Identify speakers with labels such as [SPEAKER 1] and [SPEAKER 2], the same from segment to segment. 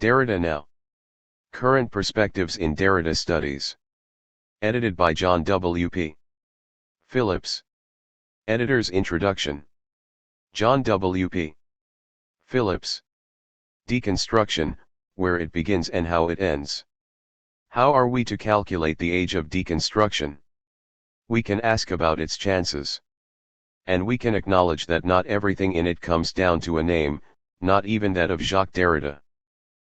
[SPEAKER 1] Derrida Now. Current Perspectives in Derrida Studies. Edited by John W.P. Phillips. Editor's Introduction. John W.P. Phillips. Deconstruction, where it begins and how it ends. How are we to calculate the age of deconstruction? We can ask about its chances. And we can acknowledge that not everything in it comes down to a name, not even that of Jacques Derrida.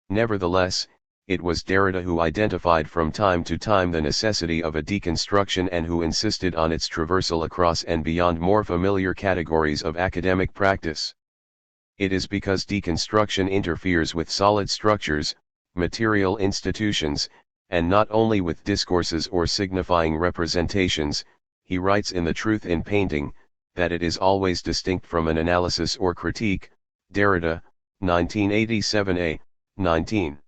[SPEAKER 1] Nevertheless, it was Derrida who identified from time to time the necessity of a deconstruction and who insisted on its traversal across and beyond more familiar categories of academic practice. It is because deconstruction interferes with solid structures, material institutions, and not only with discourses or signifying representations, he writes in The Truth in Painting, that it is always distinct from an analysis or critique. Derrida, 1987a, 19.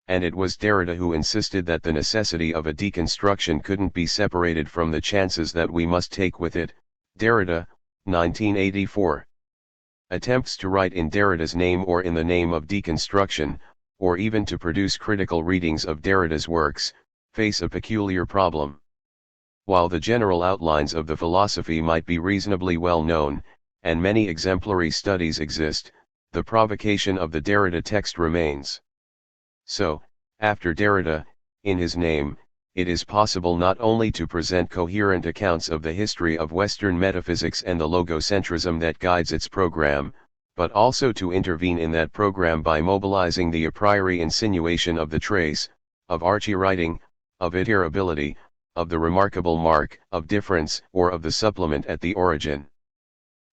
[SPEAKER 1] And it was Derrida who insisted that the necessity of a deconstruction couldn't be separated from the chances that we must take with it. Derrida, 1984. Attempts to write in Derrida's name or in the name of deconstruction, or even to produce critical readings of Derrida's works, face a peculiar problem. While the general outlines of the philosophy might be reasonably well known, and many exemplary studies exist, the provocation of the Derrida text remains. So, after Derrida, in his name, it is possible not only to present coherent accounts of the history of Western metaphysics and the logocentrism that guides its program, but also to intervene in that program by mobilizing the a priori insinuation of the trace, of archie-writing, of iterability, of the remarkable mark of difference or of the supplement at the origin.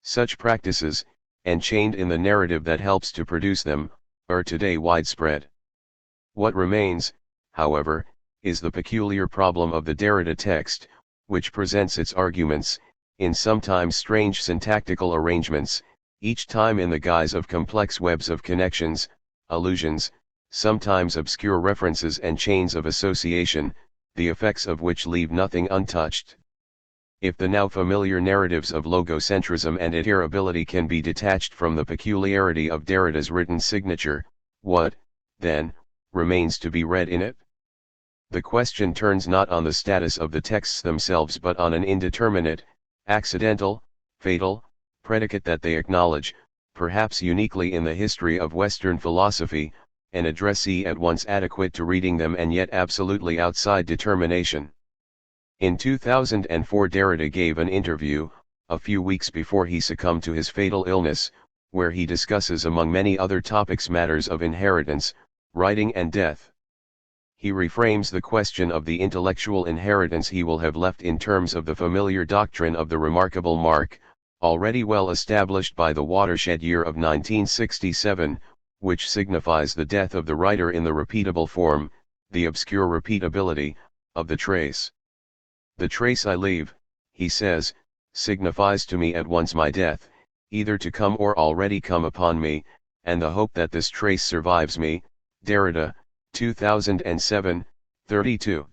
[SPEAKER 1] Such practices, enchained in the narrative that helps to produce them, are today widespread. What remains, however, is the peculiar problem of the Derrida text, which presents its arguments, in sometimes strange syntactical arrangements, each time in the guise of complex webs of connections, allusions, sometimes obscure references and chains of association, the effects of which leave nothing untouched. If the now familiar narratives of logocentrism and iterability can be detached from the peculiarity of Derrida's written signature, what, then, remains to be read in it? The question turns not on the status of the texts themselves but on an indeterminate, accidental, fatal, predicate that they acknowledge, perhaps uniquely in the history of Western philosophy, an addressee at once adequate to reading them and yet absolutely outside determination. In 2004 Derrida gave an interview, a few weeks before he succumbed to his fatal illness, where he discusses among many other topics matters of inheritance, writing and death. He reframes the question of the intellectual inheritance he will have left in terms of the familiar doctrine of the remarkable mark, already well established by the watershed year of 1967, which signifies the death of the writer in the repeatable form, the obscure repeatability, of the trace. The trace I leave, he says, signifies to me at once my death, either to come or already come upon me, and the hope that this trace survives me. Derrida, 2007, 32.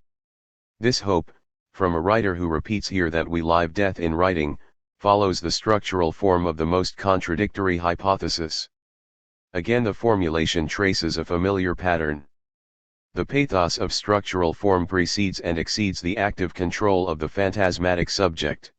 [SPEAKER 1] This hope, from a writer who repeats here that we live death in writing, follows the structural form of the most contradictory hypothesis. Again the formulation traces a familiar pattern. The pathos of structural form precedes and exceeds the active control of the phantasmatic subject.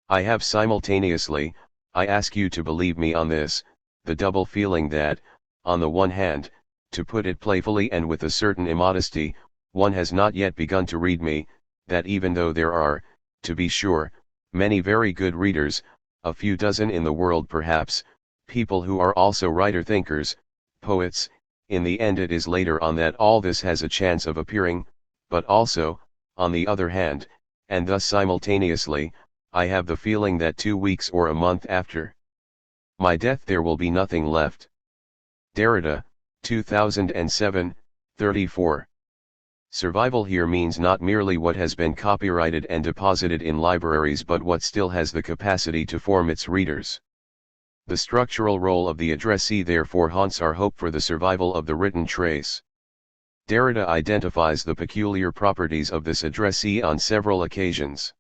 [SPEAKER 1] I have simultaneously, I ask you to believe me on this, the double feeling that, on the one hand, to put it playfully and with a certain immodesty, one has not yet begun to read me, that even though there are, to be sure, many very good readers, a few dozen in the world perhaps, people who are also writer-thinkers, poets, in the end it is later on that all this has a chance of appearing, but also, on the other hand, and thus simultaneously, I have the feeling that 2 weeks or a month after my death there will be nothing left. Derrida, 2007, 34. Survival here means not merely what has been copyrighted and deposited in libraries but what still has the capacity to form its readers. The structural role of the addressee therefore haunts our hope for the survival of the written trace. Derrida identifies the peculiar properties of this addressee on several occasions.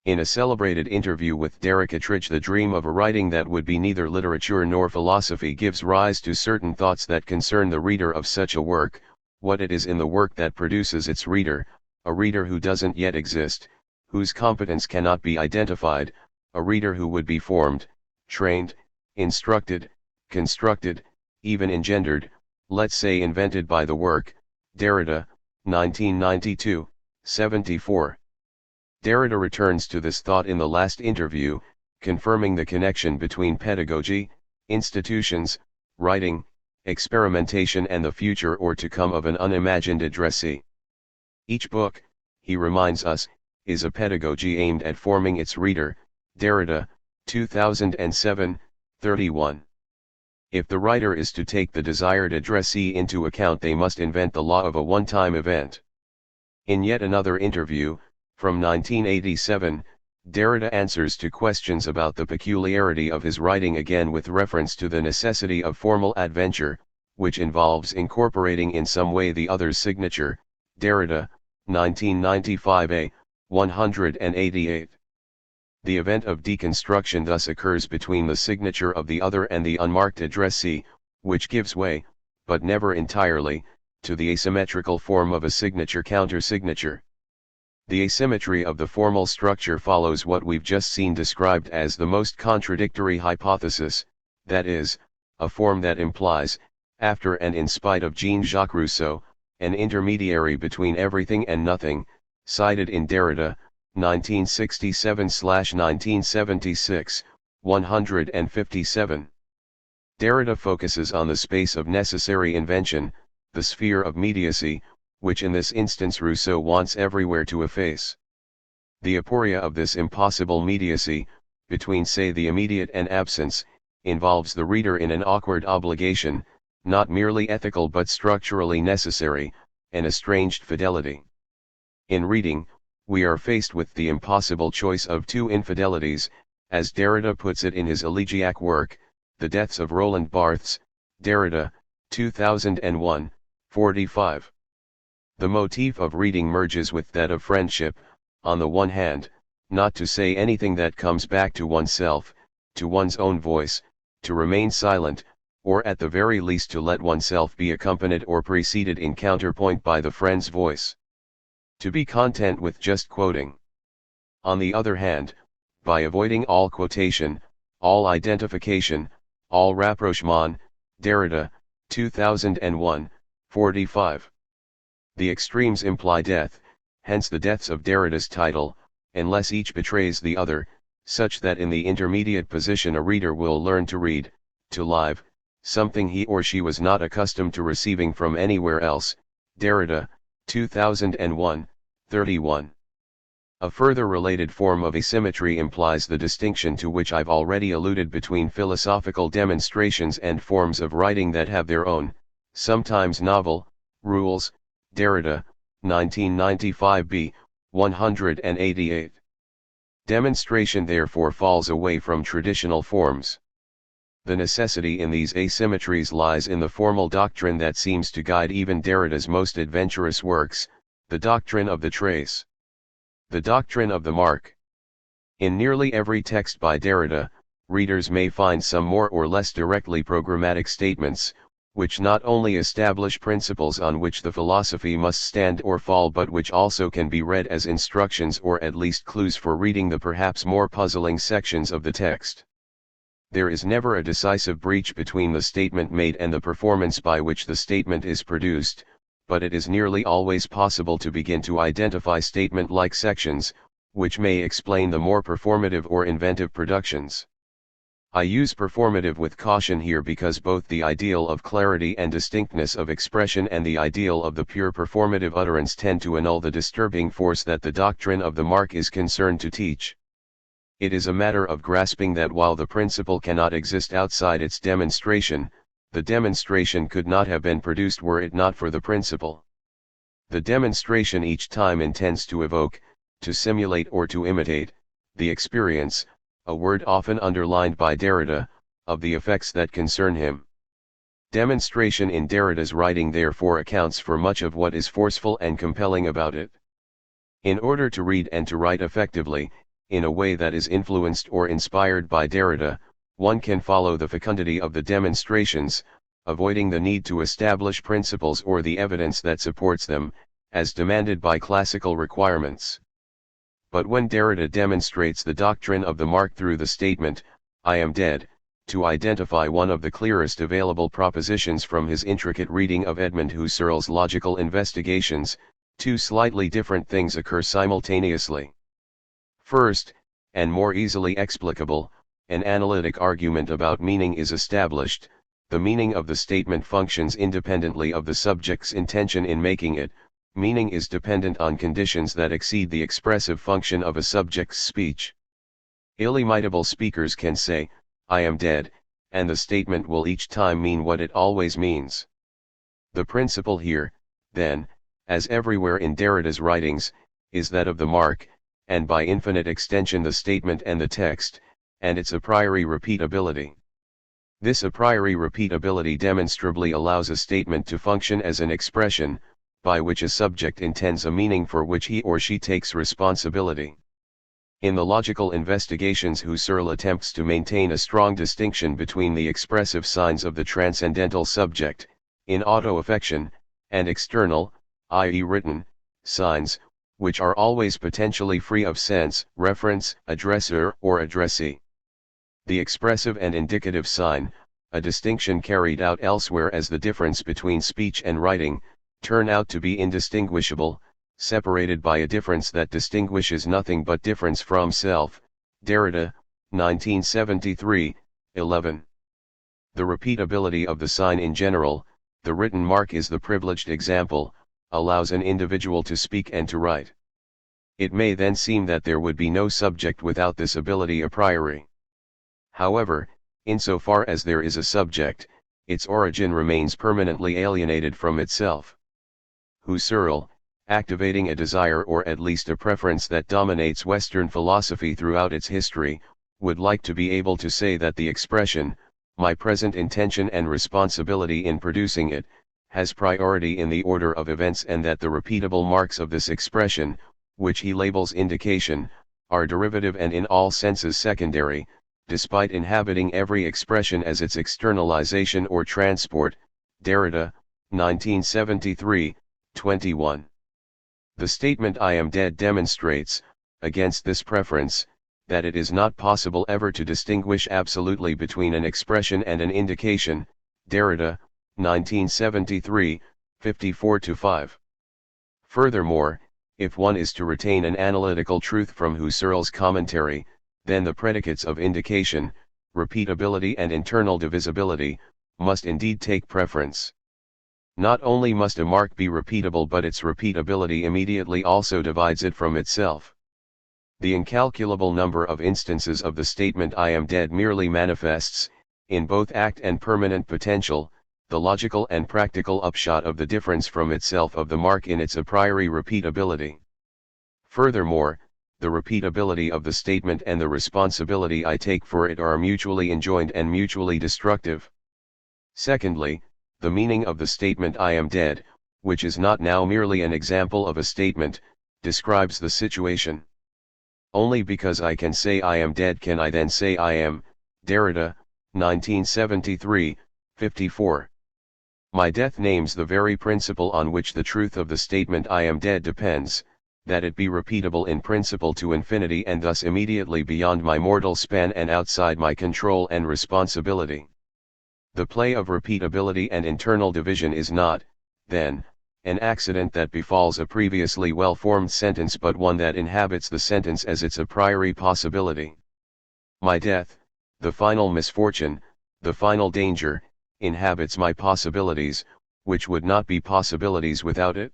[SPEAKER 1] In a celebrated interview with Derrida, the dream of a writing that would be neither literature nor philosophy gives rise to certain thoughts that concern the reader of such a work, what it is in the work that produces its reader, a reader who doesn't yet exist, whose competence cannot be identified, a reader who would be formed, trained, instructed, constructed, even engendered, let's say invented by the work. Derrida, 1992, 74. Derrida returns to this thought in the last interview, confirming the connection between pedagogy, institutions, writing, experimentation and the future or to come of an unimagined addressee. Each book, he reminds us, is a pedagogy aimed at forming its reader. Derrida, 2007, 31. If the writer is to take the desired addressee into account, they must invent the law of a one-time event. In yet another interview, from 1987, Derrida answers to questions about the peculiarity of his writing, again with reference to the necessity of formal adventure, which involves incorporating in some way the other's signature. Derrida, 1995a, 188. The event of deconstruction thus occurs between the signature of the other and the unmarked addressee, which gives way, but never entirely, to the asymmetrical form of a signature-countersignature. The asymmetry of the formal structure follows what we've just seen described as the most contradictory hypothesis, that is, a form that implies, after and in spite of Jean-Jacques Rousseau, an intermediary between everything and nothing, cited in Derrida, 1967/1976, 157. Derrida focuses on the space of necessary invention, the sphere of mediacy, which in this instance Rousseau wants everywhere to efface. The aporia of this impossible mediacy, between say the immediate and absence, involves the reader in an awkward obligation, not merely ethical but structurally necessary, an estranged fidelity. In reading, we are faced with the impossible choice of two infidelities, as Derrida puts it in his elegiac work, The Deaths of Roland Barthes, Derrida, 2001, 45. The motif of reading merges with that of friendship, on the one hand, not to say anything that comes back to oneself, to one's own voice, to remain silent, or at the very least to let oneself be accompanied or preceded in counterpoint by the friend's voice. To be content with just quoting. On the other hand, by avoiding all quotation, all identification, all rapprochement. Derrida, 2001, 45. The extremes imply death, hence the deaths of Derrida's title, unless each betrays the other, such that in the intermediate position a reader will learn to read, to live, something he or she was not accustomed to receiving from anywhere else. Derrida, 2001, 31. A further related form of asymmetry implies the distinction to which I've already alluded between philosophical demonstrations and forms of writing that have their own, sometimes novel, rules. Derrida, 1995b, 188. Demonstration therefore falls away from traditional forms. The necessity in these asymmetries lies in the formal doctrine that seems to guide even Derrida's most adventurous works, the doctrine of the trace. The doctrine of the mark. In nearly every text by Derrida, readers may find some more or less directly programmatic statements, which not only establish principles on which the philosophy must stand or fall but which also can be read as instructions or at least clues for reading the perhaps more puzzling sections of the text. There is never a decisive breach between the statement made and the performance by which the statement is produced, but it is nearly always possible to begin to identify statement-like sections, which may explain the more performative or inventive productions. I use performative with caution here because both the ideal of clarity and distinctness of expression and the ideal of the pure performative utterance tend to annul the disturbing force that the doctrine of the mark is concerned to teach. It is a matter of grasping that while the principle cannot exist outside its demonstration, the demonstration could not have been produced were it not for the principle. The demonstration each time intends to evoke, to simulate or to imitate, the experience, a word often underlined by Derrida, of the effects that concern him. Demonstration in Derrida's writing therefore accounts for much of what is forceful and compelling about it. In order to read and to write effectively, in a way that is influenced or inspired by Derrida, one can follow the fecundity of the demonstrations, avoiding the need to establish principles or the evidence that supports them, as demanded by classical requirements. But when Derrida demonstrates the doctrine of the mark through the statement, "I am dead," to identify one of the clearest available propositions from his intricate reading of Edmund Husserl's logical investigations, two slightly different things occur simultaneously. First, and more easily explicable, an analytic argument about meaning is established. The meaning of the statement functions independently of the subject's intention in making it. Meaning is dependent on conditions that exceed the expressive function of a subject's speech. Illimitable speakers can say, "I am dead," and the statement will each time mean what it always means. The principle here, then, as everywhere in Derrida's writings, is that of the mark, and by infinite extension the statement and the text, and its a priori repeatability. This a priori repeatability demonstrably allows a statement to function as an expression, by which a subject intends a meaning for which he or she takes responsibility. In the logical investigations, Husserl attempts to maintain a strong distinction between the expressive signs of the transcendental subject, in auto-affection, and external, i.e. written, signs, which are always potentially free of sense, reference, addressor or addressee. The expressive and indicative sign, a distinction carried out elsewhere as the difference between speech and writing, turn out to be indistinguishable, separated by a difference that distinguishes nothing but difference from self. Derrida, 1973, 11. The repeatability of the sign in general, the written mark is the privileged example, allows an individual to speak and to write. It may then seem that there would be no subject without this ability a priori. However, insofar as there is a subject, its origin remains permanently alienated from itself. Husserl, activating a desire or at least a preference that dominates Western philosophy throughout its history, would like to be able to say that the expression, "my present intention and responsibility in producing it," has priority in the order of events, and that the repeatable marks of this expression, which he labels indication, are derivative and in all senses secondary, despite inhabiting every expression as its externalization or transport. Derrida, 1973, 21. The statement "I am dead" demonstrates, against this preference, that it is not possible ever to distinguish absolutely between an expression and an indication. Derrida, 1973, 54-5. Furthermore, if one is to retain an analytical truth from Husserl's commentary, then the predicates of indication, repeatability and internal divisibility, must indeed take preference. Not only must a mark be repeatable, but its repeatability immediately also divides it from itself. The incalculable number of instances of the statement "I am dead" merely manifests, in both act and permanent potential, the logical and practical upshot of the difference from itself of the mark in its a priori repeatability. Furthermore, the repeatability of the statement and the responsibility I take for it are mutually enjoined and mutually destructive. Secondly, the meaning of the statement "I am dead," which is not now merely an example of a statement, describes the situation. Only because I can say I am dead can I then say I am. Derrida, 1973, 54. My death names the very principle on which the truth of the statement "I am dead" depends, that it be repeatable in principle to infinity and thus immediately beyond my mortal span and outside my control and responsibility. The play of repeatability and internal division is not, then, an accident that befalls a previously well-formed sentence, but one that inhabits the sentence as its a priori possibility. My death, the final misfortune, the final danger, inhabits my possibilities, which would not be possibilities without it.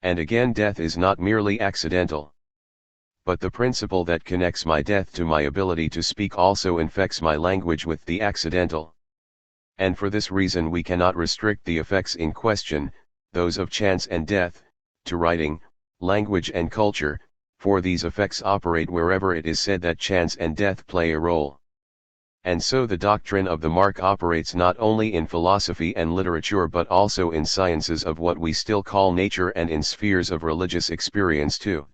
[SPEAKER 1] And again, death is not merely accidental. But the principle that connects my death to my ability to speak also infects my language with the accidental. And for this reason we cannot restrict the effects in question, those of chance and death, to writing, language and culture, for these effects operate wherever it is said that chance and death play a role. And so the doctrine of the mark operates not only in philosophy and literature but also in sciences of what we still call nature and in spheres of religious experience too.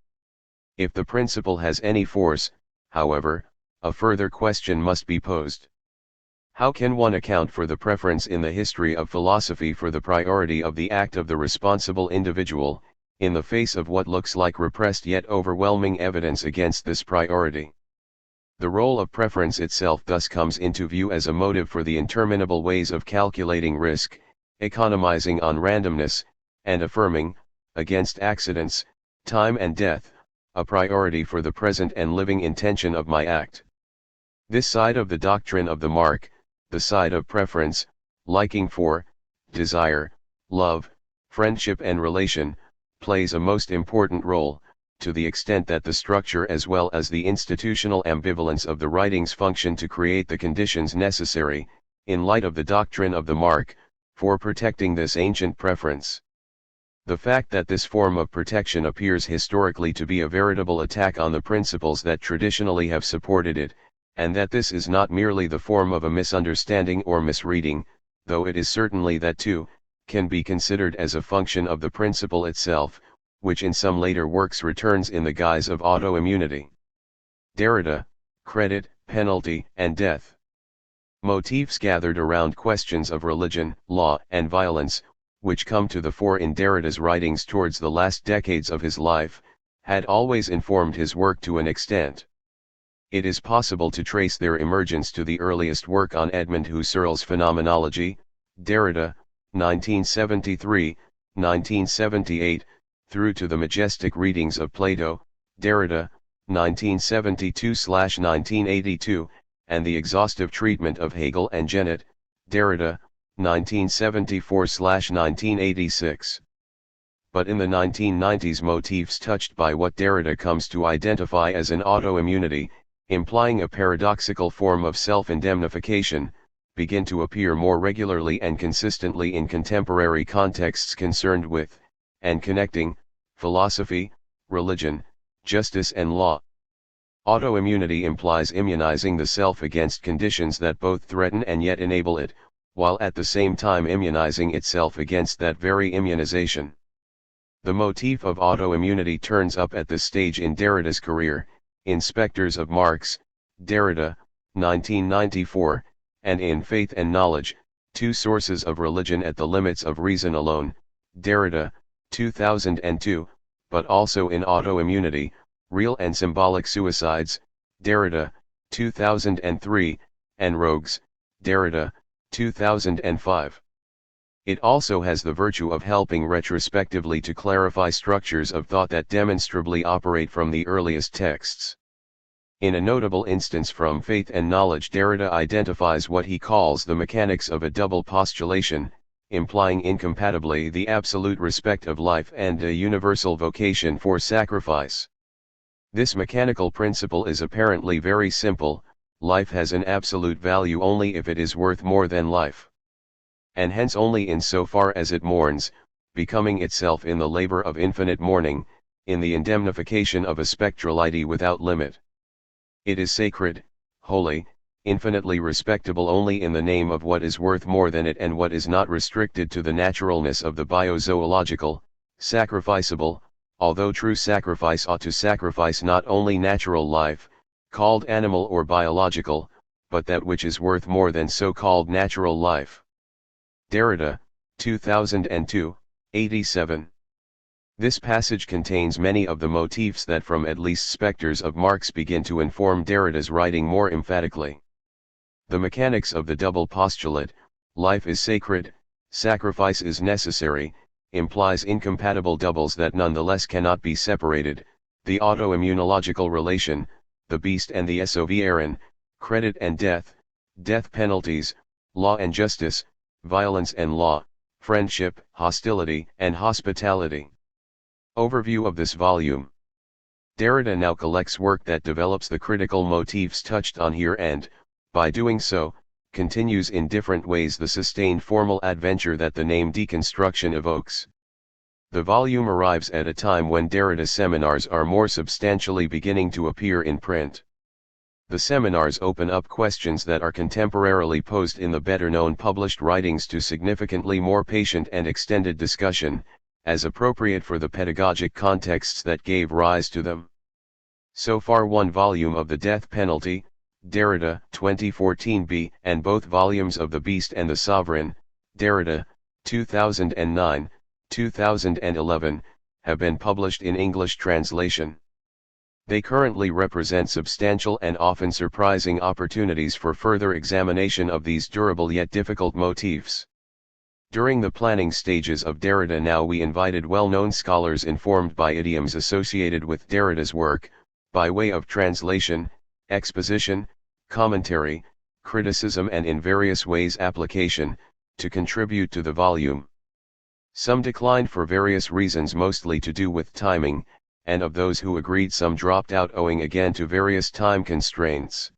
[SPEAKER 1] If the principle has any force, however, a further question must be posed. How can one account for the preference in the history of philosophy for the priority of the act of the responsible individual, in the face of what looks like repressed yet overwhelming evidence against this priority? The role of preference itself thus comes into view as a motive for the interminable ways of calculating risk, economizing on randomness, and affirming, against accidents, time and death, a priority for the present and living intention of my act. This side of the doctrine of the mark, the side of preference, liking for, desire, love, friendship and relation, plays a most important role, to the extent that the structure as well as the institutional ambivalence of the writings function to create the conditions necessary, in light of the doctrine of the mark, for protecting this ancient preference. The fact that this form of protection appears historically to be a veritable attack on the principles that traditionally have supported it, and that this is not merely the form of a misunderstanding or misreading, though it is certainly that too, can be considered as a function of the principle itself, which in some later works returns in the guise of autoimmunity. Derrida, Credit, Penalty, and Death. Motifs gathered around questions of religion, law, and violence, which come to the fore in Derrida's writings towards the last decades of his life, had always informed his work to an extent. It is possible to trace their emergence to the earliest work on Edmund Husserl's Phenomenology, Derrida, 1973, 1978, through to the majestic readings of Plato, Derrida, 1972-1982, and the exhaustive treatment of Hegel and Janet, Derrida, 1974-1986. But in the 1990s, motifs touched by what Derrida comes to identify as an autoimmunity, implying a paradoxical form of self-indemnification, begin to appear more regularly and consistently in contemporary contexts concerned with, and connecting, philosophy, religion, justice and law. Autoimmunity implies immunizing the self against conditions that both threaten and yet enable it, while at the same time immunizing itself against that very immunization. The motif of autoimmunity turns up at this stage in Derrida's career, in Spectres of Marx, Derrida, 1994, and in Faith and Knowledge, Two Sources of Religion at the Limits of Reason Alone, Derrida, 2002, but also in Autoimmunity, Real and Symbolic Suicides, Derrida, 2003, and Rogues, Derrida, 2005. It also has the virtue of helping retrospectively to clarify structures of thought that demonstrably operate from the earliest texts. In a notable instance from Faith and Knowledge, Derrida identifies what he calls the mechanics of a double postulation, implying incompatibly the absolute respect of life and a universal vocation for sacrifice. This mechanical principle is apparently very simple: life has an absolute value only if it is worth more than life. And hence only in so far as it mourns, becoming itself in the labor of infinite mourning, in the indemnification of a spectrality without limit. It is sacred, holy, infinitely respectable only in the name of what is worth more than it and what is not restricted to the naturalness of the biozoological, sacrificable, although true sacrifice ought to sacrifice not only natural life, called animal or biological, but that which is worth more than so-called natural life. Derrida, 2002, 87. This passage contains many of the motifs that from at least Spectres of Marx begin to inform Derrida's writing more emphatically. The mechanics of the double postulate, life is sacred, sacrifice is necessary, implies incompatible doubles that nonetheless cannot be separated: the autoimmunological relation, the beast and the sovereign, credit and death, death penalties, law and justice, violence and law, friendship, hostility, and hospitality. Overview of this volume. Derrida now collects work that develops the critical motifs touched on here and, by doing so, continues in different ways the sustained formal adventure that the name deconstruction evokes. The volume arrives at a time when Derrida seminars are more substantially beginning to appear in print. The seminars open up questions that are contemporarily posed in the better-known published writings to significantly more patient and extended discussion, as appropriate for the pedagogic contexts that gave rise to them. So far one volume of The Death Penalty, Derrida, 2014b, and both volumes of The Beast and the Sovereign, Derrida, 2009, 2011, have been published in English translation. They currently represent substantial and often surprising opportunities for further examination of these durable yet difficult motifs. During the planning stages of Derrida now we invited well-known scholars informed by idioms associated with Derrida's work, by way of translation, exposition, commentary, criticism and in various ways application, to contribute to the volume. Some declined for various reasons mostly to do with timing, and of those who agreed some dropped out owing again to various time constraints.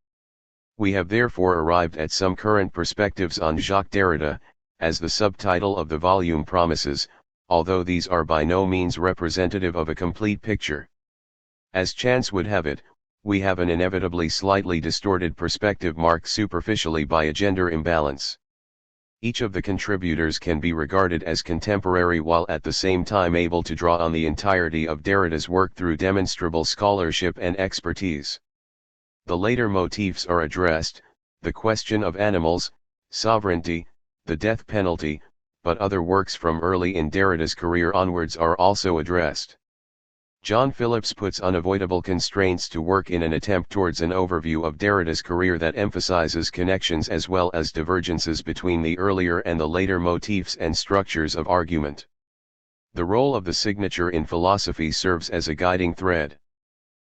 [SPEAKER 1] We have therefore arrived at some current perspectives on Jacques Derrida, as the subtitle of the volume promises, although these are by no means representative of a complete picture. As chance would have it, we have an inevitably slightly distorted perspective marked superficially by a gender imbalance. Each of the contributors can be regarded as contemporary while at the same time able to draw on the entirety of Derrida's work through demonstrable scholarship and expertise. The later motifs are addressed, the question of animals, sovereignty, the death penalty, but other works from early in Derrida's career onwards are also addressed. JacquesPhillips puts unavoidable constraints to work in an attempt towards an overview of Derrida's career that emphasizes connections as well as divergences between the earlier and the later motifs and structures of argument. The role of the signature in philosophy serves as a guiding thread.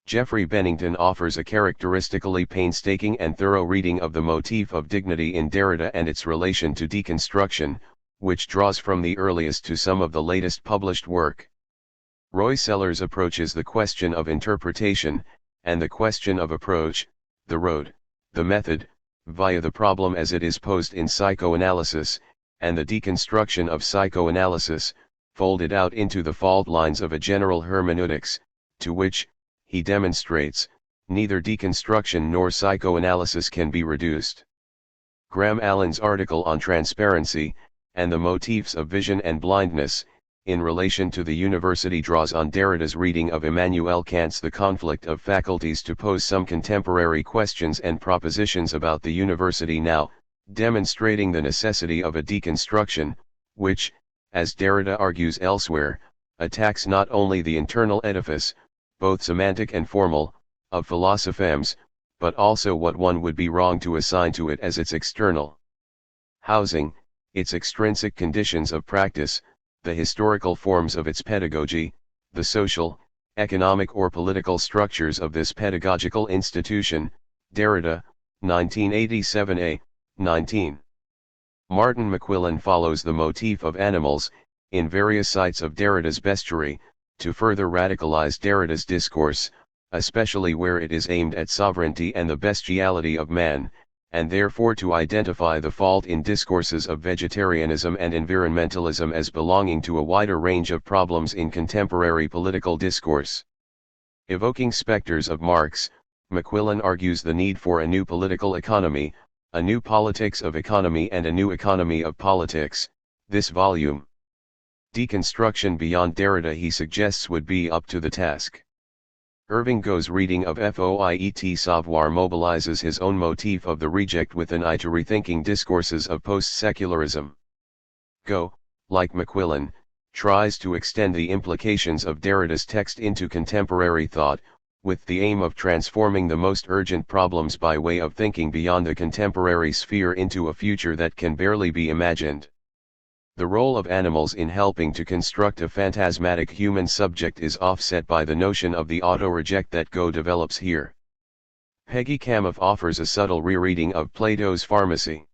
[SPEAKER 1] Geoffrey Bennington offers a characteristically painstaking and thorough reading of the motif of dignity in Derrida and its relation to deconstruction, which draws from the earliest to some of the latest published work. Roy Sellers approaches the question of interpretation, and the question of approach, the road, the method, via the problem as it is posed in psychoanalysis, and the deconstruction of psychoanalysis, folded out into the fault lines of a general hermeneutics, to which, he demonstrates, neither deconstruction nor psychoanalysis can be reduced. Graham Allen's article on transparency, and the motifs of vision and blindness, in relation to the university draws on Derrida's reading of Immanuel Kant's The Conflict of Faculties to pose some contemporary questions and propositions about the university now, demonstrating the necessity of a deconstruction, which, as Derrida argues elsewhere, attacks not only the internal edifice, both semantic and formal, of philosophemes, but also what one would be wrong to assign to it as its external housing, its extrinsic conditions of practice, the historical forms of its pedagogy, the social, economic or political structures of this pedagogical institution. Derrida, 1987a, 19. Martin McQuillan follows the motif of animals, in various sites of Derrida's bestiary, to further radicalize Derrida's discourse, especially where it is aimed at sovereignty and the bestiality of man, and therefore to identify the fault in discourses of vegetarianism and environmentalism as belonging to a wider range of problems in contemporary political discourse. Evoking specters of Marx, McQuillan argues the need for a new political economy, a new politics of economy and a new economy of politics. This volume. Deconstruction beyond Derrida he suggests would be up to the task. Irving Go's reading of Foiet Savoir mobilizes his own motif of the reject with an eye to rethinking discourses of post-secularism. Go, like McQuillan, tries to extend the implications of Derrida's text into contemporary thought, with the aim of transforming the most urgent problems by way of thinking beyond the contemporary sphere into a future that can barely be imagined. The role of animals in helping to construct a phantasmatic human subject is offset by the notion of the auto-reject that Go develops here. Peggy Kamoff offers a subtle rereading of Plato's Pharmacy.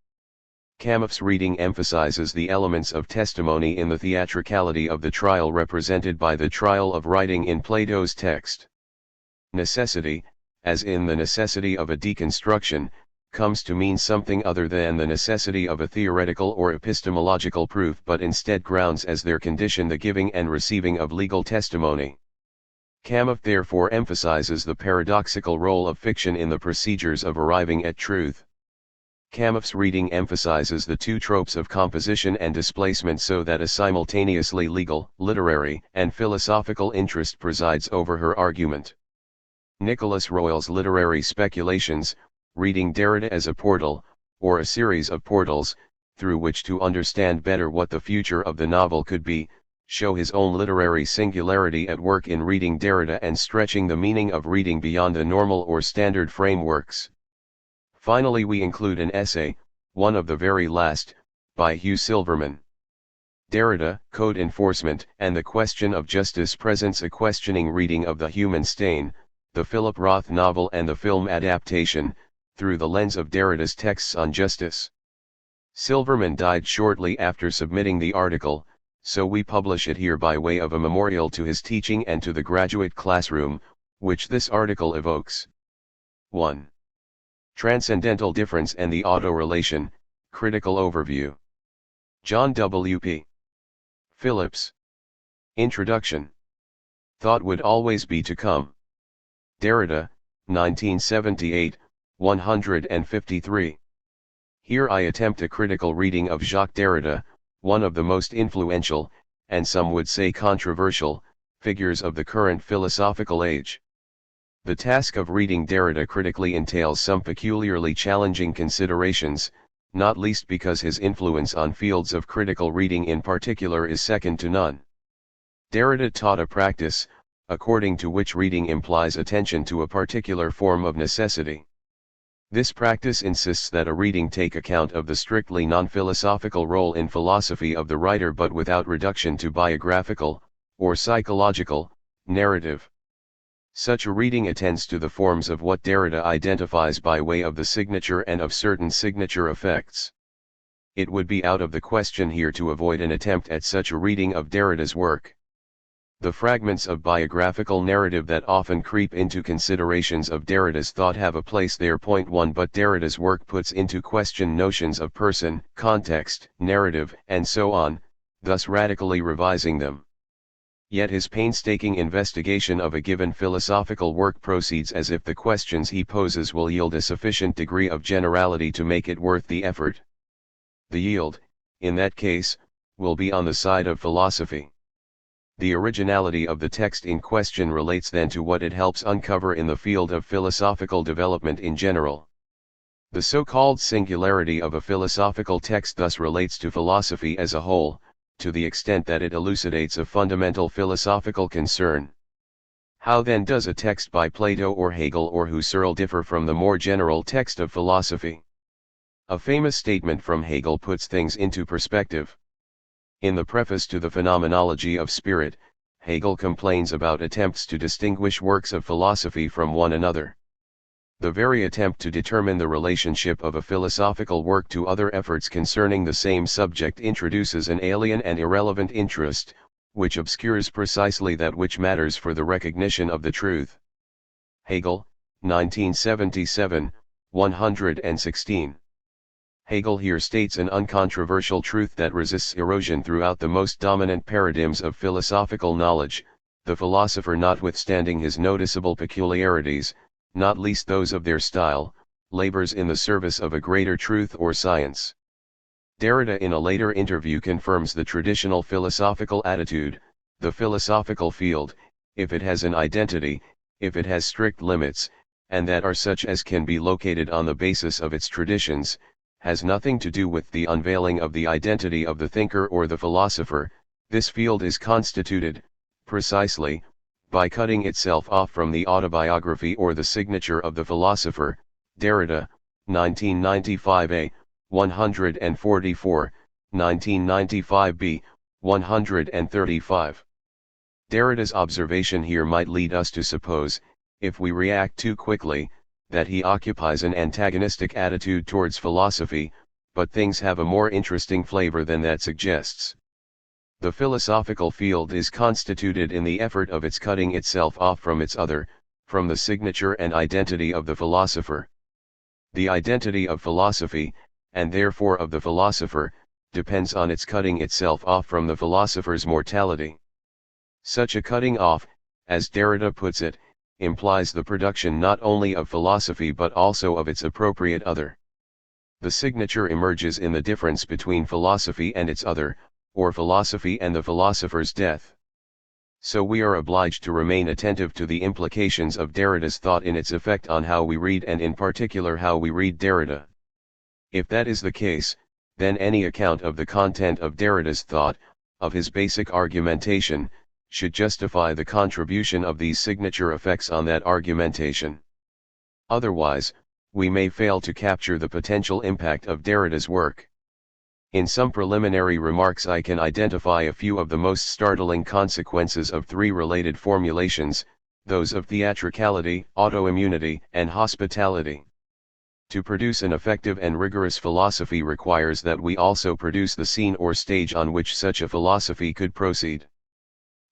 [SPEAKER 1] Kamoff's reading emphasizes the elements of testimony in the theatricality of the trial represented by the trial of writing in Plato's text. Necessity, as in the necessity of a deconstruction, comes to mean something other than the necessity of a theoretical or epistemological proof but instead grounds as their condition the giving and receiving of legal testimony. Kamoff therefore emphasizes the paradoxical role of fiction in the procedures of arriving at truth. Kamoff's reading emphasizes the two tropes of composition and displacement so that a simultaneously legal, literary, and philosophical interest presides over her argument. Nicholas Royle's literary speculations, reading Derrida as a portal, or a series of portals, through which to understand better what the future of the novel could be, show his own literary singularity at work in reading Derrida and stretching the meaning of reading beyond the normal or standard frameworks. Finally, we include an essay, one of the very last, by Hugh Silverman. Derrida, Code Enforcement and the Question of Justice presents a questioning reading of The Human Stain, the Philip Roth novel and the film adaptation, through the lens of Derrida's texts on justice. Silverman died shortly after submitting the article, so we publish it here by way of a memorial to his teaching and to the graduate classroom, which this article evokes. 1. Transcendental Difference and the Auto-Relation, Critical Overview. John W.P. Phillips. Introduction. Thought would always be to come. Derrida, 1978, 153. Here I attempt a critical reading of Jacques Derrida, one of the most influential, and some would say controversial, figures of the current philosophical age. The task of reading Derrida critically entails some peculiarly challenging considerations, not least because his influence on fields of critical reading in particular is second to none. Derrida taught a practice, according to which reading implies attention to a particular form of necessity. This practice insists that a reading take account of the strictly non-philosophical role in philosophy of the writer but without reduction to biographical, or psychological, narrative. Such a reading attends to the forms of what Derrida identifies by way of the signature and of certain signature effects. It would be out of the question here to avoid an attempt at such a reading of Derrida's work. The fragments of biographical narrative that often creep into considerations of Derrida's thought have a place there. 1 But Derrida's work puts into question notions of person, context, narrative, and so on, thus radically revising them. Yet his painstaking investigation of a given philosophical work proceeds as if the questions he poses will yield a sufficient degree of generality to make it worth the effort. The yield, in that case, will be on the side of philosophy. The originality of the text in question relates then to what it helps uncover in the field of philosophical development in general. The so-called singularity of a philosophical text thus relates to philosophy as a whole, to the extent that it elucidates a fundamental philosophical concern. How then does a text by Plato or Hegel or Husserl differ from the more general text of philosophy? A famous statement from Hegel puts things into perspective. In the preface to the Phenomenology of Spirit, Hegel complains about attempts to distinguish works of philosophy from one another. The very attempt to determine the relationship of a philosophical work to other efforts concerning the same subject introduces an alien and irrelevant interest, which obscures precisely that which matters for the recognition of the truth. Hegel, 1977, 116. Hegel here states an uncontroversial truth that resists erosion throughout the most dominant paradigms of philosophical knowledge: the philosopher, notwithstanding his noticeable peculiarities, not least those of their style, labors in the service of a greater truth or science. Derrida in a later interview confirms the traditional philosophical attitude: the philosophical field, if it has an identity, if it has strict limits, and that are such as can be located on the basis of its traditions, has nothing to do with the unveiling of the identity of the thinker or the philosopher. This field is constituted, precisely, by cutting itself off from the autobiography or the signature of the philosopher. Derrida, 1995a, 144, 1995b, 135. Derrida's observation here might lead us to suppose, if we react too quickly, that he occupies an antagonistic attitude towards philosophy, but things have a more interesting flavor than that suggests. The philosophical field is constituted in the effort of its cutting itself off from its other, from the signature and identity of the philosopher. The identity of philosophy, and therefore of the philosopher, depends on its cutting itself off from the philosopher's mortality. Such a cutting off, as Derrida puts it, implies the production not only of philosophy but also of its appropriate other. The signature emerges in the difference between philosophy and its other, or philosophy and the philosopher's death. So we are obliged to remain attentive to the implications of Derrida's thought in its effect on how we read, and in particular how we read Derrida. If that is the case, then any account of the content of Derrida's thought, of his basic argumentation, should justify the contribution of these signature effects on that argumentation. Otherwise, we may fail to capture the potential impact of Derrida's work. In some preliminary remarks I can identify a few of the most startling consequences of three related formulations, those of theatricality, autoimmunity, and hospitality. To produce an effective and rigorous philosophy requires that we also produce the scene or stage on which such a philosophy could proceed.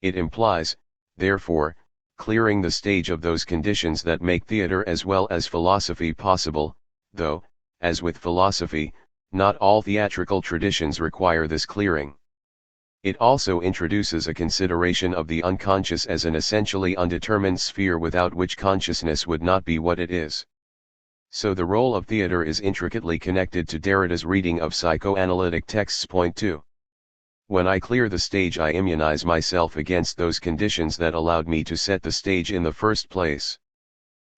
[SPEAKER 1] It implies, therefore, clearing the stage of those conditions that make theater as well as philosophy possible, though, as with philosophy, not all theatrical traditions require this clearing. It also introduces a consideration of the unconscious as an essentially undetermined sphere without which consciousness would not be what it is. So the role of theater is intricately connected to Derrida's reading of psychoanalytic texts. Point 2. When I clear the stage, I immunize myself against those conditions that allowed me to set the stage in the first place.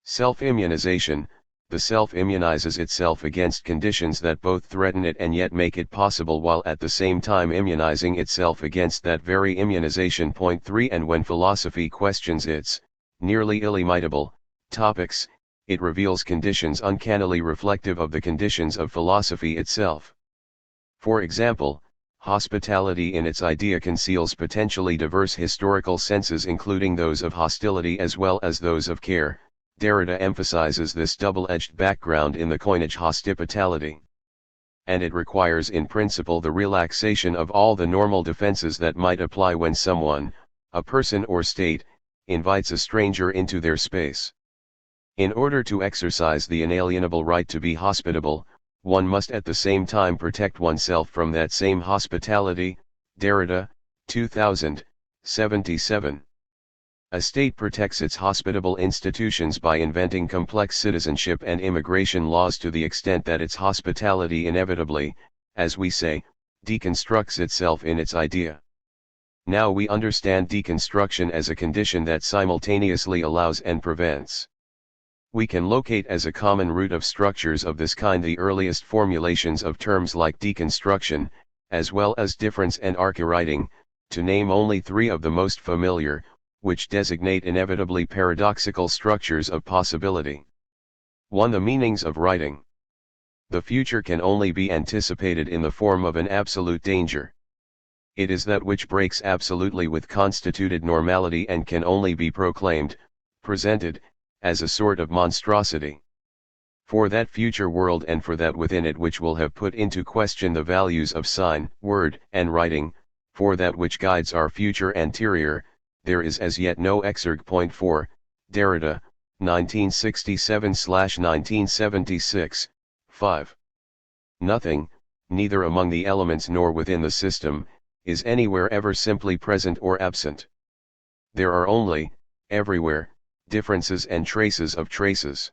[SPEAKER 1] Self-immunization: the self immunizes itself against conditions that both threaten it and yet make it possible, while at the same time immunizing itself against that very immunization. Point 3. And when philosophy questions its nearly illimitable topics, it reveals conditions uncannily reflective of the conditions of philosophy itself. For example, hospitality in its idea conceals potentially diverse historical senses, including those of hostility as well as those of care. Derrida emphasizes this double-edged background in the coinage hospitality. And it requires in principle the relaxation of all the normal defenses that might apply when someone, a person or state, invites a stranger into their space. In order to exercise the inalienable right to be hospitable, one must at the same time protect oneself from that same hospitality. Derrida, 2000, 77. A state protects its hospitable institutions by inventing complex citizenship and immigration laws to the extent that its hospitality inevitably, as we say, deconstructs itself in its idea. Now we understand deconstruction as a condition that simultaneously allows and prevents. We can locate as a common root of structures of this kind the earliest formulations of terms like deconstruction, as well as difference and archwriting, to name only three of the most familiar, which designate inevitably paradoxical structures of possibility. 1. The meanings of writing. The future can only be anticipated in the form of an absolute danger. It is that which breaks absolutely with constituted normality and can only be proclaimed, presented, as a sort of monstrosity. For that future world and for that within it which will have put into question the values of sign, word, and writing, for that which guides our future anterior, there is as yet no exerg. Point 4, Derrida, 1967/1976, 5. Nothing, neither among the elements nor within the system, is anywhere ever simply present or absent. There are only, everywhere, differences and traces of traces.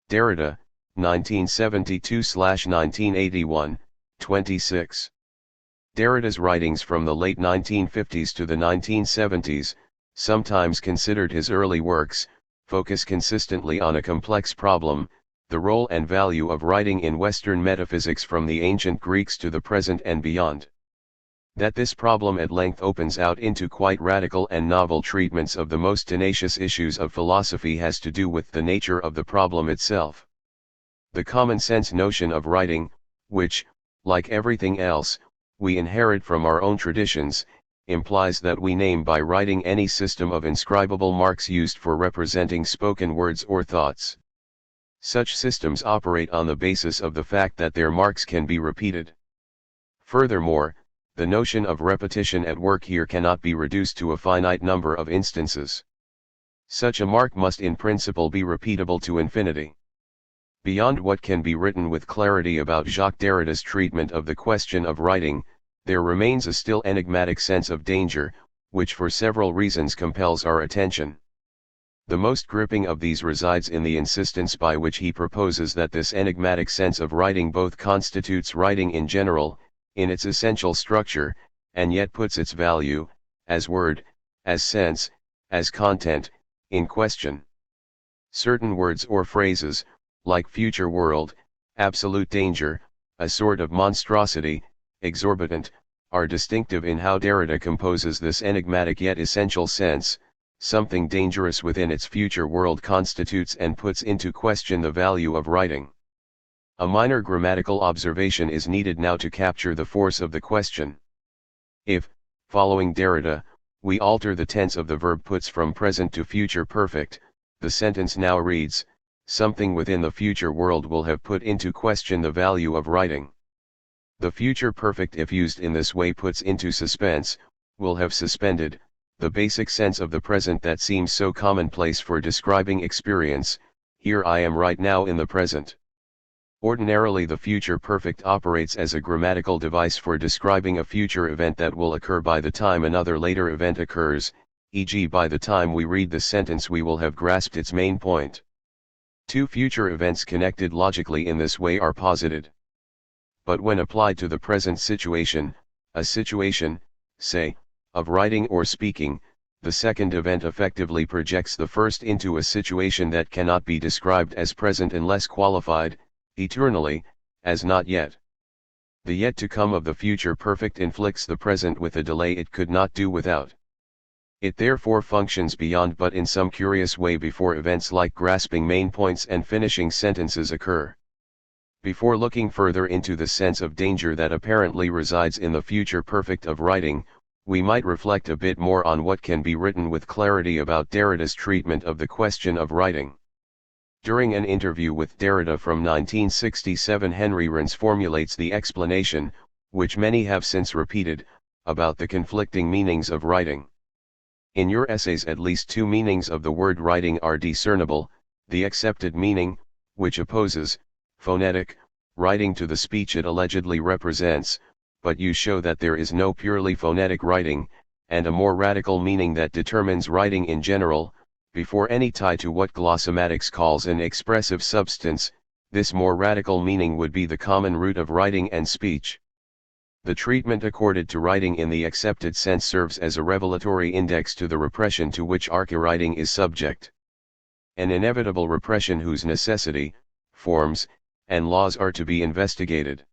[SPEAKER 1] Derrida, 1972/1981, 26. Derrida's writings from the late 1950s to the 1970s, sometimes considered his early works, focus consistently on a complex problem, the role and value of writing in Western metaphysics from the ancient Greeks to the present and beyond. That this problem at length opens out into quite radical and novel treatments of the most tenacious issues of philosophy has to do with the nature of the problem itself. The common-sense notion of writing, which, like everything else, we inherit from our own traditions, implies that we name by writing any system of inscribable marks used for representing spoken words or thoughts. Such systems operate on the basis of the fact that their marks can be repeated. Furthermore, the notion of repetition at work here cannot be reduced to a finite number of instances. Such a mark must in principle be repeatable to infinity. Beyond what can be written with clarity about Jacques Derrida's treatment of the question of writing, there remains a still enigmatic sense of danger, which for several reasons compels our attention. The most gripping of these resides in the insistence by which he proposes that this enigmatic sense of writing both constitutes writing in general, in its essential structure, and yet puts its value, as word, as sense, as content, in question. Certain words or phrases, like future world, absolute danger, a sort of monstrosity, exorbitant, are distinctive in how Derrida composes this enigmatic yet essential sense. Something dangerous within its future world constitutes and puts into question the value of writing. A minor grammatical observation is needed now to capture the force of the question. If, following Derrida, we alter the tense of the verb puts from present to future perfect, the sentence now reads, something within the future world will have put into question the value of writing. The future perfect, if used in this way, puts into suspense, will have suspended, the basic sense of the present that seems so commonplace for describing experience. Here I am right now in the present. Ordinarily the future perfect operates as a grammatical device for describing a future event that will occur by the time another later event occurs, e.g. by the time we read the sentence we will have grasped its main point. Two future events connected logically in this way are posited. But when applied to the present situation, a situation, say, of writing or speaking, the second event effectively projects the first into a situation that cannot be described as present unless qualified, eternally, as not yet. The yet to come of the future perfect inflicts the present with a delay it could not do without. It therefore functions beyond but in some curious way before events like grasping main points and finishing sentences occur. Before looking further into the sense of danger that apparently resides in the future perfect of writing, we might reflect a bit more on what can be written with clarity about Derrida's treatment of the question of writing. During an interview with Derrida from 1967, Henry Rins formulates the explanation, which many have since repeated, about the conflicting meanings of writing. In your essays at least two meanings of the word writing are discernible, the accepted meaning, which opposes, phonetic, writing to the speech it allegedly represents, but you show that there is no purely phonetic writing, and a more radical meaning that determines writing in general, before any tie to what glossomatics calls an expressive substance. This more radical meaning would be the common root of writing and speech. The treatment accorded to writing in the accepted sense serves as a revelatory index to the repression to which archwriting is subject. An inevitable repression whose necessity, forms, and laws are to be investigated.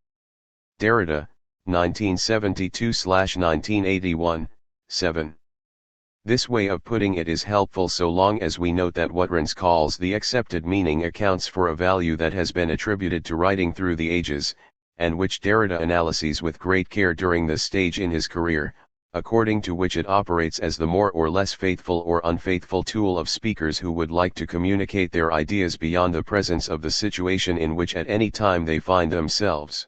[SPEAKER 1] Derrida, 1972/1981, 7. This way of putting it is helpful so long as we note that what Rins calls the accepted meaning accounts for a value that has been attributed to writing through the ages, and which Derrida analyses with great care during this stage in his career, according to which it operates as the more or less faithful or unfaithful tool of speakers who would like to communicate their ideas beyond the presence of the situation in which at any time they find themselves.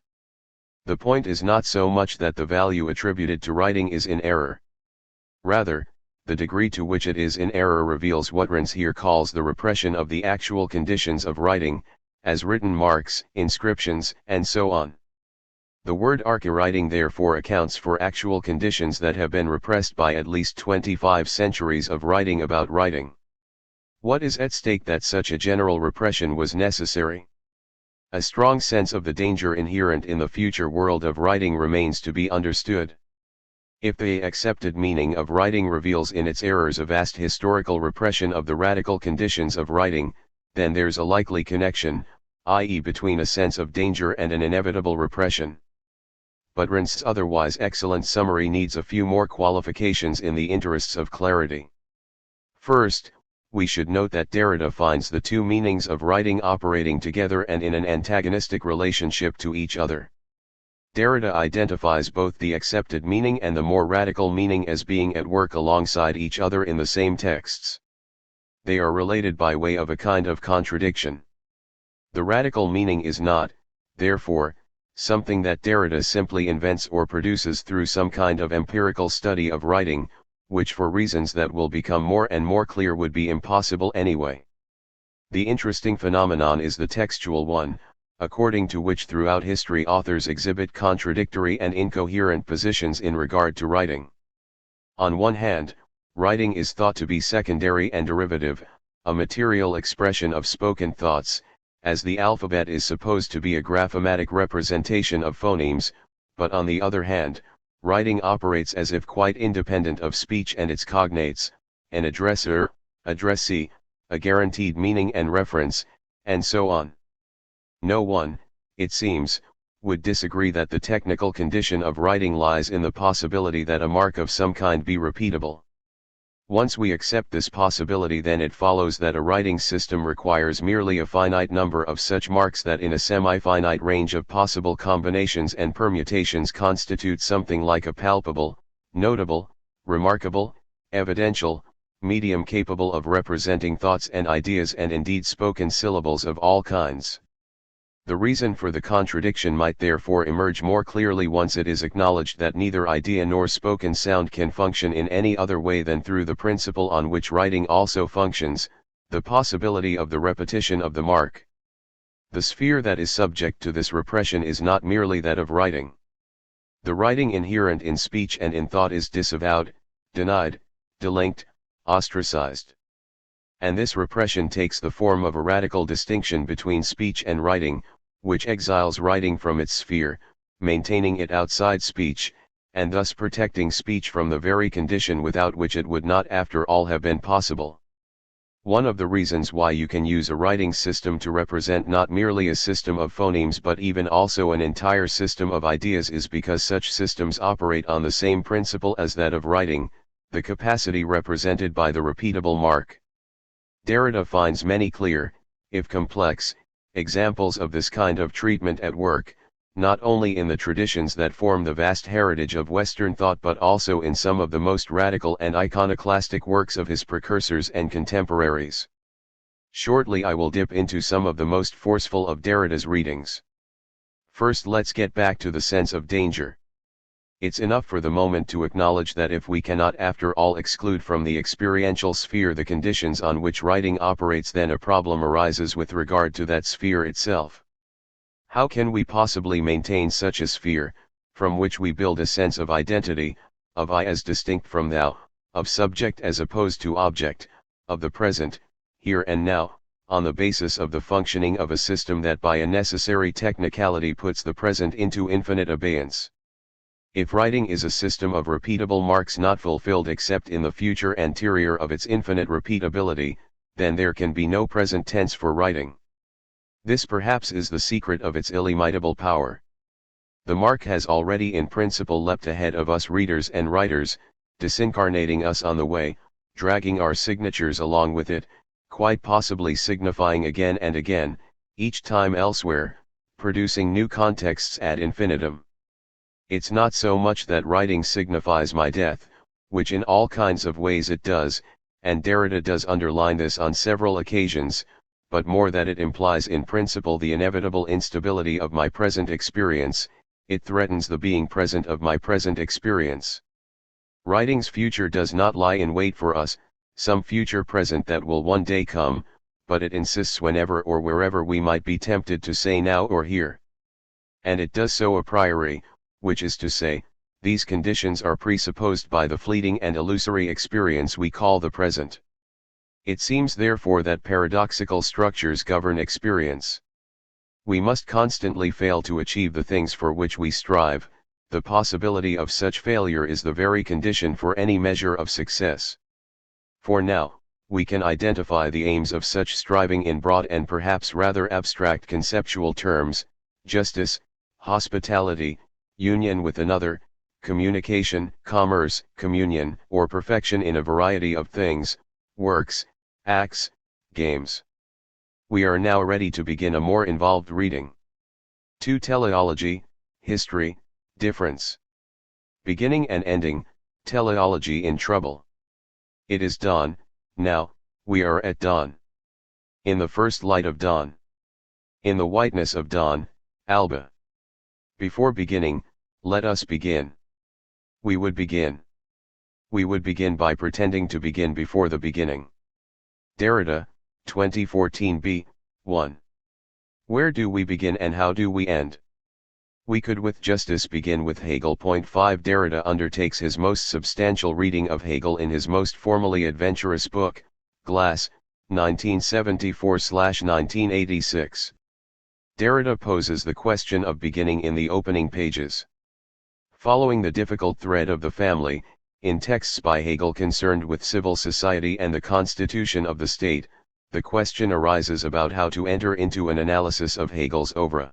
[SPEAKER 1] The point is not so much that the value attributed to writing is in error. Rather, the degree to which it is in error reveals what Rins here calls the repression of the actual conditions of writing, as written marks, inscriptions, and so on. The word archwriting therefore accounts for actual conditions that have been repressed by at least 25 centuries of writing about writing. What is at stake that such a general repression was necessary? A strong sense of the danger inherent in the future world of writing remains to be understood. If the accepted meaning of writing reveals in its errors a vast historical repression of the radical conditions of writing, then there's a likely connection, i.e. between a sense of danger and an inevitable repression. But Rins's otherwise excellent summary needs a few more qualifications in the interests of clarity. First, we should note that Derrida finds the two meanings of writing operating together and in an antagonistic relationship to each other. Derrida identifies both the accepted meaning and the more radical meaning as being at work alongside each other in the same texts. They are related by way of a kind of contradiction. The radical meaning is not, therefore, something that Derrida simply invents or produces through some kind of empirical study of writing, which for reasons that will become more and more clear would be impossible anyway. The interesting phenomenon is the textual one, according to which throughout history authors exhibit contradictory and incoherent positions in regard to writing. On one hand, writing is thought to be secondary and derivative, a material expression of spoken thoughts, as the alphabet is supposed to be a graphomatic representation of phonemes, but on the other hand, Writing operates as if quite independent of speech and its cognates, an addresser, addressee, a guaranteed meaning and reference, and so on. No one, it seems, would disagree that the technical condition of writing lies in the possibility that a mark of some kind be repeatable. Once we accept this possibility, then it follows that a writing system requires merely a finite number of such marks that in a semi-finite range of possible combinations and permutations constitute something like a palpable, notable, remarkable, evidential, medium capable of representing thoughts and ideas and indeed spoken syllables of all kinds. The reason for the contradiction might therefore emerge more clearly once it is acknowledged that neither idea nor spoken sound can function in any other way than through the principle on which writing also functions, the possibility of the repetition of the mark. The sphere that is subject to this repression is not merely that of writing. The writing inherent in speech and in thought is disavowed, denied, delinked, ostracized. And this repression takes the form of a radical distinction between speech and writing, which exiles writing from its sphere, maintaining it outside speech, and thus protecting speech from the very condition without which it would not after all have been possible. One of the reasons why you can use a writing system to represent not merely a system of phonemes but even also an entire system of ideas is because such systems operate on the same principle as that of writing, the capacity represented by the repeatable mark. Derrida finds many clear, if complex, examples of this kind of treatment at work, not only in the traditions that form the vast heritage of Western thought but also in some of the most radical and iconoclastic works of his precursors and contemporaries. Shortly I will dip into some of the most forceful of Derrida's readings. First, let's get back to the sense of danger. It's enough for the moment to acknowledge that if we cannot after all exclude from the experiential sphere the conditions on which writing operates, then a problem arises with regard to that sphere itself. How can we possibly maintain such a sphere, from which we build a sense of identity, of I as distinct from thou, of subject as opposed to object, of the present, here and now, on the basis of the functioning of a system that by a necessary technicality puts the present into infinite abeyance? If writing is a system of repeatable marks not fulfilled except in the future anterior of its infinite repeatability, then there can be no present tense for writing. This perhaps is the secret of its illimitable power. The mark has already in principle leapt ahead of us readers and writers, disincarnating us on the way, dragging our signatures along with it, quite possibly signifying again and again, each time elsewhere, producing new contexts ad infinitum. It's not so much that writing signifies my death, which in all kinds of ways it does, and Derrida does underline this on several occasions, but more that it implies in principle the inevitable instability of my present experience. It threatens the being present of my present experience. Writing's future does not lie in wait for us, some future present that will one day come, but it insists whenever or wherever we might be tempted to say now or here. And it does so a priori, which is to say, these conditions are presupposed by the fleeting and illusory experience we call the present. It seems therefore that paradoxical structures govern experience. We must constantly fail to achieve the things for which we strive. The possibility of such failure is the very condition for any measure of success. For now, we can identify the aims of such striving in broad and perhaps rather abstract conceptual terms: justice, hospitality, union with another, communication, commerce, communion, or perfection in a variety of things, works, acts, games. We are now ready to begin a more involved reading. 2. Teleology, history, difference. Beginning and ending, teleology in trouble. It is dawn, now, we are at dawn. In the first light of dawn. In the whiteness of dawn, alba. Before beginning, let us begin. We would begin. We would begin by pretending to begin before the beginning. Derrida, 2014 b. 1. Where do we begin and how do we end? We could with justice begin with Hegel. 5. Derrida undertakes his most substantial reading of Hegel in his most formally adventurous book, Glass, 1974/1986. Derrida poses the question of beginning in the opening pages. Following the difficult thread of the family, in texts by Hegel concerned with civil society and the constitution of the state, the question arises about how to enter into an analysis of Hegel's oeuvre.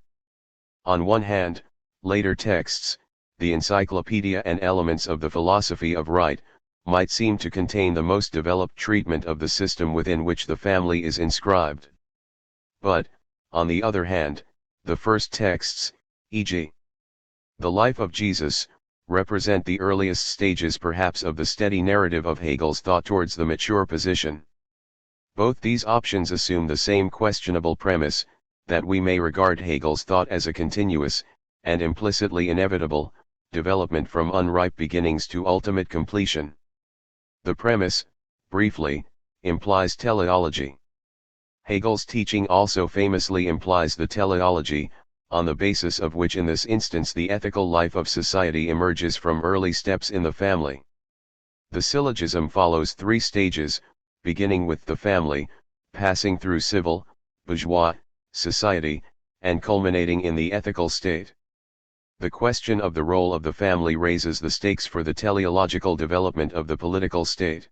[SPEAKER 1] On one hand, later texts, the encyclopedia and elements of the philosophy of right, might seem to contain the most developed treatment of the system within which the family is inscribed. But, on the other hand, the first texts, e.g., The Life of Jesus, represent the earliest stages perhaps of the steady narrative of Hegel's thought towards the mature position. Both these options assume the same questionable premise, that we may regard Hegel's thought as a continuous, and implicitly inevitable, development from unripe beginnings to ultimate completion. The premise, briefly, implies teleology. Hegel's teaching also famously implies the teleology, on the basis of which in this instance the ethical life of society emerges from early steps in the family. The syllogism follows three stages, beginning with the family, passing through civil, bourgeois, society, and culminating in the ethical state. The question of the role of the family raises the stakes for the teleological development of the political state.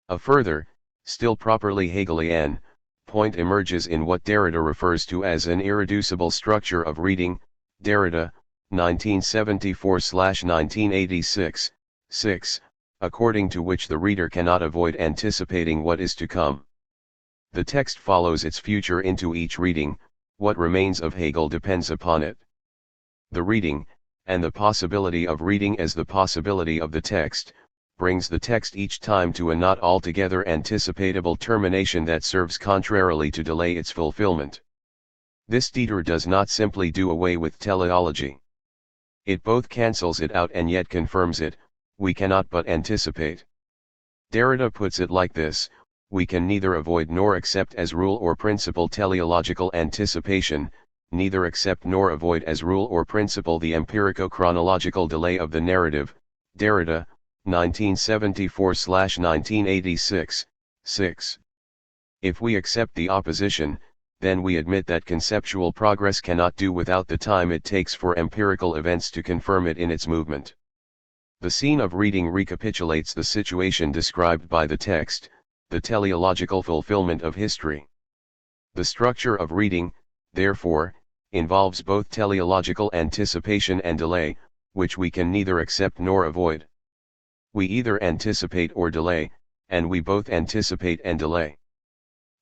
[SPEAKER 1] A further, still properly Hegelian, point emerges in what Derrida refers to as an irreducible structure of reading, Derrida, 1974-1986, 6, according to which the reader cannot avoid anticipating what is to come. The text follows its future into each reading, what remains of Hegel depends upon it. The reading, and the possibility of reading as the possibility of the text, brings the text each time to a not altogether anticipatable termination that serves contrarily to delay its fulfillment. This detour does not simply do away with teleology. It both cancels it out and yet confirms it, we cannot but anticipate. Derrida puts it like this: we can neither avoid nor accept as rule or principle teleological anticipation, neither accept nor avoid as rule or principle the empirico-chronological delay of the narrative. Derrida, 1974-1986, 6. If we accept the opposition, then we admit that conceptual progress cannot do without the time it takes for empirical events to confirm it in its movement. The scene of reading recapitulates the situation described by the text, the teleological fulfillment of history. The structure of reading, therefore, involves both teleological anticipation and delay, which we can neither accept nor avoid. We either anticipate or delay, and we both anticipate and delay.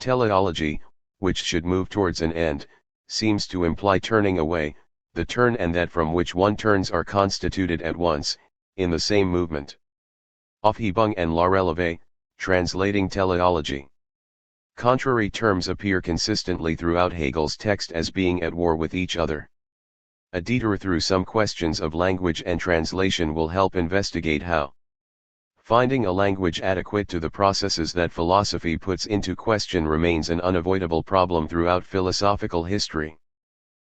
[SPEAKER 1] Teleology, which should move towards an end, seems to imply turning away. The turn and that from which one turns are constituted at once, in the same movement. Aufhebung and la releve, translating teleology. Contrary terms appear consistently throughout Hegel's text as being at war with each other. A detour through some questions of language and translation will help investigate how. Finding a language adequate to the processes that philosophy puts into question remains an unavoidable problem throughout philosophical history.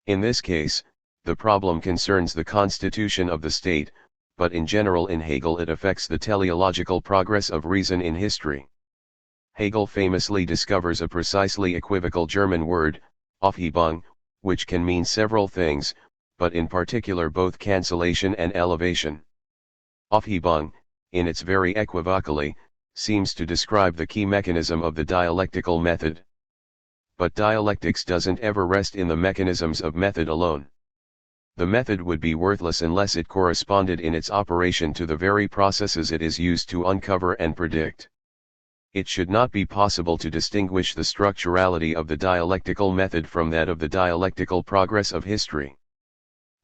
[SPEAKER 1] In this case, the problem concerns the constitution of the state, but in general in Hegel it affects the teleological progress of reason in history. Hegel famously discovers a precisely equivocal German word, Aufhebung, which can mean several things, but in particular both cancellation and elevation. Aufhebung, in its very equivocally, seems to describe the key mechanism of the dialectical method. But dialectics doesn't ever rest in the mechanisms of method alone. The method would be worthless unless it corresponded in its operation to the very processes it is used to uncover and predict. It should not be possible to distinguish the structurality of the dialectical method from that of the dialectical progress of history.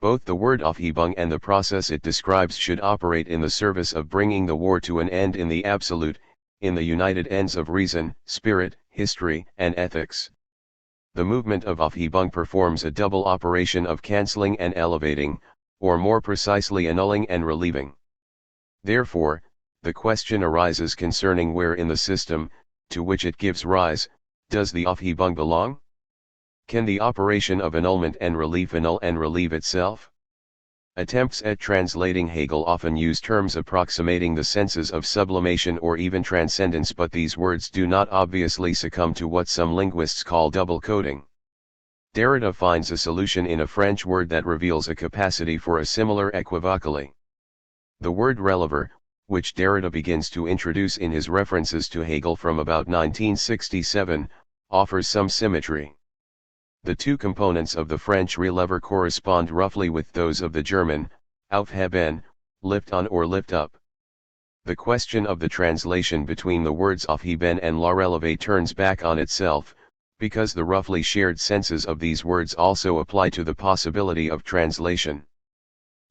[SPEAKER 1] Both the word Aufhebung and the process it describes should operate in the service of bringing the war to an end in the absolute, in the united ends of reason, spirit, history, and ethics. The movement of Aufhebung performs a double operation of cancelling and elevating, or more precisely annulling and relieving. Therefore, the question arises concerning where in the system, to which it gives rise, does the Aufhebung belong? Can the operation of annulment and relief annul and relieve itself? Attempts at translating Hegel often use terms approximating the senses of sublimation or even transcendence, but these words do not obviously succumb to what some linguists call double coding. Derrida finds a solution in a French word that reveals a capacity for a similar equivocally. The word relever, which Derrida begins to introduce in his references to Hegel from about 1967, offers some symmetry. The two components of the French relever correspond roughly with those of the German, aufheben, lift on or lift up. The question of the translation between the words aufheben and la releve turns back on itself, because the roughly shared senses of these words also apply to the possibility of translation.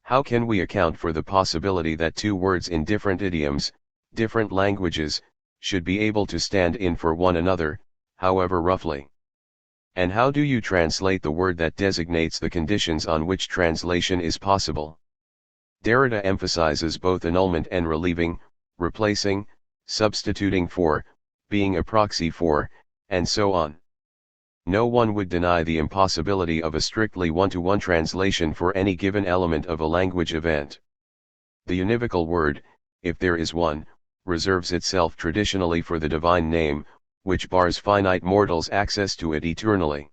[SPEAKER 1] How can we account for the possibility that two words in different idioms, different languages, should be able to stand in for one another, however roughly? And how do you translate the word that designates the conditions on which translation is possible? Derrida emphasizes both annulment and relieving, replacing, substituting for, being a proxy for, and so on. No one would deny the impossibility of a strictly one-to-one translation for any given element of a language event. The univocal word, if there is one, reserves itself traditionally for the divine name, which bars finite mortals access to it eternally.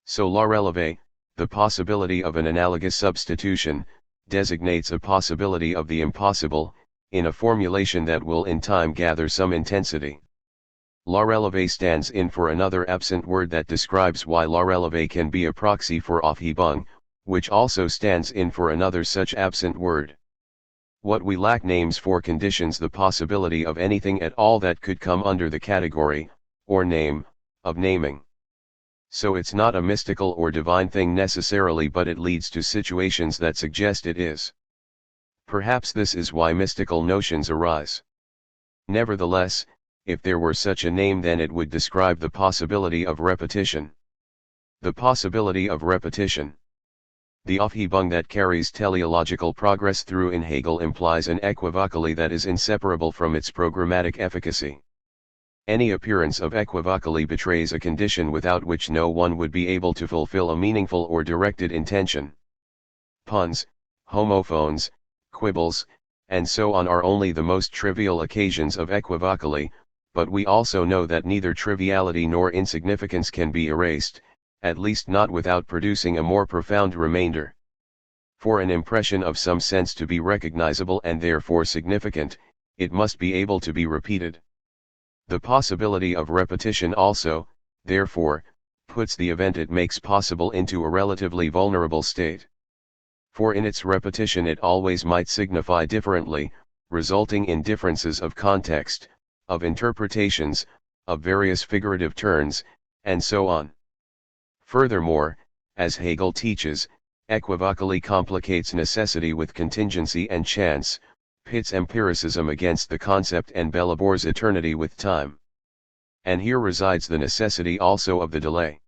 [SPEAKER 1] So la releve, the possibility of an analogous substitution, designates a possibility of the impossible, in a formulation that will in time gather some intensity. La releve stands in for another absent word that describes why la releve can be a proxy for aufhebung, which also stands in for another such absent word. What we lack names for conditions the possibility of anything at all that could come under the category, or name, of naming. So it's not a mystical or divine thing necessarily, but it leads to situations that suggest it is. Perhaps this is why mystical notions arise. Nevertheless, if there were such a name, then it would describe the possibility of repetition. The possibility of repetition. The aufhebung that carries teleological progress through in Hegel implies an equivocally that is inseparable from its programmatic efficacy. Any appearance of equivocally betrays a condition without which no one would be able to fulfill a meaningful or directed intention. Puns, homophones, quibbles, and so on are only the most trivial occasions of equivocally, but we also know that neither triviality nor insignificance can be erased, at least not without producing a more profound remainder. For an impression of some sense to be recognizable and therefore significant, it must be able to be repeated. The possibility of repetition also, therefore, puts the event it makes possible into a relatively vulnerable state. For in its repetition it always might signify differently, resulting in differences of context, of interpretations, of various figurative turns, and so on. Furthermore, as Hegel teaches, equivocally complicates necessity with contingency and chance, pits empiricism against the concept and bellabors eternity with time. And here resides the necessity also of the delay.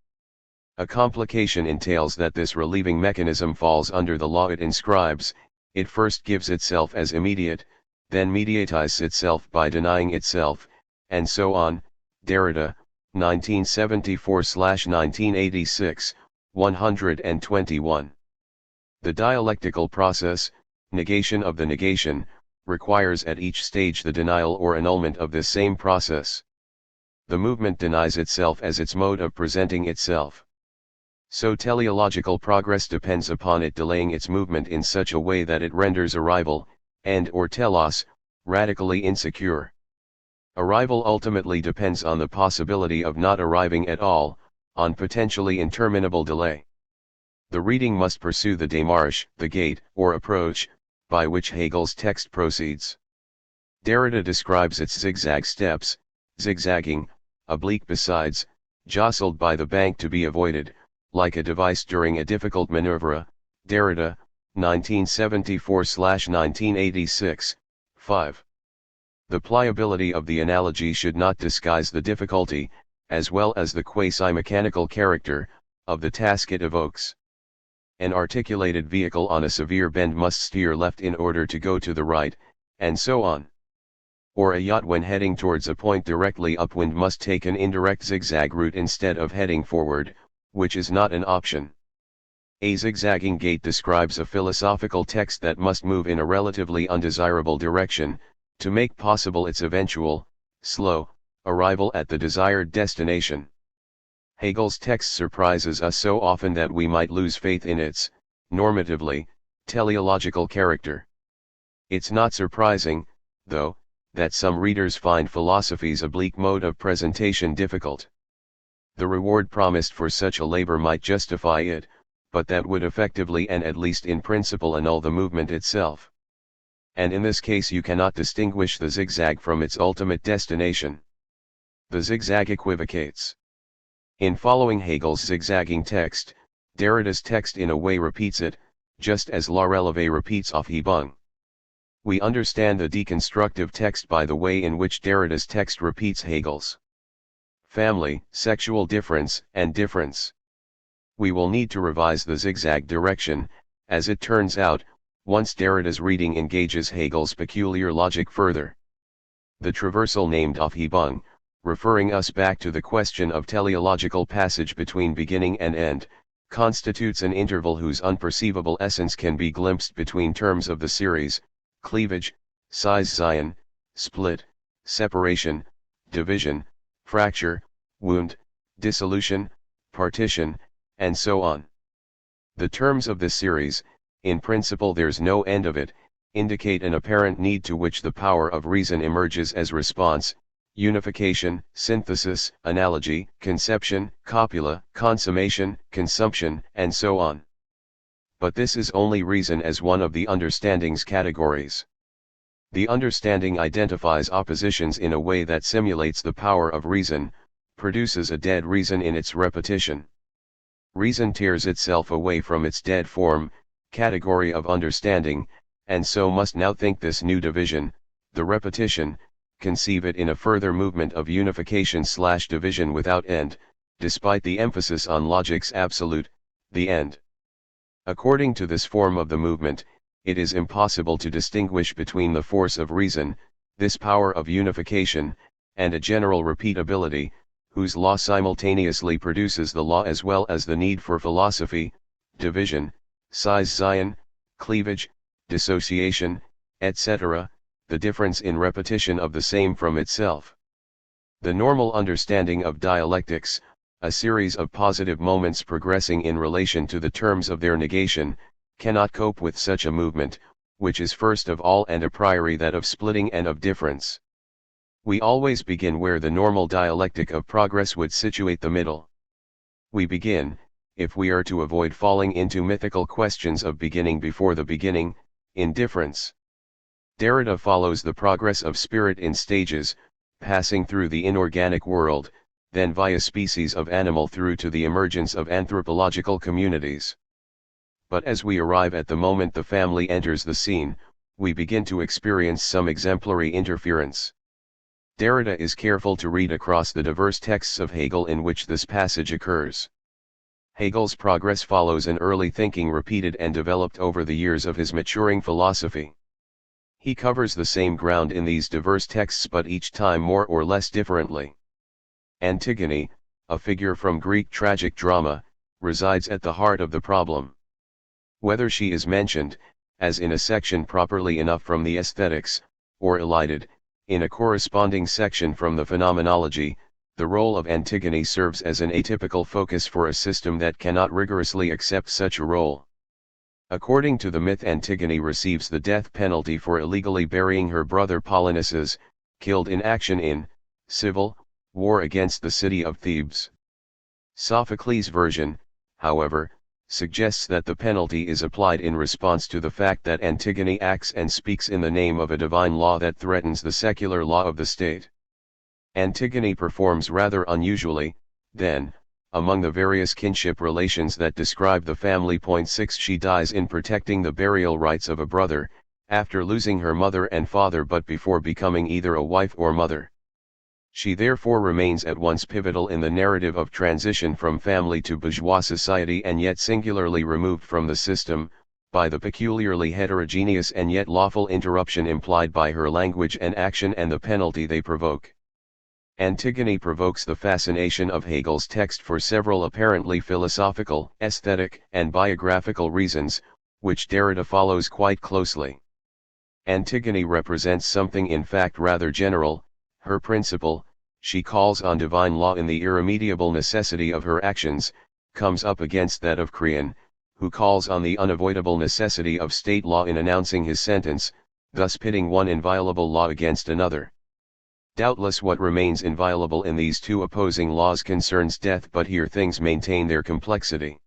[SPEAKER 1] A complication entails that this relieving mechanism falls under the law it inscribes: it first gives itself as immediate, then mediatizes itself by denying itself, and so on. Derrida, 1974-1986, 121. The dialectical process, negation of the negation, requires at each stage the denial or annulment of this same process. The movement denies itself as its mode of presenting itself. So teleological progress depends upon it delaying its movement in such a way that it renders arrival, and or telos, radically insecure. Arrival ultimately depends on the possibility of not arriving at all, on potentially interminable delay. The reading must pursue the démarche, the gait, or approach, by which Hegel's text proceeds. Derrida describes its zigzag steps, zigzagging, oblique besides, jostled by the bank to be avoided, like a device during a difficult maneuver. Derrida, 1974-1986, 5. The pliability of the analogy should not disguise the difficulty, as well as the quasi-mechanical character, of the task it evokes. An articulated vehicle on a severe bend must steer left in order to go to the right, and so on. Or a yacht when heading towards a point directly upwind must take an indirect zigzag route instead of heading forward, which is not an option. A zigzagging gait describes a philosophical text that must move in a relatively undesirable direction, to make possible its eventual, slow, arrival at the desired destination. Hegel's text surprises us so often that we might lose faith in its, normatively, teleological character. It's not surprising, though, that some readers find philosophy's oblique mode of presentation difficult. The reward promised for such a labor might justify it, but that would effectively and at least in principle annul the movement itself. And in this case you cannot distinguish the zigzag from its ultimate destination. The zigzag equivocates. In following Hegel's zigzagging text, Derrida's text in a way repeats it, just as La Releve repeats Aufhebung. We understand the deconstructive text by the way in which Derrida's text repeats Hegel's. Family, sexual difference, and difference. We will need to revise the zigzag direction, as it turns out, once Derrida's reading engages Hegel's peculiar logic further. The traversal named Aufhebung, referring us back to the question of teleological passage between beginning and end, constitutes an interval whose unperceivable essence can be glimpsed between terms of the series: cleavage, size Zion, split, separation, division, fracture, wound, dissolution, partition, and so on. The terms of this series, in principle there's no end of it, indicate an apparent need to which the power of reason emerges as response: unification, synthesis, analogy, conception, copula, consummation, consumption, and so on. But this is only reason as one of the understanding's categories. The understanding identifies oppositions in a way that simulates the power of reason, produces a dead reason in its repetition. Reason tears itself away from its dead form, category of understanding, and so must now think this new division, the repetition, conceive it in a further movement of unification/division without end, despite the emphasis on logic's absolute, the end. According to this form of the movement, it is impossible to distinguish between the force of reason, this power of unification, and a general repeatability, whose law simultaneously produces the law as well as the need for philosophy: division, size Zion, cleavage, dissociation, etc., the difference in repetition of the same from itself. The normal understanding of dialectics, a series of positive moments progressing in relation to the terms of their negation, cannot cope with such a movement, which is first of all and a priori that of splitting and of difference. We always begin where the normal dialectic of progress would situate the middle. We begin, if we are to avoid falling into mythical questions of beginning before the beginning, in difference. Derrida follows the progress of spirit in stages, passing through the inorganic world, then via species of animal through to the emergence of anthropological communities. But as we arrive at the moment the family enters the scene, we begin to experience some exemplary interference. Derrida is careful to read across the diverse texts of Hegel in which this passage occurs. Hegel's progress follows an early thinking repeated and developed over the years of his maturing philosophy. He covers the same ground in these diverse texts but each time more or less differently. Antigone, a figure from Greek tragic drama, resides at the heart of the problem. Whether she is mentioned, as in a section properly enough from the Aesthetics, or elided, in a corresponding section from the Phenomenology, the role of Antigone serves as an atypical focus for a system that cannot rigorously accept such a role. According to the myth, Antigone receives the death penalty for illegally burying her brother Polynices, killed in action in civil war against the city of Thebes. Sophocles' version, however, suggests that the penalty is applied in response to the fact that Antigone acts and speaks in the name of a divine law that threatens the secular law of the state. Antigone performs rather unusually, then, among the various kinship relations that describe the family. 6 She dies in protecting the burial rights of a brother, after losing her mother and father but before becoming either a wife or mother. She therefore remains at once pivotal in the narrative of transition from family to bourgeois society and yet singularly removed from the system, by the peculiarly heterogeneous and yet lawful interruption implied by her language and action and the penalty they provoke. Antigone provokes the fascination of Hegel's text for several apparently philosophical, aesthetic, and biographical reasons, which Derrida follows quite closely. Antigone represents something in fact rather general: her principle, she calls on divine law in the irremediable necessity of her actions, comes up against that of Creon, who calls on the unavoidable necessity of state law in announcing his sentence, thus pitting one inviolable law against another. Doubtless what remains inviolable in these two opposing laws concerns death, but here things maintain their complexity.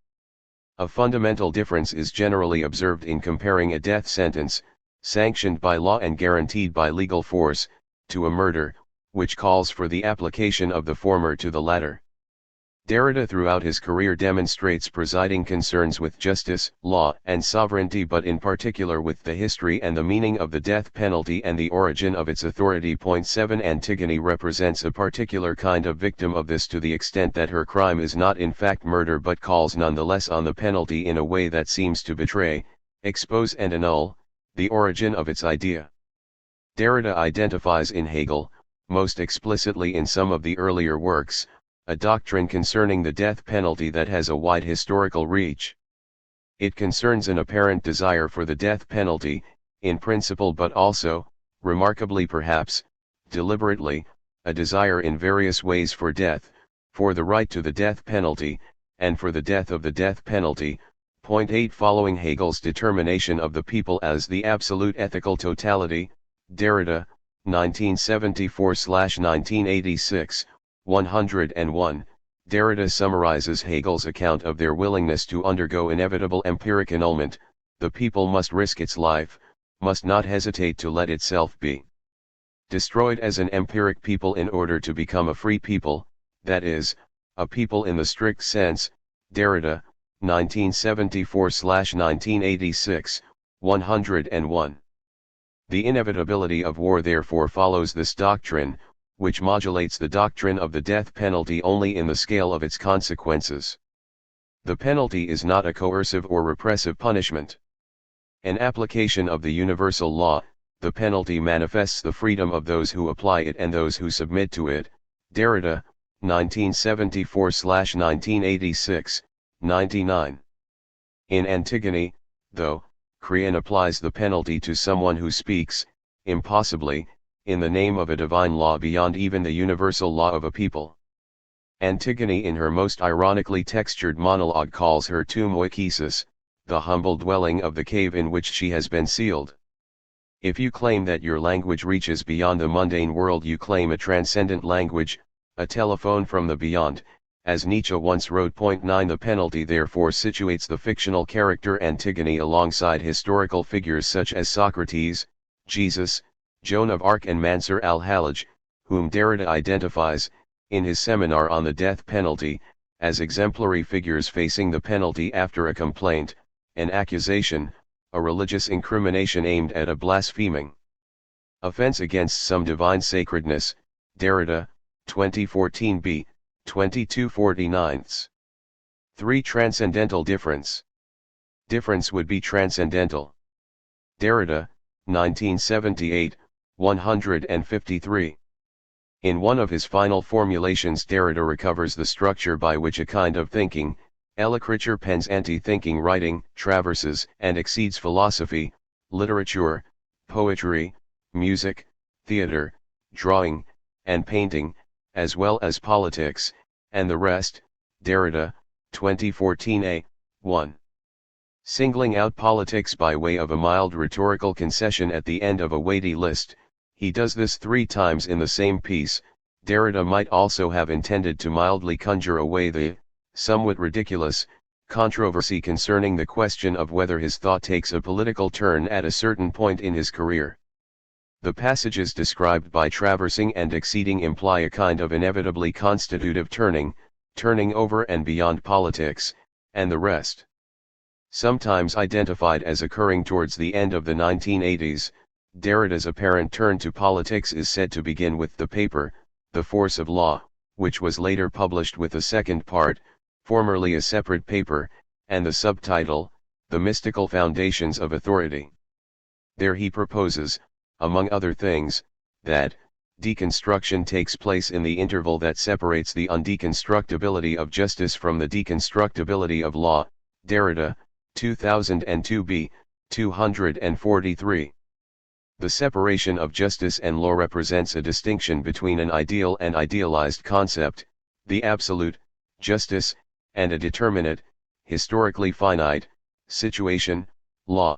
[SPEAKER 1] A fundamental difference is generally observed in comparing a death sentence, sanctioned by law and guaranteed by legal force, to a murder, which calls for the application of the former to the latter. Derrida throughout his career demonstrates presiding concerns with justice, law, and sovereignty, but in particular with the history and the meaning of the death penalty and the origin of its authority. 7 Antigone represents a particular kind of victim of this to the extent that her crime is not in fact murder but calls nonetheless on the penalty in a way that seems to betray, expose and annul, the origin of its idea. Derrida identifies in Hegel, most explicitly in some of the earlier works, a doctrine concerning the death penalty that has a wide historical reach. It concerns an apparent desire for the death penalty, in principle, but also, remarkably perhaps, deliberately, a desire in various ways for death, for the right to the death penalty, and for the death of the death penalty. 8 Following Hegel's determination of the people as the absolute ethical totality, Derrida, 1974-1986, 101, Derrida summarizes Hegel's account of their willingness to undergo inevitable empiric annulment. The people must risk its life, must not hesitate to let itself be destroyed as an empiric people in order to become a free people, that is, a people in the strict sense. Derrida, 1974-1986, 101. The inevitability of war therefore follows this doctrine, which modulates the doctrine of the death penalty only in the scale of its consequences. The penalty is not a coercive or repressive punishment. An application of the universal law, the penalty manifests the freedom of those who apply it and those who submit to it. Derrida, 1974-1986, 99. In Antigone, though, Creon applies the penalty to someone who speaks, impossibly, in the name of a divine law beyond even the universal law of a people. Antigone in her most ironically textured monologue calls her tomb oekesis, the humble dwelling of the cave in which she has been sealed. If you claim that your language reaches beyond the mundane world, you claim a transcendent language, a telephone from the beyond, as Nietzsche once wrote. 9 The penalty therefore situates the fictional character Antigone alongside historical figures such as Socrates, Jesus, Joan of Arc and Mansur al-Hallaj, whom Derrida identifies, in his seminar on the death penalty, as exemplary figures facing the penalty after a complaint, an accusation, a religious incrimination aimed at a blaspheming offense against some divine sacredness. Derrida, 2014b, 2249. 3 Transcendental difference. Difference would be transcendental. Derrida, 1978, 153. In one of his final formulations, Derrida recovers the structure by which a kind of thinking, écriture pens anti-thinking writing, traverses and exceeds philosophy, literature, poetry, music, theater, drawing, and painting, as well as politics, and the rest. Derrida, 2014a, 1. Singling out politics by way of a mild rhetorical concession at the end of a weighty list, he does this 3 times in the same piece. Derrida might also have intended to mildly conjure away the, somewhat ridiculous, controversy concerning the question of whether his thought takes a political turn at a certain point in his career. The passages described by traversing and exceeding imply a kind of inevitably constitutive turning over and beyond politics, and the rest. Sometimes identified as occurring towards the end of the 1980s, Derrida's apparent turn to politics is said to begin with the paper, The Force of Law, which was later published with a second part, formerly a separate paper, and the subtitle, The Mystical Foundations of Authority. There he proposes, among other things, that deconstruction takes place in the interval that separates the undeconstructibility of justice from the deconstructibility of law. Derrida, 2002b, 243. The separation of justice and law represents a distinction between an ideal and idealized concept, the absolute, justice, and a determinate, historically finite, situation, law.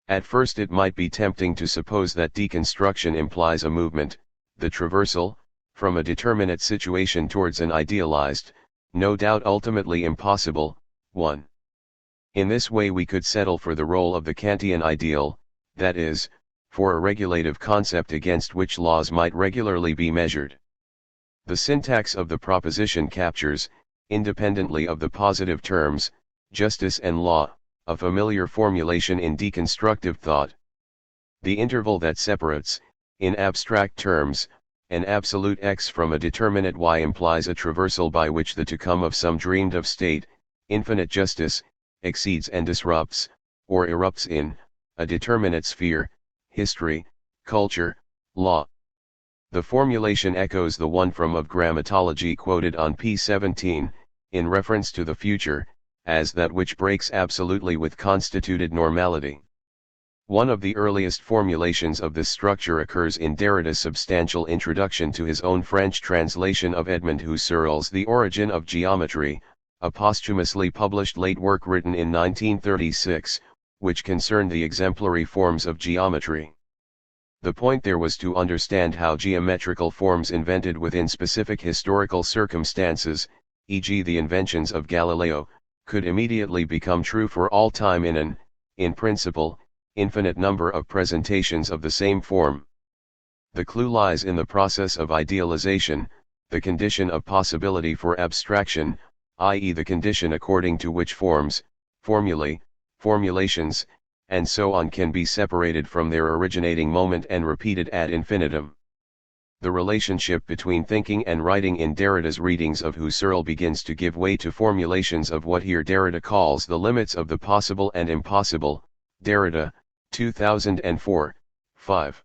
[SPEAKER 1] At first it might be tempting to suppose that deconstruction implies a movement, the traversal, from a determinate situation towards an idealized, no doubt ultimately impossible, one. In this way we could settle for the role of the Kantian ideal, that is, for a regulative concept against which laws might regularly be measured. The syntax of the proposition captures, independently of the positive terms, justice and law, a familiar formulation in deconstructive thought. The interval that separates, in abstract terms, an absolute X from a determinate Y implies a traversal by which the to come of some dreamed of state, infinite justice, exceeds and disrupts, or erupts in, a determinate sphere, history, culture, law. The formulation echoes the one from of grammatology quoted on p17, in reference to the future, as that which breaks absolutely with constituted normality. One of the earliest formulations of this structure occurs in Derrida's substantial introduction to his own French translation of Edmond Husserl's The Origin of Geometry, a posthumously published late work written in 1936, which concerned the exemplary forms of geometry. The point there was to understand how geometrical forms invented within specific historical circumstances, e.g. the inventions of Galileo, could immediately become true for all time in an, in principle, infinite number of presentations of the same form. The clue lies in the process of idealization, the condition of possibility for abstraction, i.e. the condition according to which forms, formulae, formulations, and so on can be separated from their originating moment and repeated ad infinitum. The relationship between thinking and writing in Derrida's readings of Husserl begins to give way to formulations of what here Derrida calls the limits of the possible and impossible, Derrida, 2004, 5.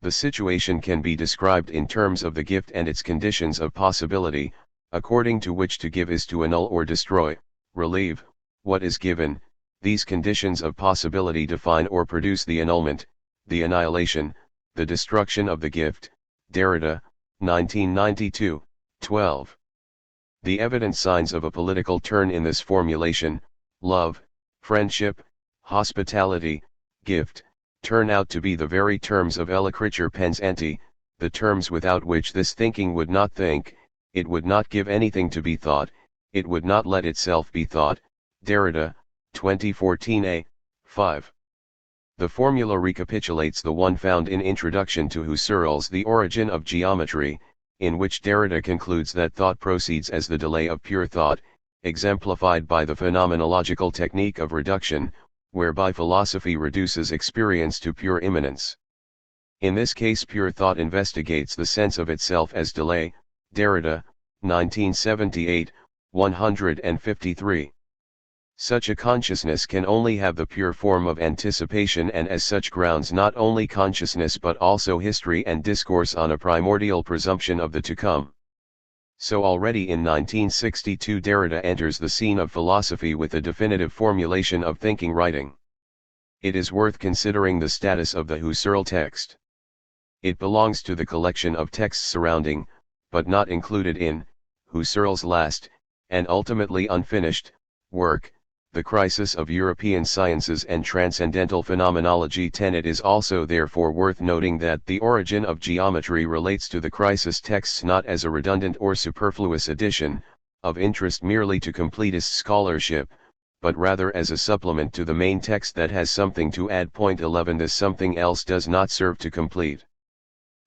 [SPEAKER 1] The situation can be described in terms of the gift and its conditions of possibility, according to which to give is to annul or destroy, relieve, what is given. These conditions of possibility define or produce the annulment, the annihilation, the destruction of the gift, Derrida, 1992, 12. The evident signs of a political turn in this formulation, love, friendship, hospitality, gift, turn out to be the very terms of Elicriture pensandi, the terms without which this thinking would not think, it would not give anything to be thought, it would not let itself be thought, Derrida, 2014a, 5. The formula recapitulates the one found in Introduction to Husserl's The Origin of Geometry, in which Derrida concludes that thought proceeds as the delay of pure thought, exemplified by the phenomenological technique of reduction, whereby philosophy reduces experience to pure immanence. In this case pure thought investigates the sense of itself as delay, Derrida, 1978, 153. Such a consciousness can only have the pure form of anticipation and as such grounds not only consciousness but also history and discourse on a primordial presumption of the to come. So already in 1962 Derrida enters the scene of philosophy with a definitive formulation of thinking writing. It is worth considering the status of the Husserl text. It belongs to the collection of texts surrounding, but not included in, Husserl's last, and ultimately unfinished, work, The Crisis of European Sciences and Transcendental Phenomenology 10. It is also therefore worth noting that The Origin of Geometry relates to the crisis texts not as a redundant or superfluous addition, of interest merely to completist scholarship, but rather as a supplement to the main text that has something to add. 11. This something else does not serve to complete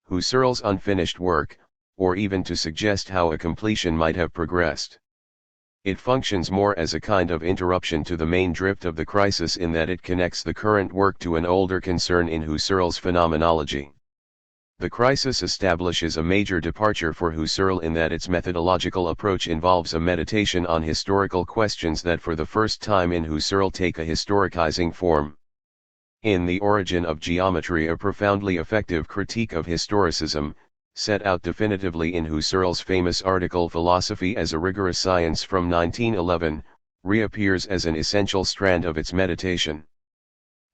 [SPEAKER 1] Husserl's unfinished work, or even to suggest how a completion might have progressed. It functions more as a kind of interruption to the main drift of the crisis in that it connects the current work to an older concern in Husserl's phenomenology. The crisis establishes a major departure for Husserl in that its methodological approach involves a meditation on historical questions that for the first time in Husserl take a historicizing form. In The Origin of Geometry, a profoundly effective critique of historicism, set out definitively in Husserl's famous article Philosophy as a Rigorous Science from 1911, reappears as an essential strand of its meditation.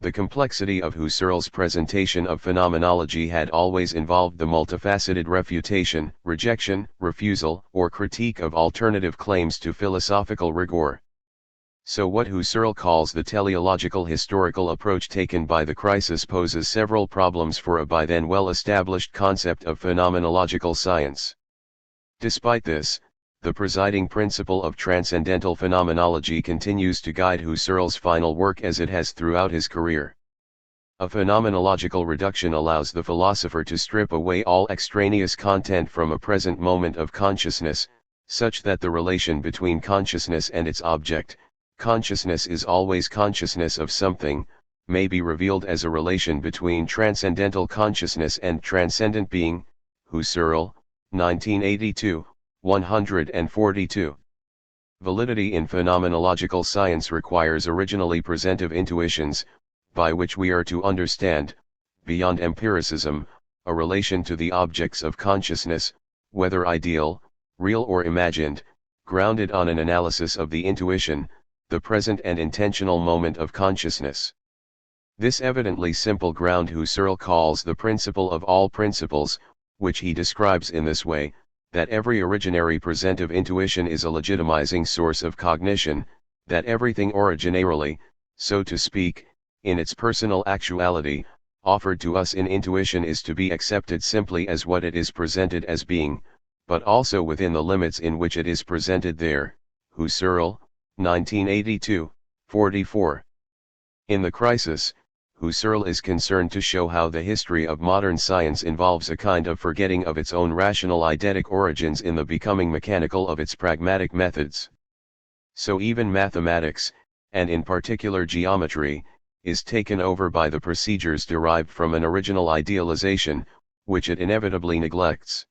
[SPEAKER 1] The complexity of Husserl's presentation of phenomenology had always involved the multifaceted refutation, rejection, refusal, or critique of alternative claims to philosophical rigor. So what Husserl calls the teleological historical approach taken by the crisis poses several problems for a by then well-established concept of phenomenological science. Despite this, the presiding principle of transcendental phenomenology continues to guide Husserl's final work as it has throughout his career. A phenomenological reduction allows the philosopher to strip away all extraneous content from a present moment of consciousness, such that the relation between consciousness and its object, consciousness is always consciousness of something, may be revealed as a relation between transcendental consciousness and transcendent being. Husserl, 1982, 142. Validity in phenomenological science requires originally presentive intuitions, by which we are to understand, beyond empiricism, a relation to the objects of consciousness, whether ideal, real or imagined, grounded on an analysis of the intuition, the present and intentional moment of consciousness. This evidently simple ground Husserl calls the principle of all principles, which he describes in this way, that every originary presentive intuition is a legitimizing source of cognition, that everything originarily, so to speak, in its personal actuality, offered to us in intuition is to be accepted simply as what it is presented as being, but also within the limits in which it is presented there. Husserl, 1982, 44. In the crisis, Husserl is concerned to show how the history of modern science involves a kind of forgetting of its own rational eidetic origins in the becoming mechanical of its pragmatic methods. So even mathematics, and in particular geometry, is taken over by the procedures derived from an original idealization, which it inevitably neglects.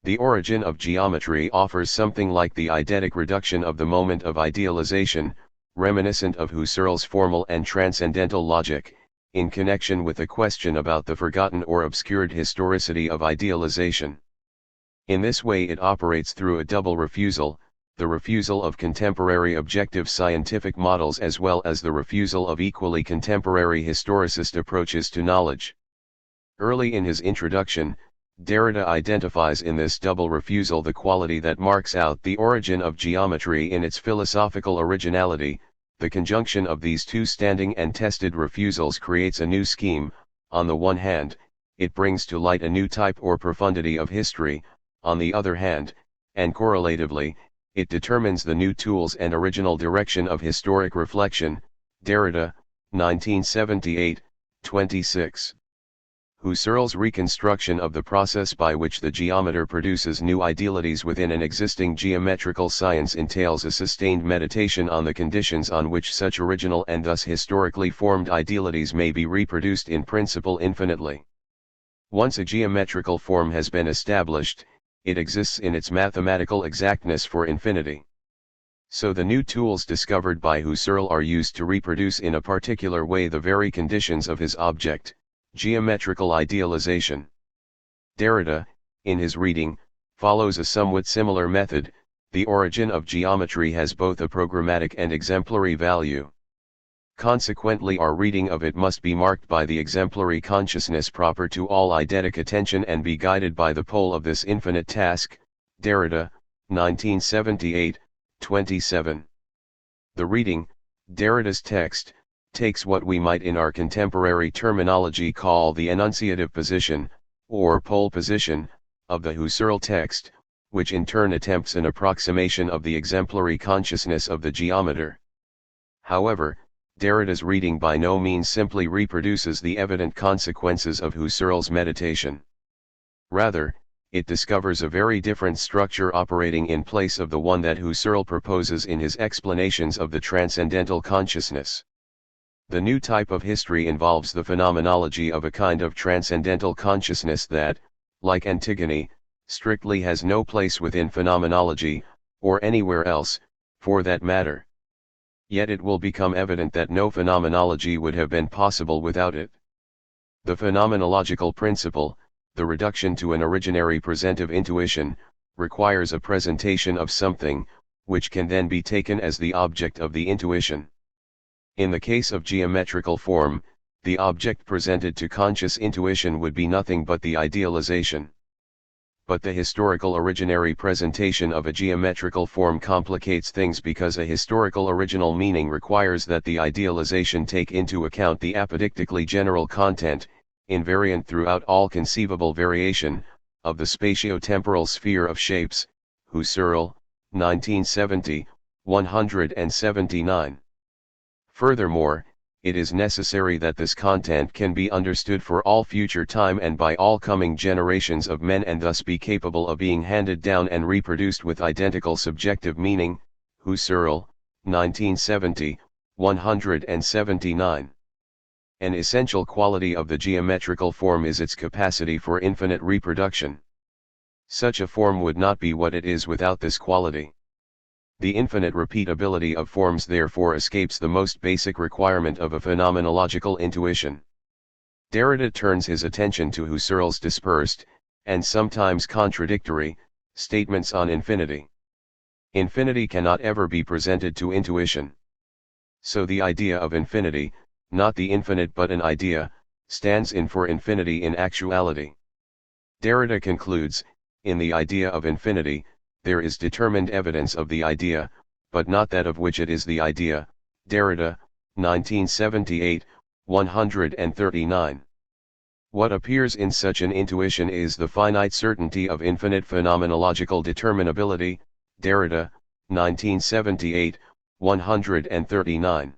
[SPEAKER 1] The origin of geometry offers something like the eidetic reduction of the moment of idealization, reminiscent of Husserl's formal and transcendental logic, in connection with the question about the forgotten or obscured historicity of idealization. In this way it operates through a double refusal, the refusal of contemporary objective scientific models as well as the refusal of equally contemporary historicist approaches to knowledge. Early in his introduction, Derrida identifies in this double refusal the quality that marks out the origin of geometry in its philosophical originality. The conjunction of these two standing and tested refusals creates a new scheme. On the one hand, it brings to light a new type or profundity of history, on the other hand, and correlatively, it determines the new tools and original direction of historic reflection. Derrida, 1978, 26. Husserl's reconstruction of the process by which the geometer produces new idealities within an existing geometrical science entails a sustained meditation on the conditions on which such original and thus historically formed idealities may be reproduced in principle infinitely. Once a geometrical form has been established, it exists in its mathematical exactness for infinity. So the new tools discovered by Husserl are used to reproduce in a particular way the very conditions of his object, geometrical idealization. Derrida, in his reading, follows a somewhat similar method. The origin of geometry has both a programmatic and exemplary value. Consequently, our reading of it must be marked by the exemplary consciousness proper to all eidetic attention and be guided by the pole of this infinite task. Derrida, 1978, 27. The reading, Derrida's text, takes what we might in our contemporary terminology call the enunciative position, or pole position, of the Husserl text, which in turn attempts an approximation of the exemplary consciousness of the geometer. However, Derrida's reading by no means simply reproduces the evident consequences of Husserl's meditation. Rather, it discovers a very different structure operating in place of the one that Husserl proposes in his explanations of the transcendental consciousness. The new type of history involves the phenomenology of a kind of transcendental consciousness that, like Antigone, strictly has no place within phenomenology, or anywhere else, for that matter. Yet it will become evident that no phenomenology would have been possible without it. The phenomenological principle, the reduction to an originary presentive intuition, requires a presentation of something, which can then be taken as the object of the intuition. In the case of geometrical form, the object presented to conscious intuition would be nothing but the idealization. But the historical originary presentation of a geometrical form complicates things because a historical original meaning requires that the idealization take into account the apodictically general content, invariant throughout all conceivable variation, of the spatio-temporal sphere of shapes. Husserl, 1970, 179. Furthermore, it is necessary that this content can be understood for all future time and by all coming generations of men, and thus be capable of being handed down and reproduced with identical subjective meaning. Husserl, 1970, 179. An essential quality of the geometrical form is its capacity for infinite reproduction. Such a form would not be what it is without this quality. The infinite repeatability of forms therefore escapes the most basic requirement of a phenomenological intuition. Derrida turns his attention to Husserl's dispersed, and sometimes contradictory, statements on infinity. Infinity cannot ever be presented to intuition. So the idea of infinity, not the infinite but an idea, stands in for infinity in actuality. Derrida concludes, in the idea of infinity, there is determined evidence of the idea, but not that of which it is the idea. Derrida, 1978, 139. What appears in such an intuition is the finite certainty of infinite phenomenological determinability. Derrida, 1978, 139.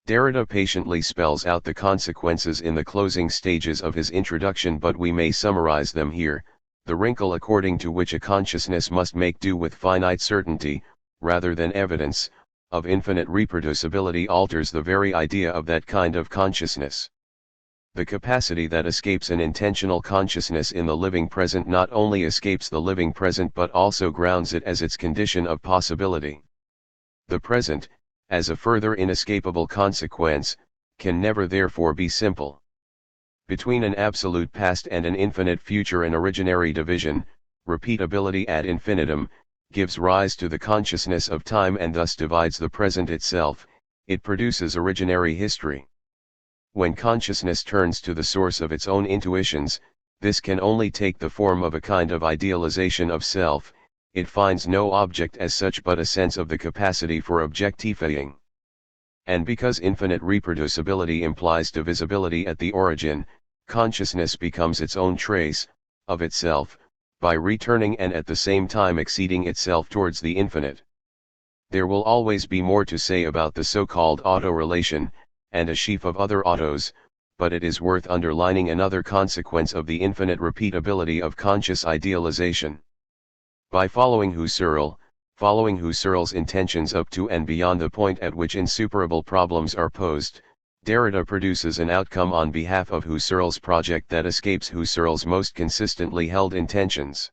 [SPEAKER 1] Derrida patiently spells out the consequences in the closing stages of his introduction, but we may summarize them here. The wrinkle according to which a consciousness must make do with finite certainty, rather than evidence, of infinite reproducibility alters the very idea of that kind of consciousness. The capacity that escapes an intentional consciousness in the living present not only escapes the living present but also grounds it as its condition of possibility. The present, as a further inescapable consequence, can never therefore be simple. Between an absolute past and an infinite future an originary division, repeatability ad infinitum, gives rise to the consciousness of time and thus divides the present itself. It produces originary history. When consciousness turns to the source of its own intuitions, this can only take the form of a kind of idealization of self. It finds no object as such but a sense of the capacity for objectifying. And because infinite reproducibility implies divisibility at the origin, consciousness becomes its own trace, of itself, by returning and at the same time exceeding itself towards the infinite. There will always be more to say about the so-called auto-relation, and a sheaf of other autos, but it is worth underlining another consequence of the infinite repeatability of conscious idealization. By following Husserl's intentions up to and beyond the point at which insuperable problems are posed, Derrida produces an outcome on behalf of Husserl's project that escapes Husserl's most consistently held intentions.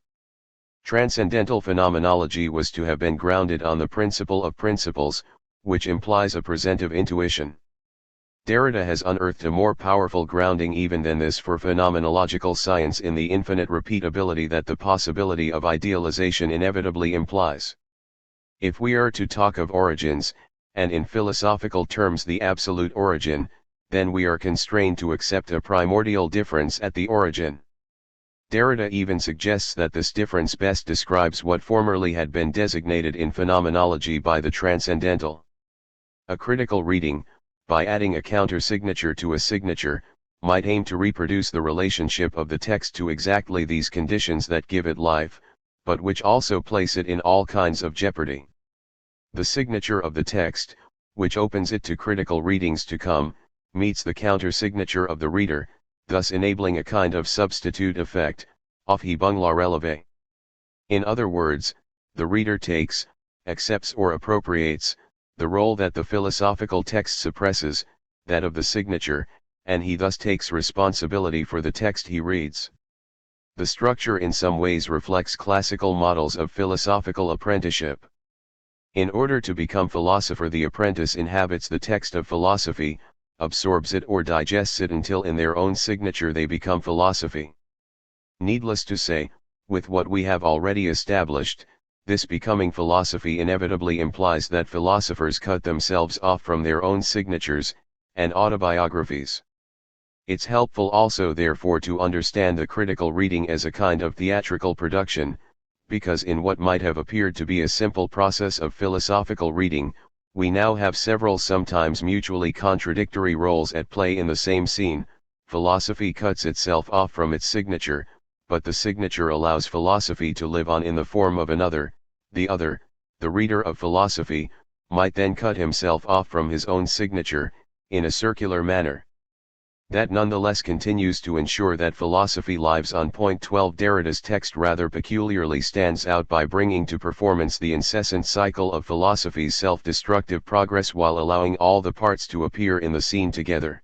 [SPEAKER 1] Transcendental phenomenology was to have been grounded on the principle of principles, which implies a presentive intuition. Derrida has unearthed a more powerful grounding even than this for phenomenological science in the infinite repeatability that the possibility of idealization inevitably implies. If we are to talk of origins, and in philosophical terms the absolute origin, then we are constrained to accept a primordial difference at the origin. Derrida even suggests that this difference best describes what formerly had been designated in phenomenology by the transcendental. A critical reading, by adding a counter-signature to a signature, might aim to reproduce the relationship of the text to exactly these conditions that give it life, but which also place it in all kinds of jeopardy. The signature of the text, which opens it to critical readings to come, meets the counter-signature of the reader, thus enabling a kind of substitute effect, auf Hebung la releve. In other words, the reader takes, accepts or appropriates, the role that the philosophical text suppresses, that of the signature, and he thus takes responsibility for the text he reads. The structure in some ways reflects classical models of philosophical apprenticeship. In order to become philosopher, the apprentice inhabits the text of philosophy, absorbs it or digests it until in their own signature they become philosophy. Needless to say, with what we have already established, this becoming philosophy inevitably implies that philosophers cut themselves off from their own signatures and autobiographies. It's helpful also therefore to understand the critical reading as a kind of theatrical production, because in what might have appeared to be a simple process of philosophical reading, we now have several sometimes mutually contradictory roles at play in the same scene. Philosophy cuts itself off from its signature, but the signature allows philosophy to live on in the form of another. The other, the reader of philosophy, might then cut himself off from his own signature, in a circular manner. That nonetheless continues to ensure that philosophy lives on. Point 12. Derrida's text rather peculiarly stands out by bringing to performance the incessant cycle of philosophy's self-destructive progress while allowing all the parts to appear in the scene together.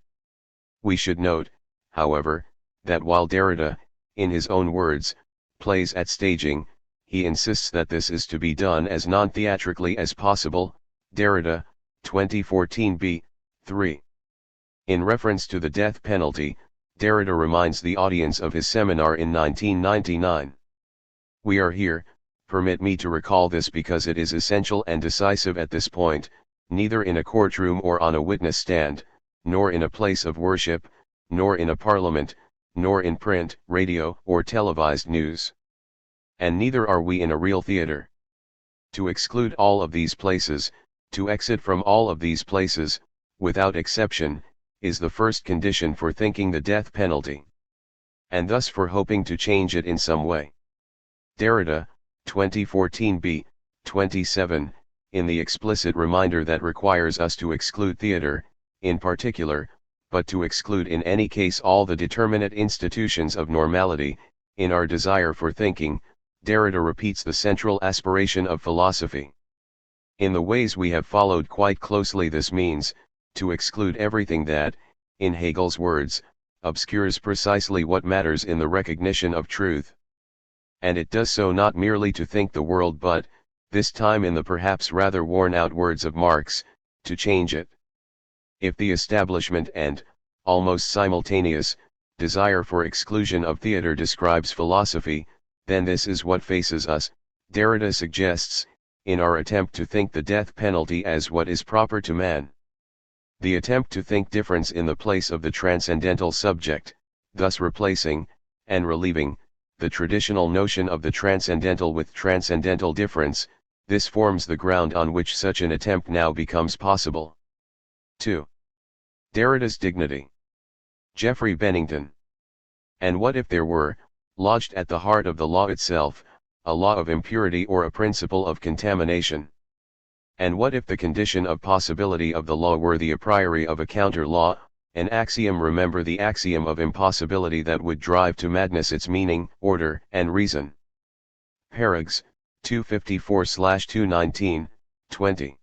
[SPEAKER 1] We should note, however, that while Derrida, in his own words, plays at staging, he insists that this is to be done as non-theatrically as possible. Derrida, 2014 b. 3. In reference to the death penalty, Derrida reminds the audience of his seminar in 1999. We are here, permit me to recall this because it is essential and decisive at this point, neither in a courtroom or on a witness stand, nor in a place of worship, nor in a parliament, nor in print, radio, or televised news. And neither are we in a real theater. To exclude all of these places, to exit from all of these places, without exception, is the first condition for thinking the death penalty, and thus for hoping to change it in some way. Derrida, 2014 b. 27, in the explicit reminder that requires us to exclude theater, in particular, but to exclude in any case all the determinate institutions of normality, in our desire for thinking, Derrida repeats the central aspiration of philosophy. In the ways we have followed quite closely, this means, to exclude everything that, in Hegel's words, obscures precisely what matters in the recognition of truth. And it does so not merely to think the world but, this time in the perhaps rather worn-out words of Marx, to change it. If the establishment and, almost simultaneous, desire for exclusion of theater describes philosophy, then this is what faces us, Derrida suggests, in our attempt to think the death penalty as what is proper to man. The attempt to think difference in the place of the transcendental subject, thus replacing, and relieving, the traditional notion of the transcendental with transcendental difference, this forms the ground on which such an attempt now becomes possible. 2. Derrida's dignity. Geoffrey Bennington. And what if there were, lodged at the heart of the law itself, a law of impurity or a principle of contamination? And what if the condition of possibility of the law were the a priori of a counter-law, an axiom? Remember the axiom of impossibility that would drive to madness its meaning, order, and reason. Parags, 254/219, 20.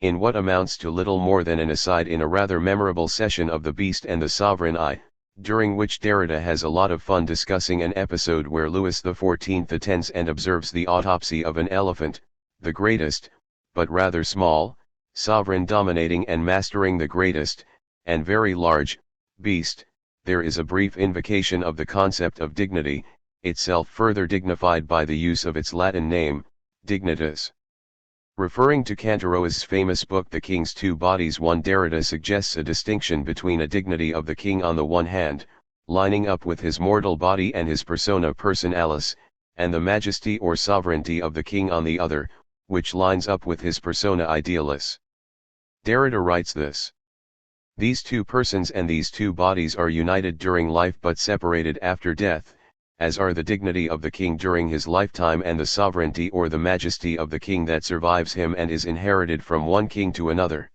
[SPEAKER 1] In what amounts to little more than an aside in a rather memorable session of The Beast and the Sovereign Eye, during which Derrida has a lot of fun discussing an episode where Louis XIV attends and observes the autopsy of an elephant, the greatest, but rather small, sovereign dominating and mastering the greatest, and very large, beast, there is a brief invocation of the concept of dignity, itself further dignified by the use of its Latin name, dignitas. Referring to Cantaroa's famous book The King's Two Bodies, one Derrida suggests a distinction between a dignity of the king on the one hand, lining up with his mortal body and his persona personalis, and the majesty or sovereignty of the king on the other, which lines up with his persona idealis. Derrida writes this: these two persons and these two bodies are united during life but separated after death, as are the dignity of the king during his lifetime and the sovereignty or the majesty of the king that survives him and is inherited from one king to another.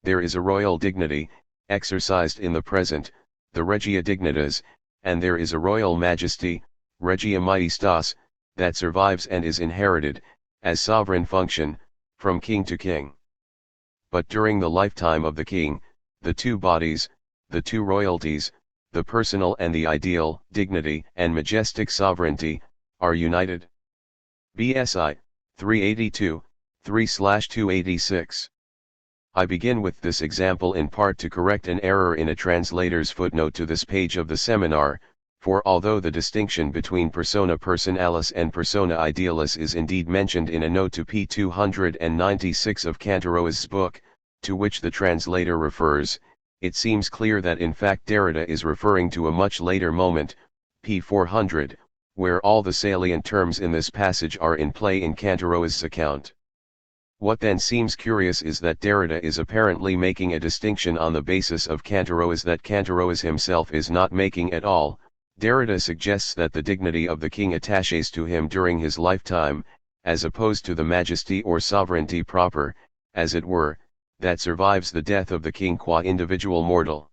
[SPEAKER 1] There is a royal dignity, exercised in the present, the regia dignitas, and there is a royal majesty, regia majestas, that survives and is inherited, as sovereign function, from king to king. But during the lifetime of the king, the two bodies, the two royalties, the personal and the ideal dignity and majestic sovereignty, are united. BSI, 382, 3/286. I begin with this example in part to correct an error in a translator's footnote to this page of the seminar, For although the distinction between persona personalis and persona idealis is indeed mentioned in a note to p. 296 of Cantaroa's book, to which the translator refers, it seems clear that in fact Derrida is referring to a much later moment, p. 400, where all the salient terms in this passage are in play in Cantaroa's account. What then seems curious is that Derrida is apparently making a distinction on the basis of Cantaroa's that Cantaroa's himself is not making at all. Derrida suggests that the dignity of the king attaches to him during his lifetime, as opposed to the majesty or sovereignty proper, as it were, that survives the death of the king qua individual mortal.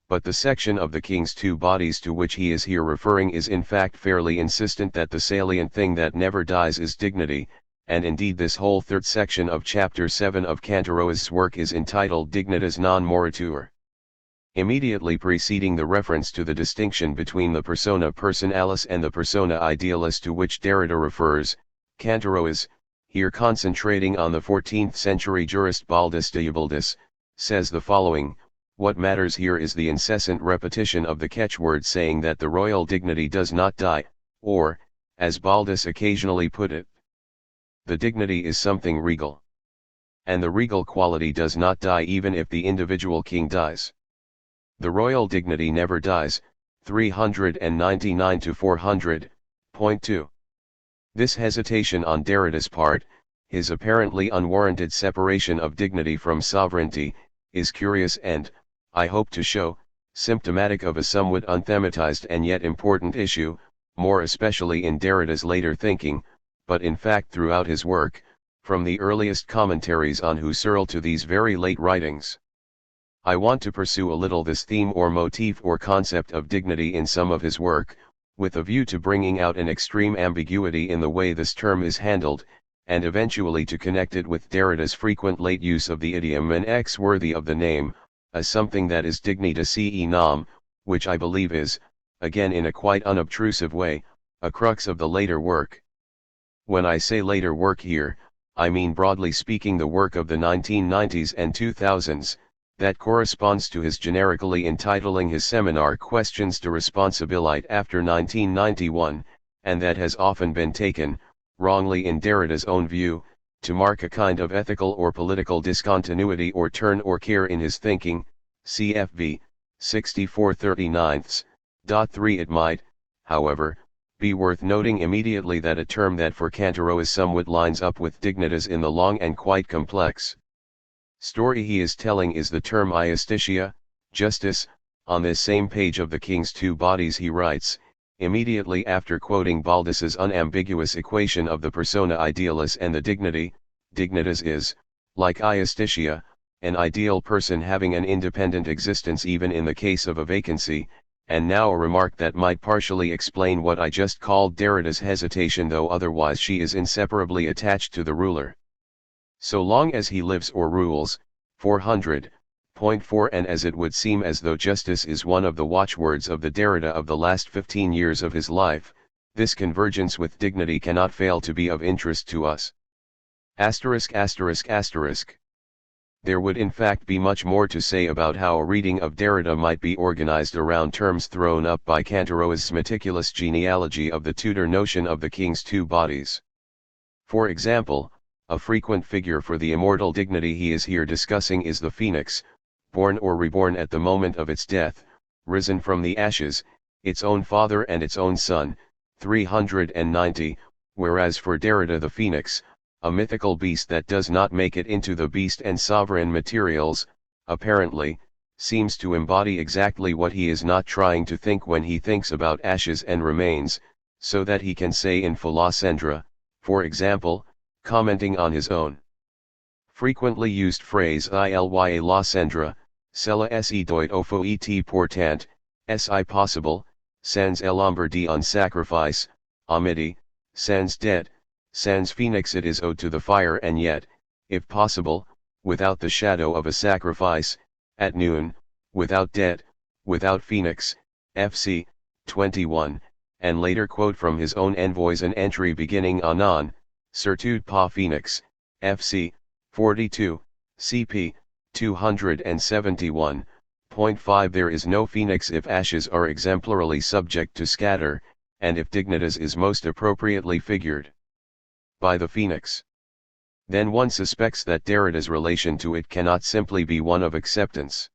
[SPEAKER 1] But the section of the king's two bodies to which he is here referring is in fact fairly insistent that the salient thing that never dies is dignity, and indeed this whole third section of chapter 7 of Cantaroa's work is entitled Dignitas non moritur. Immediately preceding the reference to the distinction between the persona personalis and the persona idealis to which Derrida refers, Cantaroa's, here concentrating on the 14th century jurist Baldus de Ubaldus, says the following: what matters here is the incessant repetition of the catchword saying that the royal dignity does not die, or, as Baldus occasionally put it, the dignity is something regal. And the regal quality does not die even if the individual king dies. The royal dignity never dies, 399 to 400.2. This hesitation on Derrida's part, his apparently unwarranted separation of dignity from sovereignty, is curious and, I hope to show, symptomatic of a somewhat unthematized and yet important issue, more especially in Derrida's later thinking, but in fact throughout his work, from the earliest commentaries on Husserl to these very late writings. I want to pursue a little this theme or motif or concept of dignity in some of his work, with a view to bringing out an extreme ambiguity in the way this term is handled, and eventually to connect it with Derrida's frequent late use of the idiom an ex worthy of the name, as something that is dignita ce nam, which I believe is, again in a quite unobtrusive way, a crux of the later work. When I say later work here, I mean broadly speaking the work of the 1990s and 2000s, that corresponds to his generically entitling his seminar Questions de Responsabilite after 1991, and that has often been taken, wrongly in Derrida's own view, to mark a kind of ethical or political discontinuity or turn or care in his thinking, cfv, 6439. It might, however, be worth noting immediately that a term that for Cantaroa somewhat lines up with dignitas in the long and quite complex story he is telling is the term iustitia, justice. On this same page of the King's Two Bodies he writes, immediately after quoting Baldus's unambiguous equation of the persona idealis and the dignity, dignitas is, like iustitia, an ideal person having an independent existence even in the case of a vacancy, and now a remark that might partially explain what I just called Derrida's hesitation, though otherwise she is inseparably attached to the ruler. So long as he lives or rules, 400.4. And as it would seem as though justice is one of the watchwords of the Derrida of the last 15 years of his life, this convergence with dignity cannot fail to be of interest to us. There would in fact be much more to say about how a reading of Derrida might be organized around terms thrown up by Cantaroa's meticulous genealogy of the Tudor notion of the King's Two Bodies. For example, a frequent figure for the immortal dignity he is here discussing is the phoenix, born or reborn at the moment of its death, risen from the ashes, its own father and its own son, 390, whereas for Derrida the phoenix, a mythical beast that does not make it into the beast and sovereign materials, apparently, seems to embody exactly what he is not trying to think when he thinks about ashes and remains, so that he can say in Philocendra, for example, commenting on his own frequently used phrase ilya la cendra, cella se doit ofo et portant, si possible, sans l'ombre d'un sacrifice, a midi, sans det, sans phoenix it is owed to the fire and yet, if possible, without the shadow of a sacrifice, at noon, without det, without phoenix, fc. 21, and later quote from his own envoys an entry beginning anon, certude pa phoenix, fc. 42, cp. 271, Point 5 There is no phoenix if ashes are exemplarily subject to scatter, and if dignitas is most appropriately figured by the phoenix. Then one suspects that Derrida's relation to it cannot simply be one of acceptance.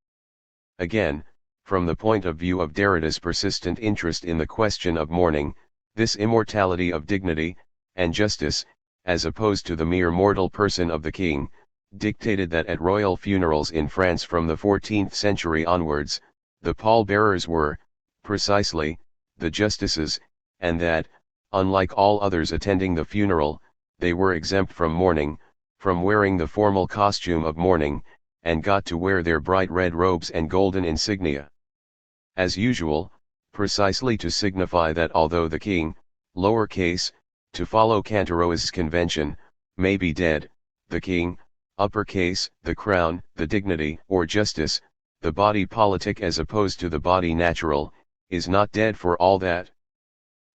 [SPEAKER 1] Again, from the point of view of Derrida's persistent interest in the question of mourning, this immortality of dignity and justice, as opposed to the mere mortal person of the king, dictated that at royal funerals in France from the 14th century onwards, the pallbearers were, precisely, the justices, and that, unlike all others attending the funeral, they were exempt from mourning, from wearing the formal costume of mourning, and got to wear their bright red robes and golden insignia. As usual, precisely to signify that although the king, lowercase, to follow Cantero's convention, may be dead, the king, uppercase, the crown, the dignity or justice, the body politic as opposed to the body natural, is not dead for all that.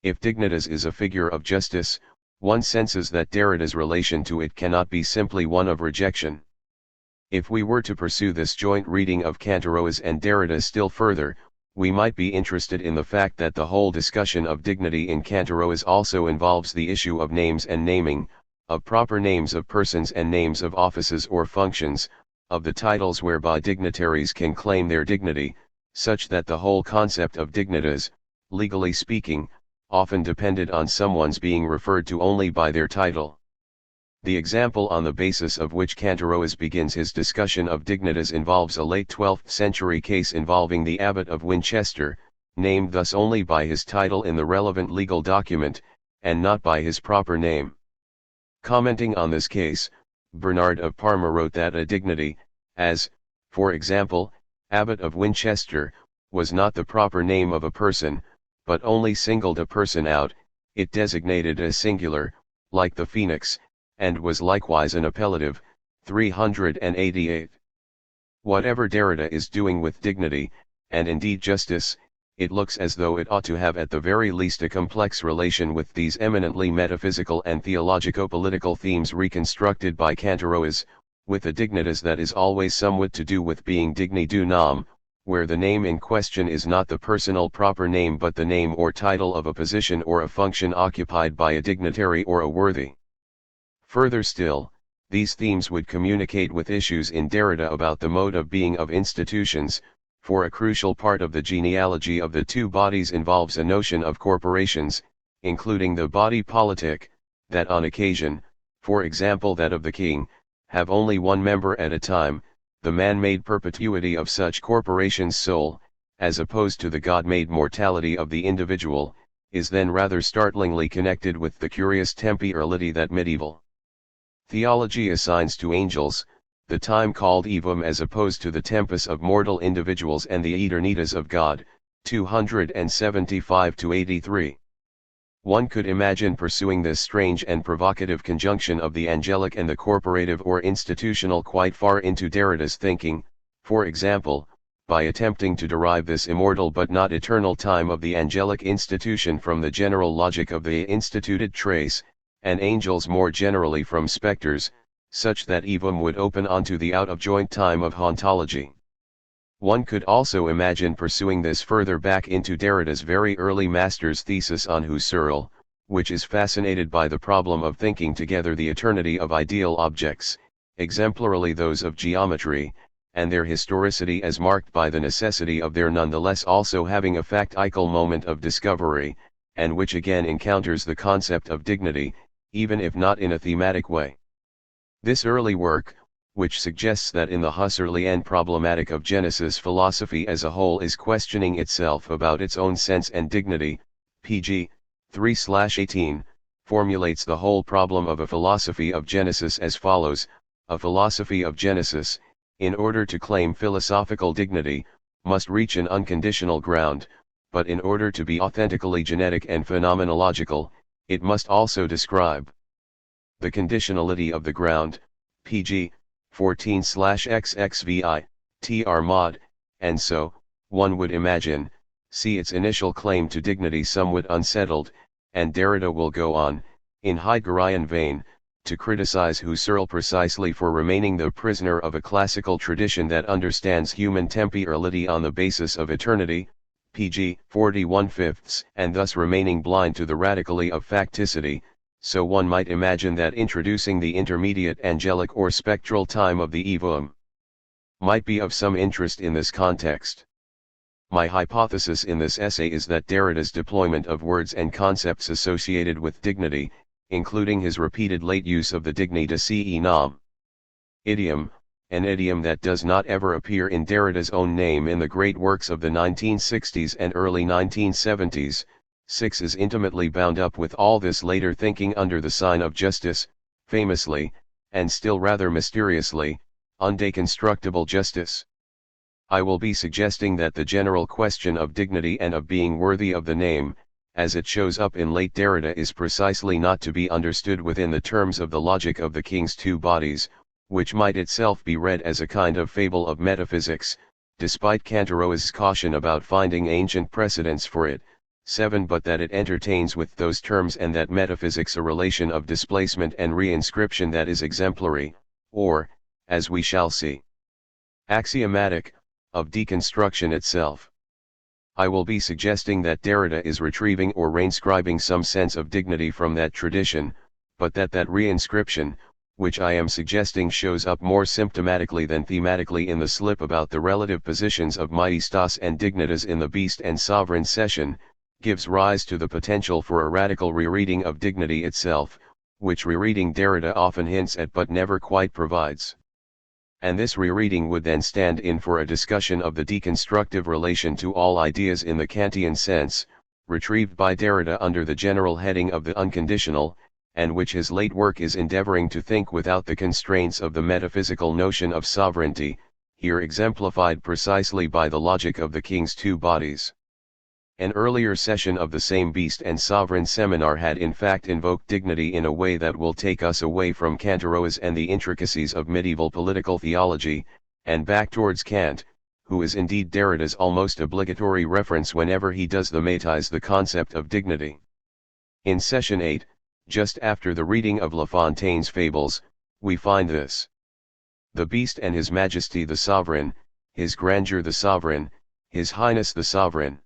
[SPEAKER 1] If dignitas is a figure of justice, one senses that Derrida's relation to it cannot be simply one of rejection. If we were to pursue this joint reading of Cantero's and Derrida still further, we might be interested in the fact that the whole discussion of dignity in Cantero's also involves the issue of names and naming, of proper names of persons and names of offices or functions, of the titles whereby dignitaries can claim their dignity, such that the whole concept of dignitas, legally speaking, often depended on someone's being referred to only by their title. The example on the basis of which Cantero's begins his discussion of dignitas involves a late 12th century case involving the Abbot of Winchester, named thus only by his title in the relevant legal document, and not by his proper name. Commenting on this case, Bernard of Parma wrote that a dignity, as, for example, Abbot of Winchester, was not the proper name of a person, but only singled a person out, it designated a singular, like the phoenix, and was likewise an appellative. 388. Whatever Derrida is doing with dignity, and indeed justice, it looks as though it ought to have at the very least a complex relation with these eminently metaphysical and theologico-political themes reconstructed by Cantero's, with a dignitas that is always somewhat to do with being digni du nom, where the name in question is not the personal proper name but the name or title of a position or a function occupied by a dignitary or a worthy. Further still, these themes would communicate with issues in Derrida about the mode of being of institutions, for a crucial part of the genealogy of the two bodies involves a notion of corporations, including the body politic, that on occasion, for example that of the king, have only one member at a time, the man-made perpetuity of such corporations' soul, as opposed to the God-made mortality of the individual, is then rather startlingly connected with the curious temporality that medieval theology assigns to angels, the time called Evum as opposed to the tempus of mortal individuals and the eternitas of God. 275-83. One could imagine pursuing this strange and provocative conjunction of the angelic and the corporative or institutional quite far into Derrida's thinking, for example, by attempting to derive this immortal but not eternal time of the angelic institution from the general logic of the instituted trace, and angels more generally from specters, such that Evum would open onto the out-of-joint time of hauntology. One could also imagine pursuing this further back into Derrida's very early master's thesis on Husserl, which is fascinated by the problem of thinking together the eternity of ideal objects, exemplarily those of geometry, and their historicity as marked by the necessity of their nonetheless also having a factical moment of discovery, and which again encounters the concept of dignity, even if not in a thematic way. This early work, which suggests that in the Husserlian problematic of Genesis philosophy as a whole is questioning itself about its own sense and dignity, pg. 3/18, formulates the whole problem of a philosophy of Genesis as follows: a philosophy of Genesis, in order to claim philosophical dignity, must reach an unconditional ground, but in order to be authentically genetic and phenomenological, it must also describe the conditionality of the ground, pg. 14/xxvi, tr mod, and so, one would imagine, see its initial claim to dignity somewhat unsettled, and Derrida will go on, in Heideggerian vein, to criticize Husserl precisely for remaining the prisoner of a classical tradition that understands human temporality on the basis of eternity, pg 41/5, and thus remaining blind to the radically of facticity, so one might imagine that introducing the intermediate angelic or spectral time of the evoum might be of some interest in this context. My hypothesis in this essay is that Derrida's deployment of words and concepts associated with dignity, including his repeated late use of the dignity ce nam idiom, an idiom that does not ever appear in Derrida's own name in the great works of the 1960s and early 1970s, is intimately bound up with all this later thinking under the sign of justice, famously, and still rather mysteriously, undeconstructible justice. I will be suggesting that the general question of dignity and of being worthy of the name, as it shows up in late Derrida, is precisely not to be understood within the terms of the logic of the king's two bodies, which might itself be read as a kind of fable of metaphysics, despite Cantaroa's caution about finding ancient precedents for it, 7 but that it entertains with those terms and that metaphysics a relation of displacement and reinscription that is exemplary, or, as we shall see, axiomatic, of deconstruction itself. I will be suggesting that Derrida is retrieving or reinscribing some sense of dignity from that tradition, but that reinscription, which I am suggesting shows up more symptomatically than thematically in the slip about the relative positions of Majestas and Dignitas in the Beast and Sovereign session, gives rise to the potential for a radical rereading of dignity itself, which rereading Derrida often hints at but never quite provides. And this rereading would then stand in for a discussion of the deconstructive relation to all ideas in the Kantian sense, retrieved by Derrida under the general heading of the unconditional, and which his late work is endeavoring to think without the constraints of the metaphysical notion of sovereignty, here exemplified precisely by the logic of the king's two bodies. An earlier session of the same Beast and Sovereign seminar had in fact invoked dignity in a way that will take us away from Cantaroa's and the intricacies of medieval political theology, and back towards Kant, who is indeed Derrida's almost obligatory reference whenever he does thematize the concept of dignity. In session 8, just after the reading of La Fontaine's Fables, we find this: the Beast and His Majesty the Sovereign, His Grandeur the Sovereign, His Highness the Sovereign.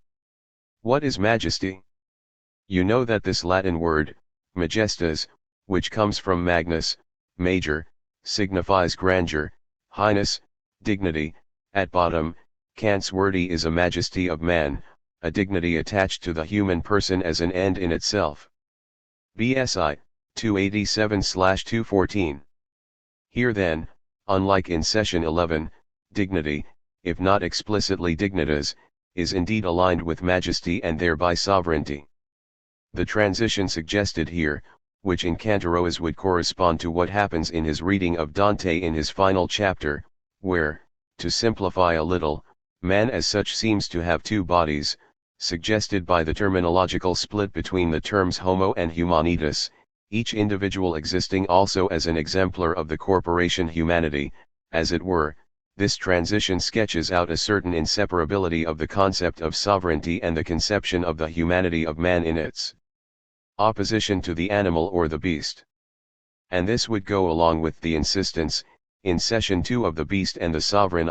[SPEAKER 1] What is majesty? You know that this Latin word, majestas, which comes from magnus, major, signifies grandeur, highness, dignity. At bottom, Kant's wordy is a majesty of man, a dignity attached to the human person as an end in itself. BSI, 287/214. Here then, unlike in session 11, dignity, if not explicitly dignitas, is indeed aligned with majesty and thereby sovereignty. The transition suggested here, which in Cantaroa's would correspond to what happens in his reading of Dante in his final chapter, where, to simplify a little, man as such seems to have two bodies, suggested by the terminological split between the terms homo and humanitas, each individual existing also as an exemplar of the corporation humanity, as it were. This transition sketches out a certain inseparability of the concept of sovereignty and the conception of the humanity of man in its opposition to the animal or the beast. And this would go along with the insistence, in session 2 of the Beast and the Sovereign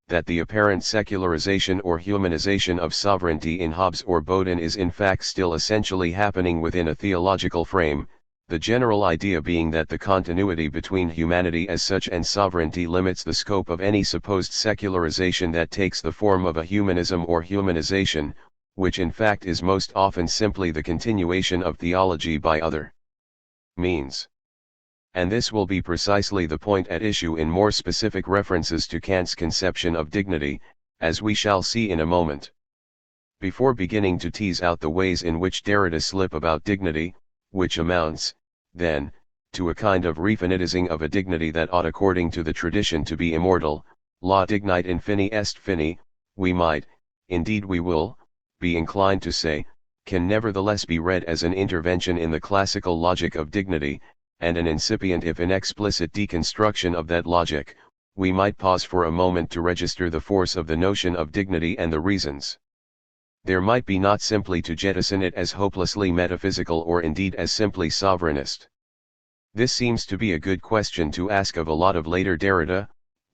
[SPEAKER 1] that the apparent secularization or humanization of sovereignty in Hobbes or Bodin is in fact still essentially happening within a theological frame, the general idea being that the continuity between humanity as such and sovereignty limits the scope of any supposed secularization that takes the form of a humanism or humanization, which in fact is most often simply the continuation of theology by other means. And this will be precisely the point at issue in more specific references to Kant's conception of dignity, as we shall see in a moment. Before beginning to tease out the ways in which Derrida slip about dignity, which amounts, then, to a kind of refinitizing of a dignity that ought according to the tradition to be immortal, la dignite infini est fini, we might, indeed we will, be inclined to say, can nevertheless be read as an intervention in the classical logic of dignity, and an incipient if inexplicit deconstruction of that logic. We might pause for a moment to register the force of the notion of dignity and the reasons. There might be not simply to jettison it as hopelessly metaphysical or indeed as simply sovereignist. This seems to be a good question to ask of a lot of later Derrida,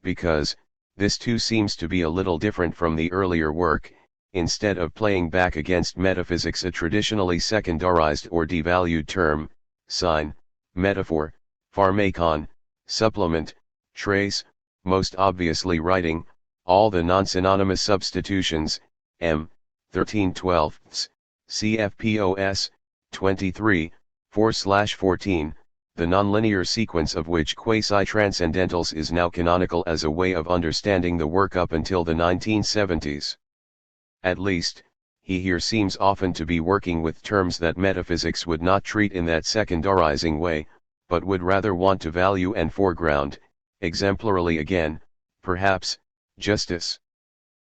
[SPEAKER 1] because, this too seems to be a little different from the earlier work. Instead of playing back against metaphysics a traditionally secundarized or devalued term, sign, metaphor, pharmakon, supplement, trace, most obviously writing, all the non-synonymous substitutions, m. 13/12, CFPOS, 23, 4/14, the nonlinear sequence of which quasi-transcendentals is now canonical as a way of understanding the work up until the 1970s. At least, he here seems often to be working with terms that metaphysics would not treat in that secundarizing way, but would rather want to value and foreground, exemplarily again, perhaps, justice.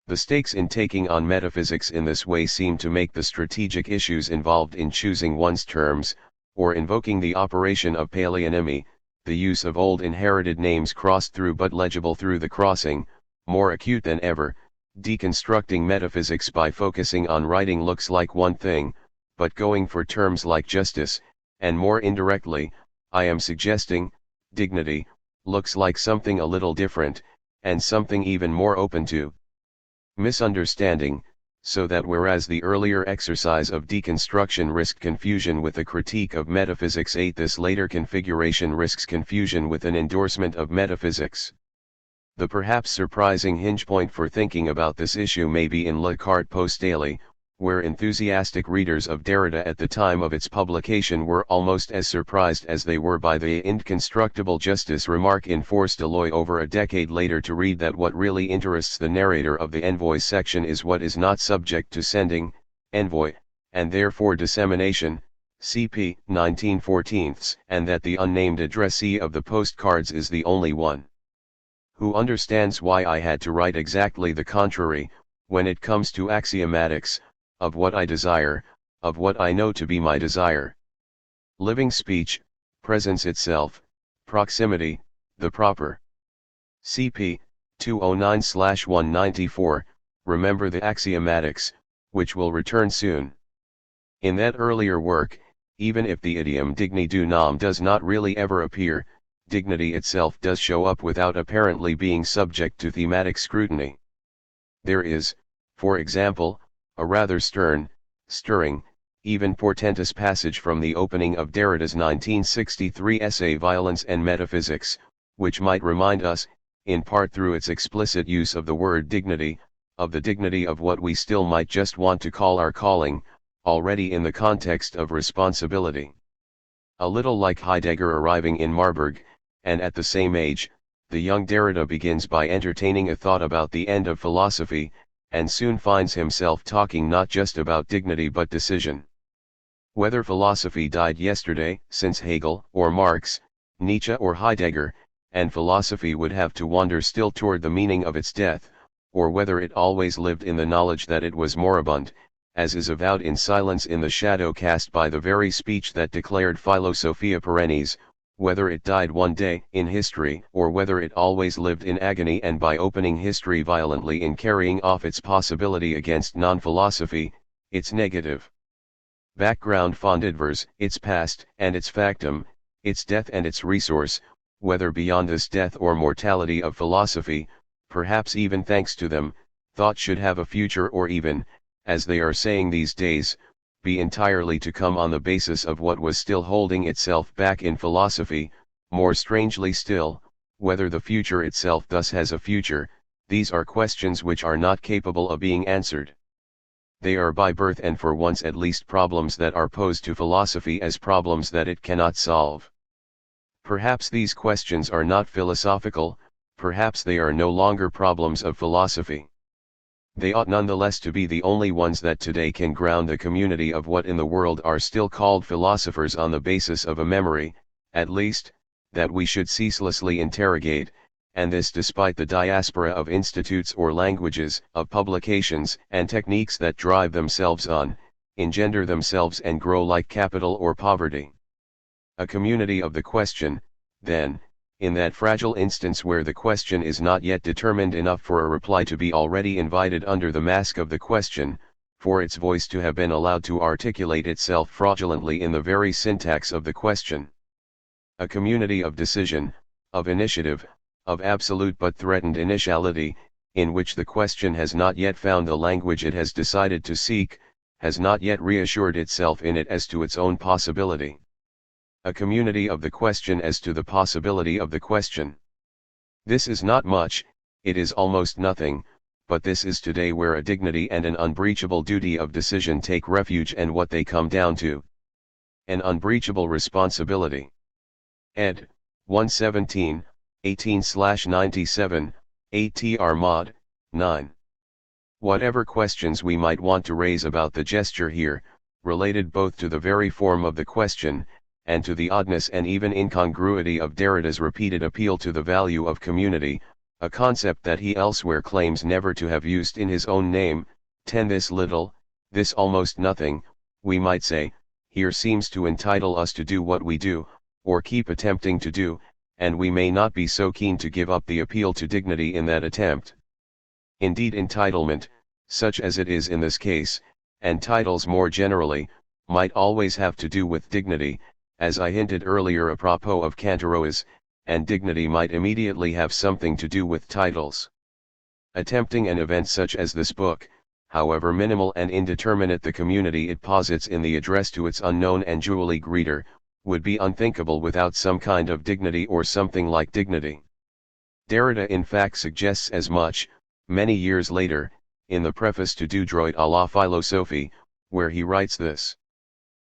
[SPEAKER 1] The stakes in taking on metaphysics in this way seem to make the strategic issues involved in choosing one's terms, or invoking the operation of palyonymy, the use of old inherited names crossed through but legible through the crossing, more acute than ever. Deconstructing metaphysics by focusing on writing looks like one thing, but going for terms like justice, and more indirectly, I am suggesting, dignity, looks like something a little different, and something even more open to misunderstanding, so that whereas the earlier exercise of deconstruction risked confusion with a critique of metaphysics, this later configuration risks confusion with an endorsement of metaphysics. The perhaps surprising hinge point for thinking about this issue may be in Le Carte Postale, where enthusiastic readers of Derrida at the time of its publication were almost as surprised as they were by the inconstructible justice remark in Force Deloy over a decade later to read that what really interests the narrator of the envoy section is what is not subject to sending, envoy, and therefore dissemination, cp. 1914, and that the unnamed addressee of the postcards is the only one who understands why I had to write exactly the contrary, when it comes to axiomatics, of what I desire, of what I know to be my desire. Living speech, presence itself, proximity, the proper. Cp. 209/194, remember the axiomatics, which will return soon. In that earlier work, even if the idiom digni du nom does not really ever appear, dignity itself does show up without apparently being subject to thematic scrutiny. There is, for example, a rather stirring, even portentous passage from the opening of Derrida's 1963 essay Violence and Metaphysics, which might remind us, in part through its explicit use of the word dignity, of the dignity of what we still might just want to call our calling, already in the context of responsibility. A little like Heidegger arriving in Marburg, and at the same age, the young Derrida begins by entertaining a thought about the end of philosophy, and soon finds himself talking not just about dignity but decision. Whether philosophy died yesterday, since Hegel, or Marx, Nietzsche or Heidegger, and philosophy would have to wander still toward the meaning of its death, or whether it always lived in the knowledge that it was moribund, as is avowed in silence in the shadow cast by the very speech that declared Philosophia perennis, whether it died one day in history or whether it always lived in agony and by opening history violently in carrying off its possibility against non-philosophy, its negative background fondidvers, its past and its factum, its death and its resource, whether beyond this death or mortality of philosophy, perhaps even thanks to them, thought should have a future or even, as they are saying these days, be entirely to come on the basis of what was still holding itself back in philosophy. More strangely still, whether the future itself thus has a future, these are questions which are not capable of being answered. They are by birth and for once at least problems that are posed to philosophy as problems that it cannot solve. Perhaps these questions are not philosophical, perhaps they are no longer problems of philosophy. They ought nonetheless to be the only ones that today can ground the community of what in the world are still called philosophers on the basis of a memory, at least, that we should ceaselessly interrogate, and this despite the diaspora of institutes or languages, of publications and techniques that drive themselves on, engender themselves and grow like capital or poverty. A community of the question, then, in that fragile instance where the question is not yet determined enough for a reply to be already invited under the mask of the question, for its voice to have been allowed to articulate itself fraudulently in the very syntax of the question. A community of decision, of initiative, of absolute but threatened initiality, in which the question has not yet found the language it has decided to seek, has not yet reassured itself in it as to its own possibility. A community of the question as to the possibility of the question. This is not much, it is almost nothing, but this is today where a dignity and an unbreachable duty of decision take refuge and what they come down to. An unbreachable responsibility. Ed. 117, 18/97, ATR Mod. 9. Whatever questions we might want to raise about the gesture here, related both to the very form of the question, and to the oddness and even incongruity of Derrida's repeated appeal to the value of community, a concept that he elsewhere claims never to have used in his own name, this little, this almost nothing, we might say, here seems to entitle us to do what we do, or keep attempting to do, and we may not be so keen to give up the appeal to dignity in that attempt. Indeed, entitlement, such as it is in this case, and titles more generally, might always have to do with dignity, as I hinted earlier apropos of Cantaroas, and dignity might immediately have something to do with titles. Attempting an event such as this book, however minimal and indeterminate the community it posits in the address to its unknown and jewelly greeter, would be unthinkable without some kind of dignity or something like dignity. Derrida in fact suggests as much, many years later, in the preface to Du Droit à la Philosophie, where he writes this.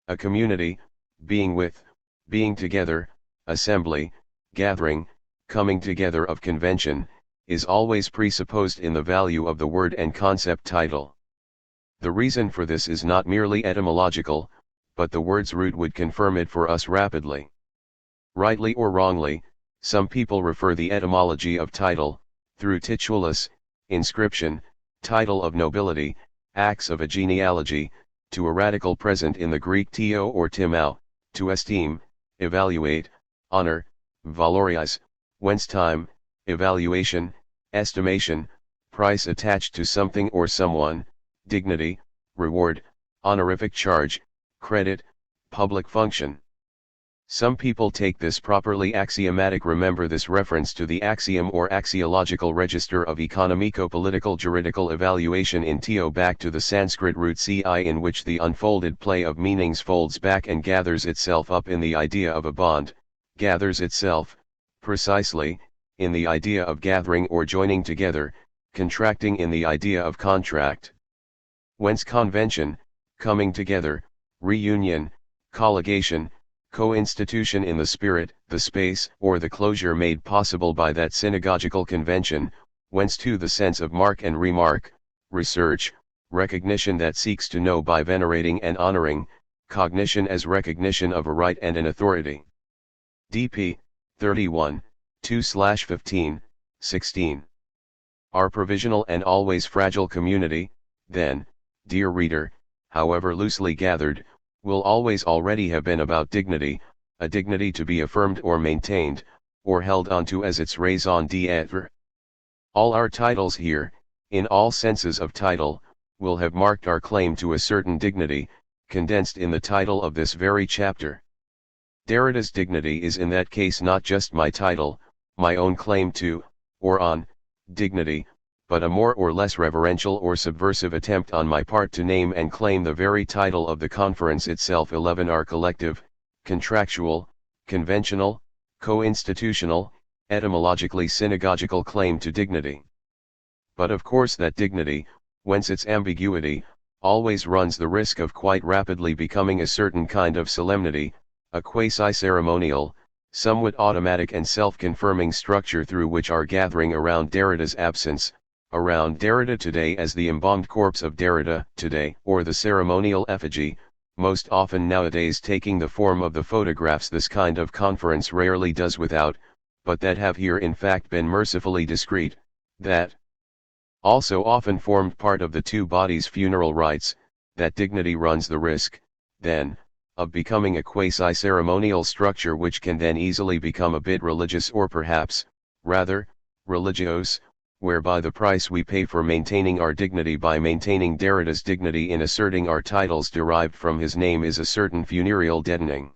[SPEAKER 1] A community, being with, being together, assembly, gathering, coming together of convention, is always presupposed in the value of the word and concept title. The reason for this is not merely etymological, but the word's root would confirm it for us rapidly. Rightly or wrongly, some people refer the etymology of title, through titulus, inscription, title of nobility, acts of a genealogy, to a radical present in the Greek tio or timao, to esteem, evaluate, honor, valorize, whence time, evaluation, estimation, price attached to something or someone, dignity, reward, honorific charge, credit, public function. Some people take this properly axiomatic. Remember this reference to the axiom or axiological register of economico-political juridical evaluation in Tio back to the Sanskrit root ci, in which the unfolded play of meanings folds back and gathers itself up in the idea of a bond, gathers itself, precisely, in the idea of gathering or joining together, contracting in the idea of contract. Whence convention, coming together, reunion, colligation, co-institution in the spirit, the space, or the closure made possible by that synagogical convention, whence too the sense of mark and remark, research, recognition that seeks to know by venerating and honoring, cognition as recognition of a right and an authority. dp. 31, 2/15, 16. Our provisional and always fragile community, then, dear reader, however loosely gathered, will always already have been about dignity, a dignity to be affirmed or maintained, or held onto as its raison d'être. All our titles here, in all senses of title, will have marked our claim to a certain dignity, condensed in the title of this very chapter. Derrida's dignity is in that case not just my title, my own claim to, or on, dignity, but a more or less reverential or subversive attempt on my part to name and claim the very title of the conference itself. 11 Our collective, contractual, conventional, co-institutional, etymologically synagogical claim to dignity. But of course that dignity, whence its ambiguity, always runs the risk of quite rapidly becoming a certain kind of solemnity, a quasi-ceremonial, somewhat automatic and self-confirming structure through which our gathering around Derrida's absence, around Derrida today as the embalmed corpse of Derrida today, or the ceremonial effigy, most often nowadays taking the form of the photographs this kind of conference rarely does without, but that have here in fact been mercifully discreet, that also often formed part of the two bodies' funeral rites, that dignity runs the risk, then, of becoming a quasi-ceremonial structure which can then easily become a bit religious or perhaps, rather, religiose, whereby the price we pay for maintaining our dignity by maintaining Derrida's dignity in asserting our titles derived from his name is a certain funereal deadening.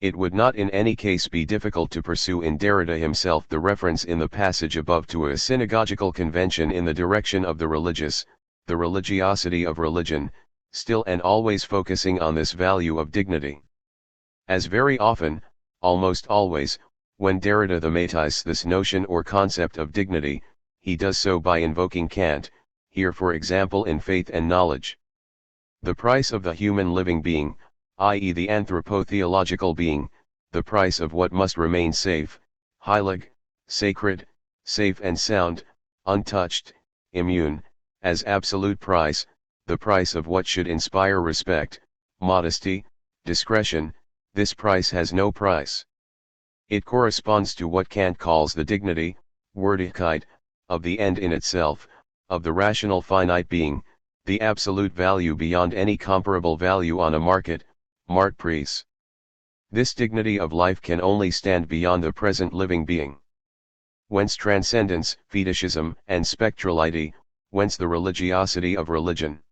[SPEAKER 1] It would not in any case be difficult to pursue in Derrida himself the reference in the passage above to a synagogical convention in the direction of the religious, the religiosity of religion, still and always focusing on this value of dignity. As very often, almost always, when Derrida thematised this notion or concept of dignity, he does so by invoking Kant, here for example in Faith and Knowledge. The price of the human living being, i.e. the anthropo-theological being, the price of what must remain safe, heilig, sacred, safe and sound, untouched, immune, as absolute price, the price of what should inspire respect, modesty, discretion, this price has no price. It corresponds to what Kant calls the dignity, Wertigkeit, of the end in itself, of the rational finite being, the absolute value beyond any comparable value on a market, Marktpreis. This dignity of life can only stand beyond the present living being. Whence transcendence, fetishism, and spectrality, whence the religiosity of religion.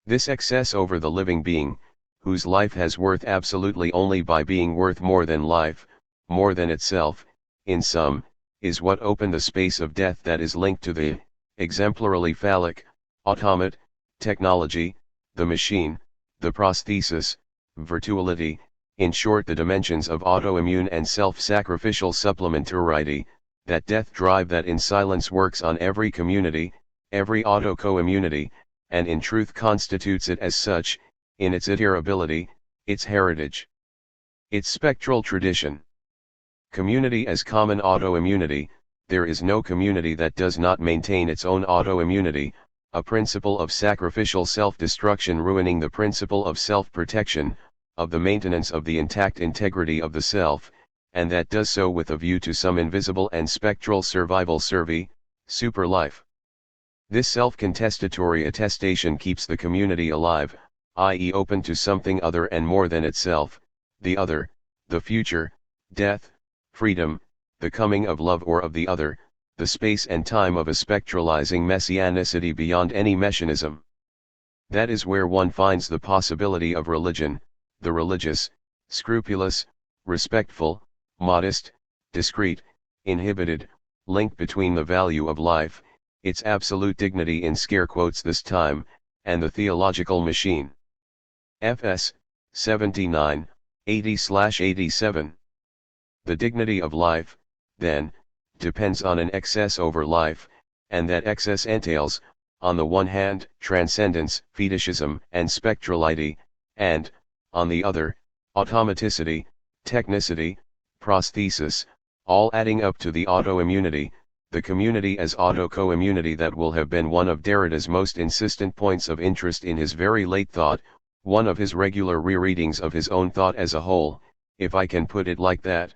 [SPEAKER 1] This excess over the living being, whose life has worth absolutely only by being worth more than life, more than itself, in sum, is what opened the space of death that is linked to the, exemplarily phallic, automate, technology, the machine, the prosthesis, virtuality, in short the dimensions of autoimmune and self-sacrificial supplementarity, that death drive that in silence works on every community, every auto-community, and in truth constitutes it as such, in its iterability, its heritage, its spectral tradition. Community as common autoimmunity, there is no community that does not maintain its own autoimmunity, a principle of sacrificial self-destruction ruining the principle of self-protection, of the maintenance of the intact integrity of the self, and that does so with a view to some invisible and spectral survival super life. This self-contestatory attestation keeps the community alive, i.e. open to something other and more than itself, the other, the future, death, freedom, the coming of love or of the other, the space and time of a spectralizing messianicity beyond any mechanism. That is where one finds the possibility of religion, the religious, scrupulous, respectful, modest, discreet, inhibited, link between the value of life, its absolute dignity in scare quotes this time, and the theological machine. Fs. 79, 80/87. The dignity of life, then, depends on an excess over life, and that excess entails, on the one hand, transcendence, fetishism, and spectrality, and, on the other, automaticity, technicity, prosthesis, all adding up to the autoimmunity, the community as auto-co-immunity that will have been one of Derrida's most insistent points of interest in his very late thought, one of his regular rereadings of his own thought as a whole, if I can put it like that.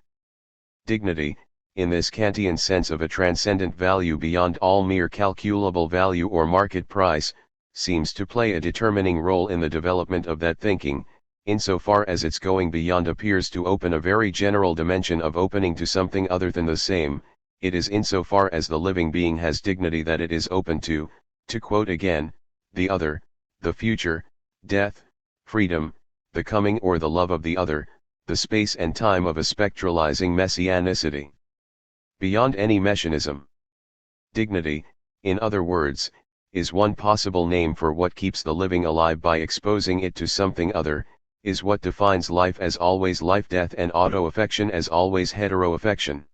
[SPEAKER 1] Dignity, in this Kantian sense of a transcendent value beyond all mere calculable value or market price, seems to play a determining role in the development of that thinking, insofar as its going beyond appears to open a very general dimension of opening to something other than the same. It is insofar as the living being has dignity that it is open to quote again, the other, the future, death, freedom, the coming or the love of the other, the space and time of a spectralizing messianicity. Beyond any mechanism. Dignity, in other words, is one possible name for what keeps the living alive by exposing it to something other, is what defines life as always life, death and auto-affection as always hetero-affection.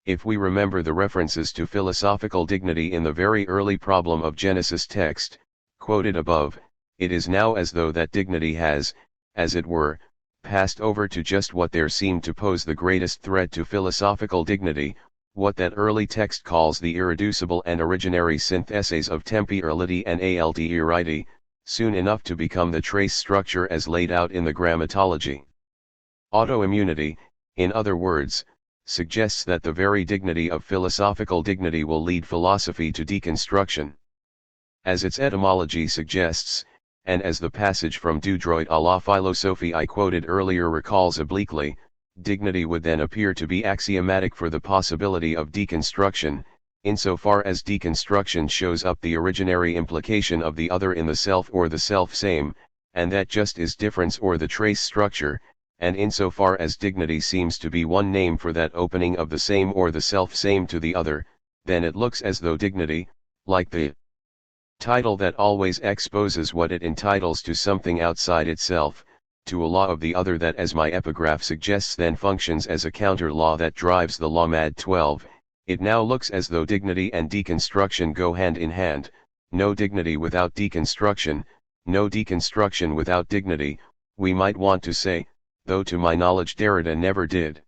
[SPEAKER 1] If we remember the references to philosophical dignity in the very early problem of Genesis text, quoted above, it is now as though that dignity has, as it were, passed over to just what there seemed to pose the greatest threat to philosophical dignity, what that early text calls the irreducible and originary syntheses of tempi erliti and alti, soon enough to become the trace structure as laid out in the grammatology. Autoimmunity, in other words, suggests that the very dignity of philosophical dignity will lead philosophy to deconstruction. As its etymology suggests, and as the passage from Du droit à la philosophie I quoted earlier recalls obliquely, dignity would then appear to be axiomatic for the possibility of deconstruction, insofar as deconstruction shows up the originary implication of the other in the self or the self-same, and that just is difference or the trace structure, and insofar as dignity seems to be one name for that opening of the same or the self-same to the other, then it looks as though dignity, like the title that always exposes what it entitles to something outside itself, to a law of the other that, as my epigraph suggests, then functions as a counter-law that drives the law mad. 12. It now looks as though dignity and deconstruction go hand in hand, no dignity without deconstruction, no deconstruction without dignity, we might want to say, though to my knowledge Derrida never did.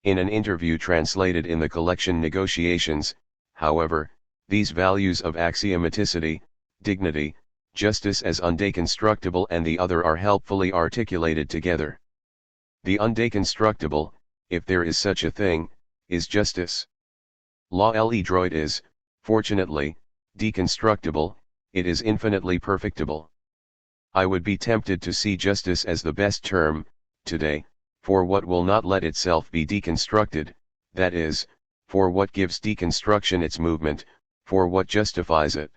[SPEAKER 1] In an interview translated in the collection Negotiations, however, these values of axiomaticity, dignity, justice as undeconstructible and the other are helpfully articulated together. The undeconstructible, if there is such a thing, is justice. Law le droit is, fortunately, deconstructible, it is infinitely perfectible. I would be tempted to see justice as the best term, today, for what will not let itself be deconstructed, that is, for what gives deconstruction its movement, for what justifies it.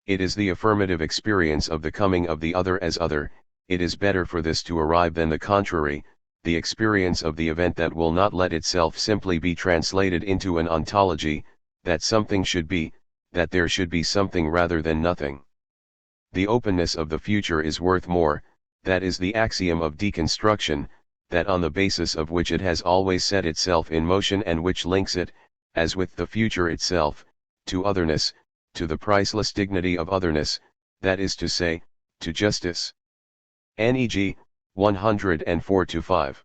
[SPEAKER 1] It is the affirmative experience of the coming of the other as other, it is better for this to arrive than the contrary, the experience of the event that will not let itself simply be translated into an ontology, that something should be, that there should be something rather than nothing. The openness of the future is worth more, that is the axiom of deconstruction, that on the basis of which it has always set itself in motion and which links it, as with the future itself, to otherness, to the priceless dignity of otherness, that is to say, to justice. Neg. 104-5.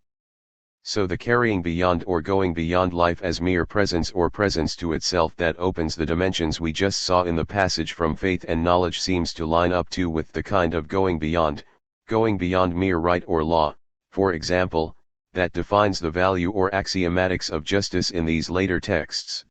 [SPEAKER 1] So the carrying beyond or going beyond life as mere presence or presence to itself that opens the dimensions we just saw in the passage from Faith and Knowledge seems to line up too with the kind of going beyond mere right or law, for example, that defines the value or axiomatics of justice in these later texts.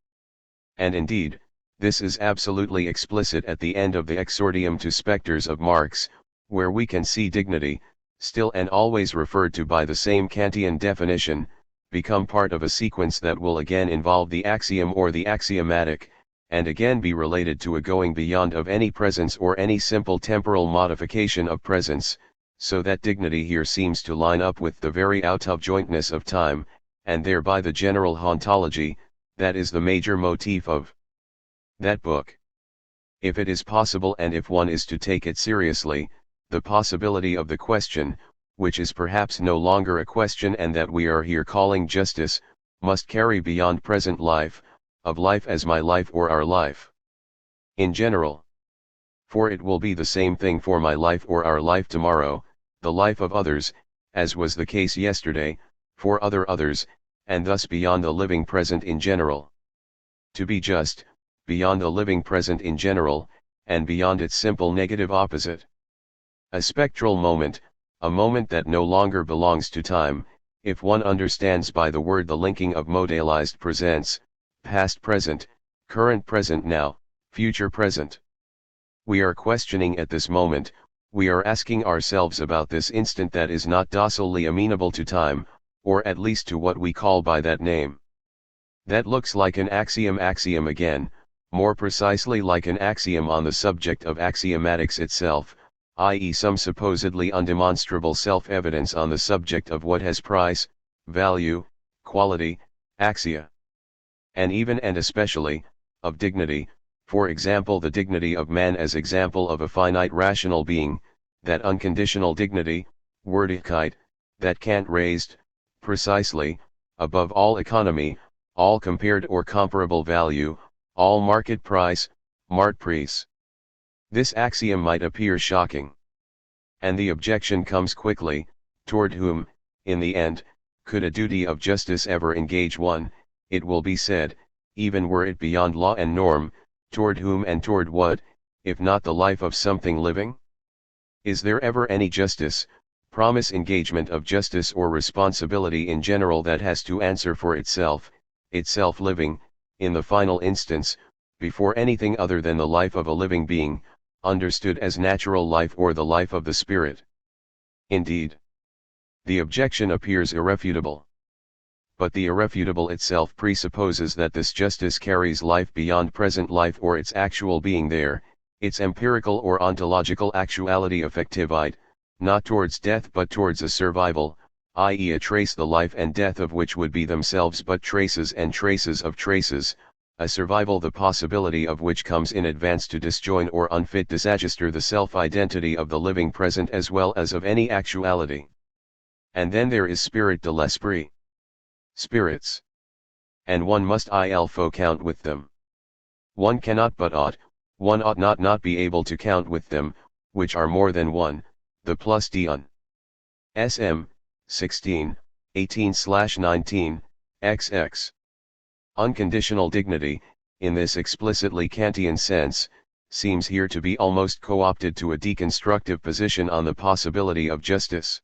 [SPEAKER 1] And indeed, this is absolutely explicit at the end of the Exordium to Spectres of Marx, where we can see dignity, still and always referred to by the same Kantian definition, become part of a sequence that will again involve the axiom or the axiomatic, and again be related to a going beyond of any presence or any simple temporal modification of presence, so that dignity here seems to line up with the very out-of-jointness of time, and thereby the general hauntology, that is the major motif of that book. If it is possible and if one is to take it seriously, the possibility of the question, which is perhaps no longer a question and that we are here calling justice, must carry beyond present life, of life as my life or our life. In general. For it will be the same thing for my life or our life tomorrow, the life of others, as was the case yesterday, for other others, and thus beyond the living present in general. To be just, beyond the living present in general, and beyond its simple negative opposite. A spectral moment, a moment that no longer belongs to time, if one understands by the word the linking of modalized presents, past present, current present now, future present. We are questioning at this moment, we are asking ourselves about this instant that is not docilely amenable to time, or at least to what we call by that name. That looks like an axiom again, more precisely like an axiom on the subject of axiomatics itself, i.e. some supposedly undemonstrable self-evidence on the subject of what has price, value, quality, axia. And even and especially, of dignity, for example the dignity of man as example of a finite rational being, that unconditional dignity, Wertigkeit, that Kant raised, precisely, above all economy, all compared or comparable value, all market price, Marktpreis. This axiom might appear shocking. And the objection comes quickly, toward whom, in the end, could a duty of justice ever engage one, it will be said, even were it beyond law and norm, toward whom and toward what, if not the life of something living? Is there ever any justice, promise engagement of justice or responsibility in general that has to answer for itself living, in the final instance, before anything other than the life of a living being, understood as natural life or the life of the spirit? Indeed, the objection appears irrefutable. But the irrefutable itself presupposes that this justice carries life beyond present life or its actual being there, its empirical or ontological actuality effectivite, not towards death but towards a survival, i.e. a trace the life and death of which would be themselves but traces and traces of traces, a survival the possibility of which comes in advance to disjoin or unfit disadjusture the self-identity of the living present as well as of any actuality. And then there is spirit de l'esprit. Spirits. And one must il count with them. One cannot but one ought not be able to count with them, which are more than one, the plus dion. SM, 16, 18/19, XX. Unconditional dignity, in this explicitly Kantian sense, seems here to be almost co-opted to a deconstructive position on the possibility of justice.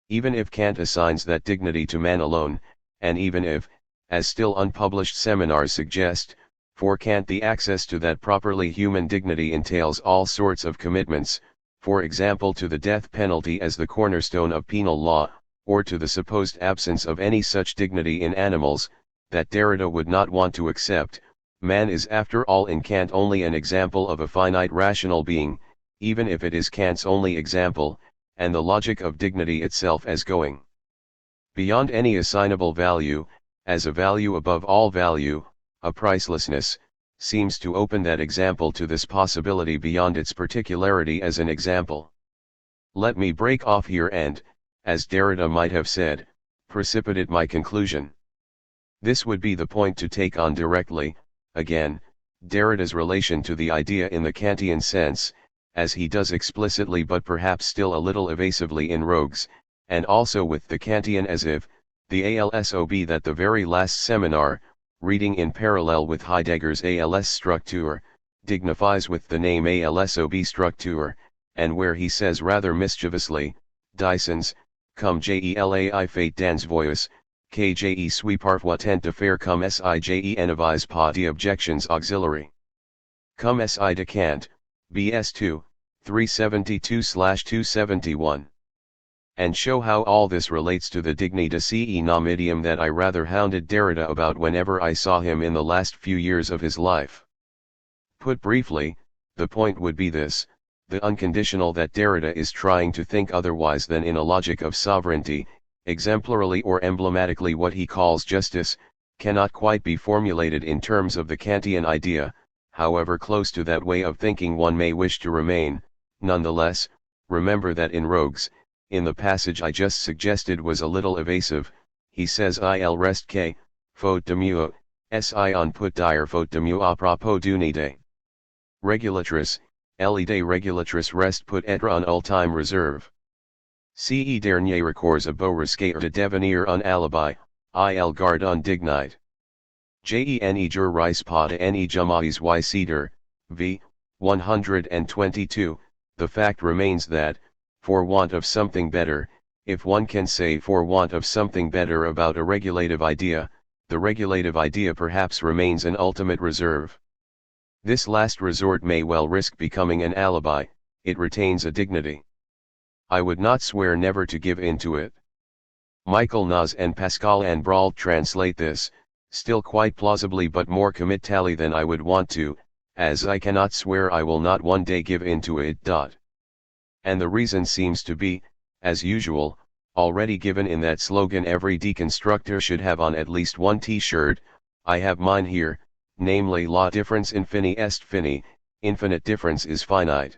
[SPEAKER 1] Even if Kant assigns that dignity to man alone, and even if, as still unpublished seminars suggest, for Kant the access to that properly human dignity entails all sorts of commitments, for example to the death penalty as the cornerstone of penal law, or to the supposed absence of any such dignity in animals, that Derrida would not want to accept, man is after all in Kant only an example of a finite rational being, even if it is Kant's only example, and the logic of dignity itself as going beyond any assignable value, as a value above all value, a pricelessness, seems to open that example to this possibility beyond its particularity as an example. Let me break off here and, as Derrida might have said, precipitate my conclusion. This would be the point to take on directly, again, Derrida's relation to the idea in the Kantian sense, as he does explicitly but perhaps still a little evasively in Rogues, and also with the Kantian as if, the ALSOB that the very last seminar, reading in parallel with Heidegger's ALS Struktur, dignifies with the name ALSOB Struktur, and where he says rather mischievously, Dysons, cum jelai fate dans voice, kje sweeparfois de faire cum sije enavise pas de objections auxiliary. Cum si de Kant, BS2, 372/271. And show how all this relates to the dignity ce nam idiom that I rather hounded Derrida about whenever I saw him in the last few years of his life. Put briefly, the point would be this: the unconditional that Derrida is trying to think otherwise than in a logic of sovereignty, exemplarily or emblematically what he calls justice, cannot quite be formulated in terms of the Kantian idea, however close to that way of thinking one may wish to remain. Nonetheless, remember that in Rogues, in the passage I just suggested was a little evasive, he says il reste que, faute de mieux, si on peut dire faute de mieux à propos d'une idée. Régulatrice, l'idée régulatrice reste peut être un ultime réserve. Ce dernier recours a beau risquer de devenir un alibi, il garde un dignité. Gene jure ris pas de ne jamais y ceder, v. 122, the fact remains that, for want of something better, if one can say for want of something better about a regulative idea, the regulative idea perhaps remains an ultimate reserve. This last resort may well risk becoming an alibi, it retains a dignity. I would not swear never to give in to it. Michael Nas and Pascal and Brault translate this, still quite plausibly but more committally than I would want to, as I cannot swear I will not one day give in to it. And the reason seems to be, as usual, already given in that slogan every deconstructor should have on at least one t-shirt. I have mine here, namely la difference infini est fini, infinite difference is finite.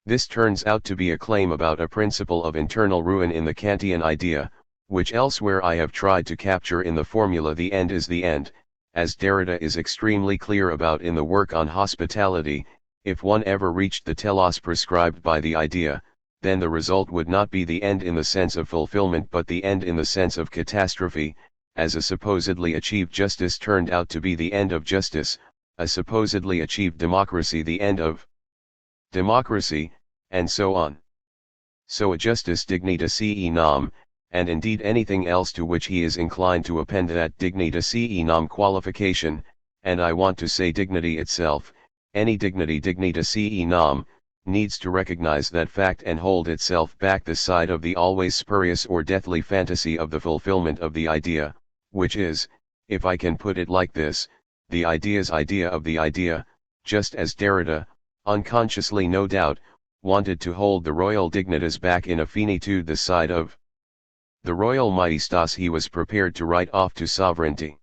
[SPEAKER 1] This turns out to be a claim about a principle of internal ruin in the Kantian idea, which elsewhere I have tried to capture in the formula the end is the end, as Derrida is extremely clear about in the work on hospitality. If one ever reached the telos prescribed by the idea, then the result would not be the end in the sense of fulfillment but the end in the sense of catastrophe, as a supposedly achieved justice turned out to be the end of justice, a supposedly achieved democracy the end of democracy, and so on. So a justice dignita ce nam, and indeed anything else to which he is inclined to append that dignita ce nam qualification, and I want to say dignity itself, any dignity dignita ce nam, needs to recognize that fact and hold itself back the side of the always spurious or deathly fantasy of the fulfillment of the idea, which is, if I can put it like this, the idea's idea of the idea, just as Derrida, unconsciously no doubt, wanted to hold the royal dignitas back in a finitude the side of The royal majestas he was prepared to write off to sovereignty.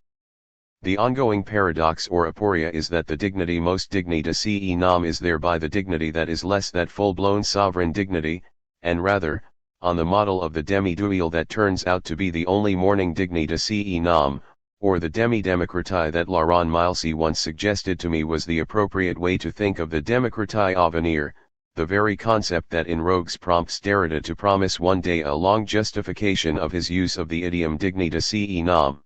[SPEAKER 1] The ongoing paradox or aporia is that the dignity most digni de se nam is thereby the dignity that is less that full-blown sovereign dignity, and rather, on the model of the demi-dual that turns out to be the only morning digni de se nam, or the demi-democratie that Laurent Milesi once suggested to me was the appropriate way to think of the democratie à venir, the very concept that in Rogues prompts Derrida to promise one day a long justification of his use of the idiom digni de se nam.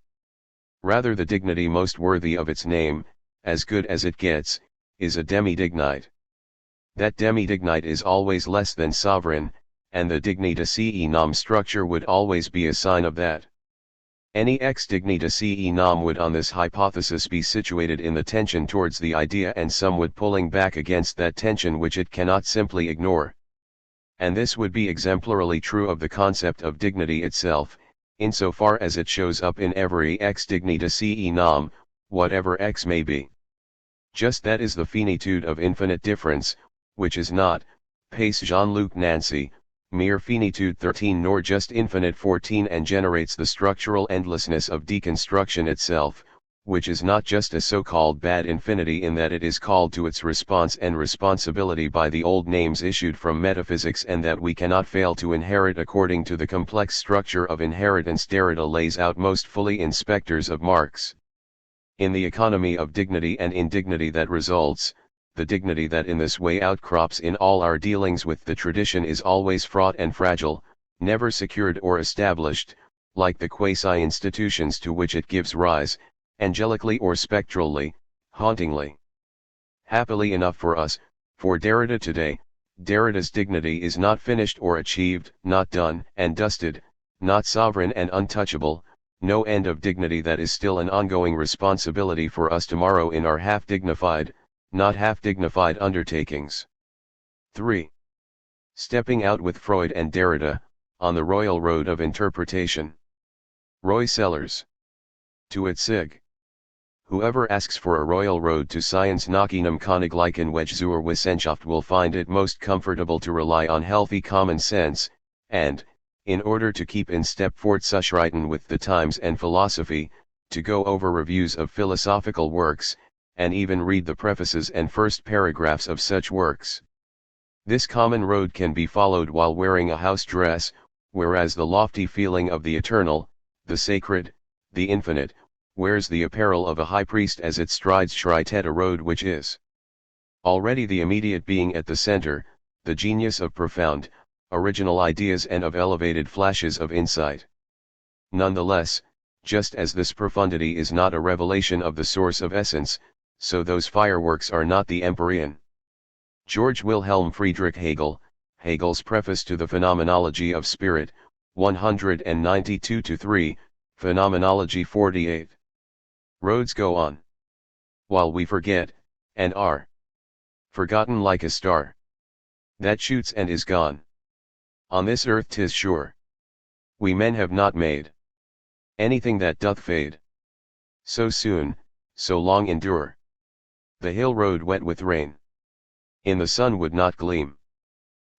[SPEAKER 1] Rather the dignity most worthy of its name, as good as it gets, is a demi-dignite. That demi-dignite is always less than sovereign, and the digni de se nam structure would always be a sign of that. Any ex digni de se nam would on this hypothesis be situated in the tension towards the idea and somewhat pulling back against that tension which it cannot simply ignore. And this would be exemplarily true of the concept of dignity itself, insofar as it shows up in every ex digni de se nam, whatever x may be. Just that is the finitude of infinite difference, which is not, pace Jean-Luc Nancy, mere finitude 13 nor just infinite 14 and generates the structural endlessness of deconstruction itself, which is not just a so-called bad infinity in that it is called to its response and responsibility by the old names issued from metaphysics and that we cannot fail to inherit according to the complex structure of inheritance Derrida lays out most fully in Spectres of Marx. In the economy of dignity and indignity that results, the dignity that in this way outcrops in all our dealings with the tradition is always fraught and fragile, never secured or established, like the quasi-institutions to which it gives rise, angelically or spectrally, hauntingly. Happily enough for us, for Derrida today, Derrida's dignity is not finished or achieved, not done and dusted, not sovereign and untouchable, no end of dignity that is still an ongoing responsibility for us tomorrow in our half-dignified, not half-dignified undertakings. 3. Stepping out with Freud and Derrida, on the royal road of interpretation. Roy Sellers. To it sig. Whoever asks for a royal road to science nach einem königlichen Weg zur Wissenschaft will find it most comfortable to rely on healthy common sense, and, in order to keep in step fortzuschreiten with the times and philosophy, to go over reviews of philosophical works, and even read the prefaces and first paragraphs of such works. This common road can be followed while wearing a house dress, whereas the lofty feeling of the eternal, the sacred, the infinite, wears the apparel of a high priest as it strides schreitet a road which is already the immediate being at the center, the genius of profound, original ideas and of elevated flashes of insight. Nonetheless, just as this profundity is not a revelation of the source of essence, so those fireworks are not the empyrean. George Wilhelm Friedrich Hegel, Hegel's Preface to the Phenomenology of Spirit, 192-3, Phenomenology 48. Roads go on, while we forget, and are forgotten like a star that shoots and is gone. On this earth 'tis sure, we men have not made anything that doth fade so soon, so long endure. The hill road wet with rain in the sun would not gleam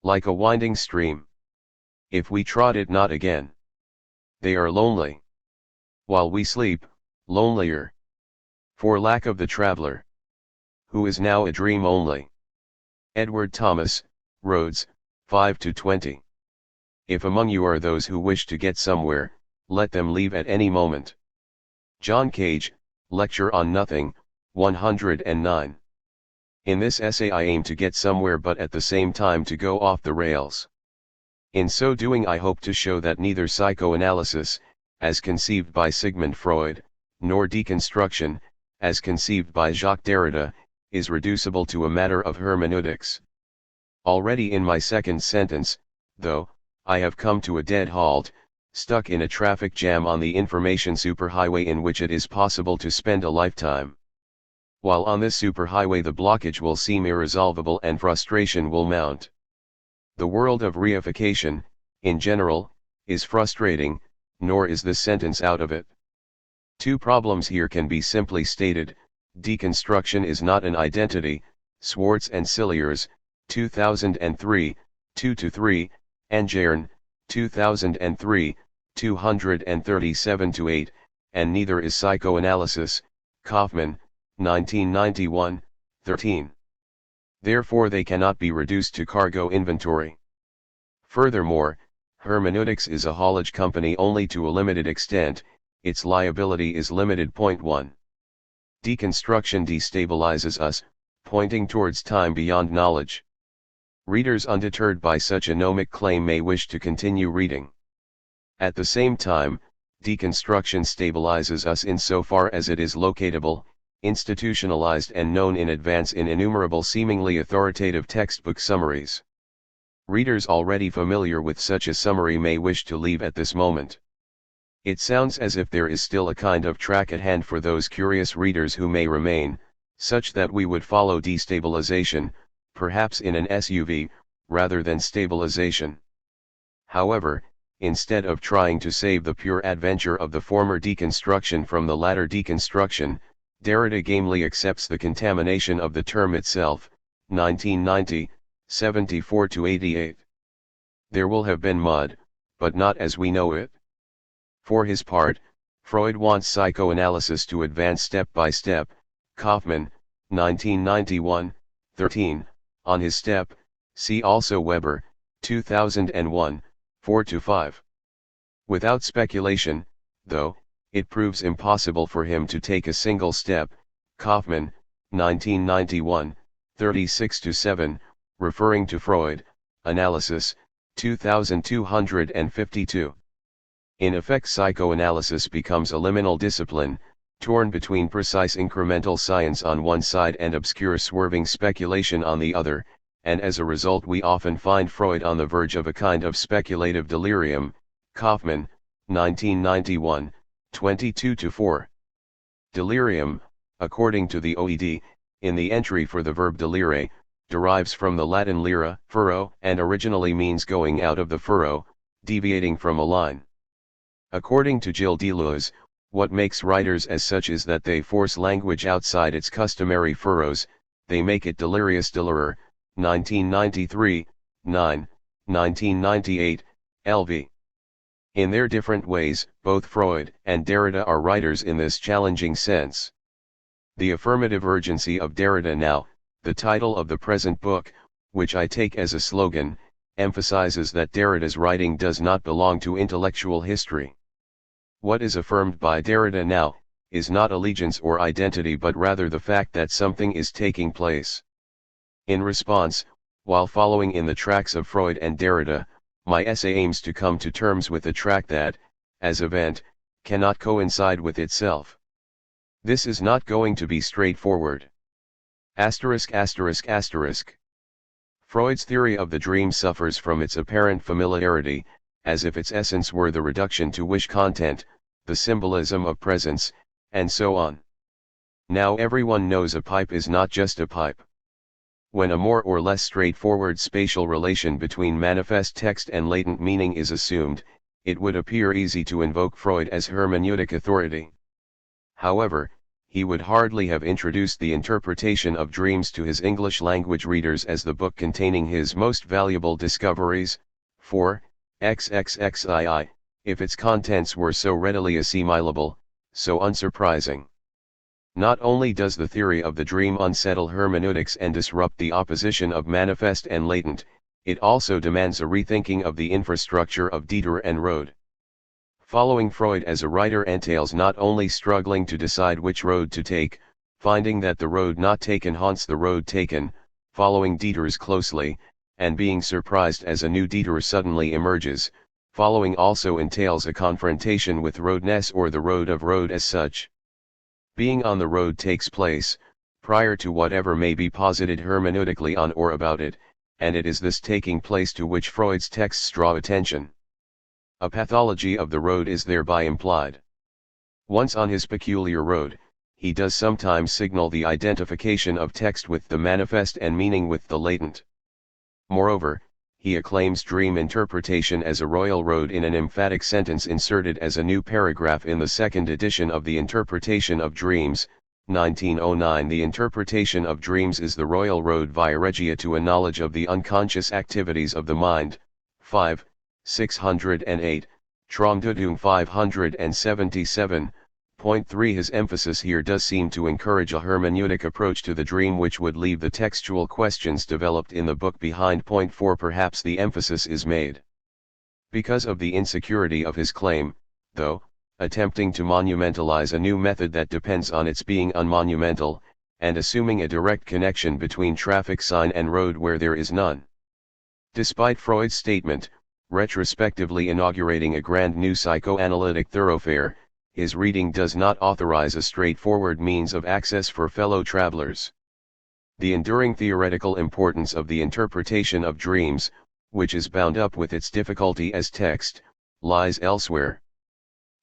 [SPEAKER 1] like a winding stream if we trod it not again. They are lonely while we sleep, lonelier for lack of the traveler who is now a dream only. Edward Thomas, Roads, 5-20. If among you are those who wish to get somewhere, let them leave at any moment. John Cage, Lecture on Nothing, 109. In this essay I aim to get somewhere but at the same time to go off the rails. In so doing I hope to show that neither psychoanalysis, as conceived by Sigmund Freud, nor deconstruction, as conceived by Jacques Derrida, is reducible to a matter of hermeneutics. Already in my second sentence, though, I have come to a dead halt, stuck in a traffic jam on the information superhighway in which it is possible to spend a lifetime. While on this superhighway the blockage will seem irresolvable and frustration will mount. The world of reification, in general, is frustrating, nor is this sentence out of it. Two problems here can be simply stated: deconstruction is not an identity, Swartz and Cilliers, 2003, 2-3, and Jairn, 2003, 237-8, and neither is psychoanalysis, Kaufman, 1991, 13. Therefore they cannot be reduced to cargo inventory. Furthermore, hermeneutics is a haulage company only to a limited extent, its liability is limited. 1. Deconstruction destabilizes us, pointing towards time beyond knowledge. Readers undeterred by such a gnomic claim may wish to continue reading. At the same time, deconstruction stabilizes us insofar as it is locatable, institutionalized and known in advance in innumerable seemingly authoritative textbook summaries. Readers already familiar with such a summary may wish to leave at this moment. It sounds as if there is still a kind of track at hand for those curious readers who may remain, such that we would follow destabilization, perhaps in an SUV, rather than stabilization. However, instead of trying to save the pure adventure of the former deconstruction from the latter deconstruction, Derrida gamely accepts the contamination of the term itself, 1990, 74-88. There will have been mud, but not as we know it. For his part, Freud wants psychoanalysis to advance step by step, Kaufman, 1991, 13, on his step, see also Weber, 2001, 4-5. Without speculation, though, it proves impossible for him to take a single step, Kaufman, 1991, 36-7, referring to Freud, Analysis, 2252. In effect, psychoanalysis becomes a liminal discipline, torn between precise incremental science on one side and obscure swerving speculation on the other, and as a result we often find Freud on the verge of a kind of speculative delirium, Kaufman, 1991, 22-4. Delirium, according to the OED, in the entry for the verb delire, derives from the Latin lyra, furrow, and originally means going out of the furrow, deviating from a line. According to Gilles Deleuze, what makes writers as such is that they force language outside its customary furrows, they make it delirious. Delirer, 1993, 9, 1998, LV. In their different ways, both Freud and Derrida are writers in this challenging sense. The affirmative urgency of Derrida now, the title of the present book, which I take as a slogan, emphasizes that Derrida's writing does not belong to intellectual history. What is affirmed by Derrida now, is not allegiance or identity but rather the fact that something is taking place. In response, while following in the tracks of Freud and Derrida, my essay aims to come to terms with a track that, as event, cannot coincide with itself. This is not going to be straightforward. Freud's theory of the dream suffers from its apparent familiarity, as if its essence were the reduction to wish content, the symbolism of presence, and so on. Now everyone knows a pipe is not just a pipe. When a more or less straightforward spatial relation between manifest text and latent meaning is assumed, it would appear easy to invoke Freud as hermeneutic authority. However, he would hardly have introduced the interpretation of dreams to his English language readers as the book containing his most valuable discoveries, for, XXXII, if its contents were so readily assimilable, so unsurprising. Not only does the theory of the dream unsettle hermeneutics and disrupt the opposition of manifest and latent, it also demands a rethinking of the infrastructure of Diderot and Rode. Following Freud as a writer entails not only struggling to decide which road to take, finding that the road not taken haunts the road taken, following Diderot closely, and being surprised as a new Diderot suddenly emerges, following also entails a confrontation with roadness or the road of Rode as such. Being on the road takes place, prior to whatever may be posited hermeneutically on or about it, and it is this taking place to which Freud's texts draw attention. A pathology of the road is thereby implied. Once on his peculiar road, he does sometimes signal the identification of text with the manifest and meaning with the latent. Moreover, he acclaims dream interpretation as a royal road in an emphatic sentence inserted as a new paragraph in the second edition of the Interpretation of Dreams, 1909. The interpretation of dreams is the royal road via regia to a knowledge of the unconscious activities of the mind. 5, 608, Traumdeutung 577.3. His emphasis here does seem to encourage a hermeneutic approach to the dream which would leave the textual questions developed in the book behind. Point 4. Perhaps the emphasis is made because of the insecurity of his claim, though, attempting to monumentalize a new method that depends on its being unmonumental, and assuming a direct connection between traffic sign and road where there is none. Despite Freud's statement, retrospectively inaugurating a grand new psychoanalytic thoroughfare, his reading does not authorize a straightforward means of access for fellow travelers. The enduring theoretical importance of the interpretation of dreams, which is bound up with its difficulty as text, lies elsewhere.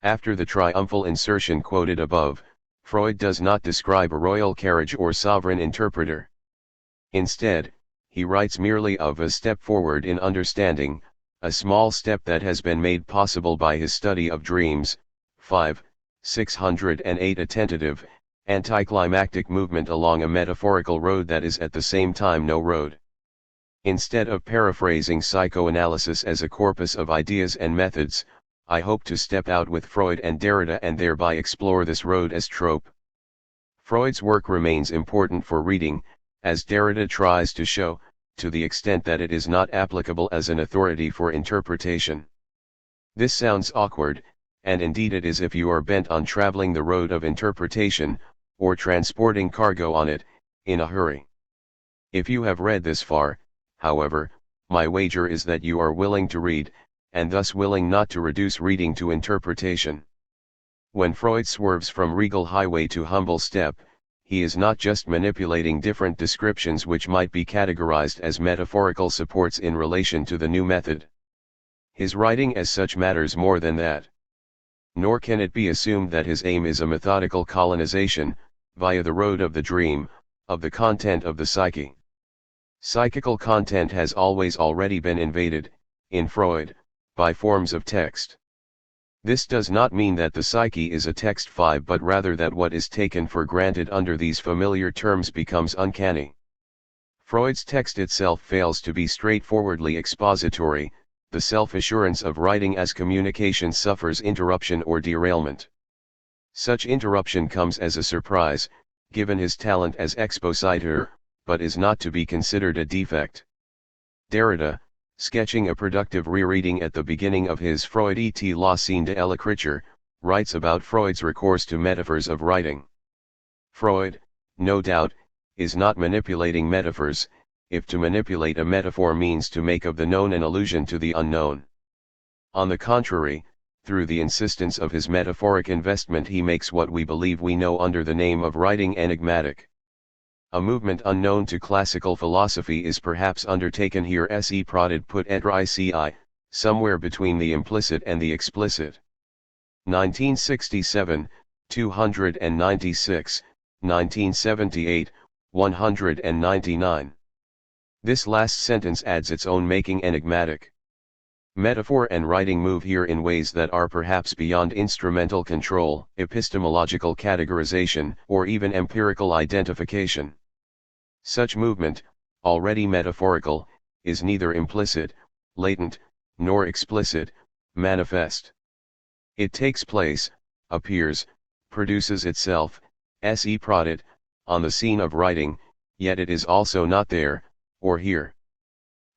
[SPEAKER 1] After the triumphal insertion quoted above, Freud does not describe a royal carriage or sovereign interpreter. Instead, he writes merely of a step forward in understanding, a small step that has been made possible by his study of dreams. 608. A tentative, anticlimactic movement along a metaphorical road that is at the same time no road. Instead of paraphrasing psychoanalysis as a corpus of ideas and methods, I hope to step out with Freud and Derrida and thereby explore this road as trope. Freud's work remains important for reading, as Derrida tries to show, to the extent that it is not applicable as an authority for interpretation. This sounds awkward, and indeed it is if you are bent on traveling the road of interpretation, or transporting cargo on it, in a hurry. If you have read this far, however, my wager is that you are willing to read, and thus willing not to reduce reading to interpretation. When Freud swerves from regal highway to humble step, he is not just manipulating different descriptions which might be categorized as metaphorical supports in relation to the new method. His writing as such matters more than that. Nor can it be assumed that his aim is a methodical colonization, via the road of the dream, of the content of the psyche. Psychical content has always already been invaded, in Freud, by forms of text. This does not mean that the psyche is a text 5, but rather that what is taken for granted under these familiar terms becomes uncanny. Freud's text itself fails to be straightforwardly expository, the self-assurance of writing as communication suffers interruption or derailment. Such interruption comes as a surprise, given his talent as expositor, but is not to be considered a defect. Derrida, sketching a productive rereading at the beginning of his Freud et la scène de l'écriture, writes about Freud's recourse to metaphors of writing. Freud, no doubt, is not manipulating metaphors, if to manipulate a metaphor means to make of the known an allusion to the unknown. On the contrary, through the insistence of his metaphoric investment he makes what we believe we know under the name of writing enigmatic. A movement unknown to classical philosophy is perhaps undertaken here se prodded put etrici, somewhere between the implicit and the explicit. 1967, 296, 1978, 199. This last sentence adds its own making enigmatic. Metaphor and writing move here in ways that are perhaps beyond instrumental control, epistemological categorization, or even empirical identification. Such movement, already metaphorical, is neither implicit, latent, nor explicit, manifest. It takes place, appears, produces itself, se prodded, on the scene of writing, yet it is also not there, or here.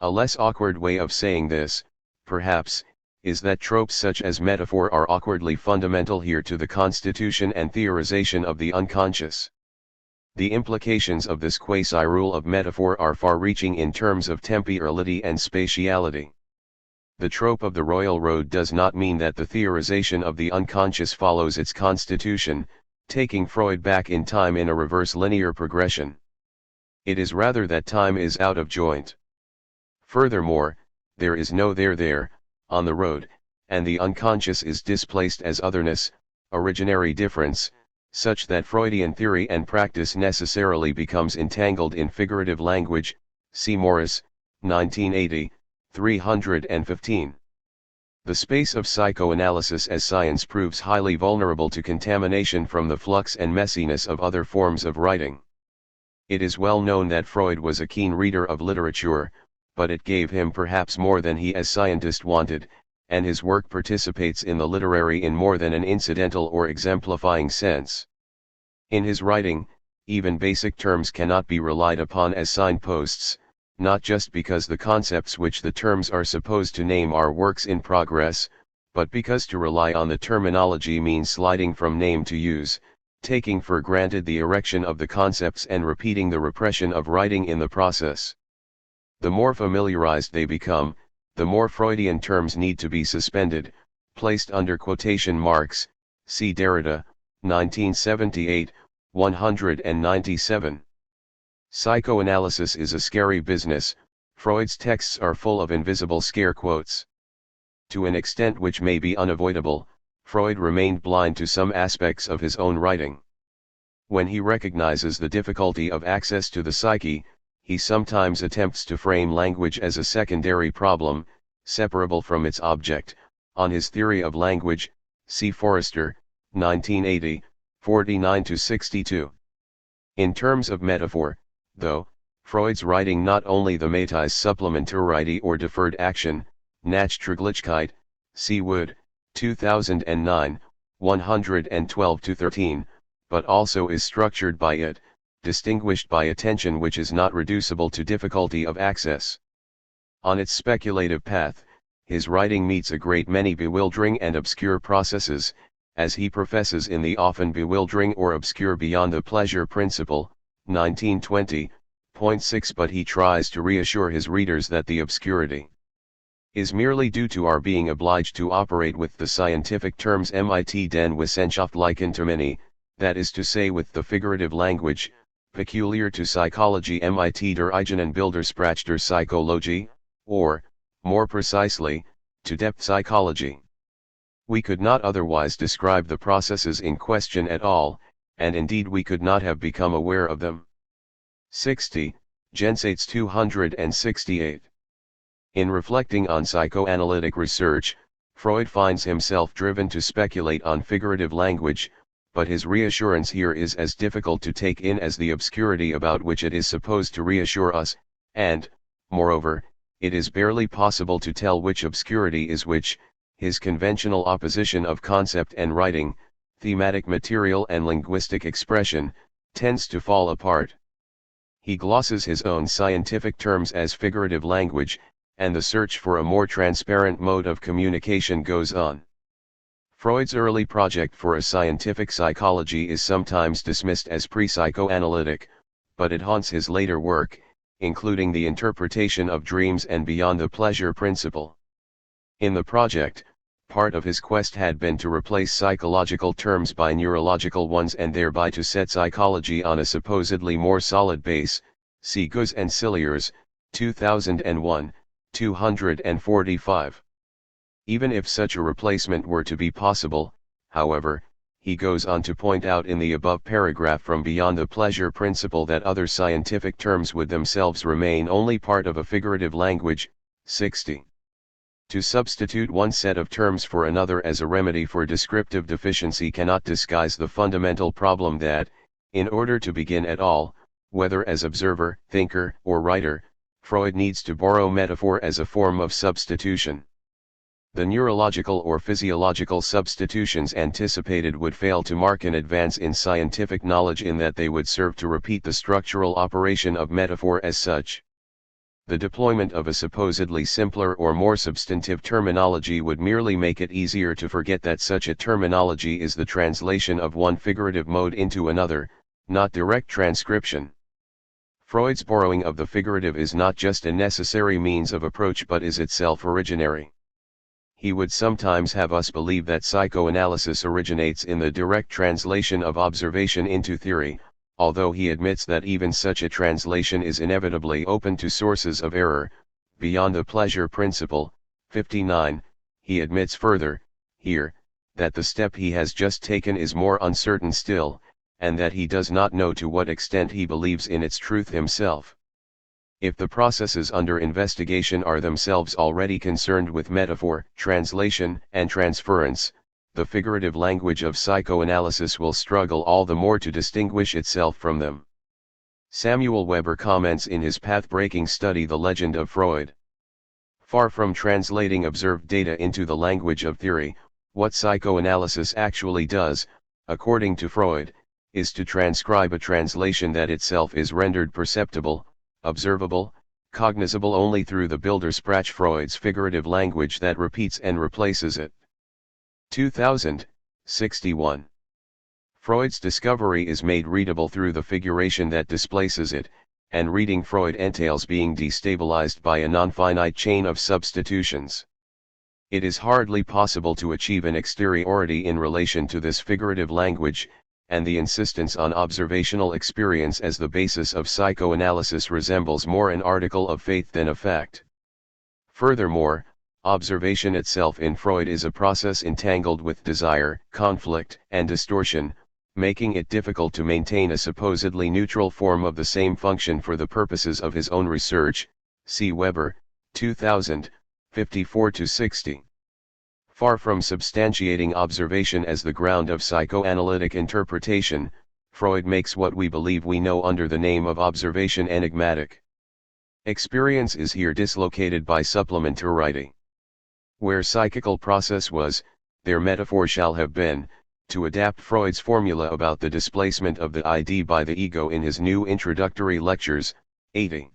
[SPEAKER 1] A less awkward way of saying this, perhaps, is that tropes such as metaphor are awkwardly fundamental here to the constitution and theorization of the unconscious. The implications of this quasi-rule of metaphor are far-reaching in terms of temporality and spatiality. The trope of the royal road does not mean that the theorization of the unconscious follows its constitution, taking Freud back in time in a reverse linear progression. It is rather that time is out of joint. Furthermore, there is no there, on the road, and the unconscious is displaced as otherness, originary difference, such that Freudian theory and practice necessarily becomes entangled in figurative language. See Morris, 1980, 315. The space of psychoanalysis as science proves highly vulnerable to contamination from the flux and messiness of other forms of writing. It is well known that Freud was a keen reader of literature, but it gave him perhaps more than he as scientist wanted, and his work participates in the literary in more than an incidental or exemplifying sense. In his writing, even basic terms cannot be relied upon as signposts, not just because the concepts which the terms are supposed to name are works in progress, but because to rely on the terminology means sliding from name to use, taking for granted the erection of the concepts and repeating the repression of writing in the process. The more familiarized they become, the more Freudian terms need to be suspended, placed under quotation marks, see Derrida, 1978, 197. Psychoanalysis is a scary business. Freud's texts are full of invisible scare quotes. To an extent which may be unavoidable, Freud remained blind to some aspects of his own writing. When he recognizes the difficulty of access to the psyche, he sometimes attempts to frame language as a secondary problem, separable from its object. On his theory of language, see Forrester, 1980, 49-62. In terms of metaphor, though, Freud's writing not only the Metis Supplementarity or deferred action, Nachtraglichkeit, see Wood, 2009, 112-13, but also is structured by it, distinguished by attention which is not reducible to difficulty of access. On its speculative path, his writing meets a great many bewildering and obscure processes, as he professes in the often bewildering or obscure Beyond the Pleasure Principle, 1920.6, but he tries to reassure his readers that the obscurity is merely due to our being obliged to operate with the scientific terms mit den wissenschaftlichen Termini, that is to say with the figurative language, peculiar to psychology mit der eigenen Bildersprache der Psychologie, or, more precisely, to depth psychology. We could not otherwise describe the processes in question at all, and indeed we could not have become aware of them. 60, Gensates 268. In reflecting on psychoanalytic research, Freud finds himself driven to speculate on figurative language, but his reassurance here is as difficult to take in as the obscurity about which it is supposed to reassure us, and, moreover, it is barely possible to tell which obscurity is which. His conventional opposition of concept and writing, thematic material and linguistic expression, tends to fall apart. He glosses his own scientific terms as figurative language, and the search for a more transparent mode of communication goes on. Freud's early project for a scientific psychology is sometimes dismissed as pre-psychoanalytic, but it haunts his later work, including the interpretation of dreams and Beyond the Pleasure Principle. In the project, part of his quest had been to replace psychological terms by neurological ones and thereby to set psychology on a supposedly more solid base, see Guz and Cilliers, 2001, 245. Even if such a replacement were to be possible, however, he goes on to point out in the above paragraph from Beyond the Pleasure Principle that other scientific terms would themselves remain only part of a figurative language. 60. To substitute one set of terms for another as a remedy for descriptive deficiency cannot disguise the fundamental problem that, in order to begin at all, whether as observer, thinker, or writer, Freud needs to borrow metaphor as a form of substitution. The neurological or physiological substitutions anticipated would fail to mark an advance in scientific knowledge in that they would serve to repeat the structural operation of metaphor as such. The deployment of a supposedly simpler or more substantive terminology would merely make it easier to forget that such a terminology is the translation of one figurative mode into another, not direct transcription. Freud's borrowing of the figurative is not just a necessary means of approach but is itself originary. He would sometimes have us believe that psychoanalysis originates in the direct translation of observation into theory, although he admits that even such a translation is inevitably open to sources of error. Beyond the Pleasure Principle, 59, he admits further, here, that the step he has just taken is more uncertain still, and that he does not know to what extent he believes in its truth himself. If the processes under investigation are themselves already concerned with metaphor, translation, and transference, the figurative language of psychoanalysis will struggle all the more to distinguish itself from them. Samuel Weber comments in his path-breaking study The Legend of Freud. Far from translating observed data into the language of theory, what psychoanalysis actually does, according to Freud, is to transcribe a translation that itself is rendered perceptible, observable, cognizable only through the Bildersprach Freud's figurative language that repeats and replaces it. 2061. Freud's discovery is made readable through the figuration that displaces it, and reading Freud entails being destabilized by a non-finite chain of substitutions. It is hardly possible to achieve an exteriority in relation to this figurative language, and the insistence on observational experience as the basis of psychoanalysis resembles more an article of faith than a fact. Furthermore, observation itself in Freud is a process entangled with desire, conflict, and distortion, making it difficult to maintain a supposedly neutral form of the same function for the purposes of his own research. See Weber, 2000, 54-60. Far from substantiating observation as the ground of psychoanalytic interpretation, Freud makes what we believe we know under the name of observation enigmatic. Experience is here dislocated by supplementarity. Where psychical process was, there metaphor shall have been, to adapt Freud's formula about the displacement of the ID by the ego in his new introductory lectures, 80.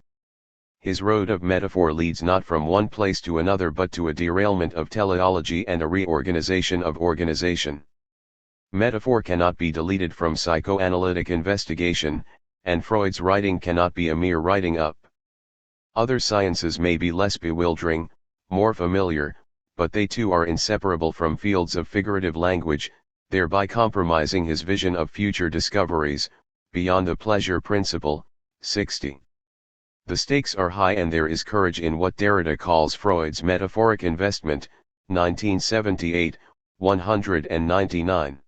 [SPEAKER 1] His road of metaphor leads not from one place to another but to a derailment of teleology and a reorganization of organization. Metaphor cannot be deleted from psychoanalytic investigation, and Freud's writing cannot be a mere writing up. Other sciences may be less bewildering, more familiar, but they too are inseparable from fields of figurative language, thereby compromising his vision of future discoveries, beyond the pleasure principle. 60. The stakes are high and there is courage in what Derrida calls Freud's metaphoric investment, 1978, 199.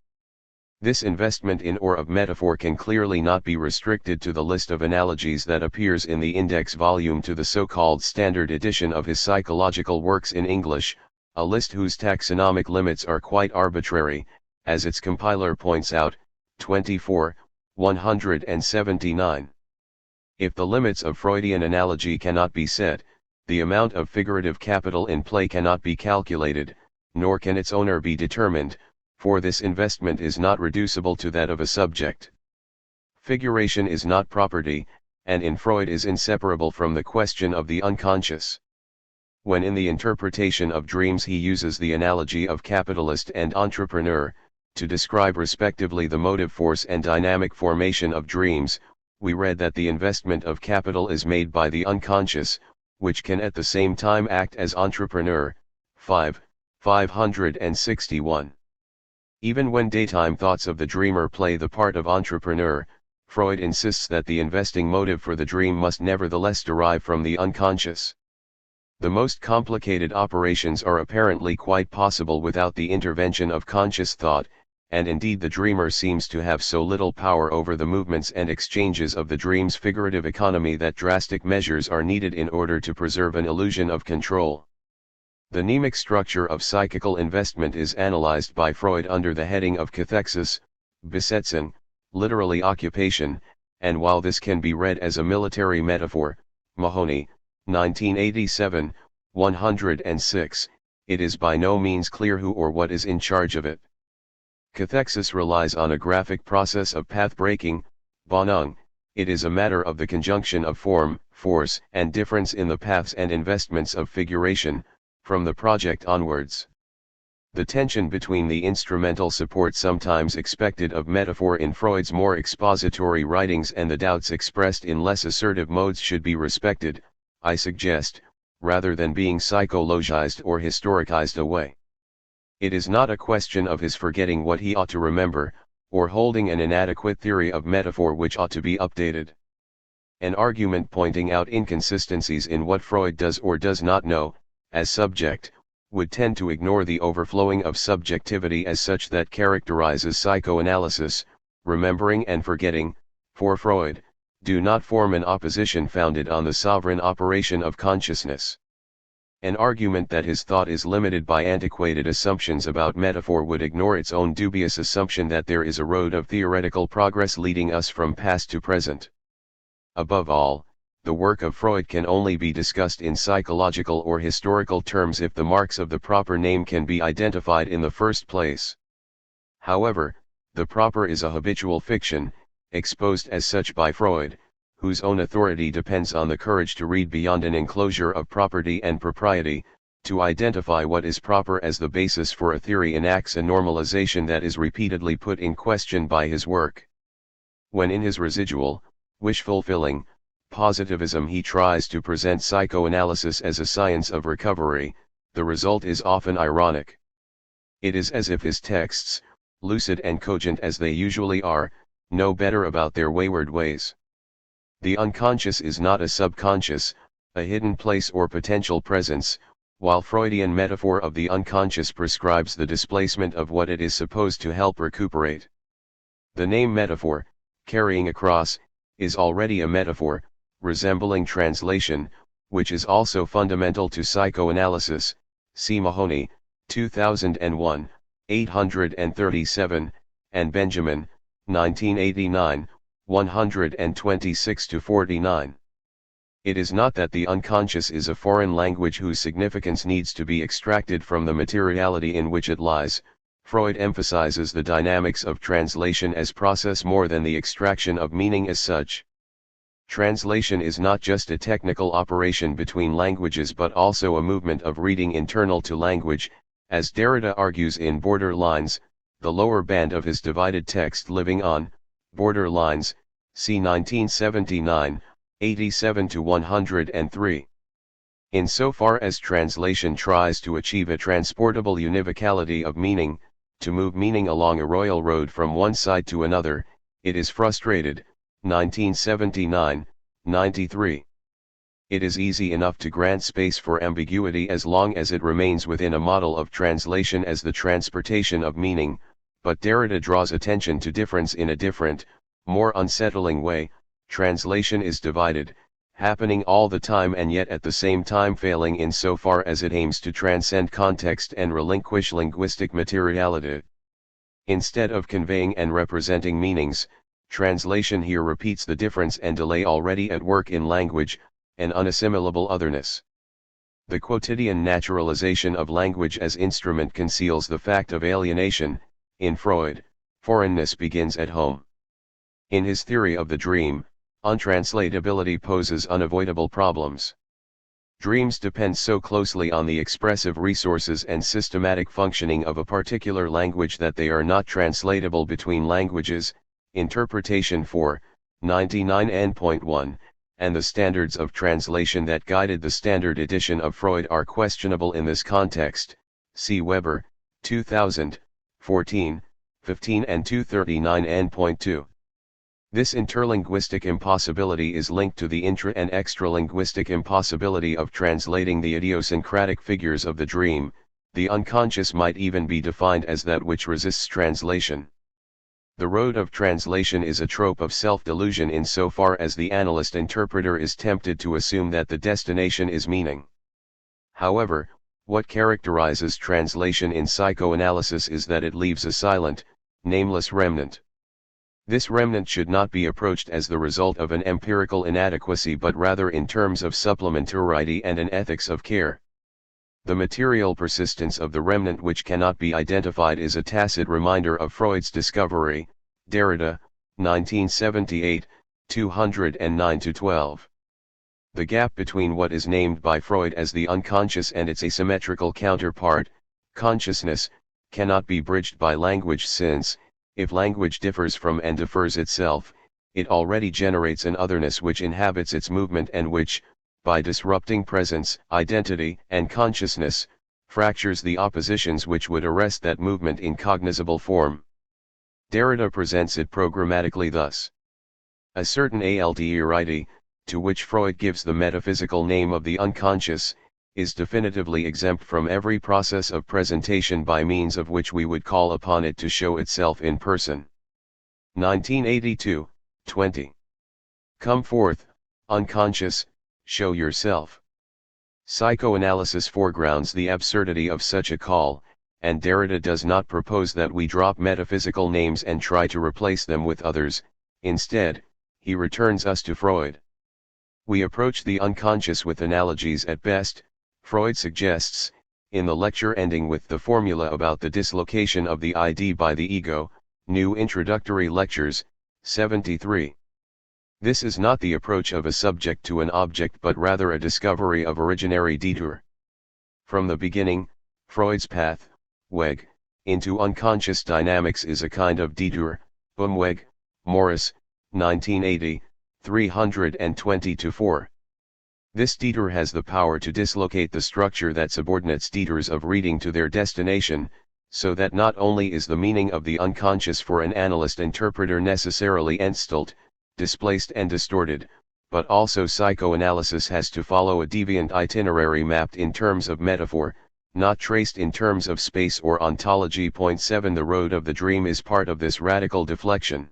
[SPEAKER 1] This investment in or of metaphor can clearly not be restricted to the list of analogies that appears in the index volume to the so-called standard edition of his psychological works in English, a list whose taxonomic limits are quite arbitrary, as its compiler points out, 24, 179. If the limits of Freudian analogy cannot be set, the amount of figurative capital in play cannot be calculated, nor can its owner be determined, for this investment is not reducible to that of a subject. Figuration is not property, and in Freud is inseparable from the question of the unconscious. When in the interpretation of dreams he uses the analogy of capitalist and entrepreneur, to describe respectively the motive force and dynamic formation of dreams, we read that the investment of capital is made by the unconscious, which can at the same time act as entrepreneur. 561. Even when daytime thoughts of the dreamer play the part of entrepreneur, Freud insists that the investing motive for the dream must nevertheless derive from the unconscious. The most complicated operations are apparently quite possible without the intervention of conscious thought, and indeed the dreamer seems to have so little power over the movements and exchanges of the dream's figurative economy that drastic measures are needed in order to preserve an illusion of control. The mnemic structure of psychical investment is analyzed by Freud under the heading of cathexis, Besetzung, literally occupation, and while this can be read as a military metaphor, Mahoney, 1987, 106, it is by no means clear who or what is in charge of it. Cathexis relies on a graphic process of path breaking, Bonung. It is a matter of the conjunction of form, force, and difference in the paths and investments of figuration, from the project onwards. The tension between the instrumental support sometimes expected of metaphor in Freud's more expository writings and the doubts expressed in less assertive modes should be respected, I suggest, rather than being psychologized or historicized away. It is not a question of his forgetting what he ought to remember, or holding an inadequate theory of metaphor which ought to be updated. An argument pointing out inconsistencies in what Freud does or does not know, as subject, would tend to ignore the overflowing of subjectivity as such that characterizes psychoanalysis. Remembering and forgetting, for Freud, do not form an opposition founded on the sovereign operation of consciousness. An argument that his thought is limited by antiquated assumptions about metaphor would ignore its own dubious assumption that there is a road of theoretical progress leading us from past to present. Above all, the work of Freud can only be discussed in psychological or historical terms if the marks of the proper name can be identified in the first place. However, the proper is a habitual fiction, exposed as such by Freud, whose own authority depends on the courage to read beyond an enclosure of property and propriety, to identify what is proper as the basis for a theory enacts a normalization that is repeatedly put in question by his work. When in his residual, wish-fulfilling, positivism he tries to present psychoanalysis as a science of recovery, the result is often ironic. It is as if his texts, lucid and cogent as they usually are, know better about their wayward ways. The unconscious is not a subconscious, a hidden place or potential presence, while Freudian metaphor of the unconscious prescribes the displacement of what it is supposed to help recuperate. The name metaphor, carrying a cross, is already a metaphor, resembling translation, which is also fundamental to psychoanalysis. See Mahoney, 2001, 837, and Benjamin, 1989, 126-49. It is not that the unconscious is a foreign language whose significance needs to be extracted from the materiality in which it lies. Freud emphasizes the dynamics of translation as process more than the extraction of meaning as such. Translation is not just a technical operation between languages but also a movement of reading internal to language, as Derrida argues in Border Lines, the lower band of his divided text Living on Border Lines, c. 1979, 87-103. Insofar as translation tries to achieve a transportable univocality of meaning, to move meaning along a royal road from one side to another, it is frustrated. 1979, 93. It is easy enough to grant space for ambiguity as long as it remains within a model of translation as the transportation of meaning, but Derrida draws attention to difference in a different, more unsettling way. Translation is divided, happening all the time and yet at the same time failing insofar as it aims to transcend context and relinquish linguistic materiality. Instead of conveying and representing meanings, translation here repeats the difference and delay already at work in language, an unassimilable otherness. The quotidian naturalization of language as instrument conceals the fact of alienation. In Freud, foreignness begins at home. In his theory of the dream, untranslatability poses unavoidable problems. Dreams depend so closely on the expressive resources and systematic functioning of a particular language that they are not translatable between languages. Interpretation 4, 99n.1, and the standards of translation that guided the standard edition of Freud are questionable in this context. See Weber, 2000, 14, 15 and 239n.2. This interlinguistic impossibility is linked to the intra- and extralinguistic impossibility of translating the idiosyncratic figures of the dream. The unconscious might even be defined as that which resists translation. The road of translation is a trope of self-delusion insofar as the analyst-interpreter is tempted to assume that the destination is meaning. However, what characterizes translation in psychoanalysis is that it leaves a silent, nameless remnant. This remnant should not be approached as the result of an empirical inadequacy but rather in terms of supplementarity and an ethics of care. The material persistence of the remnant which cannot be identified is a tacit reminder of Freud's discovery. Derrida, 1978, 209-12. The gap between what is named by Freud as the unconscious and its asymmetrical counterpart, consciousness, cannot be bridged by language since, if language differs from and defers itself, it already generates an otherness which inhabits its movement and which, by disrupting presence, identity, and consciousness, fractures the oppositions which would arrest that movement in cognizable form. Derrida presents it programmatically thus. A certain alterity, to which Freud gives the metaphysical name of the unconscious, is definitively exempt from every process of presentation by means of which we would call upon it to show itself in person. 1982, 20. Come forth, unconscious, show yourself. Psychoanalysis foregrounds the absurdity of such a call, and Derrida does not propose that we drop metaphysical names and try to replace them with others. Instead, he returns us to Freud. We approach the unconscious with analogies at best, Freud suggests, in the lecture ending with the formula about the dislocation of the ID by the ego, New Introductory Lectures, 73. This is not the approach of a subject to an object but rather a discovery of originary detour. From the beginning, Freud's path, Weg, into unconscious dynamics is a kind of detour, Umweg, Morris, 1980, 320-4. This detour has the power to dislocate the structure that subordinates detours of reading to their destination, so that not only is the meaning of the unconscious for an analyst-interpreter necessarily entstalled, displaced and distorted, but also psychoanalysis has to follow a deviant itinerary mapped in terms of metaphor, not traced in terms of space or ontology. 7 The road of the dream is part of this radical deflection.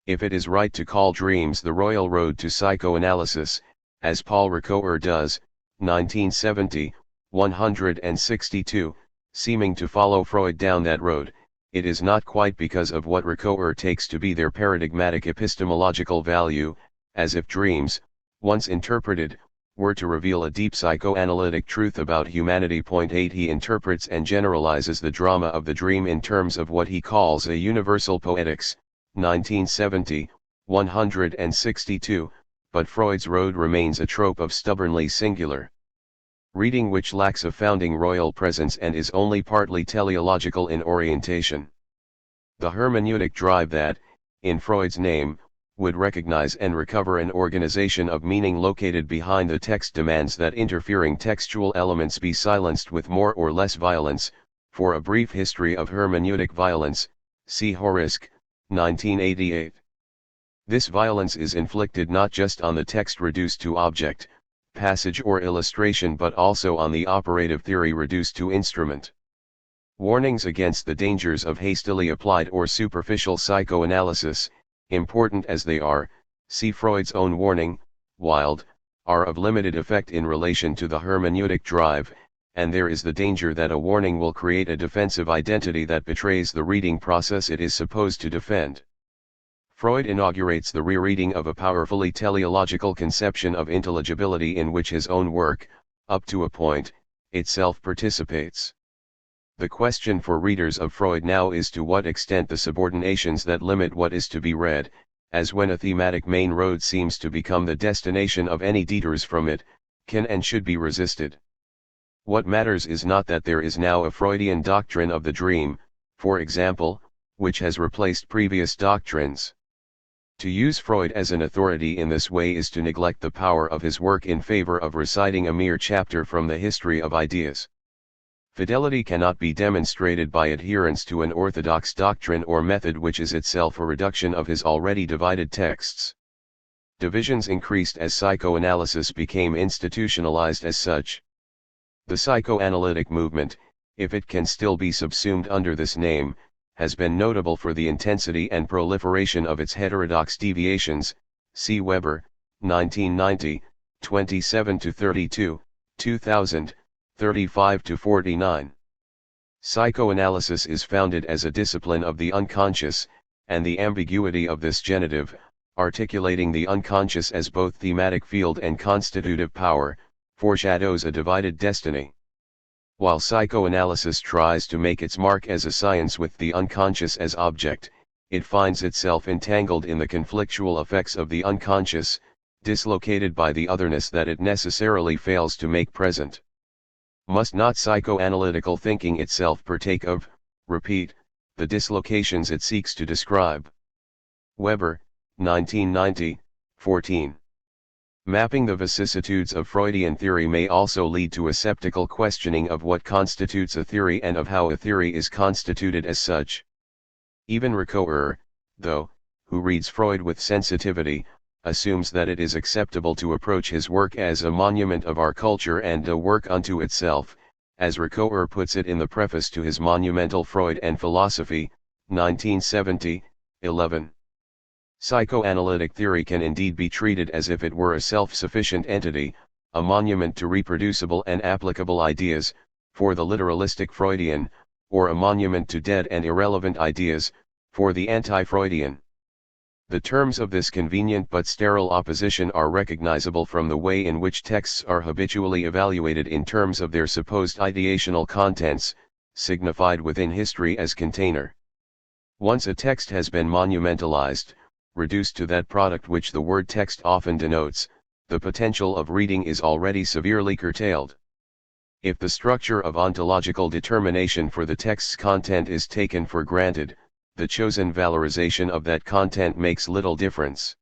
[SPEAKER 1] If it is right to call dreams the royal road to psychoanalysis, as Paul Ricoeur does, 1970, 162, seeming to follow Freud down that road, it is not quite because of what Ricoeur takes to be their paradigmatic epistemological value, as if dreams, once interpreted, were to reveal a deep psychoanalytic truth about humanity. 8 He interprets and generalizes the drama of the dream in terms of what he calls a universal poetics, 1970, 162, but Freud's road remains a trope of stubbornly singular reading which lacks a founding royal presence and is only partly teleological in orientation. The hermeneutic drive that, in Freud's name, would recognize and recover an organization of meaning located behind the text demands that interfering textual elements be silenced with more or less violence. For a brief history of hermeneutic violence, see Horisk, 1988. This violence is inflicted not just on the text reduced to object, passage or illustration but also on the operative theory reduced to instrument. Warnings against the dangers of hastily applied or superficial psychoanalysis, important as they are, see Freud's own warning, Wild, are of limited effect in relation to the hermeneutic drive, and there is the danger that a warning will create a defensive identity that betrays the reading process it is supposed to defend. Freud inaugurates the rereading of a powerfully teleological conception of intelligibility in which his own work, up to a point, itself participates. The question for readers of Freud now is to what extent the subordinations that limit what is to be read, as when a thematic main road seems to become the destination of any detours from it, can and should be resisted. What matters is not that there is now a Freudian doctrine of the dream, for example, which has replaced previous doctrines. To use Freud as an authority in this way is to neglect the power of his work in favor of reciting a mere chapter from the history of ideas. Fidelity cannot be demonstrated by adherence to an orthodox doctrine or method which is itself a reduction of his already divided texts. Divisions increased as psychoanalysis became institutionalized as such. The psychoanalytic movement, if it can still be subsumed under this name, has been notable for the intensity and proliferation of its heterodox deviations, see Weber, 1990, 27-32, 2000, 35-49. Psychoanalysis is founded as a discipline of the unconscious, and the ambiguity of this genitive, articulating the unconscious as both thematic field and constitutive power, foreshadows a divided destiny. While psychoanalysis tries to make its mark as a science with the unconscious as object, it finds itself entangled in the conflictual effects of the unconscious, dislocated by the otherness that it necessarily fails to make present. Must not psychoanalytical thinking itself partake of, repeat, the dislocations it seeks to describe? Weber, 1990, 14. Mapping the vicissitudes of Freudian theory may also lead to a skeptical questioning of what constitutes a theory and of how a theory is constituted as such. Even Ricoeur, though, who reads Freud with sensitivity, assumes that it is acceptable to approach his work as a monument of our culture and a work unto itself, as Ricoeur puts it in the preface to his monumental Freud and Philosophy, 1970, 11. Psychoanalytic theory can indeed be treated as if it were a self-sufficient entity, a monument to reproducible and applicable ideas, for the literalistic Freudian, or a monument to dead and irrelevant ideas, for the anti-Freudian. The terms of this convenient but sterile opposition are recognizable from the way in which texts are habitually evaluated in terms of their supposed ideational contents, signified within history as container. Once a text has been monumentalized, reduced to that product which the word text often denotes, the potential of reading is already severely curtailed. If the structure of ontological determination for the text's content is taken for granted, the chosen valorization of that content makes little difference.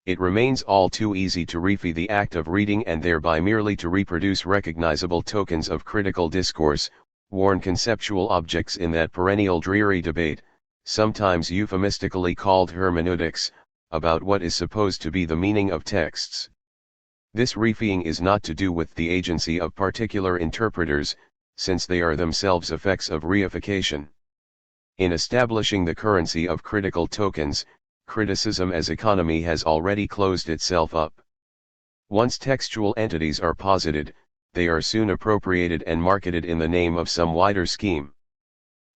[SPEAKER 1] It remains all too easy to refy the act of reading and thereby merely to reproduce recognizable tokens of critical discourse, worn conceptual objects in that perennial dreary debate, sometimes euphemistically called hermeneutics, about what is supposed to be the meaning of texts. This refying is not to do with the agency of particular interpreters, since they are themselves effects of reification. In establishing the currency of critical tokens, criticism as economy has already closed itself up. Once textual entities are posited, they are soon appropriated and marketed in the name of some wider scheme.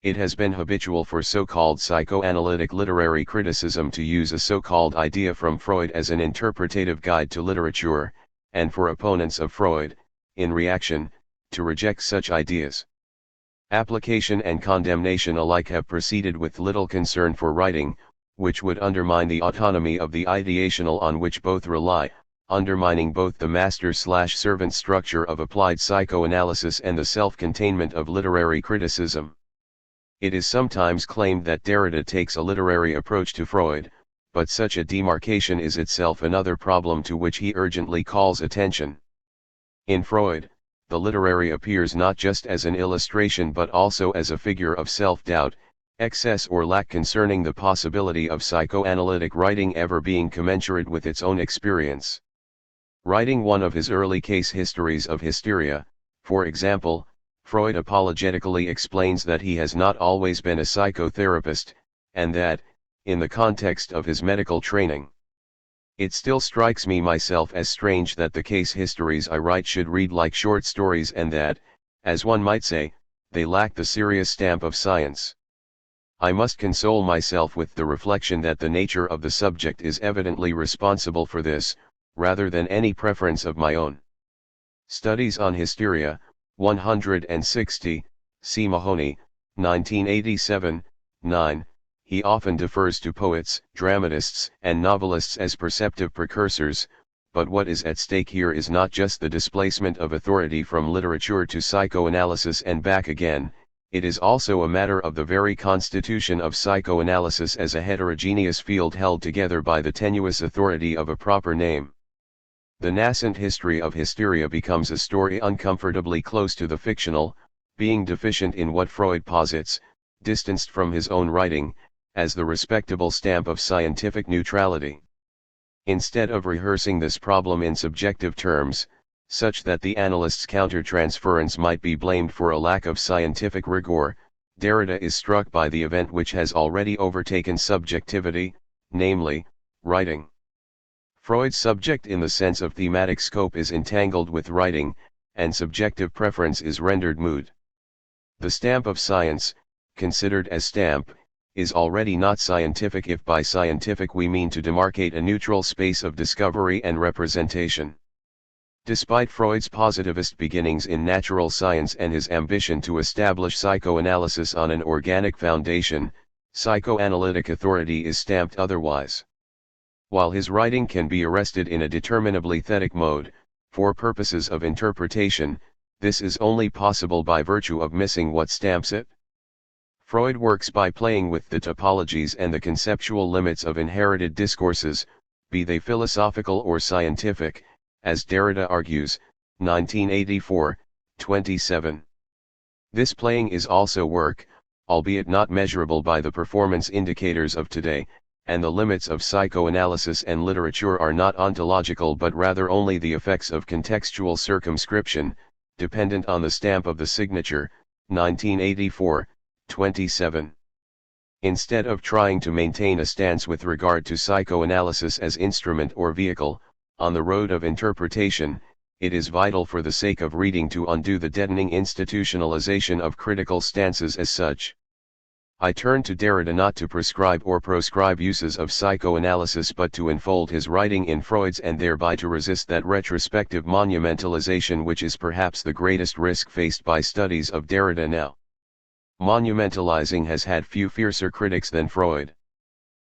[SPEAKER 1] It has been habitual for so-called psychoanalytic literary criticism to use a so-called idea from Freud as an interpretative guide to literature, and for opponents of Freud, in reaction, to reject such ideas. Application and condemnation alike have proceeded with little concern for writing, which would undermine the autonomy of the ideational on which both rely, undermining both the master-slash-servant structure of applied psychoanalysis and the self-containment of literary criticism. It is sometimes claimed that Derrida takes a literary approach to Freud, but such a demarcation is itself another problem to which he urgently calls attention. In Freud, the literary appears not just as an illustration but also as a figure of self-doubt, excess or lack concerning the possibility of psychoanalytic writing ever being commensurate with its own experience. Writing one of his early case histories of hysteria, for example, Freud apologetically explains that he has not always been a psychotherapist, and that, in the context of his medical training, it still strikes me myself as strange that the case histories I write should read like short stories and that, as one might say, they lack the serious stamp of science. I must console myself with the reflection that the nature of the subject is evidently responsible for this, rather than any preference of my own. Studies on Hysteria, 160, C. Mahoney, 1987, 9. He often defers to poets, dramatists, and novelists as perceptive precursors, but what is at stake here is not just the displacement of authority from literature to psychoanalysis and back again, it is also a matter of the very constitution of psychoanalysis as a heterogeneous field held together by the tenuous authority of a proper name. The nascent history of hysteria becomes a story uncomfortably close to the fictional, being deficient in what Freud posits, distanced from his own writing, as the respectable stamp of scientific neutrality. Instead of rehearsing this problem in subjective terms, such that the analyst's counter-transference might be blamed for a lack of scientific rigor, Derrida is struck by the event which has already overtaken subjectivity, namely, writing. Freud's subject in the sense of thematic scope is entangled with writing, and subjective preference is rendered moot. The stamp of science, considered as stamp, is already not scientific if by scientific we mean to demarcate a neutral space of discovery and representation. Despite Freud's positivist beginnings in natural science and his ambition to establish psychoanalysis on an organic foundation, psychoanalytic authority is stamped otherwise. While his writing can be arrested in a determinably thetic mode, for purposes of interpretation, this is only possible by virtue of missing what stamps it. Freud works by playing with the topologies and the conceptual limits of inherited discourses, be they philosophical or scientific, as Derrida argues, 1984, 27. This playing is also work, albeit not measurable by the performance indicators of today, and the limits of psychoanalysis and literature are not ontological but rather only the effects of contextual circumscription, dependent on the stamp of the signature, 1984, 27. Instead of trying to maintain a stance with regard to psychoanalysis as instrument or vehicle, on the road of interpretation, it is vital for the sake of reading to undo the deadening institutionalization of critical stances as such. I turn to Derrida not to prescribe or proscribe uses of psychoanalysis but to enfold his writing in Freud's and thereby to resist that retrospective monumentalization which is perhaps the greatest risk faced by studies of Derrida now. Monumentalizing has had few fiercer critics than Freud.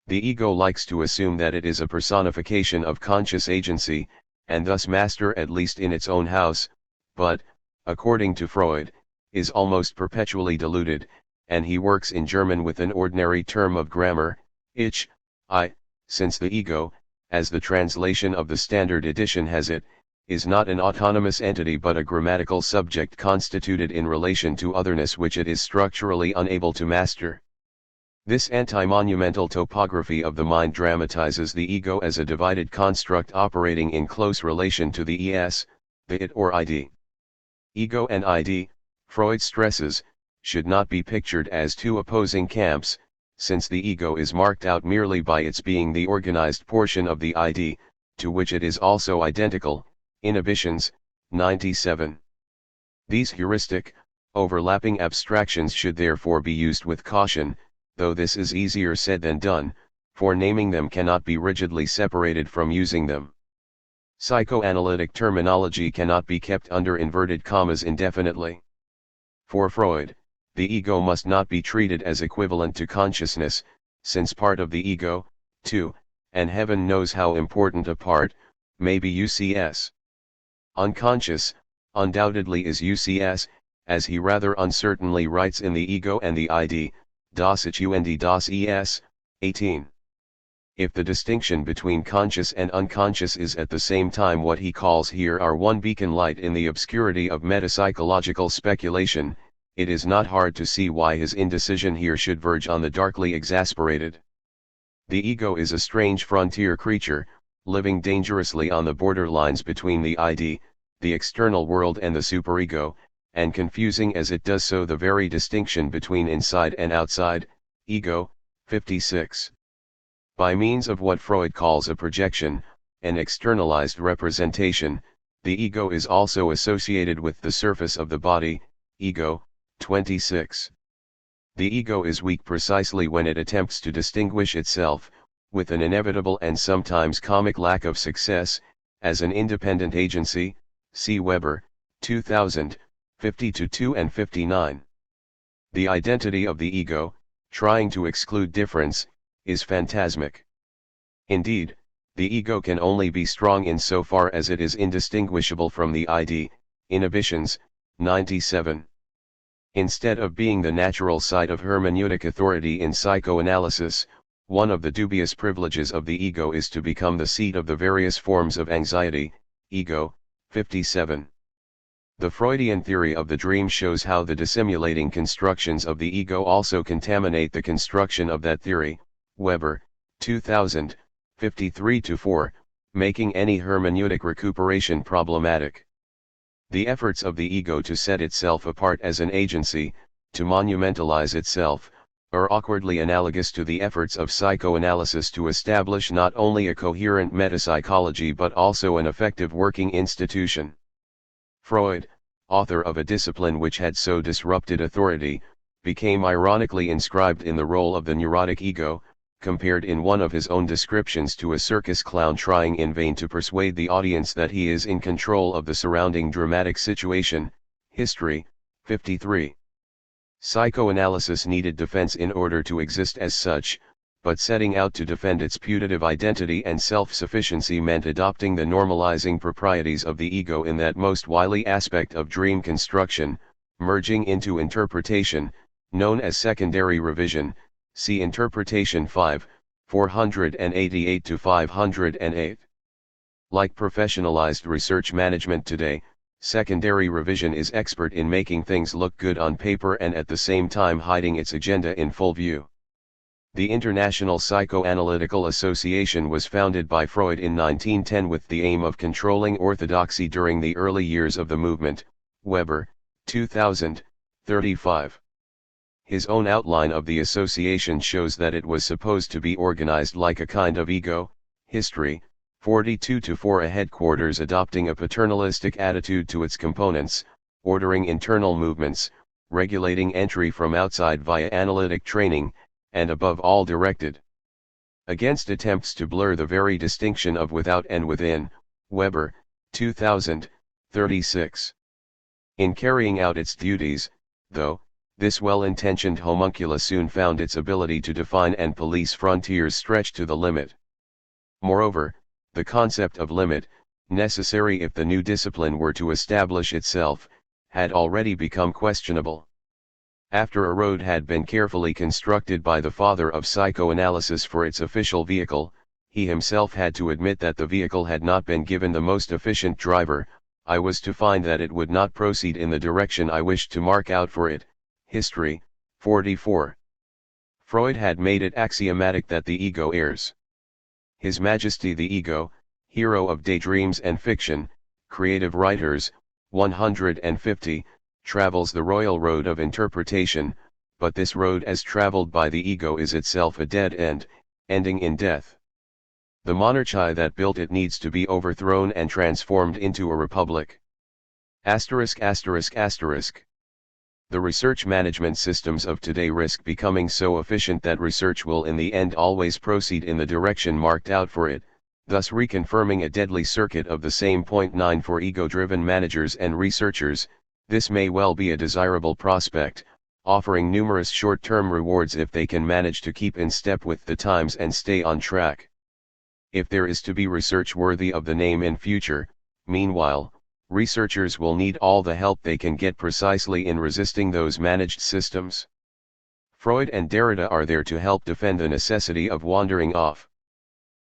[SPEAKER 1] The ego likes to assume that it is a personification of conscious agency, and thus master at least in its own house, but, according to Freud, is almost perpetually deluded, and he works in German with an ordinary term of grammar, ich, I, since the ego, as the translation of the Standard Edition has it, is not an autonomous entity but a grammatical subject constituted in relation to otherness which it is structurally unable to master. This anti-monumental topography of the mind dramatizes the ego as a divided construct operating in close relation to the es, the it or id. Ego and id, Freud stresses, should not be pictured as two opposing camps, since the ego is marked out merely by its being the organized portion of the id, to which it is also identical. Inhibitions, 97. These heuristic, overlapping abstractions should therefore be used with caution, though this is easier said than done, for naming them cannot be rigidly separated from using them. Psychoanalytic terminology cannot be kept under inverted commas indefinitely. For Freud, the ego must not be treated as equivalent to consciousness, since part of the ego, too, and heaven knows how important a part, may be UCS. Unconscious, undoubtedly is UCS, as he rather uncertainly writes in The Ego and the ID, das Ich und das Es, 18. If the distinction between conscious and unconscious is at the same time what he calls here our one beacon light in the obscurity of metapsychological speculation, it is not hard to see why his indecision here should verge on the darkly exasperated. The ego is a strange frontier creature, living dangerously on the borderlines between the ID, the external world and the superego, and confusing as it does so the very distinction between inside and outside. Ego, 56. By means of what Freud calls a projection, an externalized representation, the ego is also associated with the surface of the body. Ego, 26. The ego is weak precisely when it attempts to distinguish itself, with an inevitable and sometimes comic lack of success, as an independent agency. See Weber, 2000, 50-2 and 59. The identity of the ego, trying to exclude difference, is phantasmic. Indeed, the ego can only be strong insofar as it is indistinguishable from the ID. Inhibitions, 97. Instead of being the natural site of hermeneutic authority in psychoanalysis, one of the dubious privileges of the ego is to become the seat of the various forms of anxiety. Ego, 57. The Freudian theory of the dream shows how the dissimulating constructions of the ego also contaminate the construction of that theory. Weber, 2000, 53-4, making any hermeneutic recuperation problematic. The efforts of the ego to set itself apart as an agency, to monumentalize itself, are awkwardly analogous to the efforts of psychoanalysis to establish not only a coherent metapsychology but also an effective working institution. Freud, author of a discipline which had so disrupted authority, became ironically inscribed in the role of the neurotic ego, compared in one of his own descriptions to a circus clown trying in vain to persuade the audience that he is in control of the surrounding dramatic situation. History, 53. Psychoanalysis needed defense in order to exist as such, but setting out to defend its putative identity and self-sufficiency meant adopting the normalizing proprieties of the ego in that most wily aspect of dream construction, merging into interpretation, known as secondary revision. See Interpretation 5, 488-508. Like professionalized research management today, secondary revision is expert in making things look good on paper and at the same time hiding its agenda in full view. The International Psychoanalytical Association was founded by Freud in 1910 with the aim of controlling orthodoxy during the early years of the movement. Weber, 2000, 35. His own outline of the association shows that it was supposed to be organized like a kind of ego. History, 42-4, a headquarters adopting a paternalistic attitude to its components, ordering internal movements, regulating entry from outside via analytic training, and above all directed against attempts to blur the very distinction of without and within. Weber, 2000, 36. In carrying out its duties, though, this well-intentioned homuncula soon found its ability to define and police frontiers stretched to the limit. Moreover, the concept of limit, necessary if the new discipline were to establish itself, had already become questionable. After a road had been carefully constructed by the father of psychoanalysis for its official vehicle, he himself had to admit that the vehicle had not been given the most efficient driver. I was to find that it would not proceed in the direction I wished to mark out for it. History, 44. Freud had made it axiomatic that the ego errs. His Majesty the Ego, hero of daydreams and fiction, creative writers, 150, travels the royal road of interpretation, but this road as traveled by the ego is itself a dead end, ending in death. The monarchy that built it needs to be overthrown and transformed into a republic. The research management systems of today risk becoming so efficient that research will in the end always proceed in the direction marked out for it, thus reconfirming a deadly circuit of the same. 9 For ego-driven managers and researchers, this may well be a desirable prospect, offering numerous short-term rewards if they can manage to keep in step with the times and stay on track. If there is to be research worthy of the name in future, meanwhile, researchers will need all the help they can get precisely in resisting those managed systems. Freud and Derrida are there to help defend the necessity of wandering off.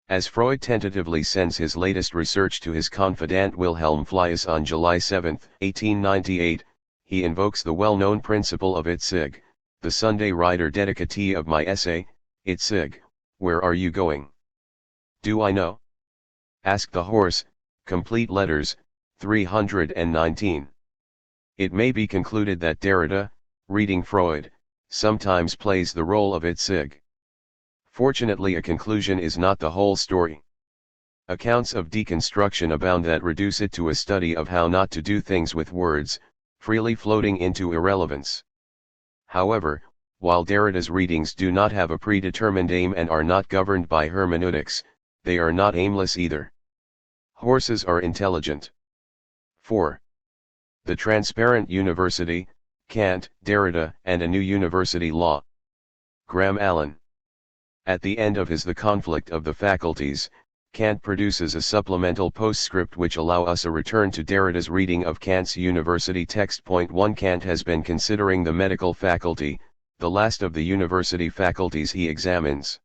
[SPEAKER 1] As Freud tentatively sends his latest research to his confidant Wilhelm Fliess on July 7, 1898, he invokes the well-known principle of Itzig, the Sunday writer dedicatee of my essay. Itzig, where are you going? Do I know? Ask the horse. Complete letters, 319. It may be concluded that Derrida, reading Freud, sometimes plays the role of Itzig. Fortunately, a conclusion is not the whole story. Accounts of deconstruction abound that reduce it to a study of how not to do things with words, freely floating into irrelevance. However, while Derrida's readings do not have a predetermined aim and are not governed by hermeneutics, they are not aimless either. Horses are intelligent. 4. The Transparent University, Kant, Derrida, and a New University Law. Graham Allen. At the end of his The Conflict of the Faculties, Kant produces a supplemental postscript which allow us a return to Derrida's reading of Kant's university text. 1 Kant has been considering the medical faculty, the last of the university faculties he examines.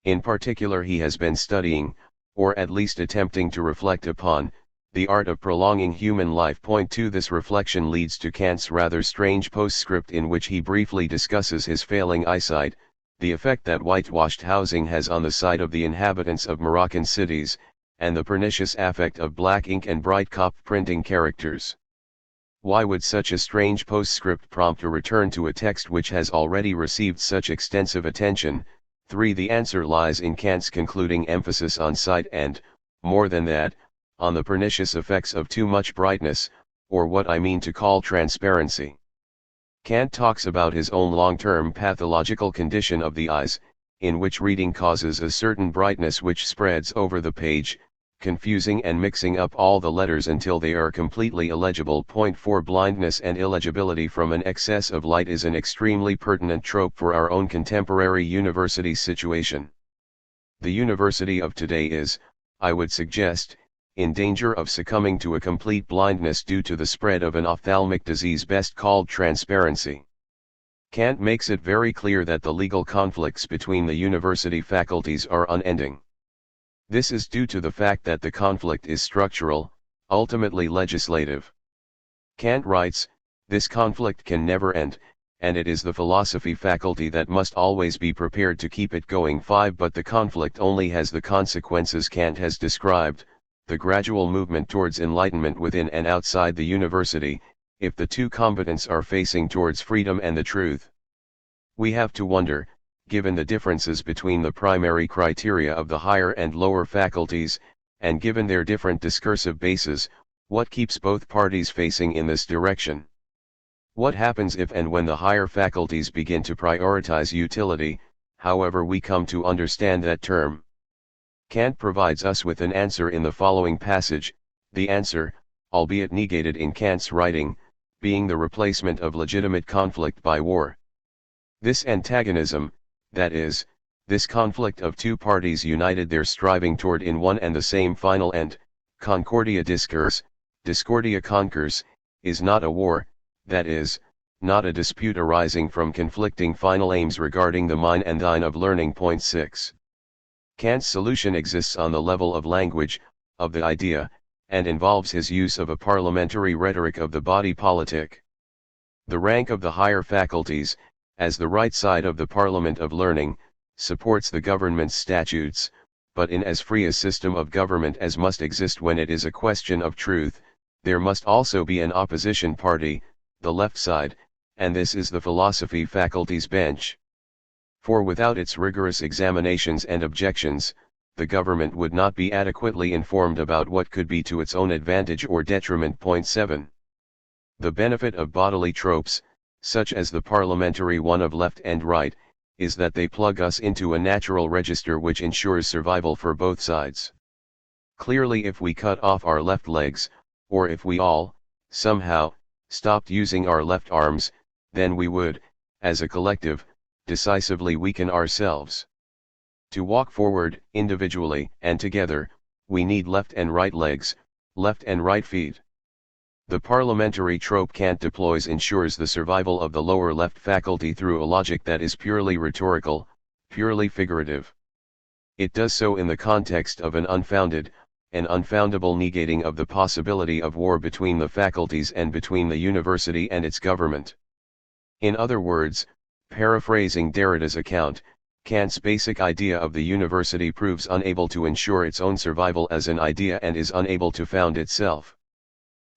[SPEAKER 1] In particular, he has been studying, or at least attempting to reflect upon, the art of prolonging human life. 2 This reflection leads to Kant's rather strange postscript in which he briefly discusses his failing eyesight, the effect that whitewashed housing has on the sight of the inhabitants of Moroccan cities, and the pernicious affect of black ink and bright cop printing characters. Why would such a strange postscript prompt a return to a text which has already received such extensive attention? 3 The answer lies in Kant's concluding emphasis on sight and, more than that, on the pernicious effects of too much brightness, or what I mean to call transparency. Kant talks about his own long-term pathological condition of the eyes, in which reading causes a certain brightness which spreads over the page, confusing and mixing up all the letters until they are completely illegible. 4 Blindness and illegibility from an excess of light is an extremely pertinent trope for our own contemporary university situation. The university of today is, I would suggest, in danger of succumbing to a complete blindness due to the spread of an ophthalmic disease best called transparency. Kant makes it very clear that the legal conflicts between the university faculties are unending. This is due to the fact that the conflict is structural, ultimately legislative. Kant writes, this conflict can never end, and it is the philosophy faculty that must always be prepared to keep it going. 5 But the conflict only has the consequences Kant has described, the gradual movement towards enlightenment within and outside the university, if the two combatants are facing towards freedom and the truth. We have to wonder, given the differences between the primary criteria of the higher and lower faculties, and given their different discursive bases, what keeps both parties facing in this direction. What happens if and when the higher faculties begin to prioritize utility, however we come to understand that term? Kant provides us with an answer in the following passage, the answer, albeit negated in Kant's writing, being the replacement of legitimate conflict by war. This antagonism, that is, this conflict of two parties united their striving toward in one and the same final end, concordia discurs, discordia conquers, is not a war, that is, not a dispute arising from conflicting final aims regarding the mine and thine of learning. Point 6. Kant's solution exists on the level of language, of the idea, and involves his use of a parliamentary rhetoric of the body politic. The rank of the higher faculties, as the right side of the Parliament of Learning, supports the government's statutes, but in as free a system of government as must exist when it is a question of truth, there must also be an opposition party, the left side, and this is the philosophy faculty's bench. For without its rigorous examinations and objections, the government would not be adequately informed about what could be to its own advantage or detriment. Point 7. The benefit of bodily tropes, such as the parliamentary one of left and right, is that they plug us into a natural register which ensures survival for both sides. Clearly, if we cut off our left legs, or if we all, somehow, stopped using our left arms, then we would, as a collective, decisively weaken ourselves. To walk forward, individually and together, we need left and right legs, left and right feet. The parliamentary trope Kant deploys ensures the survival of the lower left faculty through a logic that is purely rhetorical, purely figurative. It does so in the context of an unfoundable negating of the possibility of war between the faculties and between the university and its government. In other words, paraphrasing Derrida's account, Kant's basic idea of the university proves unable to ensure its own survival as an idea and is unable to found itself.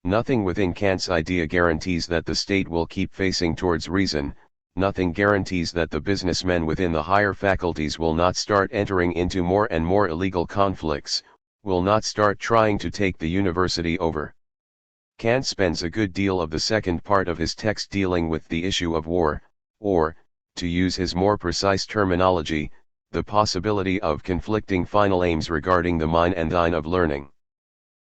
[SPEAKER 1] Nothing within Kant's idea guarantees that the state will keep facing towards reason, nothing guarantees that the businessmen within the higher faculties will not start entering into more and more illegal conflicts, will not start trying to take the university over. Kant spends a good deal of the second part of his text dealing with the issue of war, or, to use his more precise terminology, the possibility of conflicting final aims regarding the mine and thine of learning.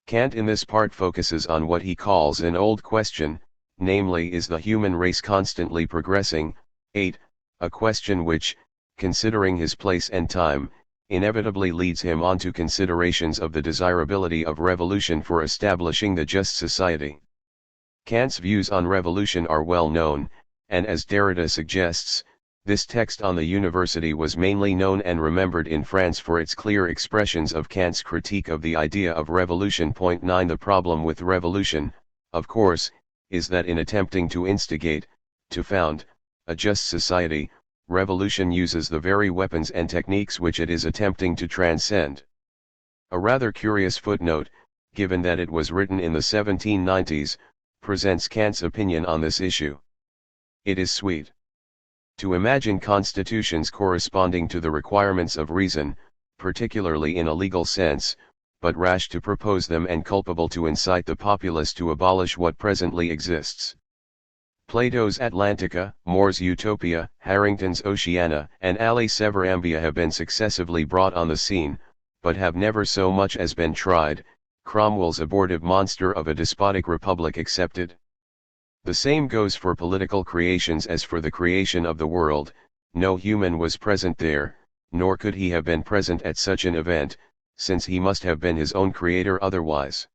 [SPEAKER 1] Kant in this part focuses on what he calls an old question, namely, is the human race constantly progressing? 8. A question which, considering his place and time, inevitably leads him on to considerations of the desirability of revolution for establishing the just society. Kant's views on revolution are well known, and as Derrida suggests, this text on the university was mainly known and remembered in France for its clear expressions of Kant's critique of the idea of revolution. Point 9. The problem with revolution, of course, is that in attempting to instigate, to found, a just society, revolution uses the very weapons and techniques which it is attempting to transcend. A rather curious footnote, given that it was written in the 1790s, presents Kant's opinion on this issue. It is sweet to imagine constitutions corresponding to the requirements of reason, particularly in a legal sense, but rash to propose them and culpable to incite the populace to abolish what presently exists. Plato's Atlantica, More's Utopia, Harrington's Oceana, and Ali Severambia have been successively brought on the scene, but have never so much as been tried, Cromwell's abortive monster of a despotic republic excepted. The same goes for political creations as for the creation of the world. No human was present there, nor could he have been present at such an event, since he must have been his own creator otherwise.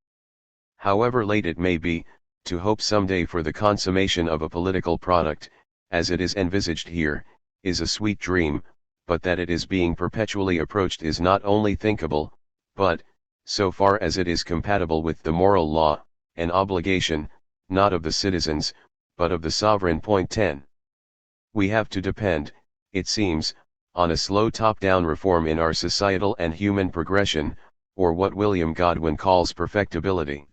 [SPEAKER 1] However late it may be, to hope someday for the consummation of a political product, as it is envisaged here, is a sweet dream, but that it is being perpetually approached is not only thinkable, but, so far as it is compatible with the moral law, an obligation, not of the citizens, but of the sovereign. Point 10. We have to depend, it seems, on a slow top-down reform in our societal and human progression, or what William Godwin calls perfectibility.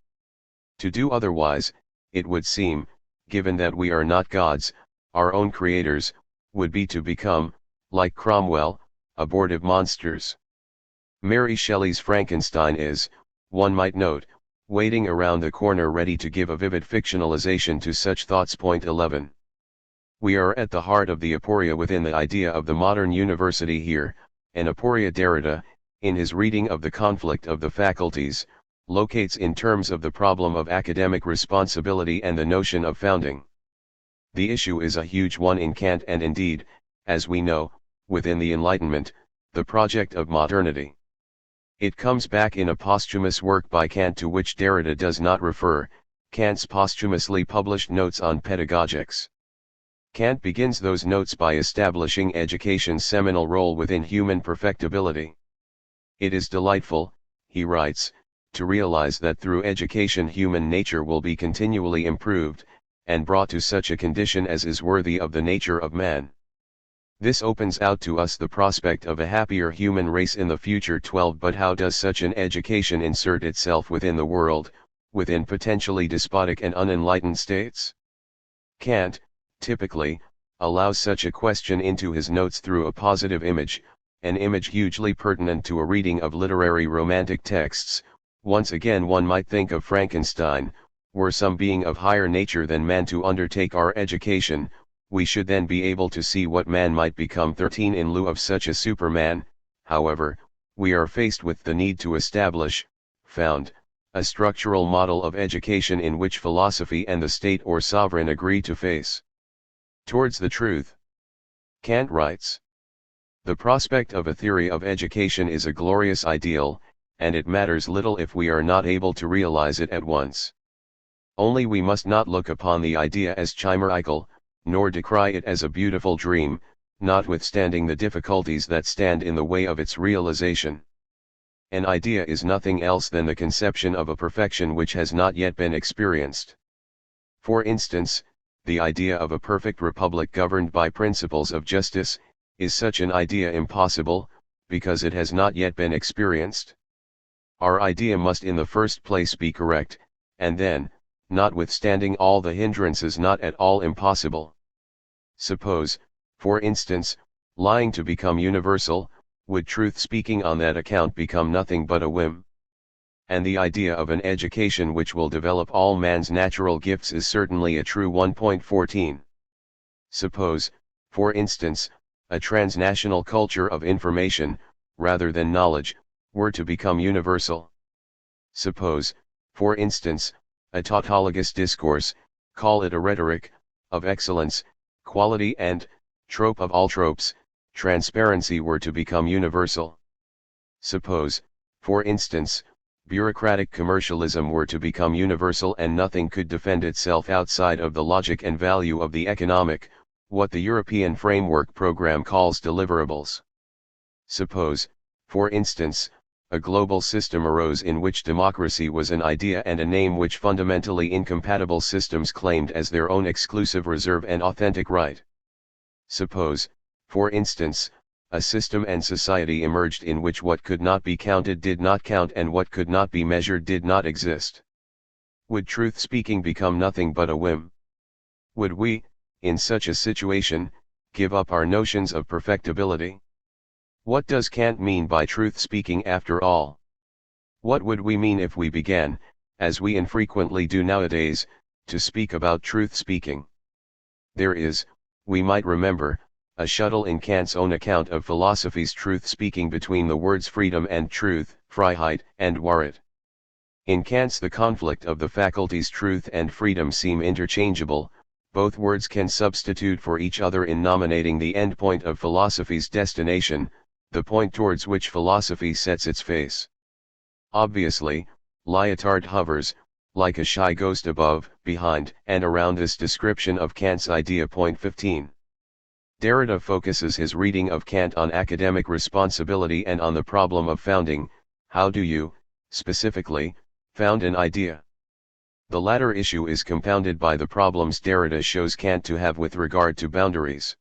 [SPEAKER 1] To do otherwise, it would seem, given that we are not gods, our own creators, would be to become, like Cromwell, abortive monsters. Mary Shelley's Frankenstein is, one might note, waiting around the corner ready to give a vivid fictionalization to such thoughts. Point 11. We are at the heart of the aporia within the idea of the modern university here, and aporia Derrida, in his reading of the conflict of the faculties, locates in terms of the problem of academic responsibility and the notion of founding. The issue is a huge one in Kant and indeed, as we know, within the Enlightenment, the project of modernity. It comes back in a posthumous work by Kant to which Derrida does not refer, Kant's posthumously published Notes on Pedagogics. Kant begins those notes by establishing education's seminal role within human perfectibility. It is delightful, he writes, to realize that through education human nature will be continually improved, and brought to such a condition as is worthy of the nature of man. This opens out to us the prospect of a happier human race in the future. 12. But how does such an education insert itself within the world, within potentially despotic and unenlightened states? Kant, typically, allows such a question into his notes through a positive image, an image hugely pertinent to a reading of literary romantic texts. Once again one might think of Frankenstein. Were some being of higher nature than man to undertake our education, we should then be able to see what man might become. 13. In lieu of such a Superman, however, we are faced with the need to establish, found, a structural model of education in which philosophy and the state or sovereign agree to face towards the truth. Kant writes, "The prospect of a theory of education is a glorious ideal, and it matters little if we are not able to realize it at once. Only we must not look upon the idea as chimerical, nor decry it as a beautiful dream, notwithstanding the difficulties that stand in the way of its realization. An idea is nothing else than the conception of a perfection which has not yet been experienced. For instance, the idea of a perfect republic governed by principles of justice, is such an idea impossible, because it has not yet been experienced? Our idea must in the first place be correct, and then, notwithstanding all the hindrances, not at all impossible. Suppose, for instance, lying to become universal, would truth speaking on that account become nothing but a whim? And the idea of an education which will develop all man's natural gifts is certainly a true one. 14. Suppose, for instance, a transnational culture of information, rather than knowledge, were to become universal. Suppose, for instance, a tautologous discourse, call it a rhetoric, of excellence, quality and, trope of all tropes, transparency were to become universal. Suppose, for instance, bureaucratic commercialism were to become universal and nothing could defend itself outside of the logic and value of the economic, what the European Framework Program calls deliverables. Suppose, for instance, a global system arose in which democracy was an idea and a name which fundamentally incompatible systems claimed as their own exclusive reserve and authentic right. Suppose, for instance, a system and society emerged in which what could not be counted did not count and what could not be measured did not exist. Would truth-speaking become nothing but a whim? Would we, in such a situation, give up our notions of perfectibility? What does Kant mean by truth-speaking after all? What would we mean if we began, as we infrequently do nowadays, to speak about truth-speaking? There is, we might remember, a shuttle in Kant's own account of philosophy's truth-speaking between the words freedom and truth, Freiheit and Wahrheit. In Kant's the conflict of the faculties truth and freedom seem interchangeable, both words can substitute for each other in nominating the endpoint of philosophy's destination, the point towards which philosophy sets its face. Obviously, Lyotard hovers, like a shy ghost above, behind, and around this description of Kant's idea. 15. Derrida focuses his reading of Kant on academic responsibility and on the problem of founding. How do you, specifically, found an idea? The latter issue is compounded by the problems Derrida shows Kant to have with regard to boundaries.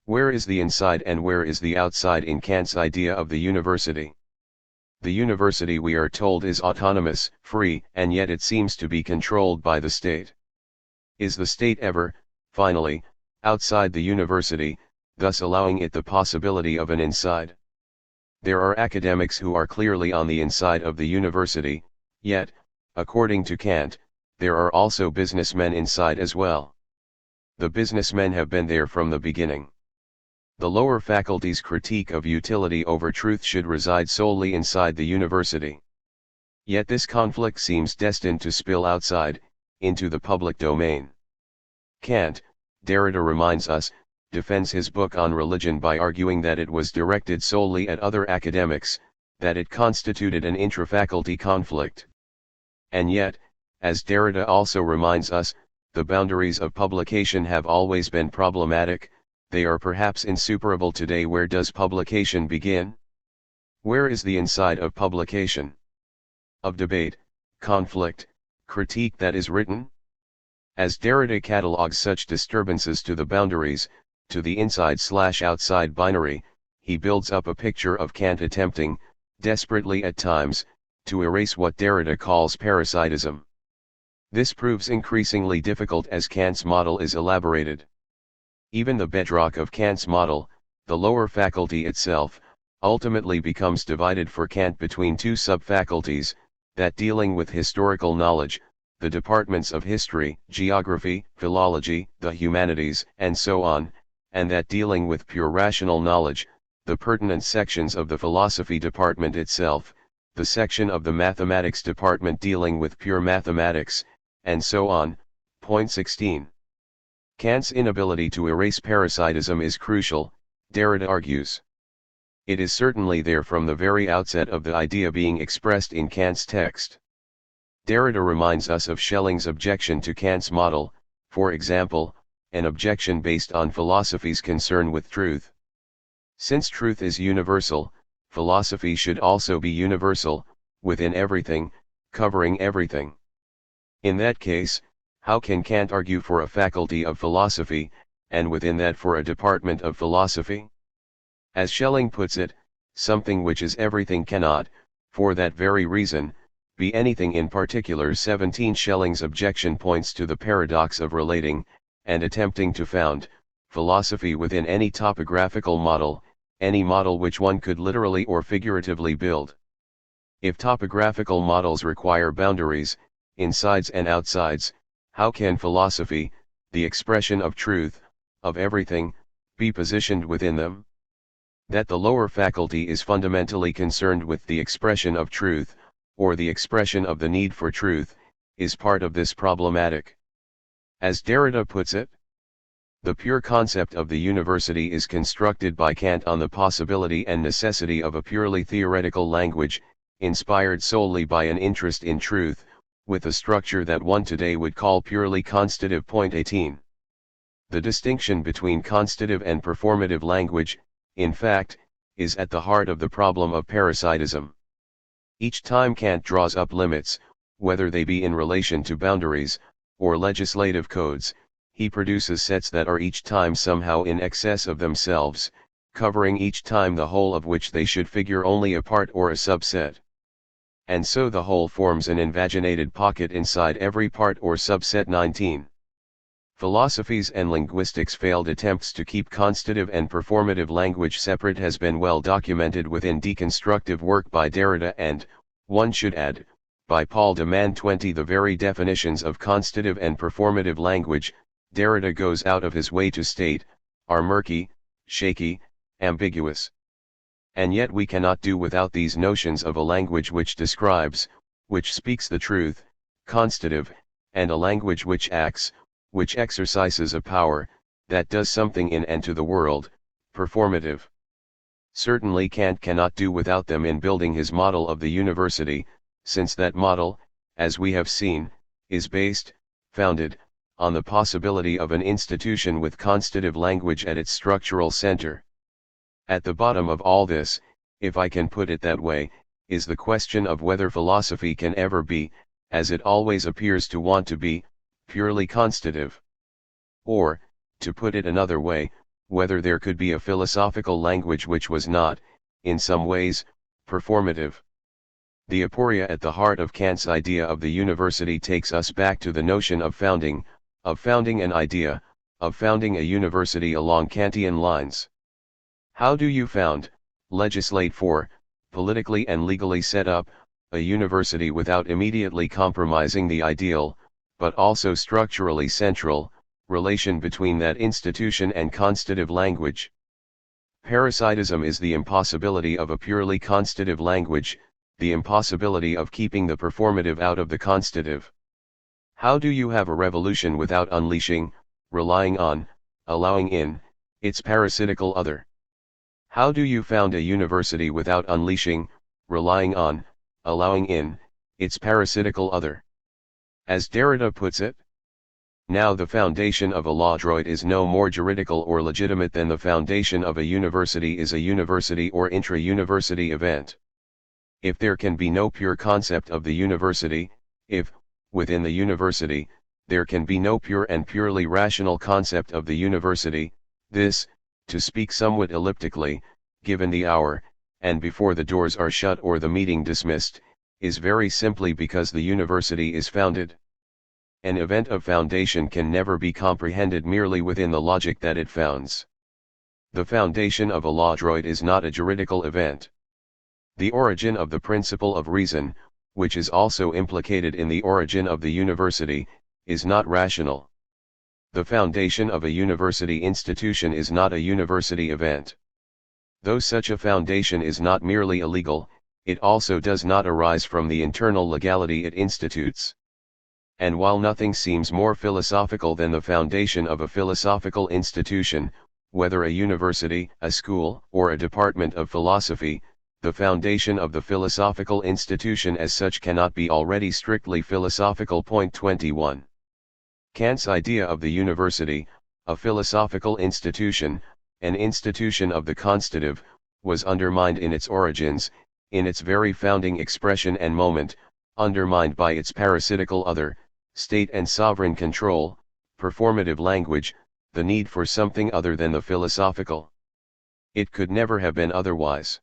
[SPEAKER 1] Where is the inside and where is the outside in Kant's idea of the university? The university, we are told, is autonomous, free, and yet it seems to be controlled by the state. Is the state ever, finally, outside the university, thus allowing it the possibility of an inside? There are academics who are clearly on the inside of the university, yet, According to Kant, there are also businessmen inside as well. The businessmen have been there from the beginning. The lower faculty's critique of utility over truth should reside solely inside the university. Yet this conflict seems destined to spill outside, into the public domain. Kant, Derrida reminds us, defends his book on religion by arguing that it was directed solely at other academics, that it constituted an intra-faculty conflict. And yet, as Derrida also reminds us, the boundaries of publication have always been problematic, they are perhaps insuperable today. Where does publication begin? Where is the inside of publication? Of debate, conflict, critique that is written? As Derrida catalogues such disturbances to the boundaries, to the inside/outside binary, he builds up a picture of Kant attempting, desperately at times, to erase what Derrida calls parasitism. This proves increasingly difficult as Kant's model is elaborated. Even the bedrock of Kant's model, the lower faculty itself, ultimately becomes divided for Kant between two sub-faculties, that dealing with historical knowledge, the departments of history, geography, philology, the humanities, and so on, and that dealing with pure rational knowledge, the pertinent sections of the philosophy department itself, the section of the mathematics department dealing with pure mathematics, and so on. Point 16. Kant's inability to erase parasitism is crucial, Derrida argues. It is certainly there from the very outset of the idea being expressed in Kant's text. Derrida reminds us of Schelling's objection to Kant's model, for example, an objection based on philosophy's concern with truth. Since truth is universal, philosophy should also be universal, within everything, covering everything. In that case, how can Kant argue for a faculty of philosophy, and within that for a department of philosophy? As Schelling puts it, something which is everything cannot, for that very reason, be anything in particular. 17. Schelling's objection points to the paradox of relating, and attempting to found, philosophy within any topographical model, any model which one could literally or figuratively build. If topographical models require boundaries, insides and outsides, how can philosophy, the expression of truth, of everything, be positioned within them? That the lower faculty is fundamentally concerned with the expression of truth, or the expression of the need for truth, is part of this problematic. As Derrida puts it, the pure concept of the university is constructed by Kant on the possibility and necessity of a purely theoretical language, inspired solely by an interest in truth, with a structure that one today would call purely constitutive. Point 18. The distinction between constitutive and performative language, in fact, is at the heart of the problem of parasitism. Each time Kant draws up limits, whether they be in relation to boundaries, or legislative codes, he produces sets that are each time somehow in excess of themselves, covering each time the whole of which they should figure only a part or a subset. And so the whole forms an invaginated pocket inside every part or subset. 19. Philosophy's and linguistics' failed attempts to keep constitutive and performative language separate has been well documented within deconstructive work by Derrida and, one should add, by Paul de Man. 20. The very definitions of constitutive and performative language, Derrida goes out of his way to state, are murky, shaky, ambiguous. And yet we cannot do without these notions of a language which describes, which speaks the truth, constitutive, and a language which acts, which exercises a power, that does something in and to the world, performative. Certainly Kant cannot do without them in building his model of the university, since that model, as we have seen, is based, founded, on the possibility of an institution with constitutive language at its structural center. At the bottom of all this, if I can put it that way, is the question of whether philosophy can ever be, as it always appears to want to be, purely constitutive. Or, to put it another way, whether there could be a philosophical language which was not, in some ways, performative. The aporia at the heart of Kant's idea of the university takes us back to the notion of founding an idea, of founding a university along Kantian lines. How do you found, legislate for, politically and legally set up, a university without immediately compromising the ideal, but also structurally central, relation between that institution and constitutive language. Parasitism is the impossibility of a purely constitutive language, the impossibility of keeping the performative out of the constitutive. How do you have a revolution without unleashing, relying on, allowing in, its parasitical other? How do you found a university without unleashing, relying on, allowing in, its parasitical other? As Derrida puts it, now the foundation of a law droit is no more juridical or legitimate than the foundation of a university is a university or intra-university event. If there can be no pure concept of the university, if, within the university, there can be no pure and purely rational concept of the university, this, to speak somewhat elliptically, given the hour, and before the doors are shut or the meeting dismissed, is very simply because the university is founded. An event of foundation can never be comprehended merely within the logic that it founds. The foundation of a law droit is not a juridical event. The origin of the principle of reason, which is also implicated in the origin of the university, is not rational. The foundation of a university institution is not a university event. Though such a foundation is not merely illegal, it also does not arise from the internal legality it institutes. And while nothing seems more philosophical than the foundation of a philosophical institution, whether a university, a school, or a department of philosophy, the foundation of the philosophical institution as such cannot be already strictly philosophical. Point 21. Kant's idea of the university, a philosophical institution, an institution of the constitutive, was undermined in its origins, in its very founding expression and moment, undermined by its parasitical other, state and sovereign control, performative language, the need for something other than the philosophical. It could never have been otherwise.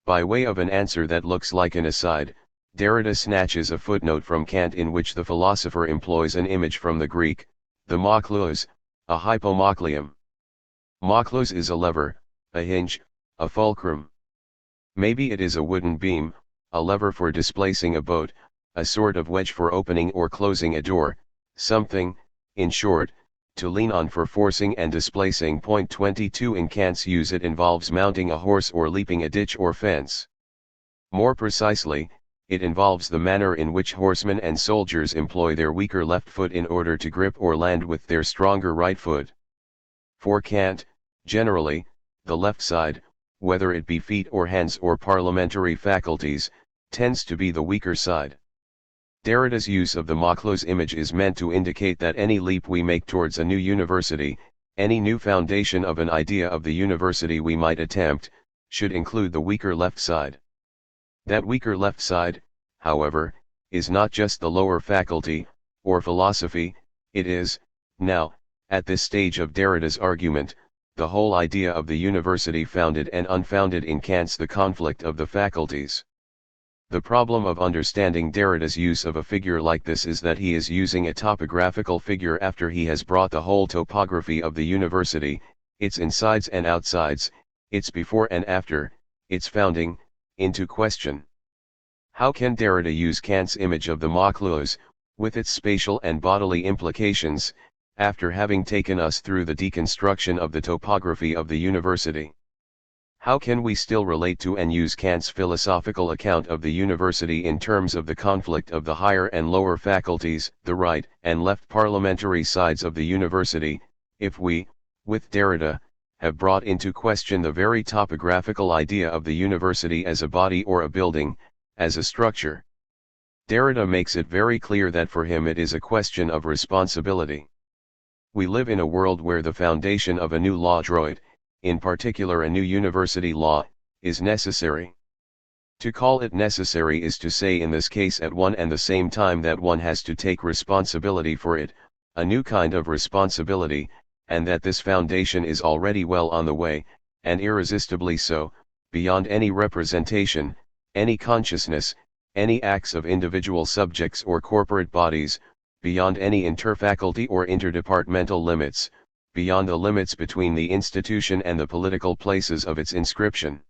[SPEAKER 1] By way of an answer that looks like an aside, Derrida snatches a footnote from Kant in which the philosopher employs an image from the Greek, the maklos, a hypomakleum. Maklos is a lever, a hinge, a fulcrum. Maybe it is a wooden beam, a lever for displacing a boat, a sort of wedge for opening or closing a door, something, in short, to lean on for forcing and displacing. Point 22. In Kant's use it involves mounting a horse or leaping a ditch or fence. More precisely, it involves the manner in which horsemen and soldiers employ their weaker left foot in order to grip or land with their stronger right foot. For Kant, generally, the left side, whether it be feet or hands or parliamentary faculties, tends to be the weaker side. Derrida's use of the maklos image is meant to indicate that any leap we make towards a new university, any new foundation of an idea of the university we might attempt, should include the weaker left side. That weaker left side, however, is not just the lower faculty, or philosophy, it is, now, at this stage of Derrida's argument, the whole idea of the university founded and unfounded in Kant's The Conflict of the Faculties. The problem of understanding Derrida's use of a figure like this is that he is using a topographical figure after he has brought the whole topography of the university, its insides and outsides, its before and after, its founding, into question. How can Derrida use Kant's image of the maklos, with its spatial and bodily implications, after having taken us through the deconstruction of the topography of the university? How can we still relate to and use Kant's philosophical account of the university in terms of the conflict of the higher and lower faculties, the right and left parliamentary sides of the university, if we, with Derrida, have brought into question the very topographical idea of the university as a body or a building, as a structure? Derrida makes it very clear that for him it is a question of responsibility. We live in a world where the foundation of a new law droit, in particular a new university law, is necessary. To call it necessary is to say in this case at one and the same time that one has to take responsibility for it, a new kind of responsibility, and that this foundation is already well on the way, and irresistibly so, beyond any representation, any consciousness, any acts of individual subjects or corporate bodies, beyond any interfaculty or interdepartmental limits, beyond the limits between the institution and the political places of its inscription.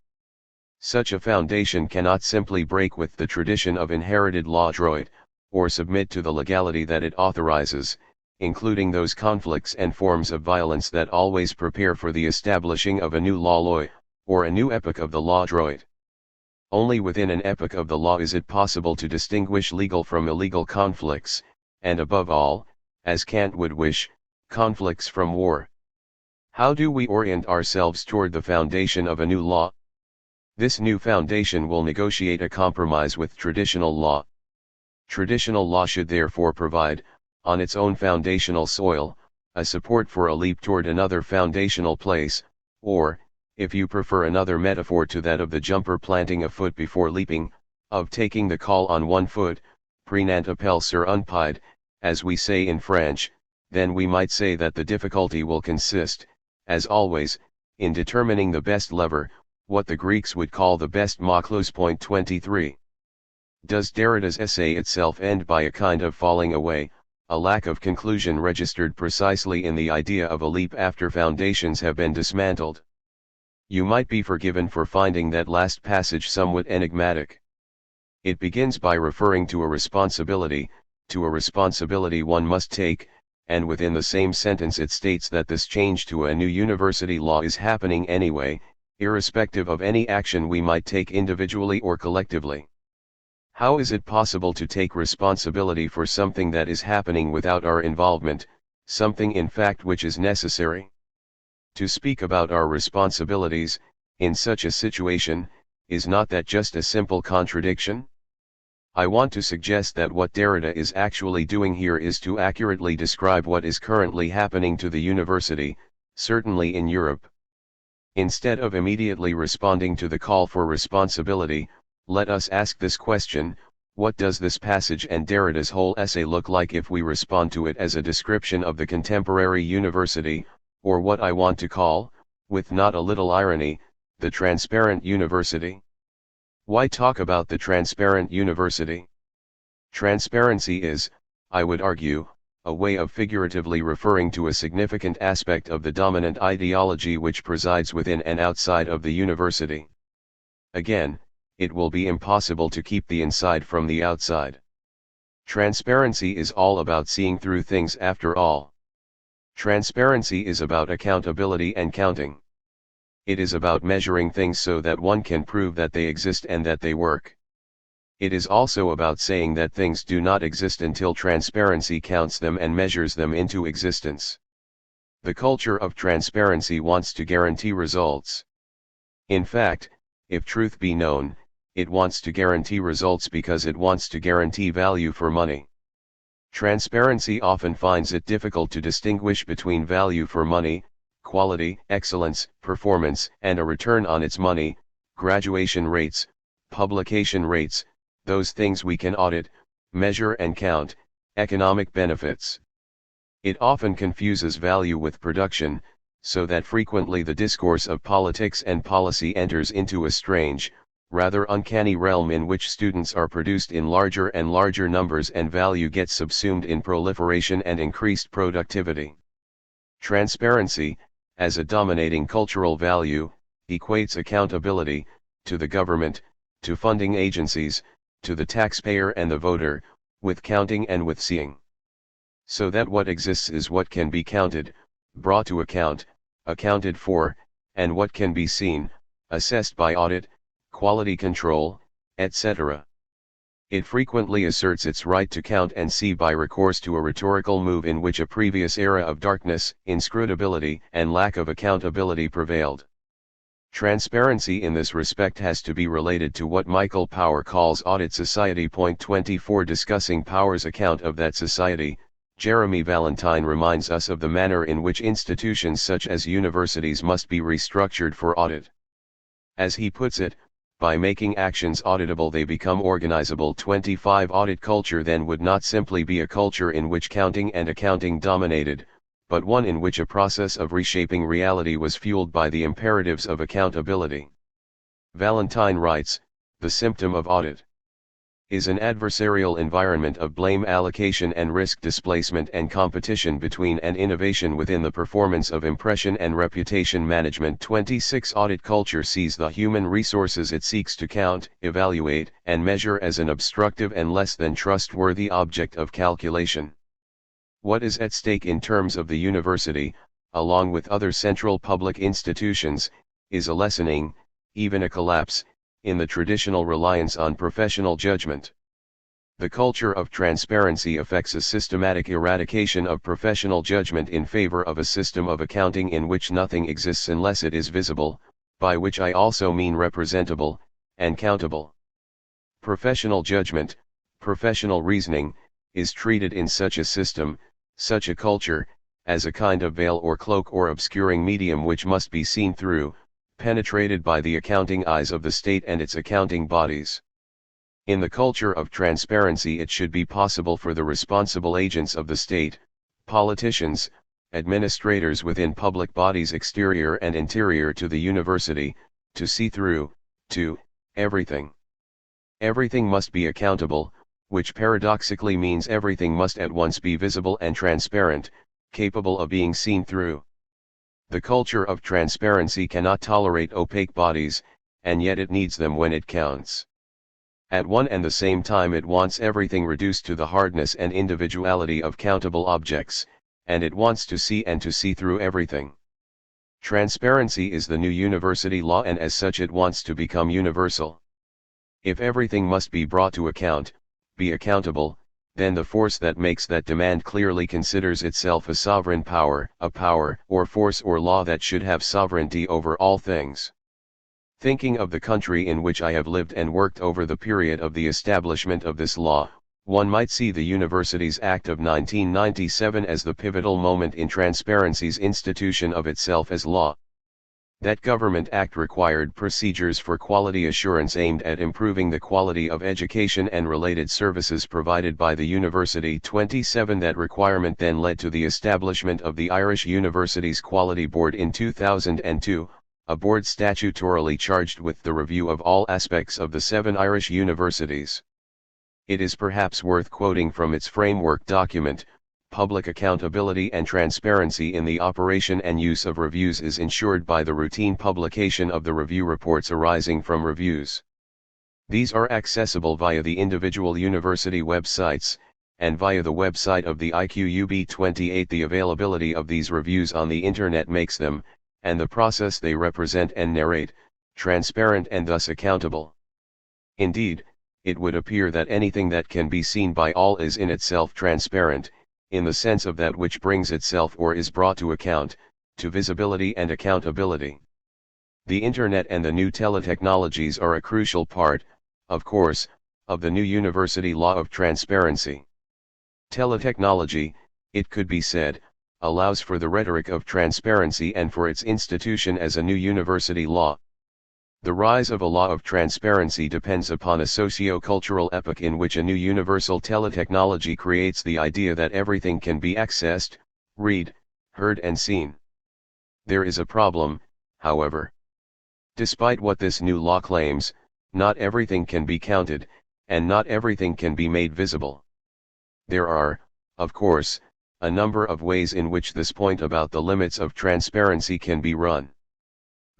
[SPEAKER 1] Such a foundation cannot simply break with the tradition of inherited law droit, or submit to the legality that it authorizes, including those conflicts and forms of violence that always prepare for the establishing of a new law, or a new epoch of the law droit. Only within an epoch of the law is it possible to distinguish legal from illegal conflicts, and above all, as Kant would wish, conflicts from war. How do we orient ourselves toward the foundation of a new law? This new foundation will negotiate a compromise with traditional law. Traditional law should therefore provide, on its own foundational soil, a support for a leap toward another foundational place, or, if you prefer another metaphor to that of the jumper planting a foot before leaping, of taking the call on one foot, prenant appel sur un pied, as we say in French, then we might say that the difficulty will consist, as always, in determining the best lever, what the Greeks would call the best maklos. 23. Does Derrida's essay itself end by a kind of falling away, a lack of conclusion registered precisely in the idea of a leap after foundations have been dismantled? You might be forgiven for finding that last passage somewhat enigmatic. It begins by referring to a responsibility one must take, and within the same sentence it states that this change to a new university law is happening anyway, irrespective of any action we might take individually or collectively. How is it possible to take responsibility for something that is happening without our involvement, something in fact which is necessary? To speak about our responsibilities, in such a situation, is not that just a simple contradiction? I want to suggest that what Derrida is actually doing here is to accurately describe what is currently happening to the university, certainly in Europe. Instead of immediately responding to the call for responsibility, let us ask this question: what does this passage and Derrida's whole essay look like if we respond to it as a description of the contemporary university, or what I want to call, with not a little irony, the transparent university? Why talk about the transparent university? Transparency is, I would argue, a way of figuratively referring to a significant aspect of the dominant ideology which presides within and outside of the university. Again, it will be impossible to keep the inside from the outside. Transparency is all about seeing through things after all. Transparency is about accountability and counting. It is about measuring things so that one can prove that they exist and that they work. It is also about saying that things do not exist until transparency counts them and measures them into existence. The culture of transparency wants to guarantee results. In fact, if truth be known, it wants to guarantee results because it wants to guarantee value for money. Transparency often finds it difficult to distinguish between value for money, quality, excellence, performance, and a return on its money, graduation rates, publication rates, those things we can audit, measure and count, economic benefits. It often confuses value with production, so that frequently the discourse of politics and policy enters into a strange, rather uncanny realm in which students are produced in larger and larger numbers and value gets subsumed in proliferation and increased productivity. Transparency, as a dominating cultural value, equates accountability, to the government, to funding agencies, to the taxpayer and the voter, with counting and with seeing. So that what exists is what can be counted, brought to account, accounted for, and what can be seen, assessed by audit, quality control, etc. It frequently asserts its right to count and see by recourse to a rhetorical move in which a previous era of darkness, inscrutability, and lack of accountability prevailed. Transparency in this respect has to be related to what Michael Power calls audit society. 24 Discussing Power's account of that society, Jeremy Valentine reminds us of the manner in which institutions such as universities must be restructured for audit. As he puts it, by making actions auditable they become organizable. 25 Audit culture then would not simply be a culture in which counting and accounting dominated, but one in which a process of reshaping reality was fueled by the imperatives of accountability. Valentine writes, the symptom of audit is an adversarial environment of blame allocation and risk displacement and competition between and innovation within the performance of impression and reputation management. 26 Audit culture sees the human resources it seeks to count, evaluate, and measure as an obstructive and less than trustworthy object of calculation. What is at stake in terms of the university, along with other central public institutions, is a lessening, even a collapse, in the traditional reliance on professional judgment. The culture of transparency affects a systematic eradication of professional judgment in favor of a system of accounting in which nothing exists unless it is visible, by which I also mean representable, and countable. Professional judgment, professional reasoning, is treated in such a system, such a culture, as a kind of veil or cloak or obscuring medium which must be seen through, penetrated by the accounting eyes of the state and its accounting bodies. In the culture of transparency it should be possible for the responsible agents of the state, politicians, administrators within public bodies exterior and interior to the university, to see through, to, everything. Everything must be accountable, which paradoxically means everything must at once be visible and transparent, capable of being seen through. The culture of transparency cannot tolerate opaque bodies, and yet it needs them when it counts. At one and the same time it wants everything reduced to the hardness and individuality of countable objects, and it wants to see and to see through everything. Transparency is the new university law, and as such it wants to become universal. If everything must be brought to account, be accountable, then the force that makes that demand clearly considers itself a sovereign power, a power or force or law that should have sovereignty over all things. Thinking of the country in which I have lived and worked over the period of the establishment of this law, one might see the Universities Act of 1997 as the pivotal moment in transparency's institution of itself as law. That government act required procedures for quality assurance aimed at improving the quality of education and related services provided by the university. 27 That requirement then led to the establishment of the Irish Universities Quality Board in 2002, a board statutorily charged with the review of all aspects of the 7 Irish universities. It is perhaps worth quoting from its framework document: public accountability and transparency in the operation and use of reviews is ensured by the routine publication of the review reports arising from reviews. These are accessible via the individual university websites, and via the website of the IQUB. 28 The availability of these reviews on the Internet makes them, and the process they represent and narrate, transparent and thus accountable. Indeed, it would appear that anything that can be seen by all is in itself transparent, in the sense of that which brings itself or is brought to account, to visibility and accountability. The Internet and the new teletechnologies are a crucial part, of course, of the new university law of transparency. Teletechnology, it could be said, allows for the rhetoric of transparency and for its institution as a new university law. The rise of a law of transparency depends upon a socio-cultural epoch in which a new universal teletechnology creates the idea that everything can be accessed, read, heard and seen. There is a problem, however. Despite what this new law claims, not everything can be counted, and not everything can be made visible. There are, of course, a number of ways in which this point about the limits of transparency can be run.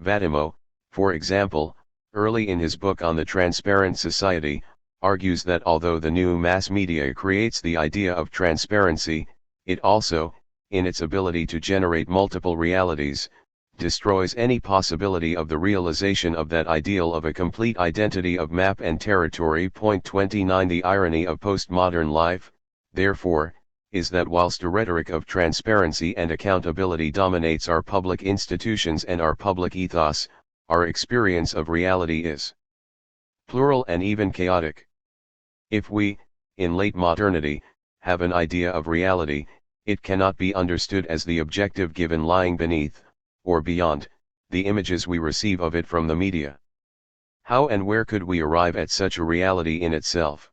[SPEAKER 1] Vattimo, for example, early in his book on the Transparent Society, argues that although the new mass media creates the idea of transparency, it also, in its ability to generate multiple realities, destroys any possibility of the realization of that ideal of a complete identity of map and territory. 29 The irony of postmodern life, therefore, is that whilst a rhetoric of transparency and accountability dominates our public institutions and our public ethos, our experience of reality is plural and even chaotic. If we, in late modernity, have an idea of reality, it cannot be understood as the objective given lying beneath, or beyond, the images we receive of it from the media. How and where could we arrive at such a reality in itself?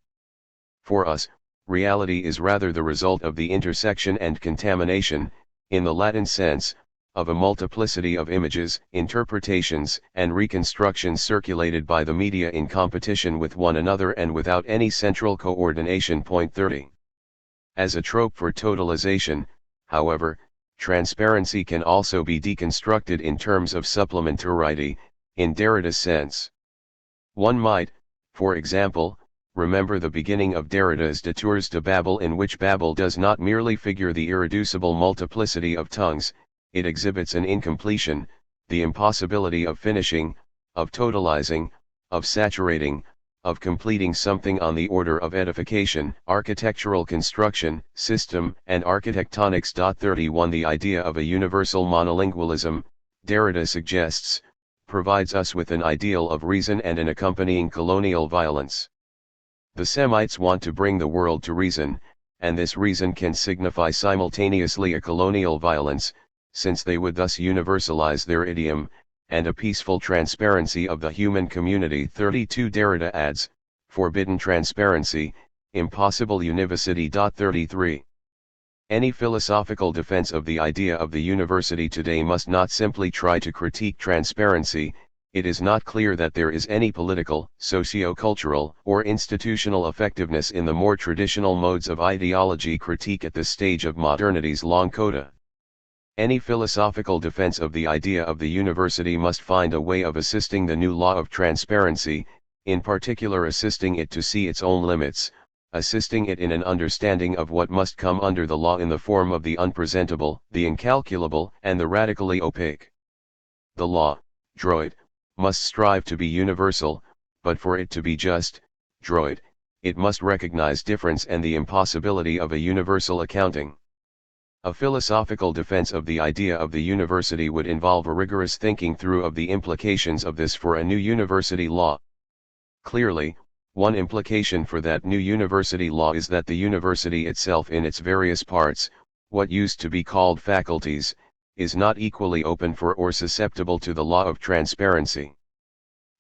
[SPEAKER 1] For us, reality is rather the result of the intersection and contamination, in the Latin sense, of a multiplicity of images, interpretations, and reconstructions circulated by the media in competition with one another and without any central coordination. Point 30. As a trope for totalization, however, transparency can also be deconstructed in terms of supplementarity, in Derrida's sense. One might, for example, remember the beginning of Derrida's Detours to Babel, in which Babel does not merely figure the irreducible multiplicity of tongues, it exhibits an incompletion, the impossibility of finishing, of totalizing, of saturating, of completing something on the order of edification, architectural construction, system, and architectonics. 31 The idea of a universal monolingualism, Derrida suggests, provides us with an ideal of reason and an accompanying colonial violence. The Semites want to bring the world to reason, and this reason can signify simultaneously a colonial violence, since they would thus universalize their idiom, and a peaceful transparency of the human community. 32 Derrida adds, forbidden transparency, impossible univocity. 33 Any philosophical defense of the idea of the university today must not simply try to critique transparency. It is not clear that there is any political, socio-cultural, or institutional effectiveness in the more traditional modes of ideology critique at this stage of modernity's long coda. Any philosophical defense of the idea of the university must find a way of assisting the new law of transparency, in particular assisting it to see its own limits, assisting it in an understanding of what must come under the law in the form of the unpresentable, the incalculable, and the radically opaque. The law, droid, must strive to be universal, but for it to be just, droid, it must recognize difference and the impossibility of a universal accounting. A philosophical defense of the idea of the university would involve a rigorous thinking through of the implications of this for a new university law. Clearly, one implication for that new university law is that the university itself in its various parts, what used to be called faculties, is not equally open for or susceptible to the law of transparency.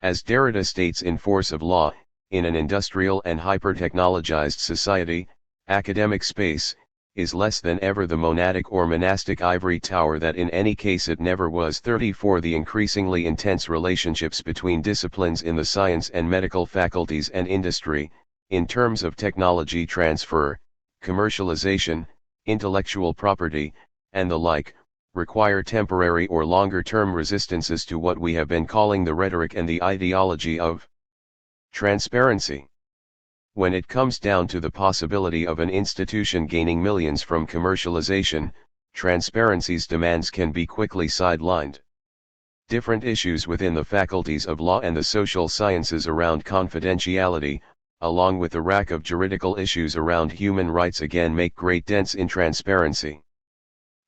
[SPEAKER 1] As Derrida states in Force of Law, in an industrial and hyper-technologized society, academic space is less than ever the monadic or monastic ivory tower that in any case it never was. 34 The increasingly intense relationships between disciplines in the science and medical faculties and industry, in terms of technology transfer, commercialization, intellectual property, and the like, require temporary or longer-term resistances to what we have been calling the rhetoric and the ideology of transparency. When it comes down to the possibility of an institution gaining millions from commercialization, transparency's demands can be quickly sidelined. Different issues within the faculties of law and the social sciences around confidentiality, along with the rack of juridical issues around human rights, again make great dents in transparency.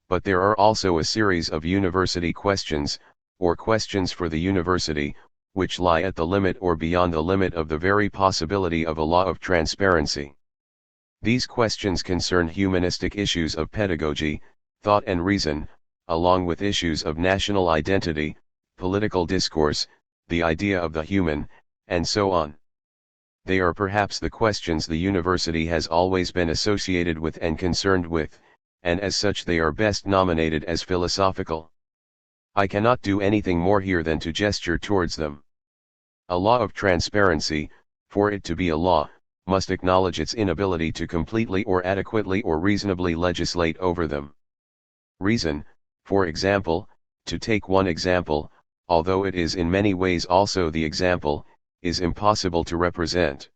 [SPEAKER 1] But there are also a series of university questions, or questions for the university, which lie at the limit or beyond the limit of the very possibility of a law of transparency. These questions concern humanistic issues of pedagogy, thought and reason, along with issues of national identity, political discourse, the idea of the human, and so on. They are perhaps the questions the university has always been associated with and concerned with, and as such they are best nominated as philosophical. I cannot do anything more here than to gesture towards them. A law of transparency, for it to be a law, must acknowledge its inability to completely or adequately or reasonably legislate over them. Reason, for example, to take one example, although it is in many ways also the example, is impossible to represent.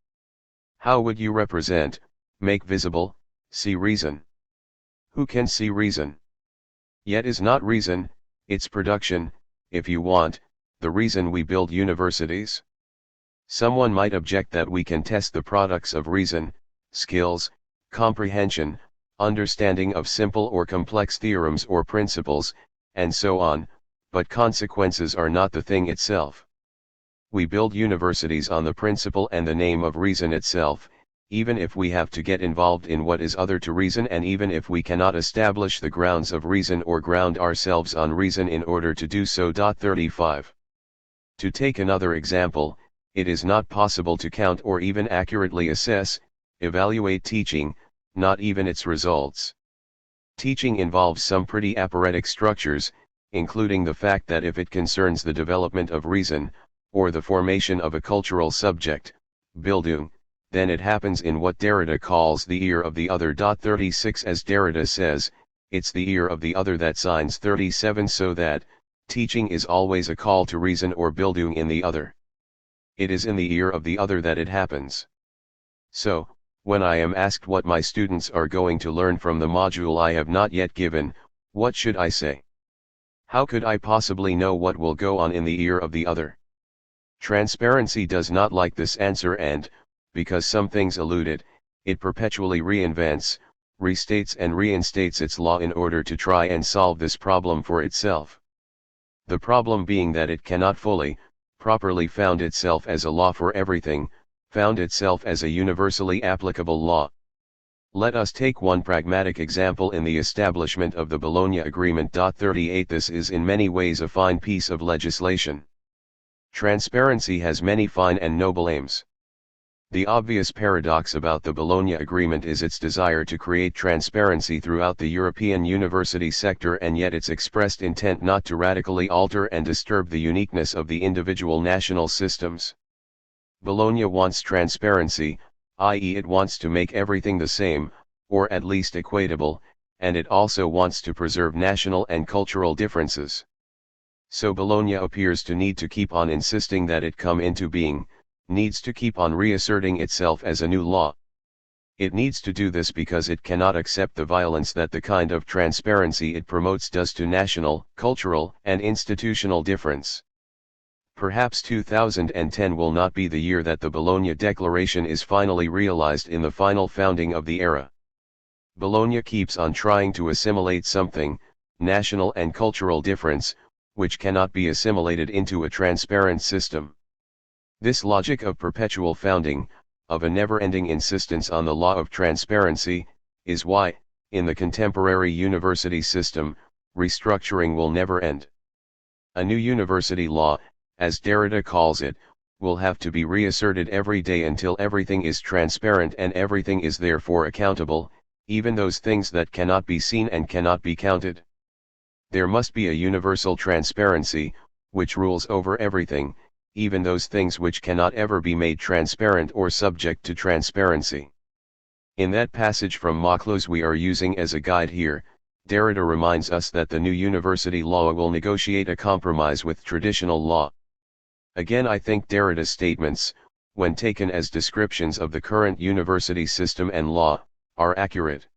[SPEAKER 1] How would you represent, make visible, see reason? Who can see reason? Yet is not reason, its production, if you want, the reason we build universities? Someone might object that we can test the products of reason, skills, comprehension, understanding of simple or complex theorems or principles, and so on, but consequences are not the thing itself. We build universities on the principle and the name of reason itself, even if we have to get involved in what is other to reason, and even if we cannot establish the grounds of reason or ground ourselves on reason in order to do so. 35 To take another example, it is not possible to count or even accurately assess, evaluate teaching, not even its results. Teaching involves some pretty apparatic structures, including the fact that if it concerns the development of reason, or the formation of a cultural subject, Bildung, then it happens in what Derrida calls the ear of the other. 36 As Derrida says, it's the ear of the other that signs 37, so that, teaching is always a call to reason or Bildung in the other. It is in the ear of the other that it happens. So, when I am asked what my students are going to learn from the module I have not yet given, what should I say? How could I possibly know what will go on in the ear of the other? Transparency does not like this answer, and, because some things elude it perpetually reinvents, restates and reinstates its law in order to try and solve this problem for itself. The problem being that it cannot fully, properly found itself as a law for everything, found itself as a universally applicable law. Let us take one pragmatic example in the establishment of the Bologna Agreement. 38 This is in many ways a fine piece of legislation. Transparency has many fine and noble aims. The obvious paradox about the Bologna Agreement is its desire to create transparency throughout the European university sector, and yet its expressed intent not to radically alter and disturb the uniqueness of the individual national systems. Bologna wants transparency, i.e. it wants to make everything the same, or at least equatable, and it also wants to preserve national and cultural differences. So Bologna appears to need to keep on insisting that it come into being, needs to keep on reasserting itself as a new law. It needs to do this because it cannot accept the violence that the kind of transparency it promotes does to national, cultural, and institutional difference. Perhaps 2010 will not be the year that the Bologna Declaration is finally realized in the final founding of the era. Bologna keeps on trying to assimilate something, national and cultural difference, which cannot be assimilated into a transparent system. This logic of perpetual founding, of a never-ending insistence on the law of transparency, is why, in the contemporary university system, restructuring will never end. A new university law, as Derrida calls it, will have to be reasserted every day until everything is transparent and everything is therefore accountable, even those things that cannot be seen and cannot be counted. There must be a universal transparency, which rules over everything, even those things which cannot ever be made transparent or subject to transparency. In that passage from Maclose we are using as a guide here, Derrida reminds us that the new university law will negotiate a compromise with traditional law. Again, I think Derrida's statements, when taken as descriptions of the current university system and law, are accurate.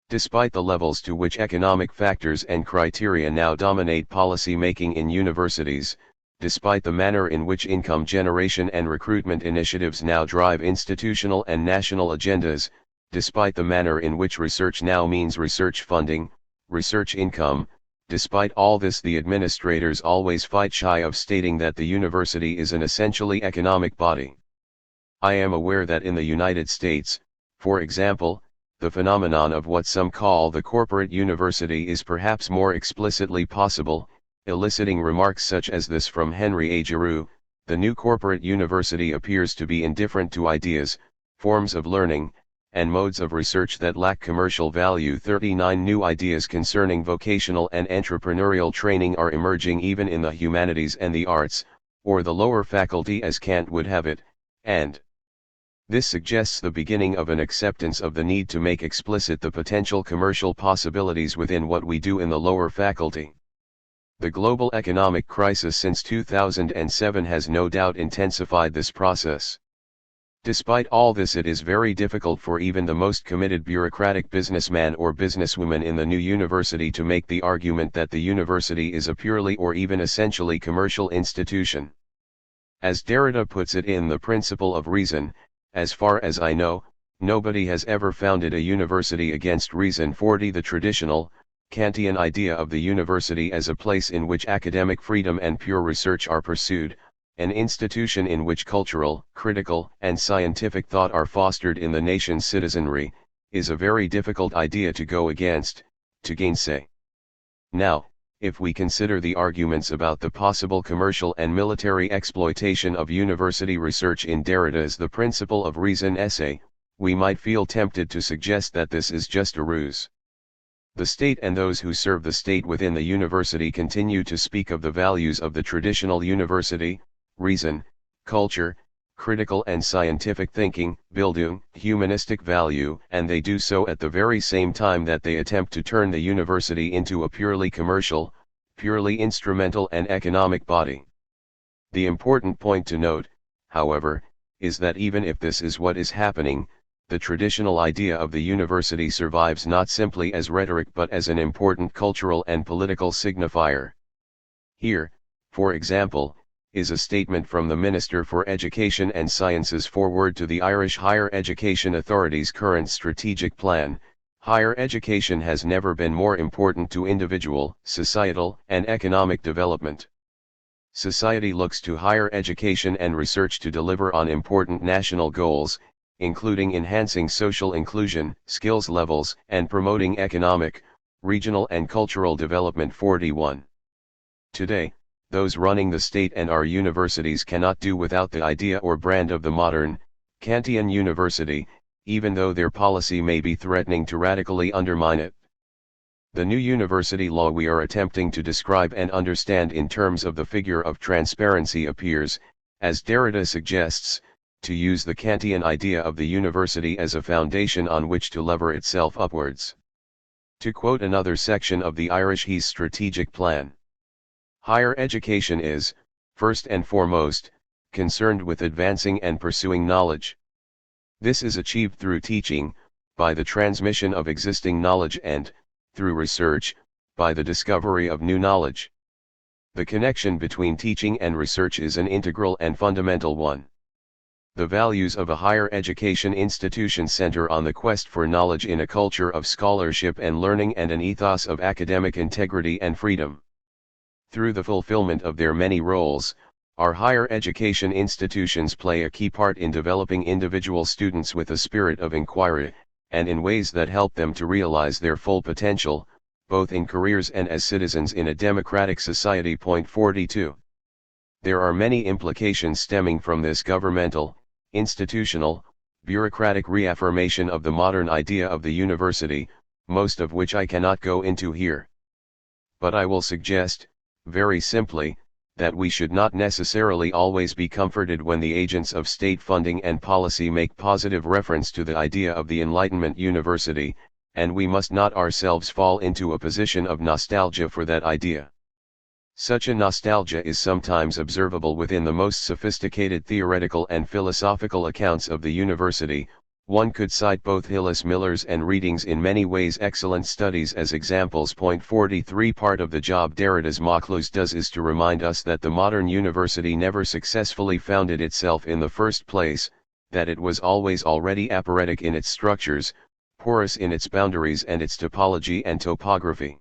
[SPEAKER 1] Despite the levels to which economic factors and criteria now dominate policy making in universities, despite the manner in which income generation and recruitment initiatives now drive institutional and national agendas, despite the manner in which research now means research funding, research income, despite all this, the administrators always fight shy of stating that the university is an essentially economic body. I am aware that in the United States, for example, the phenomenon of what some call the corporate university is perhaps more explicitly possible, eliciting remarks such as this from Henry A. Giroux: the new corporate university appears to be indifferent to ideas, forms of learning, and modes of research that lack commercial value. 39 New ideas concerning vocational and entrepreneurial training are emerging even in the humanities and the arts, or the lower faculty as Kant would have it, and this suggests the beginning of an acceptance of the need to make explicit the potential commercial possibilities within what we do in the lower faculty. The global economic crisis since 2007 has no doubt intensified this process. Despite all this, it is very difficult for even the most committed bureaucratic businessman or businesswoman in the new university to make the argument that the university is a purely or even essentially commercial institution. As Derrida puts it in The Principle of Reason, as far as I know, nobody has ever founded a university against reason. 40 The traditional, Kantian idea of the university as a place in which academic freedom and pure research are pursued, an institution in which cultural, critical, and scientific thought are fostered in the nation's citizenry, is a very difficult idea to go against, to gainsay. Now, if we consider the arguments about the possible commercial and military exploitation of university research in Derrida's The Principle of Reason essay, we might feel tempted to suggest that this is just a ruse. The state and those who serve the state within the university continue to speak of the values of the traditional university: reason, culture, critical and scientific thinking, Bildung, humanistic value, and they do so at the very same time that they attempt to turn the university into a purely commercial, purely instrumental and economic body. The important point to note, however, is that even if this is what is happening, the traditional idea of the university survives not simply as rhetoric but as an important cultural and political signifier. Here, for example, is a statement from the Minister for Education and Science's foreword to the Irish Higher Education Authority's current strategic plan: "Higher education has never been more important to individual, societal, and economic development. Society looks to higher education and research to deliver on important national goals, including enhancing social inclusion, skills levels, and promoting economic, regional and cultural development." 41. Today, those running the state and our universities cannot do without the idea or brand of the modern, Kantian university, even though their policy may be threatening to radically undermine it. The new university law we are attempting to describe and understand in terms of the figure of transparency appears, as Derrida suggests, to use the Kantian idea of the university as a foundation on which to lever itself upwards. To quote another section of the Irish HE's strategic plan: "Higher education is, first and foremost, concerned with advancing and pursuing knowledge. This is achieved through teaching, by the transmission of existing knowledge, and, through research, by the discovery of new knowledge. The connection between teaching and research is an integral and fundamental one. The values of a higher education institution center on the quest for knowledge in a culture of scholarship and learning and an ethos of academic integrity and freedom. Through the fulfillment of their many roles, our higher education institutions play a key part in developing individual students with a spirit of inquiry, and in ways that help them to realize their full potential, both in careers and as citizens in a democratic society." 42. There are many implications stemming from this governmental, institutional, bureaucratic reaffirmation of the modern idea of the university, most of which I cannot go into here. But I will suggest, very simply, that we should not necessarily always be comforted when the agents of state funding and policy make positive reference to the idea of the Enlightenment University, and we must not ourselves fall into a position of nostalgia for that idea. Such a nostalgia is sometimes observable within the most sophisticated theoretical and philosophical accounts of the university. One could cite both Hillis Miller's and Reading's in many ways excellent studies as examples. 43. Part of the job Derrida's Machlos does is to remind us that the modern university never successfully founded itself in the first place, that it was always already apparatic in its structures, porous in its boundaries and its topology and topography.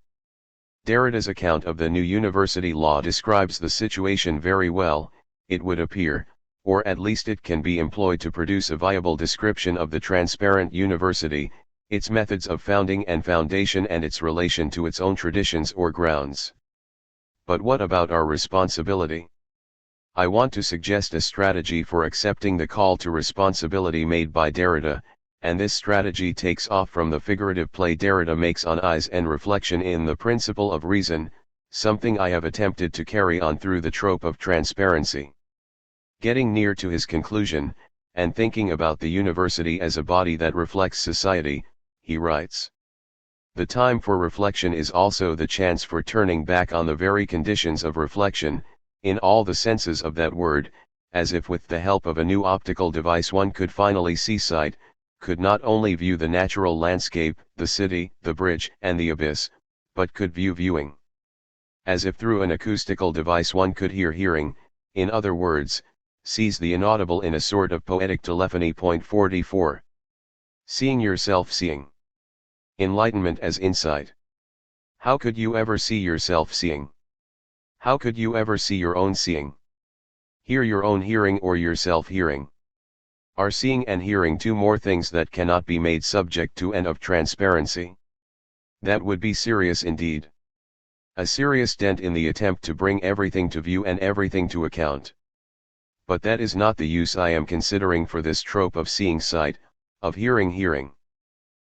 [SPEAKER 1] Derrida's account of the new university law describes the situation very well, it would appear, or at least it can be employed to produce a viable description of the transparent university, its methods of founding and foundation and its relation to its own traditions or grounds. But what about our responsibility? I want to suggest a strategy for accepting the call to responsibility made by Derrida, and this strategy takes off from the figurative play Derrida makes on eyes and reflection in The Principle of Reason, something I have attempted to carry on through the trope of transparency. Getting near to his conclusion, and thinking about the university as a body that reflects society, he writes: "The time for reflection is also the chance for turning back on the very conditions of reflection, in all the senses of that word, as if with the help of a new optical device one could finally see sight, could not only view the natural landscape, the city, the bridge, and the abyss, but could view viewing. As if through an acoustical device one could hear hearing, in other words, sees the inaudible in a sort of poetic telephony." 44. Seeing yourself seeing. Enlightenment as insight. How could you ever see yourself seeing? How could you ever see your own seeing? Hear your own hearing or yourself hearing? Are seeing and hearing two more things that cannot be made subject to and of transparency? That would be serious indeed. A serious dent in the attempt to bring everything to view and everything to account. But that is not the use I am considering for this trope of seeing sight, of hearing hearing.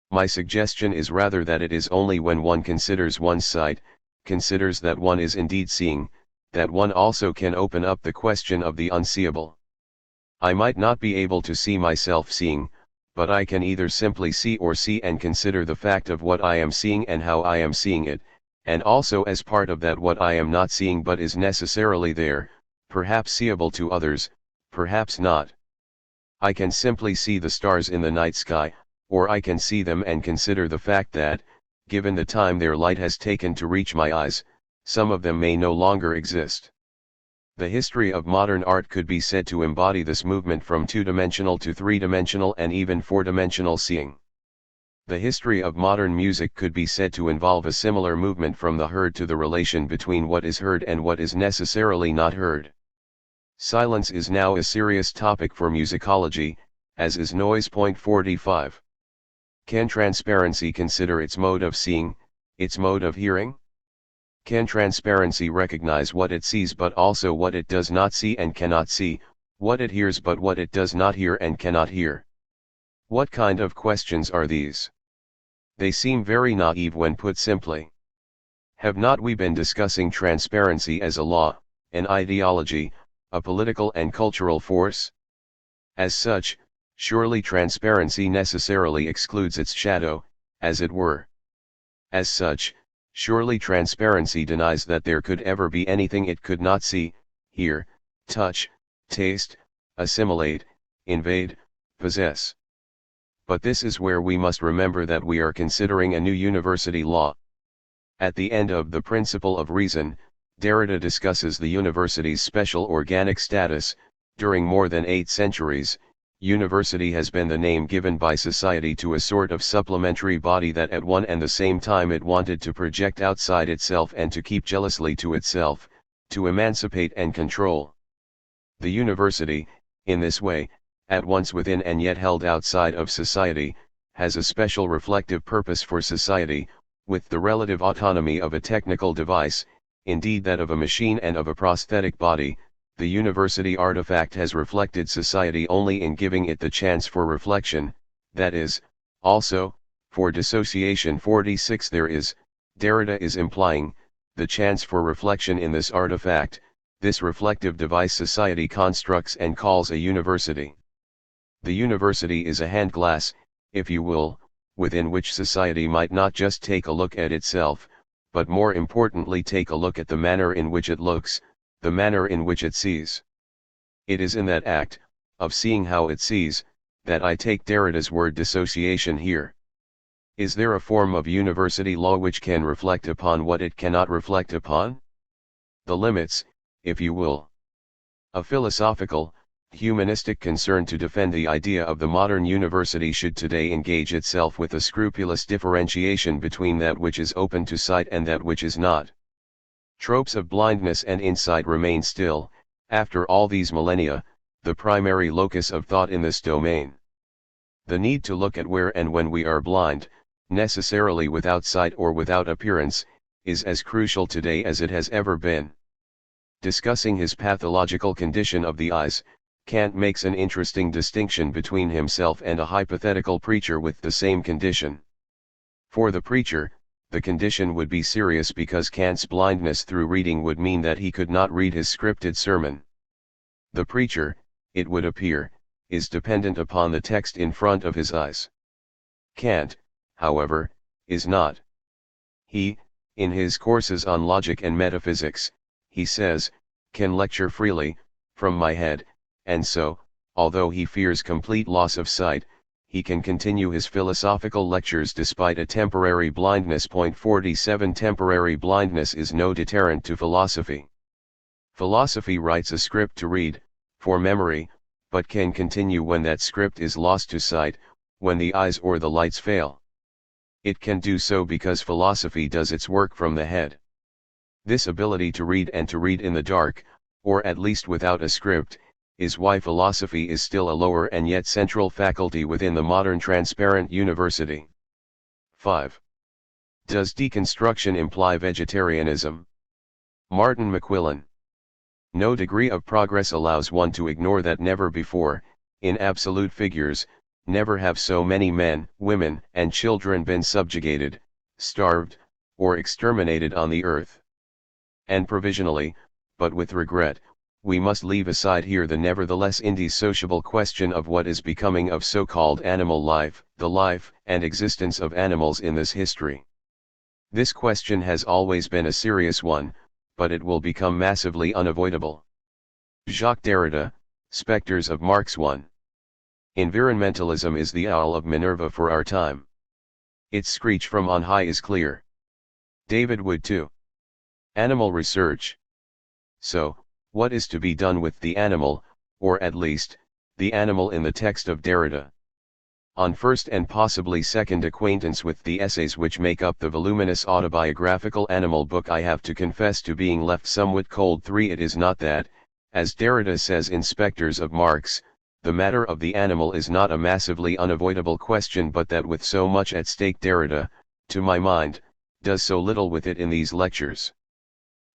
[SPEAKER 1] My suggestion is rather that it is only when one considers one's sight, considers that one is indeed seeing, that one also can open up the question of the unseeable. I might not be able to see myself seeing, but I can either simply see or see and consider the fact of what I am seeing and how I am seeing it, and also as part of that what I am not seeing but is necessarily there, perhaps seeable to others, perhaps not. I can simply see the stars in the night sky, or I can see them and consider the fact that, given the time their light has taken to reach my eyes, some of them may no longer exist. The history of modern art could be said to embody this movement from two-dimensional to three-dimensional and even four-dimensional seeing. The history of modern music could be said to involve a similar movement from the heard to the relation between what is heard and what is necessarily not heard. Silence is now a serious topic for musicology, as is noise. 45. Can transparency consider its mode of seeing, its mode of hearing? Can transparency recognize what it sees but also what it does not see and cannot see, what it hears but what it does not hear and cannot hear? What kind of questions are these? They seem very naive when put simply. Have not we been discussing transparency as a law, an ideology, a political and cultural force? As such, surely transparency necessarily excludes its shadow, as it were. As such, surely transparency denies that there could ever be anything it could not see, hear, touch, taste, assimilate, invade, possess. But this is where we must remember that we are considering a new university law. At the end of The Principle of Reason, Derrida discusses the university's special organic status. During more than 8 centuries, university has been the name given by society to a sort of supplementary body that at one and the same time it wanted to project outside itself and to keep jealously to itself, to emancipate and control. The university, in this way, at once within and yet held outside of society, has a special reflective purpose for society, with the relative autonomy of a technical device, indeed that of a machine and of a prosthetic body. The university artifact has reflected society only in giving it the chance for reflection, that is, also, for dissociation. 46 There is, Derrida is implying, the chance for reflection in this artifact, this reflective device society constructs and calls a university. The university is a hand glass, if you will, within which society might not just take a look at itself, but more importantly take a look at the manner in which it looks, the manner in which it sees. It is in that act, of seeing how it sees, that I take Derrida's word dissociation here. Is there a form of university law which can reflect upon what it cannot reflect upon? The limits, if you will. A philosophical, humanistic concern to defend the idea of the modern university should today engage itself with a scrupulous differentiation between that which is open to sight and that which is not. Tropes of blindness and insight remain still, after all these millennia, the primary locus of thought in this domain. The need to look at where and when we are blind, necessarily without sight or without appearance, is as crucial today as it has ever been. Discussing his pathological condition of the eyes, Kant makes an interesting distinction between himself and a hypothetical preacher with the same condition. For the preacher, the condition would be serious because Kant's blindness through reading would mean that he could not read his scripted sermon. The preacher, it would appear, is dependent upon the text in front of his eyes. Kant, however, is not. He, in his courses on logic and metaphysics, he says, can lecture freely, from my head, and so, although he fears complete loss of sight, he can continue his philosophical lectures despite a temporary blindness. 47 Temporary blindness is no deterrent to philosophy. Philosophy writes a script to read, for memory, but can continue when that script is lost to sight, when the eyes or the lights fail. It can do so because philosophy does its work from the head. This ability to read and to read in the dark, or at least without a script, is why philosophy is still a lower and yet central faculty within the modern transparent university. 5. Does deconstruction imply vegetarianism? Martin McQuillan. No degree of progress allows one to ignore that never before, in absolute figures, never have so many men, women, and children been subjugated, starved, or exterminated on the earth. And provisionally, but with regret, we must leave aside here the nevertheless indissociable question of what is becoming of so-called animal life, the life and existence of animals in this history. This question has always been a serious one, but it will become massively unavoidable. Jacques Derrida, Spectres of Marx 1. Environmentalism is the owl of Minerva for our time. Its screech from on high is clear. David Wood 2. Animal research. So, what is to be done with the animal, or at least, the animal in the text of Derrida? On first and possibly second acquaintance with the essays which make up the voluminous autobiographical animal book, I have to confess to being left somewhat cold. 3. It is not that, as Derrida says in Spectres of Marx, the matter of the animal is not a massively unavoidable question, but that with so much at stake Derrida, to my mind, does so little with it in these lectures.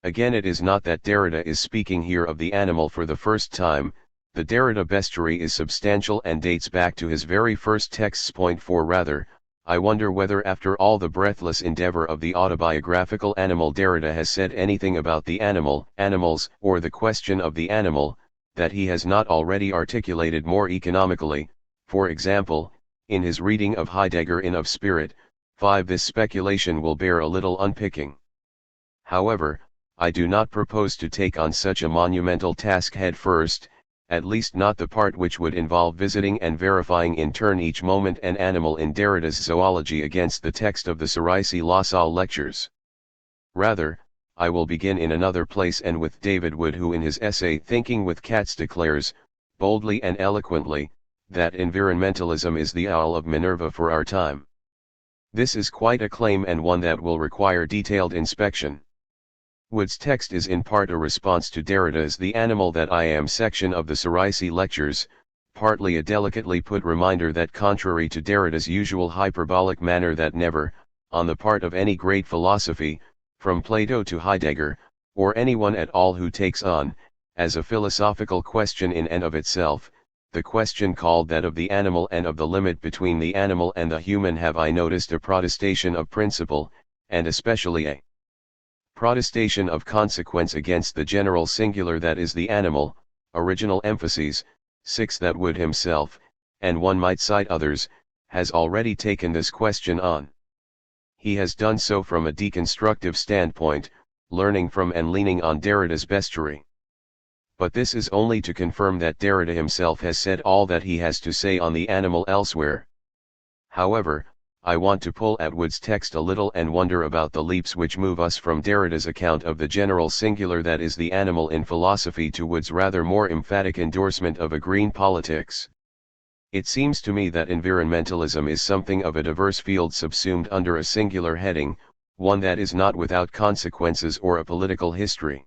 [SPEAKER 1] Again, it is not that Derrida is speaking here of the animal for the first time. The Derrida bestiary is substantial and dates back to his very first texts. Point 4. Rather, I wonder whether after all the breathless endeavor of the autobiographical animal Derrida has said anything about the animal, animals, or the question of the animal, that he has not already articulated more economically, for example, in his reading of Heidegger in Of Spirit. 5. This speculation will bear a little unpicking. However, I do not propose to take on such a monumental task head first, at least not the part which would involve visiting and verifying in turn each moment an animal in Derrida's zoology against the text of the Cerisy-Lassalle lectures. Rather, I will begin in another place and with David Wood, who in his essay Thinking with Cats declares, boldly and eloquently, that environmentalism is the owl of Minerva for our time. This is quite a claim, and one that will require detailed inspection. Wood's text is in part a response to Derrida's The Animal That I Am section of the Cerisy lectures, partly a delicately put reminder that contrary to Derrida's usual hyperbolic manner that never, on the part of any great philosophy, from Plato to Heidegger, or anyone at all who takes on, as a philosophical question in and of itself, the question called that of the animal and of the limit between the animal and the human, have I noticed a protestation of principle, and especially a protestation of consequence against the general singular that is the animal. Original emphases. 6. That Wood himself, and one might cite others, has already taken this question on. He has done so from a deconstructive standpoint, learning from and leaning on Derrida's bestiary. But this is only to confirm that Derrida himself has said all that he has to say on the animal elsewhere. However, I want to pull at Wood's text a little and wonder about the leaps which move us from Derrida's account of the general singular that is the animal in philosophy to Wood's rather more emphatic endorsement of a green politics. It seems to me that environmentalism is something of a diverse field subsumed under a singular heading, one that is not without consequences or a political history.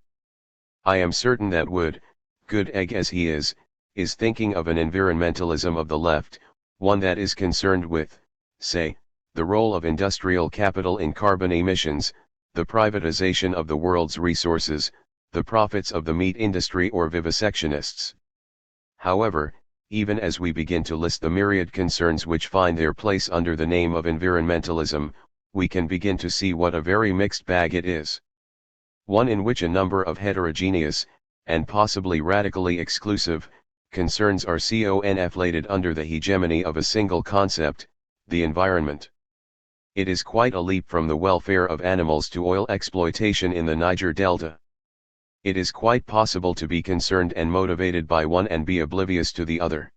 [SPEAKER 1] I am certain that Wood, good egg as he is thinking of an environmentalism of the left, one that is concerned with, say, the role of industrial capital in carbon emissions, the privatization of the world's resources, the profits of the meat industry or vivisectionists. However, even as we begin to list the myriad concerns which find their place under the name of environmentalism, we can begin to see what a very mixed bag it is. One in which a number of heterogeneous, and possibly radically exclusive, concerns are conflated under the hegemony of a single concept, the environment. It is quite a leap from the welfare of animals to oil exploitation in the Niger Delta. It is quite possible to be concerned and motivated by one and be oblivious to the other.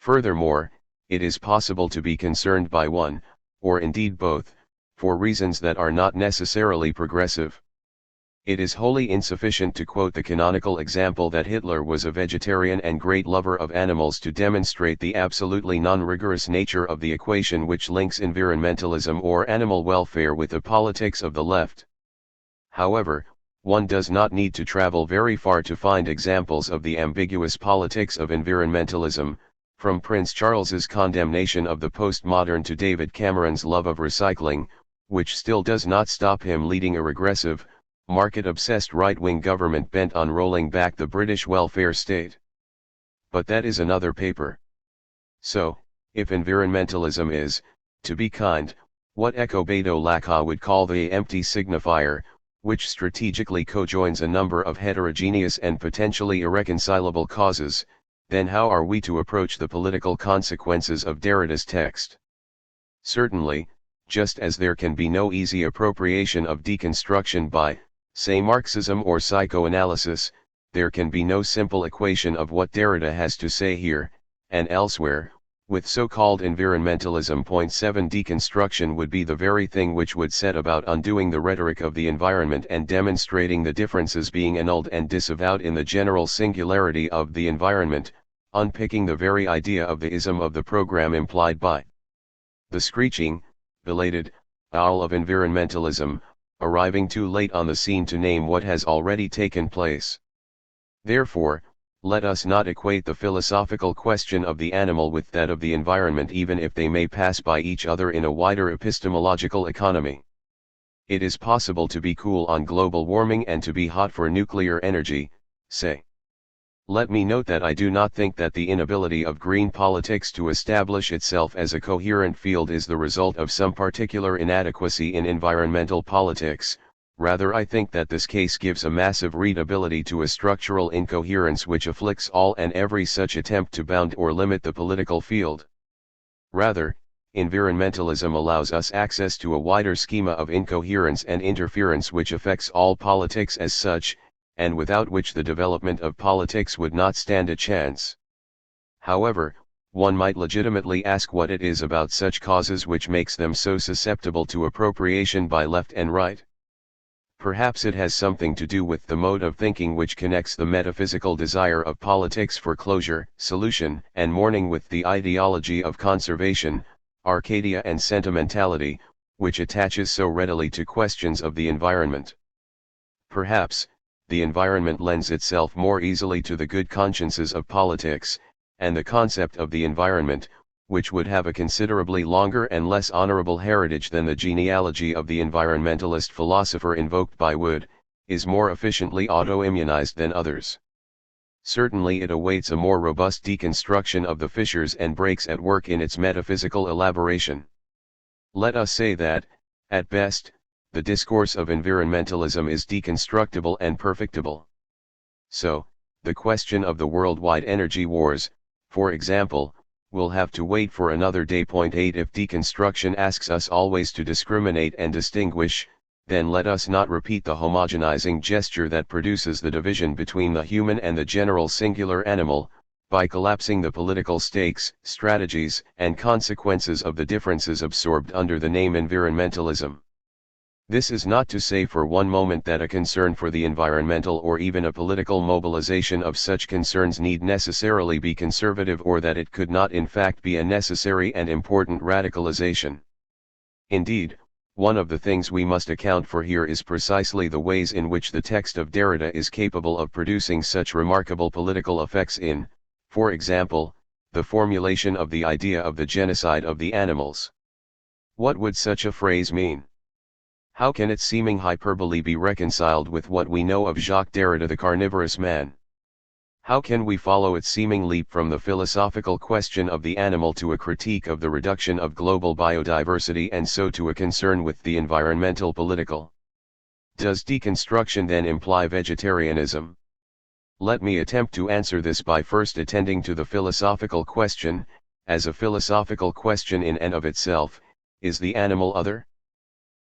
[SPEAKER 1] Furthermore, it is possible to be concerned by one, or indeed both, for reasons that are not necessarily progressive. It is wholly insufficient to quote the canonical example that Hitler was a vegetarian and great lover of animals to demonstrate the absolutely non-rigorous nature of the equation which links environmentalism or animal welfare with the politics of the left. However, one does not need to travel very far to find examples of the ambiguous politics of environmentalism, from Prince Charles's condemnation of the postmodern to David Cameron's love of recycling, which still does not stop him leading a regressive, market-obsessed right-wing government bent on rolling back the British welfare state. But that is another paper. So, If environmentalism is, to be kind, what Ecobedo Lacan would call the empty signifier, which strategically cojoins a number of heterogeneous and potentially irreconcilable causes, then how are we to approach the political consequences of Derrida's text? Certainly, just as there can be no easy appropriation of deconstruction by, say, Marxism or psychoanalysis, there can be no simple equation of what Derrida has to say here, and elsewhere, with so-called environmentalism. Point 7 Deconstruction would be the very thing which would set about undoing the rhetoric of the environment and demonstrating the differences being annulled and disavowed in the general singularity of the environment, unpicking the very idea of the ism of the program implied by the screeching, belated, owl of environmentalism, arriving too late on the scene to name what has already taken place. Therefore, let us not equate the philosophical question of the animal with that of the environment, even if they may pass by each other in a wider epistemological economy. It is possible to be cool on global warming and to be hot for nuclear energy, say. Let me note that I do not think that the inability of green politics to establish itself as a coherent field is the result of some particular inadequacy in environmental politics. Rather, I think that this case gives a massive readability to a structural incoherence which afflicts all and every such attempt to bound or limit the political field. Rather, environmentalism allows us access to a wider schema of incoherence and interference which affects all politics as such, and without which the development of politics would not stand a chance. However, one might legitimately ask what it is about such causes which makes them so susceptible to appropriation by left and right. Perhaps it has something to do with the mode of thinking which connects the metaphysical desire of politics for closure, solution, and mourning with the ideology of conservation, Arcadia and sentimentality, which attaches so readily to questions of the environment. Perhaps, the environment lends itself more easily to the good consciences of politics, and the concept of the environment, which would have a considerably longer and less honorable heritage than the genealogy of the environmentalist philosopher invoked by Wood, is more efficiently auto-immunized than others. Certainly it awaits a more robust deconstruction of the fissures and breaks at work in its metaphysical elaboration. Let us say that, at best, the discourse of environmentalism is deconstructible and perfectible. So, the question of the worldwide energy wars, for example, will have to wait for another day. 8 If deconstruction asks us always to discriminate and distinguish, then let us not repeat the homogenizing gesture that produces the division between the human and the general singular animal, by collapsing the political stakes, strategies, and consequences of the differences absorbed under the name environmentalism. This is not to say for one moment that a concern for the environmental or even a political mobilization of such concerns need necessarily be conservative, or that it could not in fact be a necessary and important radicalization. Indeed, one of the things we must account for here is precisely the ways in which the text of Derrida is capable of producing such remarkable political effects in, for example, the formulation of the idea of the genocide of the animals. What would such a phrase mean? How can its seeming hyperbole be reconciled with what we know of Jacques Derrida the carnivorous man? How can we follow its seeming leap from the philosophical question of the animal to a critique of the reduction of global biodiversity, and so to a concern with the environmental political? Does deconstruction then imply vegetarianism? Let me attempt to answer this by first attending to the philosophical question. As a philosophical question in and of itself, is the animal other?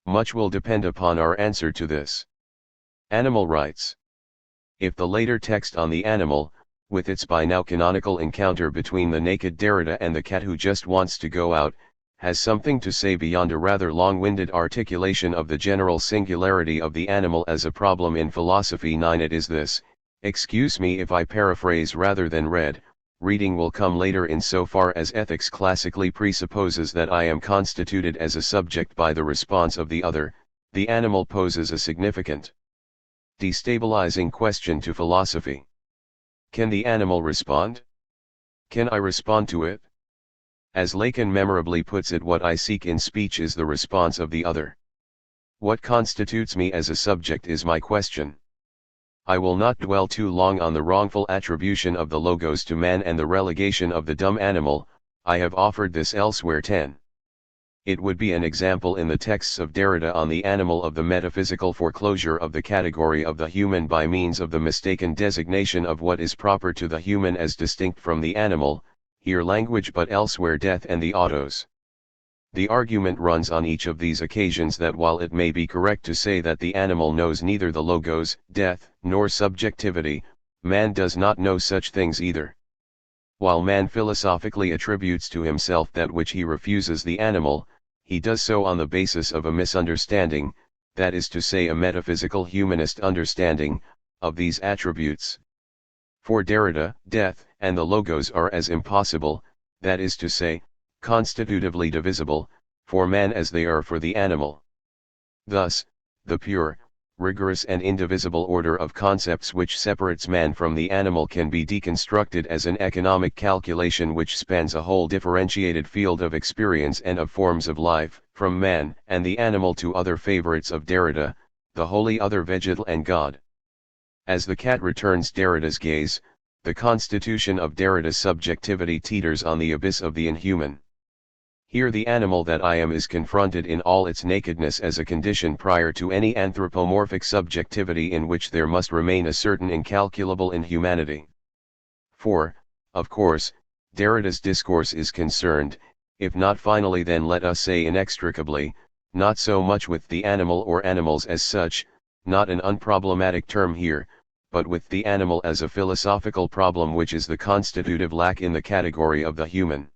[SPEAKER 1] Much will depend upon our answer to this. Animal rights. If the later text on the animal, with its by now canonical encounter between the naked Derrida and the cat who just wants to go out, has something to say beyond a rather long-winded articulation of the general singularity of the animal as a problem in philosophy 9, it is this: excuse me if I paraphrase rather than read. Reading will come later in so far as ethics classically presupposes that I am constituted as a subject by the response of the other. The animal poses a significant, destabilizing question to philosophy. Can the animal respond? Can I respond to it? As Lacan memorably puts it, what I seek in speech is the response of the other. What constitutes me as a subject is my question. I will not dwell too long on the wrongful attribution of the logos to man and the relegation of the dumb animal, I have offered this elsewhere. 10. It would be an example in the texts of Derrida on the animal of the metaphysical foreclosure of the category of the human by means of the mistaken designation of what is proper to the human as distinct from the animal, here language but elsewhere death and the autos. The argument runs on each of these occasions that while it may be correct to say that the animal knows neither the logos, death, nor subjectivity, man does not know such things either. While man philosophically attributes to himself that which he refuses the animal, he does so on the basis of a misunderstanding, that is to say a metaphysical humanist understanding, of these attributes. For Derrida, death and the logos are as impossible, that is to say, constitutively divisible, for man as they are for the animal. Thus, the pure, rigorous and indivisible order of concepts which separates man from the animal can be deconstructed as an economic calculation which spans a whole differentiated field of experience and of forms of life, from man and the animal to other favorites of Derrida, the wholly other vegetal and God. As the cat returns Derrida's gaze, the constitution of Derrida's subjectivity teeters on the abyss of the inhuman. Here the animal that I am is confronted in all its nakedness as a condition prior to any anthropomorphic subjectivity in which there must remain a certain incalculable inhumanity. For, of course, Derrida's discourse is concerned, if not finally then let us say inextricably, not so much with the animal or animals as such, not an unproblematic term here, but with the animal as a philosophical problem which is the constitutive lack in the category of the human.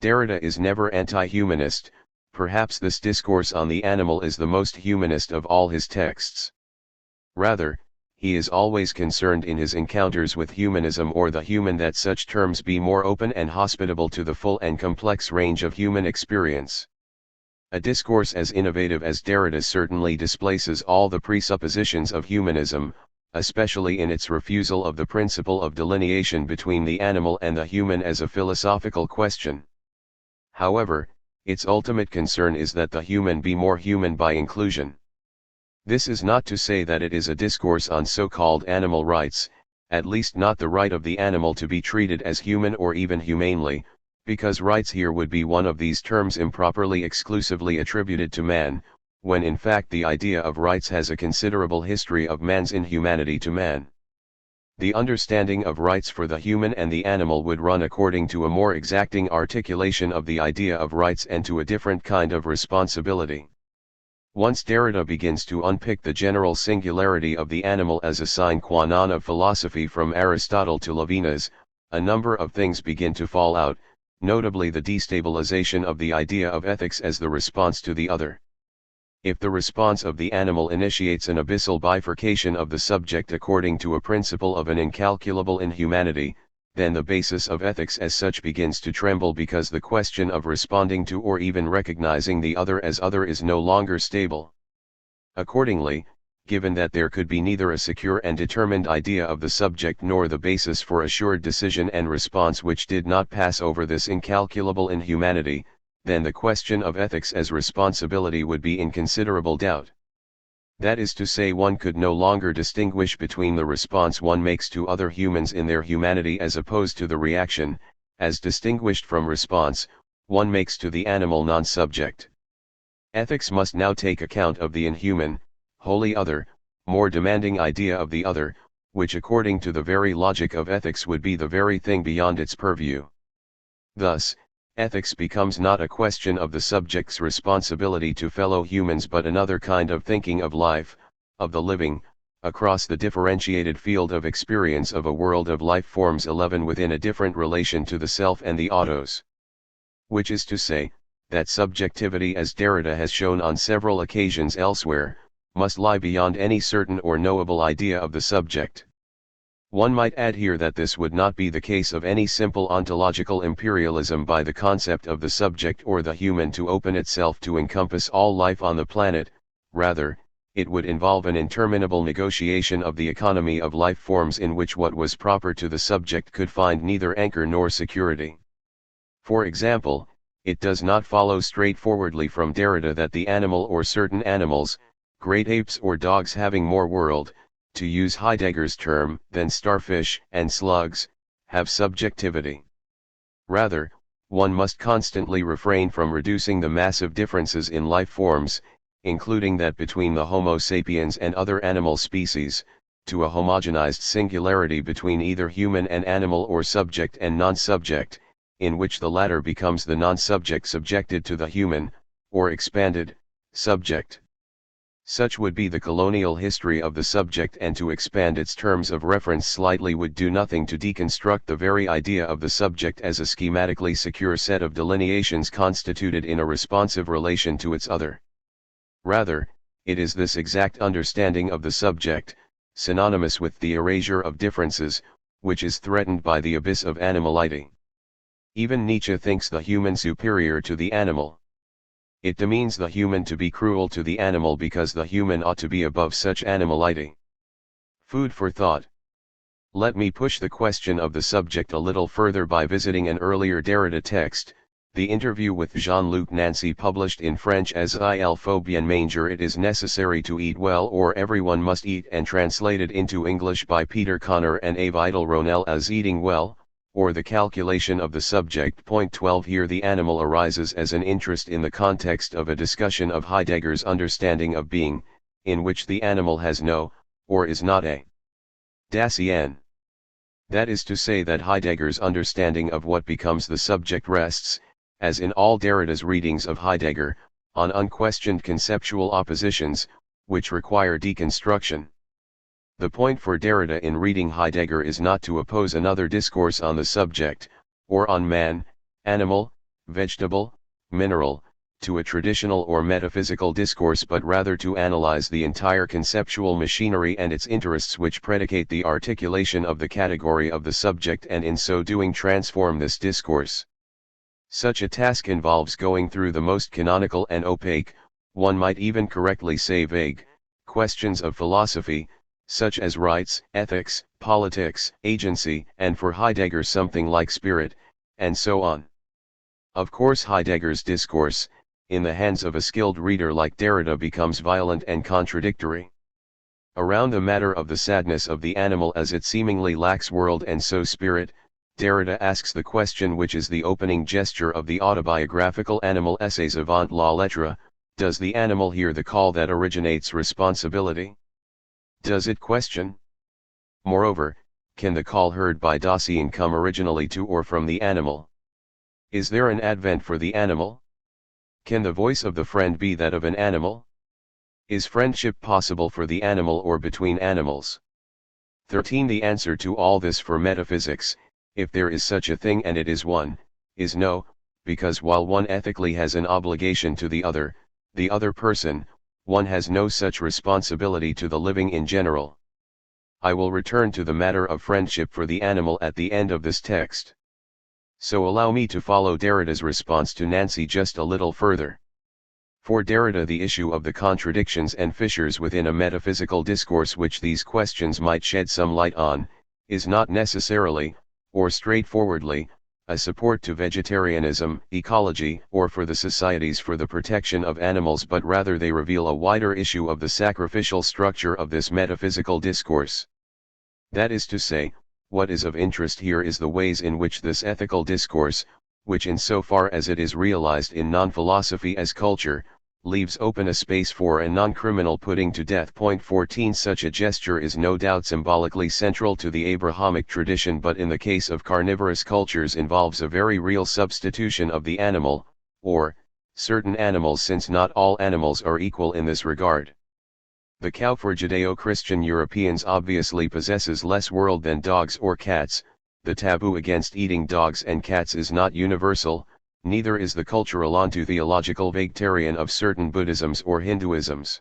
[SPEAKER 1] Derrida is never anti-humanist, perhaps this discourse on the animal is the most humanist of all his texts. Rather, he is always concerned in his encounters with humanism or the human that such terms be more open and hospitable to the full and complex range of human experience. A discourse as innovative as Derrida's certainly displaces all the presuppositions of humanism, especially in its refusal of the principle of delineation between the animal and the human as a philosophical question. However, its ultimate concern is that the human be more human by inclusion. This is not to say that it is a discourse on so-called animal rights, at least not the right of the animal to be treated as human or even humanely, because rights here would be one of these terms improperly exclusively attributed to man, when in fact the idea of rights has a considerable history of man's inhumanity to man. The understanding of rights for the human and the animal would run according to a more exacting articulation of the idea of rights and to a different kind of responsibility. Once Derrida begins to unpick the general singularity of the animal as a sine qua non of philosophy from Aristotle to Levinas, a number of things begin to fall out, notably the destabilization of the idea of ethics as the response to the other. If the response of the animal initiates an abyssal bifurcation of the subject according to a principle of an incalculable inhumanity, then the basis of ethics as such begins to tremble because the question of responding to or even recognizing the other as other is no longer stable. Accordingly, given that there could be neither a secure and determined idea of the subject nor the basis for assured decision and response which did not pass over this incalculable inhumanity, then the question of ethics as responsibility would be in considerable doubt. That is to say, one could no longer distinguish between the response one makes to other humans in their humanity as opposed to the reaction, as distinguished from response, one makes to the animal non-subject. Ethics must now take account of the inhuman, wholly other, more demanding idea of the other, which according to the very logic of ethics would be the very thing beyond its purview. Thus, ethics becomes not a question of the subject's responsibility to fellow humans but another kind of thinking of life, of the living, across the differentiated field of experience of a world of life forms 11 within a different relation to the self and the autos. Which is to say, that subjectivity, as Derrida has shown on several occasions elsewhere, must lie beyond any certain or knowable idea of the subject. One might add here that this would not be the case of any simple ontological imperialism by the concept of the subject or the human to open itself to encompass all life on the planet, rather, it would involve an interminable negotiation of the economy of life forms in which what was proper to the subject could find neither anchor nor security. For example, it does not follow straightforwardly from Derrida that the animal or certain animals, great apes or dogs having more world, to use Heidegger's term, than starfish and slugs, have subjectivity. Rather, one must constantly refrain from reducing the massive differences in life forms, including that between the Homo sapiens and other animal species, to a homogenized singularity between either human and animal or subject and non-subject, in which the latter becomes the non-subject subjected to the human, or expanded, subject. Such would be the colonial history of the subject, and to expand its terms of reference slightly would do nothing to deconstruct the very idea of the subject as a schematically secure set of delineations constituted in a responsive relation to its other. Rather, it is this exact understanding of the subject, synonymous with the erasure of differences, which is threatened by the abyss of animality. Even Nietzsche thinks the human superior to the animal. It demeans the human to be cruel to the animal because the human ought to be above such animality. Food for thought. Let me push the question of the subject a little further by visiting an earlier Derrida text, the interview with Jean-Luc Nancy, published in French as Il faut bien manger, it is necessary to eat well or everyone must eat, and translated into English by Peter Connor and A. Vidal Ronell as Eating Well, or the calculation of the subject. Point 12. Here the animal arises as an interest in the context of a discussion of Heidegger's understanding of being, in which the animal has no, or is not a Dasein. That is to say that Heidegger's understanding of what becomes the subject rests, as in all Derrida's readings of Heidegger, on unquestioned conceptual oppositions, which require deconstruction. The point for Derrida in reading Heidegger is not to oppose another discourse on the subject, or on man, animal, vegetable, mineral, to a traditional or metaphysical discourse, but rather to analyze the entire conceptual machinery and its interests which predicate the articulation of the category of the subject, and in so doing transform this discourse. Such a task involves going through the most canonical and opaque, one might even correctly say vague, questions of philosophy, such as rights, ethics, politics, agency, and for Heidegger something like spirit, and so on. Of course Heidegger's discourse, in the hands of a skilled reader like Derrida, becomes violent and contradictory. Around the matter of the sadness of the animal as it seemingly lacks world and so spirit, Derrida asks the question which is the opening gesture of the autobiographical animal essays Avant la lettre: does the animal hear the call that originates responsibility? Does it question? Moreover, can the call heard by Dasein come originally to or from the animal? Is there an advent for the animal? Can the voice of the friend be that of an animal? Is friendship possible for the animal or between animals? 13. The answer to all this for metaphysics, if there is such a thing and it is one, is no, because while one ethically has an obligation to the other person, one has no such responsibility to the living in general. I will return to the matter of friendship for the animal at the end of this text. So allow me to follow Derrida's response to Nancy just a little further. For Derrida, the issue of the contradictions and fissures within a metaphysical discourse which these questions might shed some light on, is not necessarily, or straightforwardly, a support to vegetarianism, ecology, or for the societies for the protection of animals, but rather they reveal a wider issue of the sacrificial structure of this metaphysical discourse. That is to say, what is of interest here is the ways in which this ethical discourse, which insofar as it is realized in non-philosophy as culture, leaves open a space for a non-criminal putting to death. Point 14. Such a gesture is no doubt symbolically central to the Abrahamic tradition, but in the case of carnivorous cultures involves a very real substitution of the animal, or certain animals, since not all animals are equal in this regard. The cow for Judeo-Christian Europeans obviously possesses less world than dogs or cats. The taboo against eating dogs and cats is not universal, neither is the cultural onto-theological vegetarian of certain Buddhisms or Hinduisms.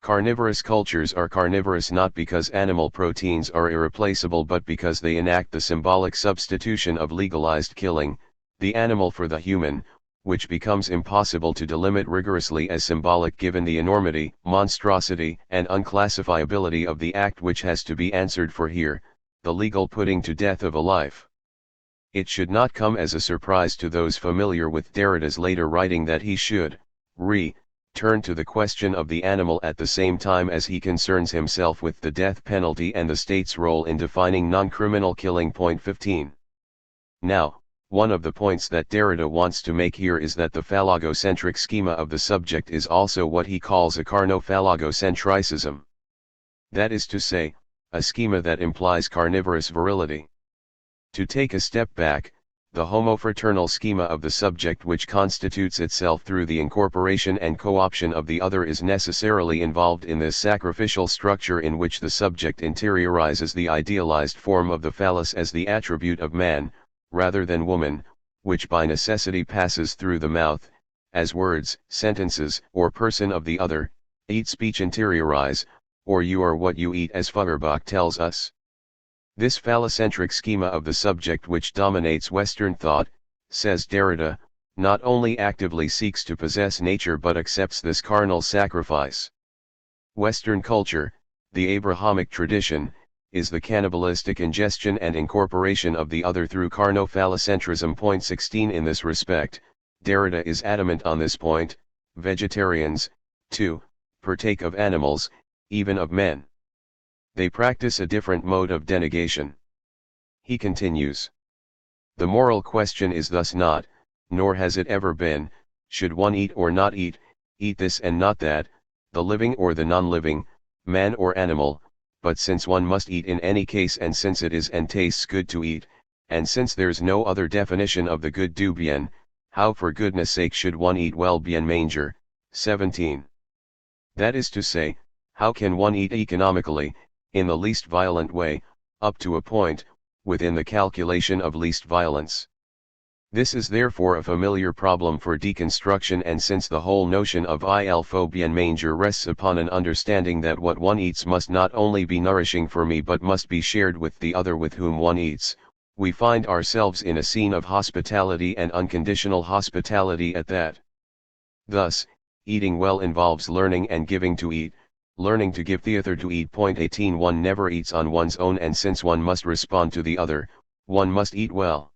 [SPEAKER 1] Carnivorous cultures are carnivorous not because animal proteins are irreplaceable, but because they enact the symbolic substitution of legalized killing, the animal for the human, which becomes impossible to delimit rigorously as symbolic given the enormity, monstrosity, and unclassifiability of the act which has to be answered for here, the legal putting to death of a life. It should not come as a surprise to those familiar with Derrida's later writing that he should turn to the question of the animal at the same time as he concerns himself with the death penalty and the state's role in defining non-criminal killing. Point 15. Now, One of the points that Derrida wants to make here is that the phallogocentric schema of the subject is also what he calls a carnophallogocentricism. That is to say, a schema that implies carnivorous virility. To take a step back, the homofraternal schema of the subject, which constitutes itself through the incorporation and co-option of the other, is necessarily involved in this sacrificial structure in which the subject interiorizes the idealized form of the phallus as the attribute of man, rather than woman, which by necessity passes through the mouth, as words, sentences, or person of the other. Eat speech interiorize, or you are what you eat, as Feuerbach tells us. This phallocentric schema of the subject, which dominates Western thought, says Derrida, not only actively seeks to possess nature but accepts this carnal sacrifice. Western culture, the Abrahamic tradition, is the cannibalistic ingestion and incorporation of the other through carnophallocentrism. Point 16. In this respect, Derrida is adamant on this point. Vegetarians, too, partake of animals, even of men. They practice a different mode of denegation. He continues. The moral question is thus not, nor has it ever been, should one eat or not eat this and not that, the living or the non-living, man or animal, but since one must eat in any case, and since it is and tastes good to eat, and since there's no other definition of the good du bien, how for goodness sake should one eat well? Bien manger. 17. That is to say, how can one eat economically, in the least violent way, up to a point, within the calculation of least violence? This is therefore a familiar problem for deconstruction, and since the whole notion of il faut bien manger rests upon an understanding that what one eats must not only be nourishing for me but must be shared with the other with whom one eats, we find ourselves in a scene of hospitality, and unconditional hospitality at that. Thus, eating well involves learning and giving to eat, learning to give theatre to eat. Point 18. One never eats on one's own, and since one must respond to the other, one must eat well.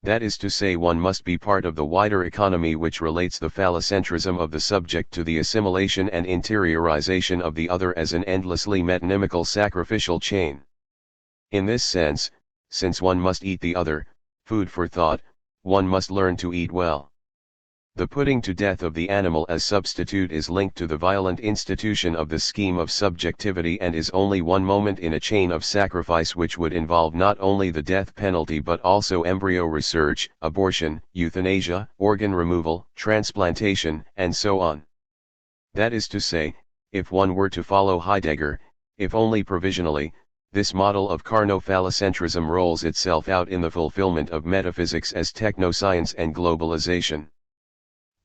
[SPEAKER 1] That is to say, one must be part of the wider economy which relates the phallocentrism of the subject to the assimilation and interiorization of the other as an endlessly metonymical sacrificial chain. In this sense, since one must eat the other, food for thought, one must learn to eat well. The putting to death of the animal as substitute is linked to the violent institution of the scheme of subjectivity, and is only one moment in a chain of sacrifice which would involve not only the death penalty but also embryo research, abortion, euthanasia, organ removal, transplantation, and so on. That is to say, if one were to follow Heidegger, if only provisionally, this model of carnophallocentrism rolls itself out in the fulfillment of metaphysics as technoscience and globalization.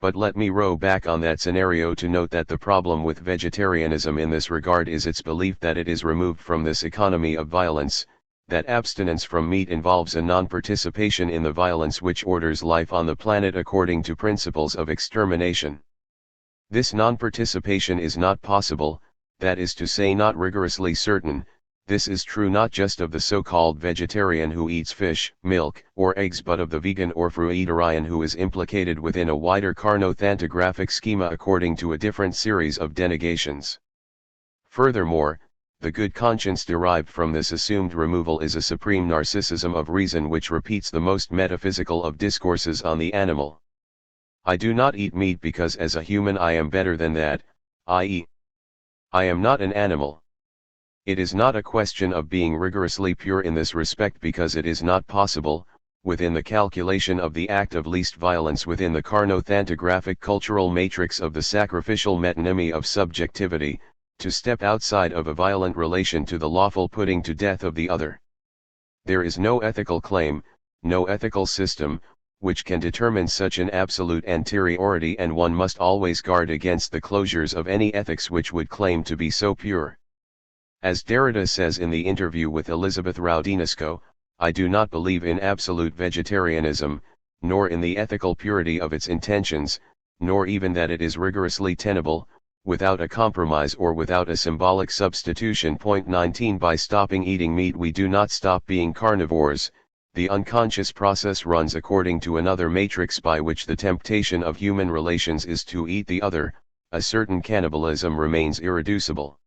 [SPEAKER 1] But let me row back on that scenario to note that the problem with vegetarianism in this regard is its belief that it is removed from this economy of violence, that abstinence from meat involves a non-participation in the violence which orders life on the planet according to principles of extermination. This non-participation is not possible, that is to say, not rigorously certain. This is true not just of the so-called vegetarian who eats fish, milk, or eggs, but of the vegan or fruitarian who is implicated within a wider carnothantographic schema according to a different series of denegations. Furthermore, the good conscience derived from this assumed removal is a supreme narcissism of reason which repeats the most metaphysical of discourses on the animal. I do not eat meat because as a human I am better than that, i.e., I am not an animal. It is not a question of being rigorously pure in this respect, because it is not possible, within the calculation of the act of least violence within the carnothantographic cultural matrix of the sacrificial metonymy of subjectivity, to step outside of a violent relation to the lawful putting to death of the other. There is no ethical claim, no ethical system, which can determine such an absolute anteriority, and one must always guard against the closures of any ethics which would claim to be so pure. As Derrida says in the interview with Elizabeth Raudinesco, I do not believe in absolute vegetarianism, nor in the ethical purity of its intentions, nor even that it is rigorously tenable, without a compromise or without a symbolic substitution. Point 19. By stopping eating meat we do not stop being carnivores. The unconscious process runs according to another matrix by which the temptation of human relations is to eat the other. A certain cannibalism remains irreducible.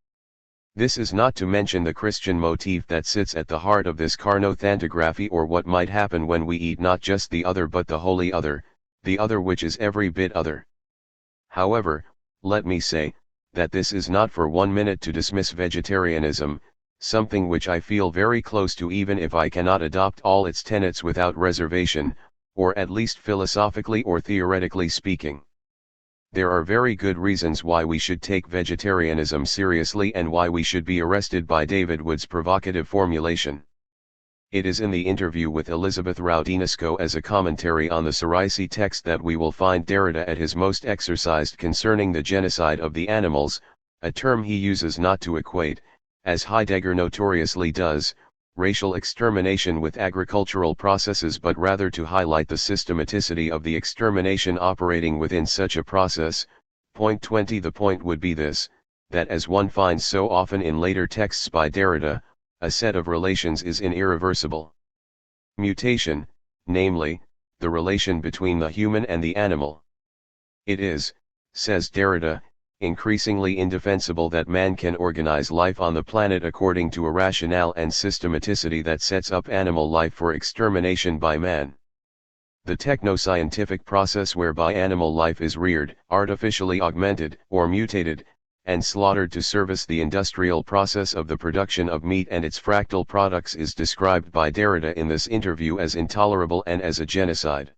[SPEAKER 1] This is not to mention the Christian motif that sits at the heart of this carnothantography, or what might happen when we eat not just the other but the wholly other, the other which is every bit other. However, let me say, that this is not for 1 minute to dismiss vegetarianism, something which I feel very close to even if I cannot adopt all its tenets without reservation, or at least philosophically or theoretically speaking. There are very good reasons why we should take vegetarianism seriously and why we should be arrested by David Wood's provocative formulation. It is in the interview with Elizabeth Roudinesco as a commentary on the Saraisi text that we will find Derrida at his most exercised concerning the genocide of the animals, a term he uses not to equate, as Heidegger notoriously does, racial extermination with agricultural processes, but rather to highlight the systematicity of the extermination operating within such a process. Point 20. The point would be this, that as one finds so often in later texts by Derrida, a set of relations is in irreversible mutation, namely, the relation between the human and the animal. It is, says Derrida, increasingly indefensible that man can organize life on the planet according to a rationale and systematicity that sets up animal life for extermination by man. The techno-scientific process whereby animal life is reared, artificially augmented, or mutated, and slaughtered to service the industrial process of the production of meat and its fractal products is described by Derrida in this interview as intolerable and as a genocide.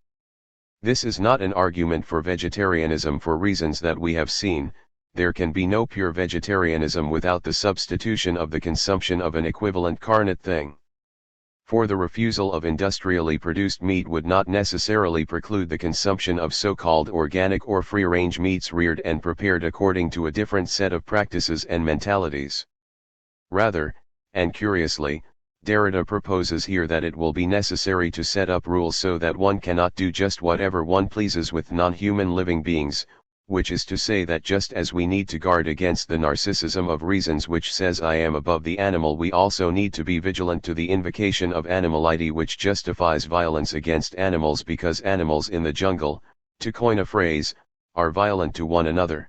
[SPEAKER 1] This is not an argument for vegetarianism for reasons that we have seen. There can be no pure vegetarianism without the substitution of the consumption of an equivalent carnate thing. For the refusal of industrially produced meat would not necessarily preclude the consumption of so-called organic or free-range meats reared and prepared according to a different set of practices and mentalities. Rather, and curiously, Derrida proposes here that it will be necessary to set up rules so that one cannot do just whatever one pleases with non-human living beings, which is to say that just as we need to guard against the narcissism of reasons which says I am above the animal, we also need to be vigilant to the invocation of animality which justifies violence against animals because animals in the jungle, to coin a phrase, are violent to one another.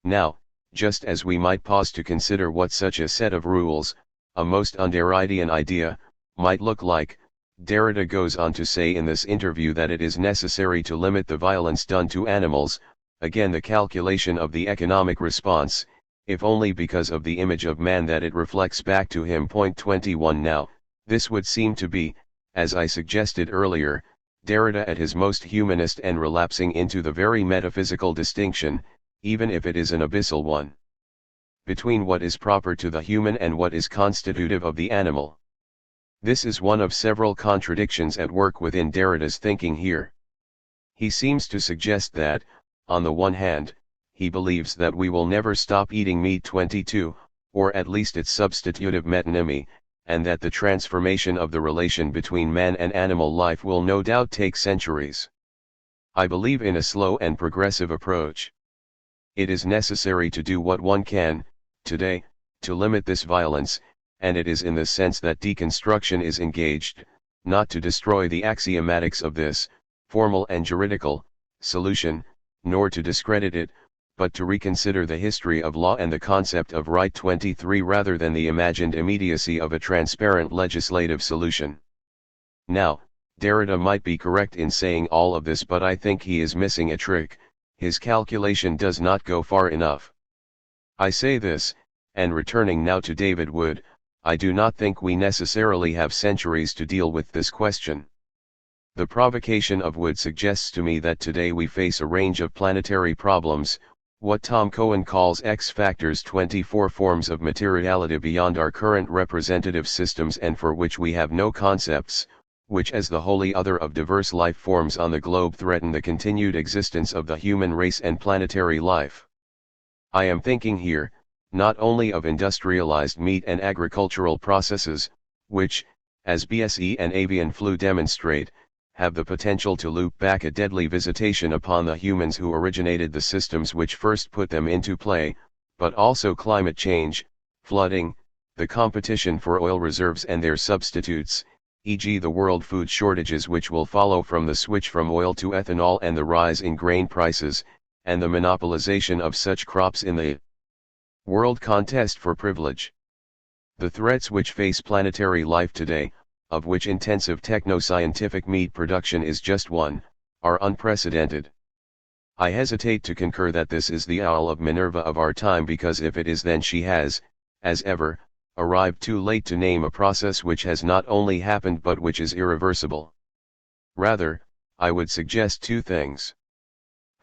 [SPEAKER 1] Now, just as we might pause to consider what such a set of rules, a most un-Derridian idea, might look like, Derrida goes on to say in this interview that it is necessary to limit the violence done to animals, again the calculation of the economic response, if only because of the image of man that it reflects back to him. Point 21. Now, this would seem to be, as I suggested earlier, Derrida at his most humanist and relapsing into the very metaphysical distinction, even if it is an abyssal one, between what is proper to the human and what is constitutive of the animal. This is one of several contradictions at work within Derrida's thinking here. He seems to suggest that, on the one hand, he believes that we will never stop eating meat 22, or at least its substitutive metonymy, and that the transformation of the relation between man and animal life will no doubt take centuries. I believe in a slow and progressive approach. It is necessary to do what one can, today, to limit this violence, and it is in the sense that deconstruction is engaged, not to destroy the axiomatics of this, formal and juridical, solution, nor to discredit it, but to reconsider the history of law and the concept of right 23 rather than the imagined immediacy of a transparent legislative solution. Now, Derrida might be correct in saying all of this, but I think he is missing a trick. His calculation does not go far enough. I say this, and returning now to David Wood, I do not think we necessarily have centuries to deal with this question. The provocation of Wood suggests to me that today we face a range of planetary problems, what Tom Cohen calls X factors, 24 forms of materiality beyond our current representative systems and for which we have no concepts, which as the wholly other of diverse life forms on the globe threaten the continued existence of the human race and planetary life. I am thinking here, not only of industrialized meat and agricultural processes, which, as BSE and avian flu demonstrate, have the potential to loop back a deadly visitation upon the humans who originated the systems which first put them into play, but also climate change, flooding, the competition for oil reserves and their substitutes, e.g. the world food shortages which will follow from the switch from oil to ethanol and the rise in grain prices, and the monopolization of such crops in the World Contest for Privilege. The threats which face planetary life today, of which intensive techno-scientific meat production is just one, are unprecedented. I hesitate to concur that this is the owl of Minerva of our time, because if it is, then she has, as ever, arrived too late to name a process which has not only happened but which is irreversible. Rather, I would suggest two things.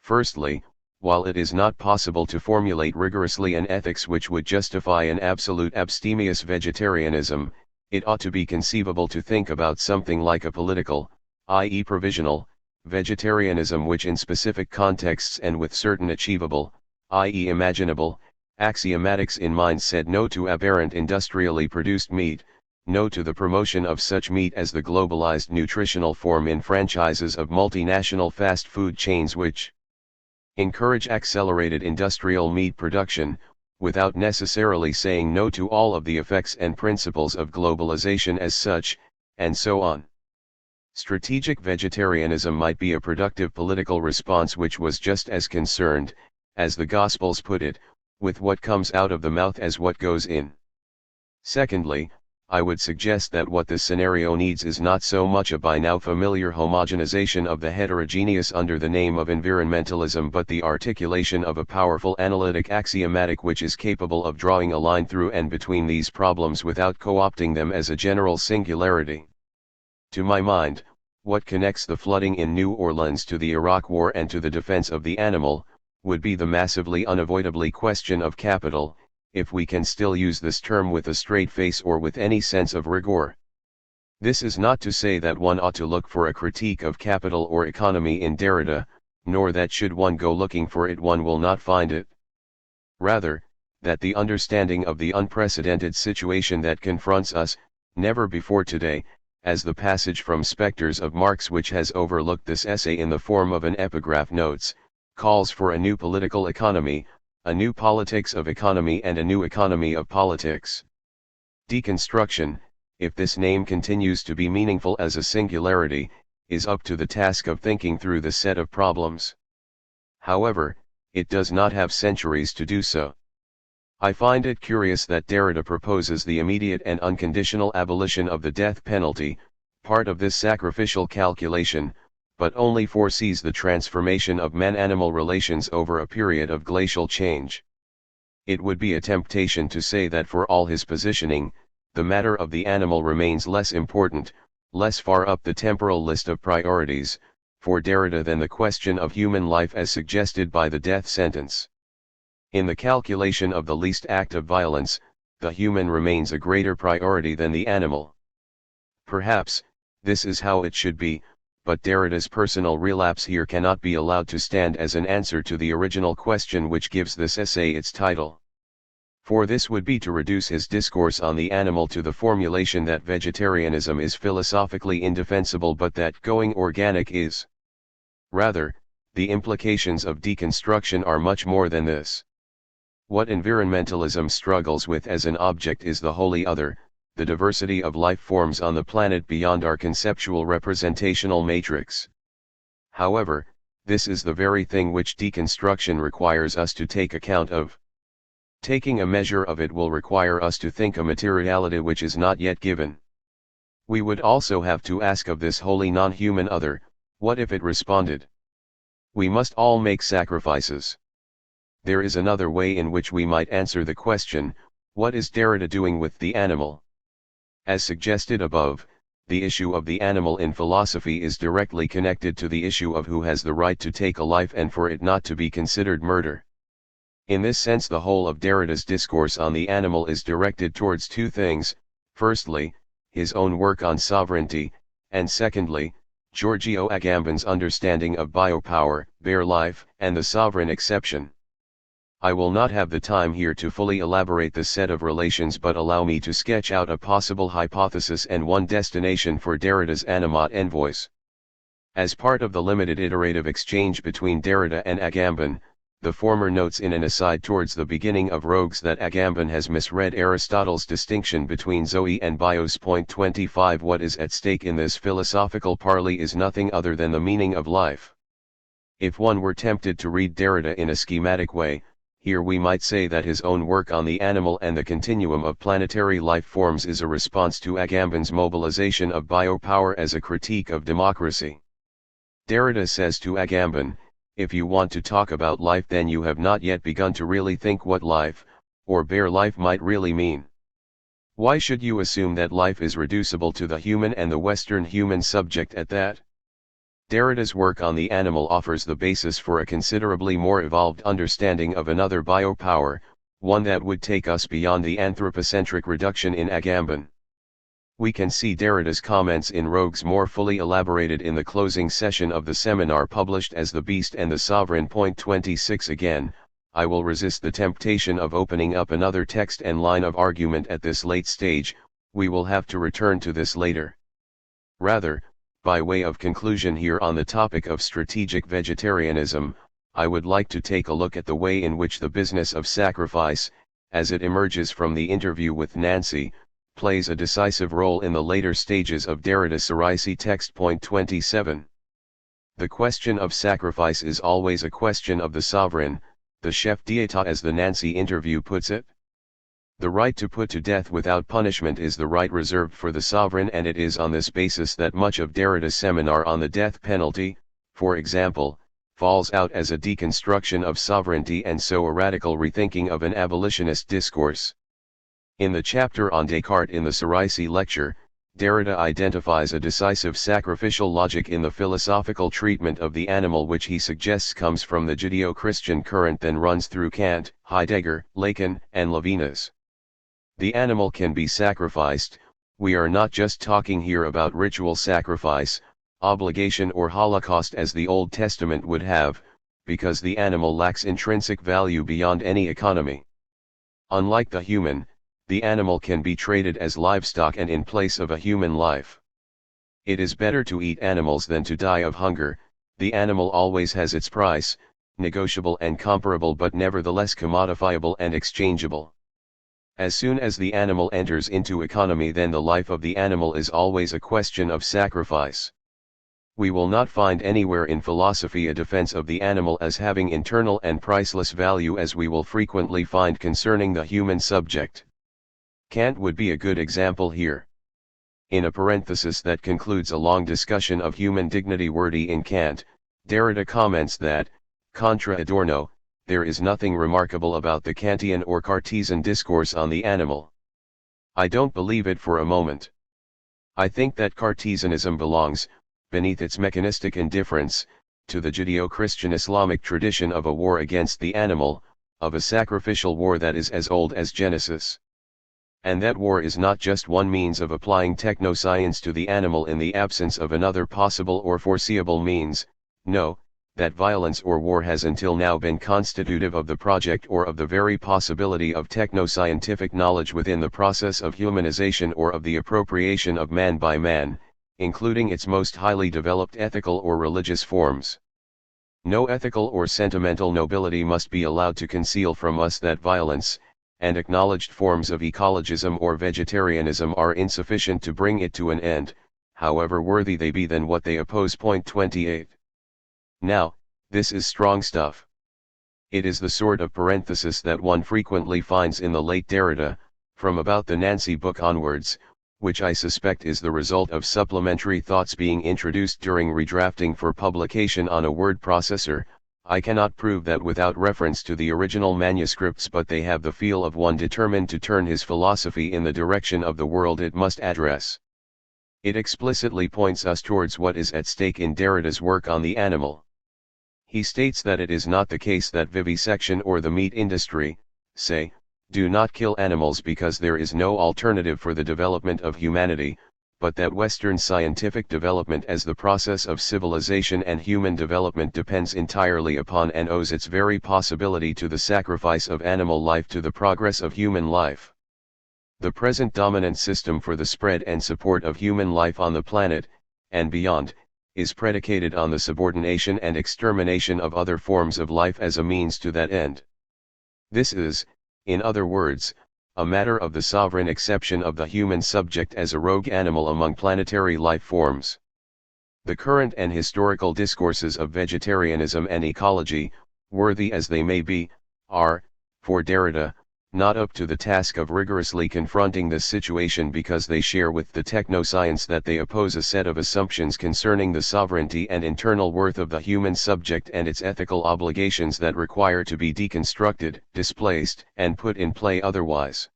[SPEAKER 1] Firstly, while it is not possible to formulate rigorously an ethics which would justify an absolute abstemious vegetarianism, it ought to be conceivable to think about something like a political, i.e. provisional, vegetarianism which in specific contexts and with certain achievable, i.e. imaginable, axiomatics in mind said no to aberrant industrially produced meat, no to the promotion of such meat as the globalized nutritional form in franchises of multinational fast food chains which encourage accelerated industrial meat production, without necessarily saying no to all of the effects and principles of globalization as such, and so on. Strategic vegetarianism might be a productive political response which was just as concerned, as the Gospels put it, with what comes out of the mouth as what goes in. Secondly, I would suggest that what this scenario needs is not so much a by now familiar homogenization of the heterogeneous under the name of environmentalism, but the articulation of a powerful analytic axiomatic which is capable of drawing a line through and between these problems without co-opting them as a general singularity. To my mind, what connects the flooding in New Orleans to the Iraq War and to the defense of the animal, would be the massively unavoidably question of capital, if we can still use this term with a straight face or with any sense of rigor. This is not to say that one ought to look for a critique of capital or economy in Derrida, nor that should one go looking for it one will not find it. Rather, that the understanding of the unprecedented situation that confronts us, never before today, as the passage from Spectres of Marx which has overlooked this essay in the form of an epigraph notes, calls for a new political economy, a new politics of economy and a new economy of politics. Deconstruction, if this name continues to be meaningful as a singularity, is up to the task of thinking through the set of problems. However, it does not have centuries to do so. I find it curious that Derrida proposes the immediate and unconditional abolition of the death penalty, part of this sacrificial calculation, but only foresees the transformation of man-animal relations over a period of glacial change. It would be a temptation to say that for all his positioning, the matter of the animal remains less important, less far up the temporal list of priorities, for Derrida than the question of human life as suggested by the death sentence. In the calculation of the least act of violence, the human remains a greater priority than the animal. Perhaps, this is how it should be, but Derrida's personal relapse here cannot be allowed to stand as an answer to the original question which gives this essay its title. For this would be to reduce his discourse on the animal to the formulation that vegetarianism is philosophically indefensible but that going organic is. Rather, the implications of deconstruction are much more than this. What environmentalism struggles with as an object is the wholly other, the diversity of life forms on the planet beyond our conceptual representational matrix. However, this is the very thing which deconstruction requires us to take account of. Taking a measure of it will require us to think a materiality which is not yet given. We would also have to ask of this wholly non-human other, what if it responded? We must all make sacrifices. There is another way in which we might answer the question, what is Derrida doing with the animal? As suggested above, the issue of the animal in philosophy is directly connected to the issue of who has the right to take a life and for it not to be considered murder. In this sense the whole of Derrida's discourse on the animal is directed towards two things: firstly, his own work on sovereignty, and secondly, Giorgio Agamben's understanding of biopower, bare life, and the sovereign exception. I will not have the time here to fully elaborate the set of relations, but allow me to sketch out a possible hypothesis and one destination for Derrida's animat envoys. As part of the limited iterative exchange between Derrida and Agamben, the former notes in an aside towards the beginning of Rogues that Agamben has misread Aristotle's distinction between zoe and bios. 25 What is at stake in this philosophical parley is nothing other than the meaning of life. If one were tempted to read Derrida in a schematic way, Here we might say that his own work on the animal and the continuum of planetary life forms is a response to Agamben's mobilization of biopower as a critique of democracy. Derrida says to Agamben, if you want to talk about life, then you have not yet begun to really think what life, or bare life, might really mean. Why should you assume that life is reducible to the human and the Western human subject at that? Derrida's work on the animal offers the basis for a considerably more evolved understanding of another biopower, one that would take us beyond the anthropocentric reduction in Agamben. We can see Derrida's comments in Rogues more fully elaborated in the closing session of the seminar published as The Beast and the Sovereign. 26 Again, I will resist the temptation of opening up another text and line of argument at this late stage. We will have to return to this later. Rather, by way of conclusion here on the topic of strategic vegetarianism, I would like to take a look at the way in which the business of sacrifice, as it emerges from the interview with Nancy, plays a decisive role in the later stages of Derrida's Saraisi text. 27. The question of sacrifice is always a question of the sovereign, the chef d'etat, as the Nancy interview puts it. The right to put to death without punishment is the right reserved for the sovereign, and it is on this basis that much of Derrida's seminar on the death penalty, for example, falls out as a deconstruction of sovereignty and so a radical rethinking of an abolitionist discourse. In the chapter on Descartes in the Saraisi lecture, Derrida identifies a decisive sacrificial logic in the philosophical treatment of the animal, which he suggests comes from the Judeo-Christian current, then runs through Kant, Heidegger, Lacan, and Levinas. The animal can be sacrificed. We are not just talking here about ritual sacrifice, obligation, or holocaust as the Old Testament would have, because the animal lacks intrinsic value beyond any economy. Unlike the human, the animal can be traded as livestock and in place of a human life. It is better to eat animals than to die of hunger. The animal always has its price, negotiable and comparable, but nevertheless commodifiable and exchangeable. As soon as the animal enters into economy, then the life of the animal is always a question of sacrifice. We will not find anywhere in philosophy a defense of the animal as having internal and priceless value, as we will frequently find concerning the human subject. Kant would be a good example here. In a parenthesis that concludes a long discussion of human dignity wordy in Kant, Derrida comments that, contra Adorno, there is nothing remarkable about the Kantian or Cartesian discourse on the animal. I don't believe it for a moment. I think that Cartesianism belongs, beneath its mechanistic indifference, to the Judeo-Christian Islamic tradition of a war against the animal, of a sacrificial war that is as old as Genesis. And that war is not just one means of applying technoscience to the animal in the absence of another possible or foreseeable means. No, that violence or war has until now been constitutive of the project or of the very possibility of technoscientific knowledge within the process of humanization or of the appropriation of man by man, including its most highly developed ethical or religious forms. No ethical or sentimental nobility must be allowed to conceal from us that violence, and acknowledged forms of ecologism or vegetarianism are insufficient to bring it to an end, however worthy they be than what they oppose. 28. Now, this is strong stuff. It is the sort of parenthesis that one frequently finds in the late Derrida, from about the Nancy book onwards, which I suspect is the result of supplementary thoughts being introduced during redrafting for publication on a word processor. I cannot prove that without reference to the original manuscripts, but they have the feel of one determined to turn his philosophy in the direction of the world it must address. It explicitly points us towards what is at stake in Derrida's work on the animal. He states that it is not the case that vivisection or the meat industry, say, do not kill animals because there is no alternative for the development of humanity, but that Western scientific development as the process of civilization and human development depends entirely upon and owes its very possibility to the sacrifice of animal life to the progress of human life. The present dominant system for the spread and support of human life on the planet, and beyond, is predicated on the subordination and extermination of other forms of life as a means to that end. This is, in other words, a matter of the sovereign exception of the human subject as a rogue animal among planetary life forms. The current and historical discourses of vegetarianism and ecology, worthy as they may be, are, for Derrida, not up to the task of rigorously confronting this situation because they share with the technoscience that they oppose a set of assumptions concerning the sovereignty and internal worth of the human subject and its ethical obligations that require to be deconstructed, displaced, and put in play otherwise.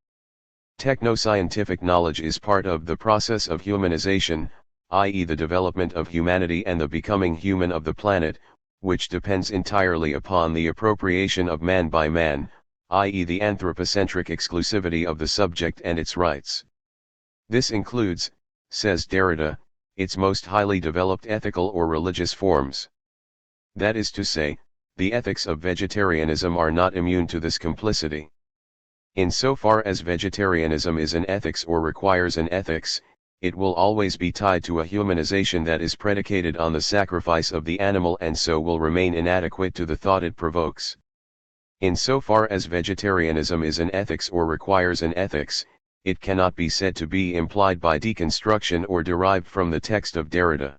[SPEAKER 1] Technoscientific knowledge is part of the process of humanization, i.e. the development of humanity and the becoming human of the planet, which depends entirely upon the appropriation of man by man, i.e. the anthropocentric exclusivity of the subject and its rights. This includes, says Derrida, its most highly developed ethical or religious forms. That is to say, the ethics of vegetarianism are not immune to this complicity. Insofar as vegetarianism is an ethics or requires an ethics, it will always be tied to a humanization that is predicated on the sacrifice of the animal and so will remain inadequate to the thought it provokes. Insofar as vegetarianism is an ethics or requires an ethics, it cannot be said to be implied by deconstruction or derived from the text of Derrida.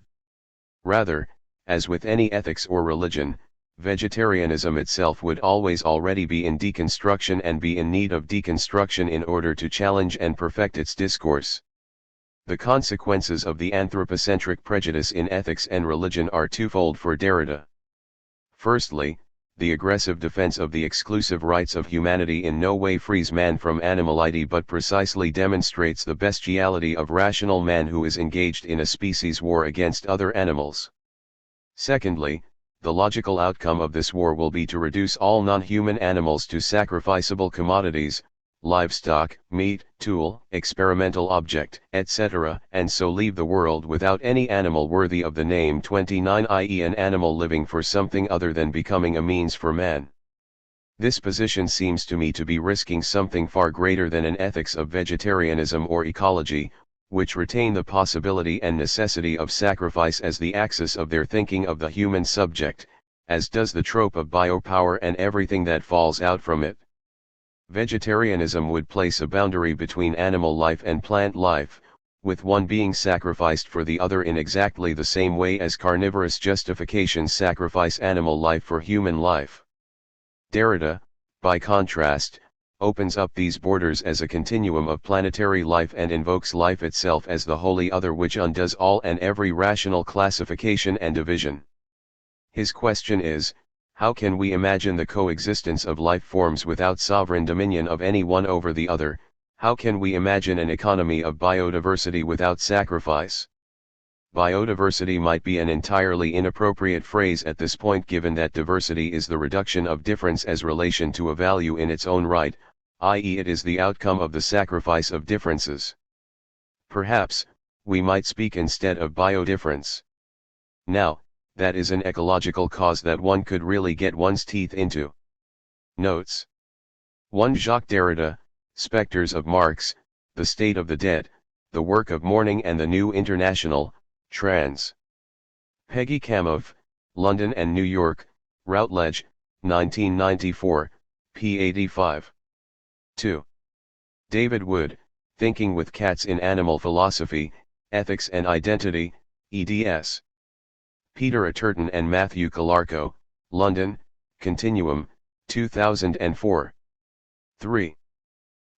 [SPEAKER 1] Rather, as with any ethics or religion, vegetarianism itself would always already be in deconstruction and be in need of deconstruction in order to challenge and perfect its discourse. The consequences of the anthropocentric prejudice in ethics and religion are twofold for Derrida. Firstly, the aggressive defense of the exclusive rights of humanity in no way frees man from animality but precisely demonstrates the bestiality of rational man who is engaged in a species war against other animals. Secondly, the logical outcome of this war will be to reduce all non-human animals to sacrificable commodities, livestock, meat, tool, experimental object, etc., and so leave the world without any animal worthy of the name 29, i.e. an animal living for something other than becoming a means for man. This position seems to me to be risking something far greater than an ethics of vegetarianism or ecology, which retain the possibility and necessity of sacrifice as the axis of their thinking of the human subject, as does the trope of biopower and everything that falls out from it. Vegetarianism would place a boundary between animal life and plant life, with one being sacrificed for the other in exactly the same way as carnivorous justifications sacrifice animal life for human life. Derrida, by contrast, opens up these borders as a continuum of planetary life and invokes life itself as the wholly other which undoes all and every rational classification and division. His question is, how can we imagine the coexistence of life forms without sovereign dominion of any one over the other? How can we imagine an economy of biodiversity without sacrifice? Biodiversity might be an entirely inappropriate phrase at this point given that diversity is the reduction of difference as relation to a value in its own right, i.e. it is the outcome of the sacrifice of differences. Perhaps, we might speak instead of biodifference. Now, that is an ecological cause that one could really get one's teeth into. Notes. 1. Jacques Derrida, Spectres of Marx, The State of the Dead, The Work of Mourning and the New International, trans. Peggy Kamoff, London and New York, Routledge, 1994, p. 85. 2. David Wood, Thinking with Cats in Animal Philosophy, Ethics and Identity, eds. Peter Atherton and Matthew Calarco, London, Continuum, 2004. 3.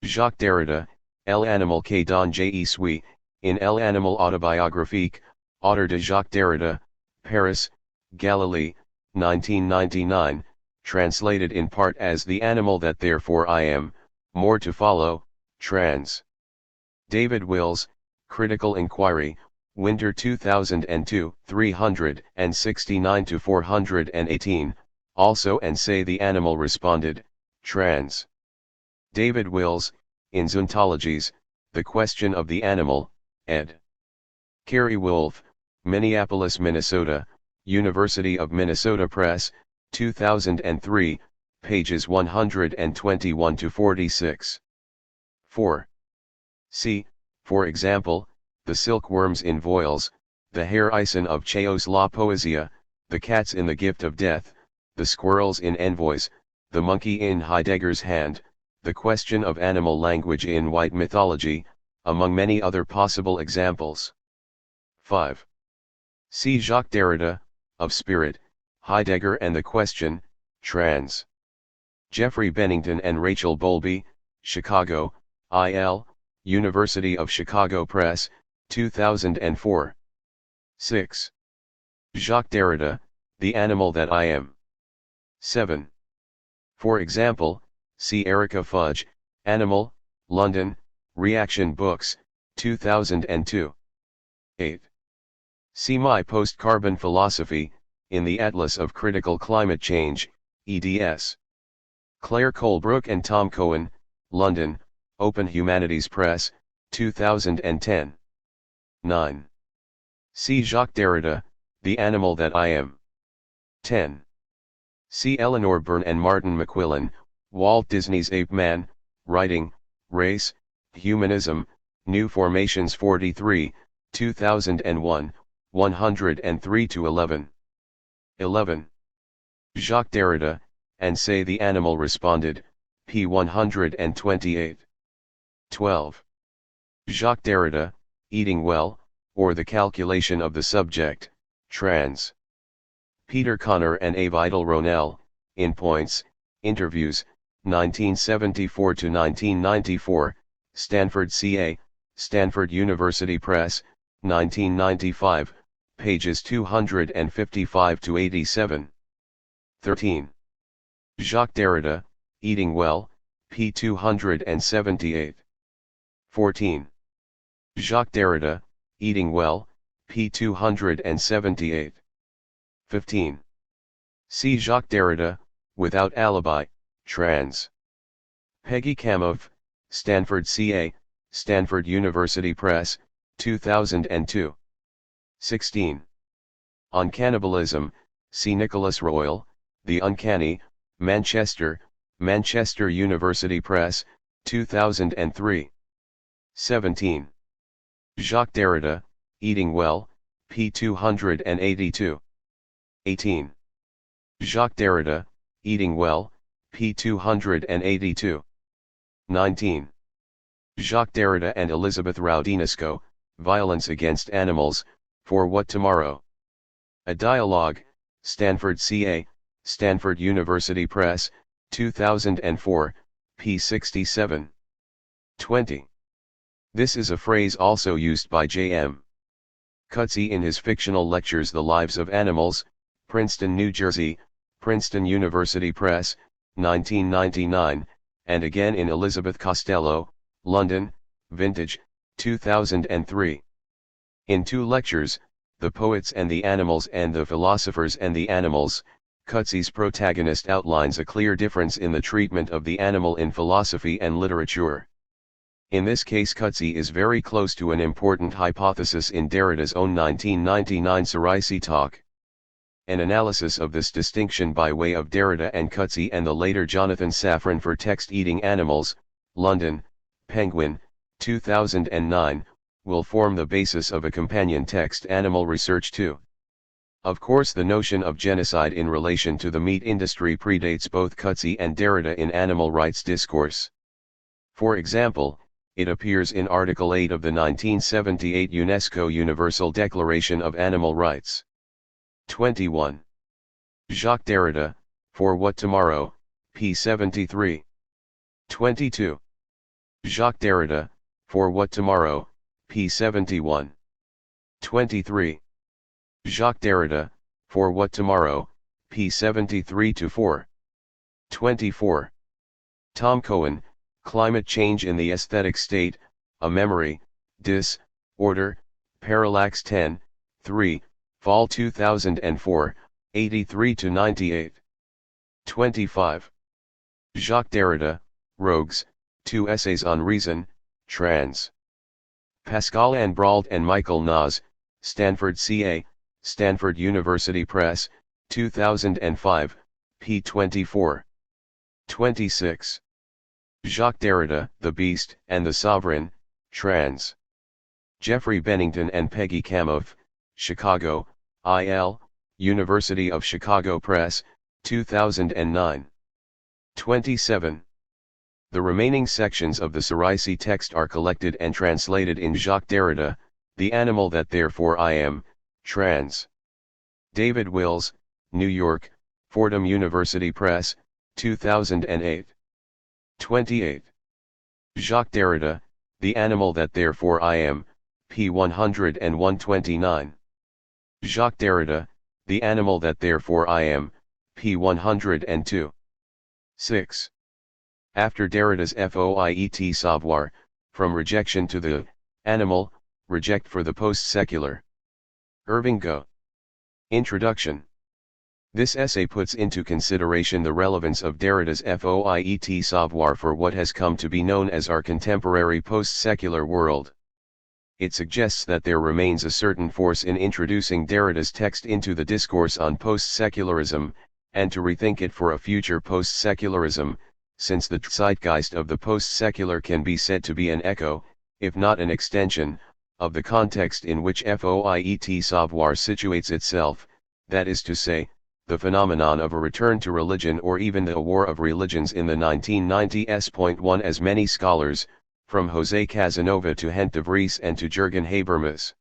[SPEAKER 1] Jacques Derrida, El Animal que don je suis, in El Animal Autobiographique, Auteur de Jacques Derrida, Paris, Galilee, 1999, translated in part as The Animal That Therefore I Am, more to follow, trans. David Wills, Critical Inquiry, Winter 2002, 369-418, also and say the animal responded, trans. David Wills, in Zoontologies, The Question of the Animal, ed. Carrie Wolf, Minneapolis, Minnesota, University of Minnesota Press, 2003, pages 121-46. 4. See, for example, The Silkworms in Voiles, The Hare-Ison of Chaos La Poesia, The Cats in the Gift of Death, The Squirrels in Envoys, The Monkey in Heidegger's Hand, The Question of Animal Language in White Mythology, among many other possible examples. 5. See Jacques Derrida, Of Spirit, Heidegger and the Question, trans. Jeffrey Bennington and Rachel Bowlby, Chicago, I.L., University of Chicago Press, 2004. 6. Jacques Derrida, The Animal That I Am. 7. For example, see Erica Fudge, Animal, London, Reaction Books, 2002. 8. See My Post-Carbon Philosophy, in the Atlas of Critical Climate Change, eds. Claire Colebrook and Tom Cohen, London, Open Humanities Press, 2010. 9. See Jacques Derrida, The Animal That I Am. 10. See Eleanor Byrne and Martin McQuillan, Walt Disney's Ape Man, Writing, Race, Humanism, New Formations 43, 2001, 103-11. 11. Jacques Derrida, And Say the Animal Responded, p. 128. 12. Jacques Derrida, Eating Well, or The Calculation of the Subject, trans. Peter Connor and A. Vidal Ronell, In Points, Interviews, 1974-1994, Stanford CA, Stanford University Press, 1995, pages 255-87. 13. Jacques Derrida, Eating Well, p. 278. 14. Jacques Derrida, Eating Well, p. 278. 15. See Jacques Derrida, Without Alibi, trans. Peggy Kamoff, Stanford CA, Stanford University Press, 2002. 16. On Cannibalism, see Nicholas Royle, The Uncanny, Manchester, Manchester University Press, 2003. 17. Jacques Derrida, Eating Well, p. 282. 18. Jacques Derrida, Eating Well, p. 282. 19. Jacques Derrida and Elizabeth Raudinesco, Violence Against Animals, For What Tomorrow? A Dialogue, Stanford CA, Stanford University Press, 2004, p. 67. 20. This is a phrase also used by J.M. Coetzee in his fictional lectures The Lives of Animals, Princeton, New Jersey, Princeton University Press, 1999, and again in Elizabeth Costello, London, Vintage, 2003. In two lectures, The Poets and the Animals and The Philosophers and the Animals, Coetzee's protagonist outlines a clear difference in the treatment of the animal in philosophy and literature. In this case, Coetzee is very close to an important hypothesis in Derrida's own 1999 Saraisi talk. An analysis of this distinction by way of Derrida and Coetzee and the later Jonathan Safran for Text-Eating Animals, London, Penguin, 2009, will form the basis of a companion text, Animal Research 2. Of course, the notion of genocide in relation to the meat industry predates both Coetzee and Derrida in animal rights discourse. For example, it appears in Article 8 of the 1978 UNESCO Universal Declaration of Animal Rights. 21. Jacques Derrida, For What Tomorrow, p. 73. 22. Jacques Derrida, For What Tomorrow, p. 71. 23. Jacques Derrida, For What Tomorrow, p. 73-4. 24. Tom Cohen, Climate Change in the Aesthetic State, A Memory, Dis, Order, Parallax 10, 3, Fall 2004, 83-98. 25. Jacques Derrida, Rogues, Two Essays on Reason, trans. Pascal Anbrault and Michael Nas, Stanford CA, Stanford University Press, 2005, p. 24. 26. Jacques Derrida, The Beast and the Sovereign, trans. Jeffrey Bennington and Peggy Kamoff, Chicago, I.L., University of Chicago Press, 2009. 27. The remaining sections of the Saraisi text are collected and translated in Jacques Derrida, The Animal That Therefore I Am, trans. David Wills, New York, Fordham University Press, 2008. 28. Jacques Derrida, The Animal That Therefore I Am, p. 101-29. Jacques Derrida, The Animal That Therefore I Am, p. 102. 6. After Derrida's Fait savoir, From Rejection to the Animal, Reject for the Post-Secular. Irving Go. Introduction. This essay puts into consideration the relevance of Derrida's Fait savoir for what has come to be known as our contemporary post-secular world. It suggests that there remains a certain force in introducing Derrida's text into the discourse on post-secularism, and to rethink it for a future post-secularism, since the zeitgeist of the post-secular can be said to be an echo, if not an extension, of the context in which Fait savoir situates itself, that is to say, the phenomenon of a return to religion or even the war of religions in the 1990s. As many scholars, from José Casanova to Henk de Vries and to Jürgen Habermas,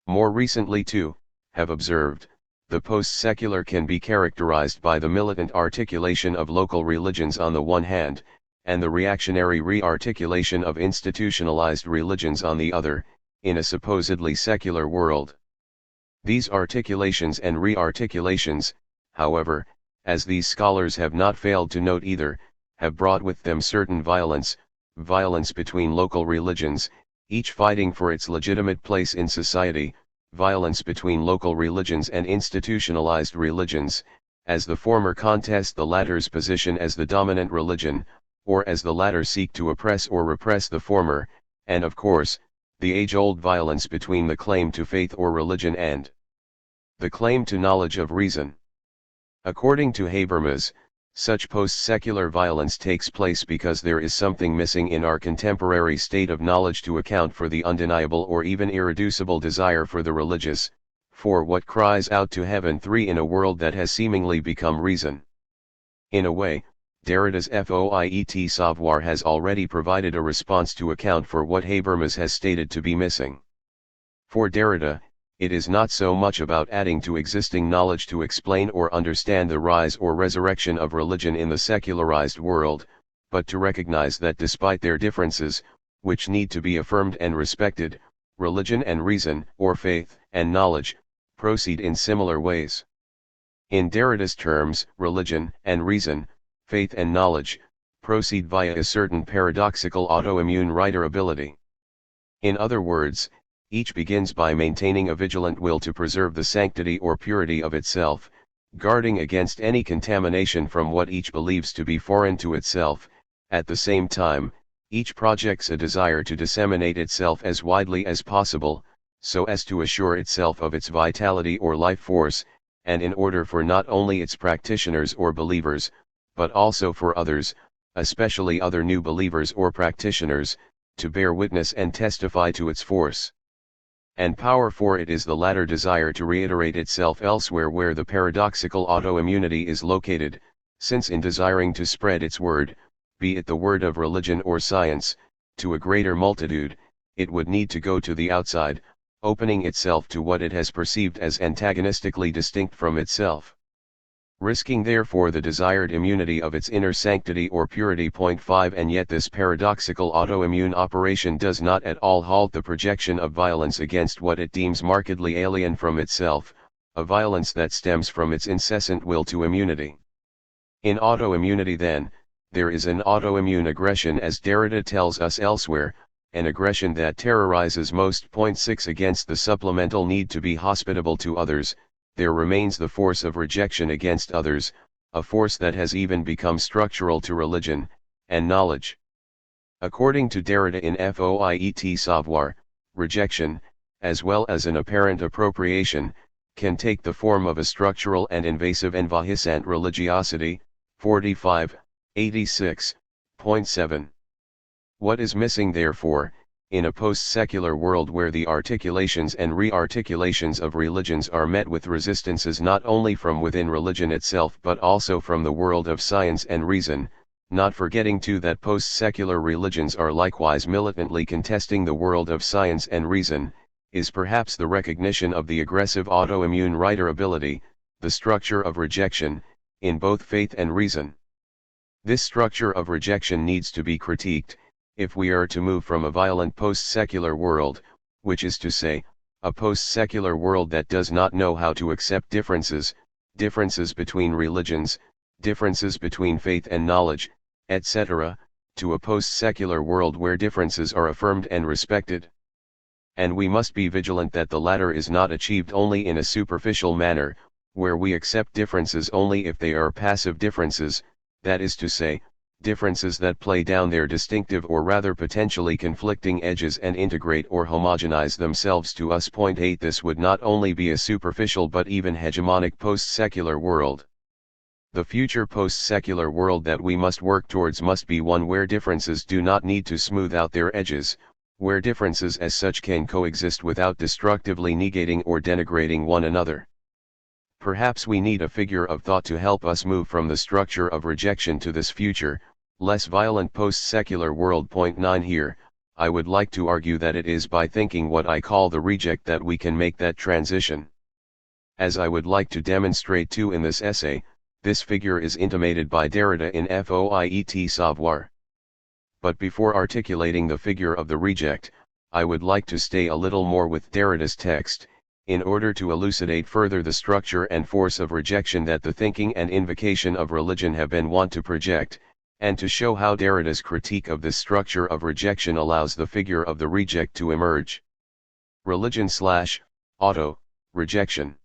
[SPEAKER 1] more recently too, have observed, the post-secular can be characterized by the militant articulation of local religions on the one hand, and the reactionary re-articulation of institutionalized religions on the other, in a supposedly secular world. These articulations and re-articulations, however, as these scholars have not failed to note either, have brought with them certain violence between local religions, each fighting for its legitimate place in society, violence between local religions and institutionalized religions, as the former contest the latter's position as the dominant religion, or as the latter seek to oppress or repress the former, and of course, the age-old violence between the claim to faith or religion and the claim to knowledge of reason. According to Habermas, such post-secular violence takes place because there is something missing in our contemporary state of knowledge to account for the undeniable or even irreducible desire for the religious, for what cries out to heaven 3 in a world that has seemingly become reason. In a way, Derrida's Fait savoir has already provided a response to account for what Habermas has stated to be missing. For Derrida, it is not so much about adding to existing knowledge to explain or understand the rise or resurrection of religion in the secularized world, but to recognize that despite their differences, which need to be affirmed and respected, religion and reason, or faith and knowledge, proceed in similar ways. In Derrida's terms, religion and reason, faith and knowledge, proceed via a certain paradoxical autoimmune writerability. In other words, each begins by maintaining a vigilant will to preserve the sanctity or purity of itself, guarding against any contamination from what each believes to be foreign to itself. At the same time, each projects a desire to disseminate itself as widely as possible, so as to assure itself of its vitality or life force, and in order for not only its practitioners or believers, but also for others, especially other new believers or practitioners, to bear witness and testify to its force and power, for it is the latter desire to reiterate itself elsewhere where the paradoxical autoimmunity is located, since in desiring to spread its word, be it the word of religion or science, to a greater multitude, it would need to go to the outside, opening itself to what it has perceived as antagonistically distinct from itself, risking therefore the desired immunity of its inner sanctity or purity. 5 And yet this paradoxical autoimmune operation does not at all halt the projection of violence against what it deems markedly alien from itself, a violence that stems from its incessant will to immunity. In autoimmunity then, there is an autoimmune aggression, as Derrida tells us elsewhere, an aggression that terrorizes most. 6 Against the supplemental need to be hospitable to others, there remains the force of rejection against others, a force that has even become structural to religion and knowledge. According to Derrida in Fait savoir, rejection, as well as an apparent appropriation, can take the form of a structural and invasive envahissant religiosity. 45, 86.7. What is missing therefore, in a post-secular world where the articulations and re-articulations of religions are met with resistances not only from within religion itself but also from the world of science and reason, not forgetting too that post-secular religions are likewise militantly contesting the world of science and reason, is perhaps the recognition of the aggressive autoimmune writerability, the structure of rejection, in both faith and reason. This structure of rejection needs to be critiqued, if we are to move from a violent post-secular world, which is to say, a post-secular world that does not know how to accept differences, differences between religions, differences between faith and knowledge, etc., to a post-secular world where differences are affirmed and respected. And we must be vigilant that the latter is not achieved only in a superficial manner, where we accept differences only if they are passive differences, that is to say, differences that play down their distinctive or rather potentially conflicting edges and integrate or homogenize themselves to us. 8 This would not only be a superficial but even hegemonic post-secular world. The future post-secular world that we must work towards must be one where differences do not need to smooth out their edges, where differences as such can coexist without destructively negating or denigrating one another. Perhaps we need a figure of thought to help us move from the structure of rejection to this future, less violent post-secular world. 9 Here, I would like to argue that it is by thinking what I call the reject that we can make that transition. As I would like to demonstrate too in this essay, this figure is intimated by Derrida in Fait Savoir. But before articulating the figure of the reject, I would like to stay a little more with Derrida's text, in order to elucidate further the structure and force of rejection that the thinking and invocation of religion have been wont to project, and to show how Derrida's critique of this structure of rejection allows the figure of the reject to emerge. Religion/auto rejection.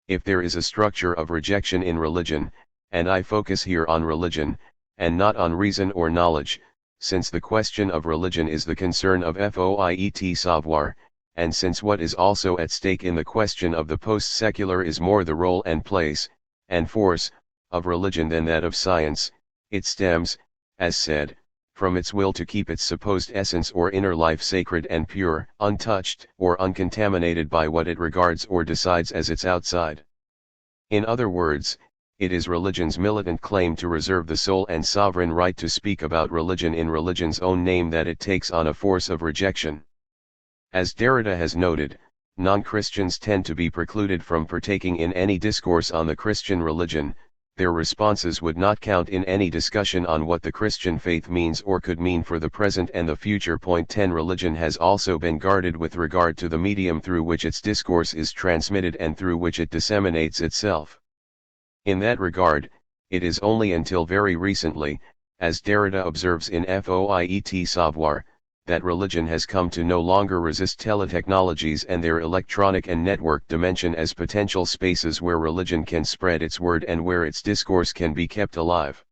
[SPEAKER 1] If there is a structure of rejection in religion, and I focus here on religion, and not on reason or knowledge, since the question of religion is the concern of Fait Savoir, and since what is also at stake in the question of the post-secular is more the role and place, and force, of religion than that of science, it stems, as said, from its will to keep its supposed essence or inner life sacred and pure, untouched or uncontaminated by what it regards or decides as its outside. In other words, it is religion's militant claim to reserve the sole and sovereign right to speak about religion in religion's own name that it takes on a force of rejection. As Derrida has noted, non-Christians tend to be precluded from partaking in any discourse on the Christian religion. Their responses would not count in any discussion on what the Christian faith means or could mean for the present and the future. 10 Religion has also been guarded with regard to the medium through which its discourse is transmitted and through which it disseminates itself. In that regard, it is only until very recently, as Derrida observes in Fait Savoir, that religion has come to no longer resist teletechnologies and their electronic and network dimension as potential spaces where religion can spread its word and where its discourse can be kept alive.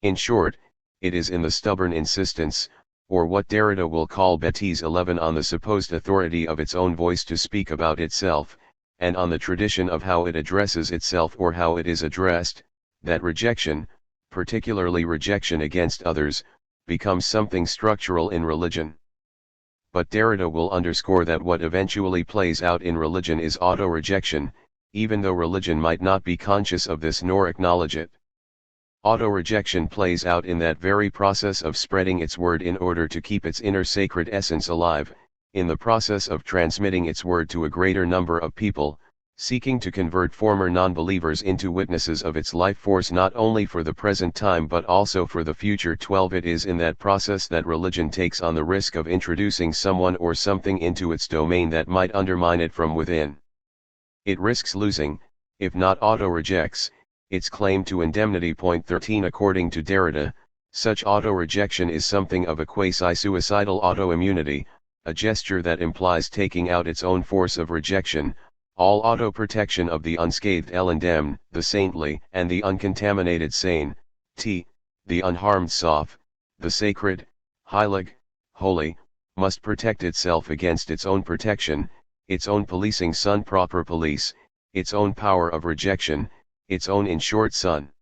[SPEAKER 1] In short, it is in the stubborn insistence, or what Derrida will call bêtise 11 on the supposed authority of its own voice to speak about itself, and on the tradition of how it addresses itself or how it is addressed, that rejection, particularly rejection against others, becomes something structural in religion. But Derrida will underscore that what eventually plays out in religion is auto-rejection, even though religion might not be conscious of this nor acknowledge it. Auto-rejection plays out in that very process of spreading its word in order to keep its inner sacred essence alive, in the process of transmitting its word to a greater number of people, seeking to convert former non-believers into witnesses of its life force not only for the present time but also for the future. 12 It is in that process that religion takes on the risk of introducing someone or something into its domain that might undermine it from within. It risks losing, if not auto-rejects, its claim to indemnity. 13 According to Derrida, such auto-rejection is something of a quasi-suicidal auto-immunity, a gesture that implies taking out its own force of rejection. All auto-protection of the unscathed l'indemne, the saintly and the uncontaminated sane, the unharmed sauf, the sacred, heilig, holy, must protect itself against its own protection, its own policing son proper police, its own power of rejection, its own in short son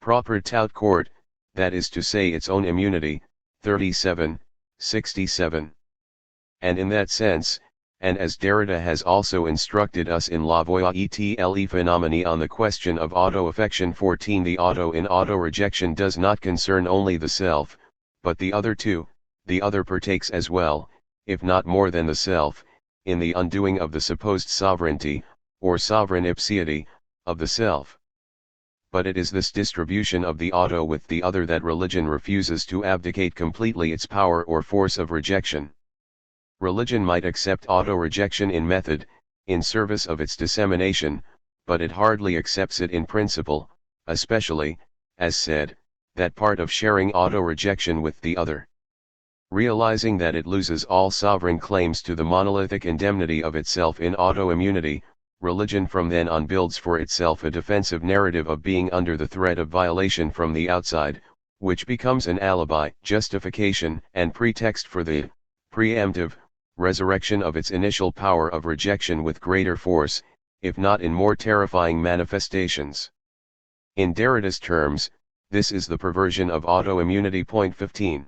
[SPEAKER 1] proper tout court, that is to say its own immunity. 37:67. And in that sense, and as Derrida has also instructed us in La Voie et les Phénomènes on the question of auto-affection 14, the auto in auto-rejection does not concern only the self, but the other too. The other partakes as well, if not more than the self, in the undoing of the supposed sovereignty, or sovereign ipseity, of the self. but it is this distribution of the auto with the other that religion refuses to abdicate completely its power or force of rejection. Religion might accept auto-rejection in method, in service of its dissemination, but it hardly accepts it in principle, especially, as said, that part of sharing auto-rejection with the other. Realizing that it loses all sovereign claims to the monolithic indemnity of itself in auto-immunity, religion from then on builds for itself a defensive narrative of being under the threat of violation from the outside, which becomes an alibi, justification, and pretext for the preemptive resurrection of its initial power of rejection with greater force, if not in more terrifying manifestations. In Derrida's terms, this is the perversion of autoimmunity. Point 15.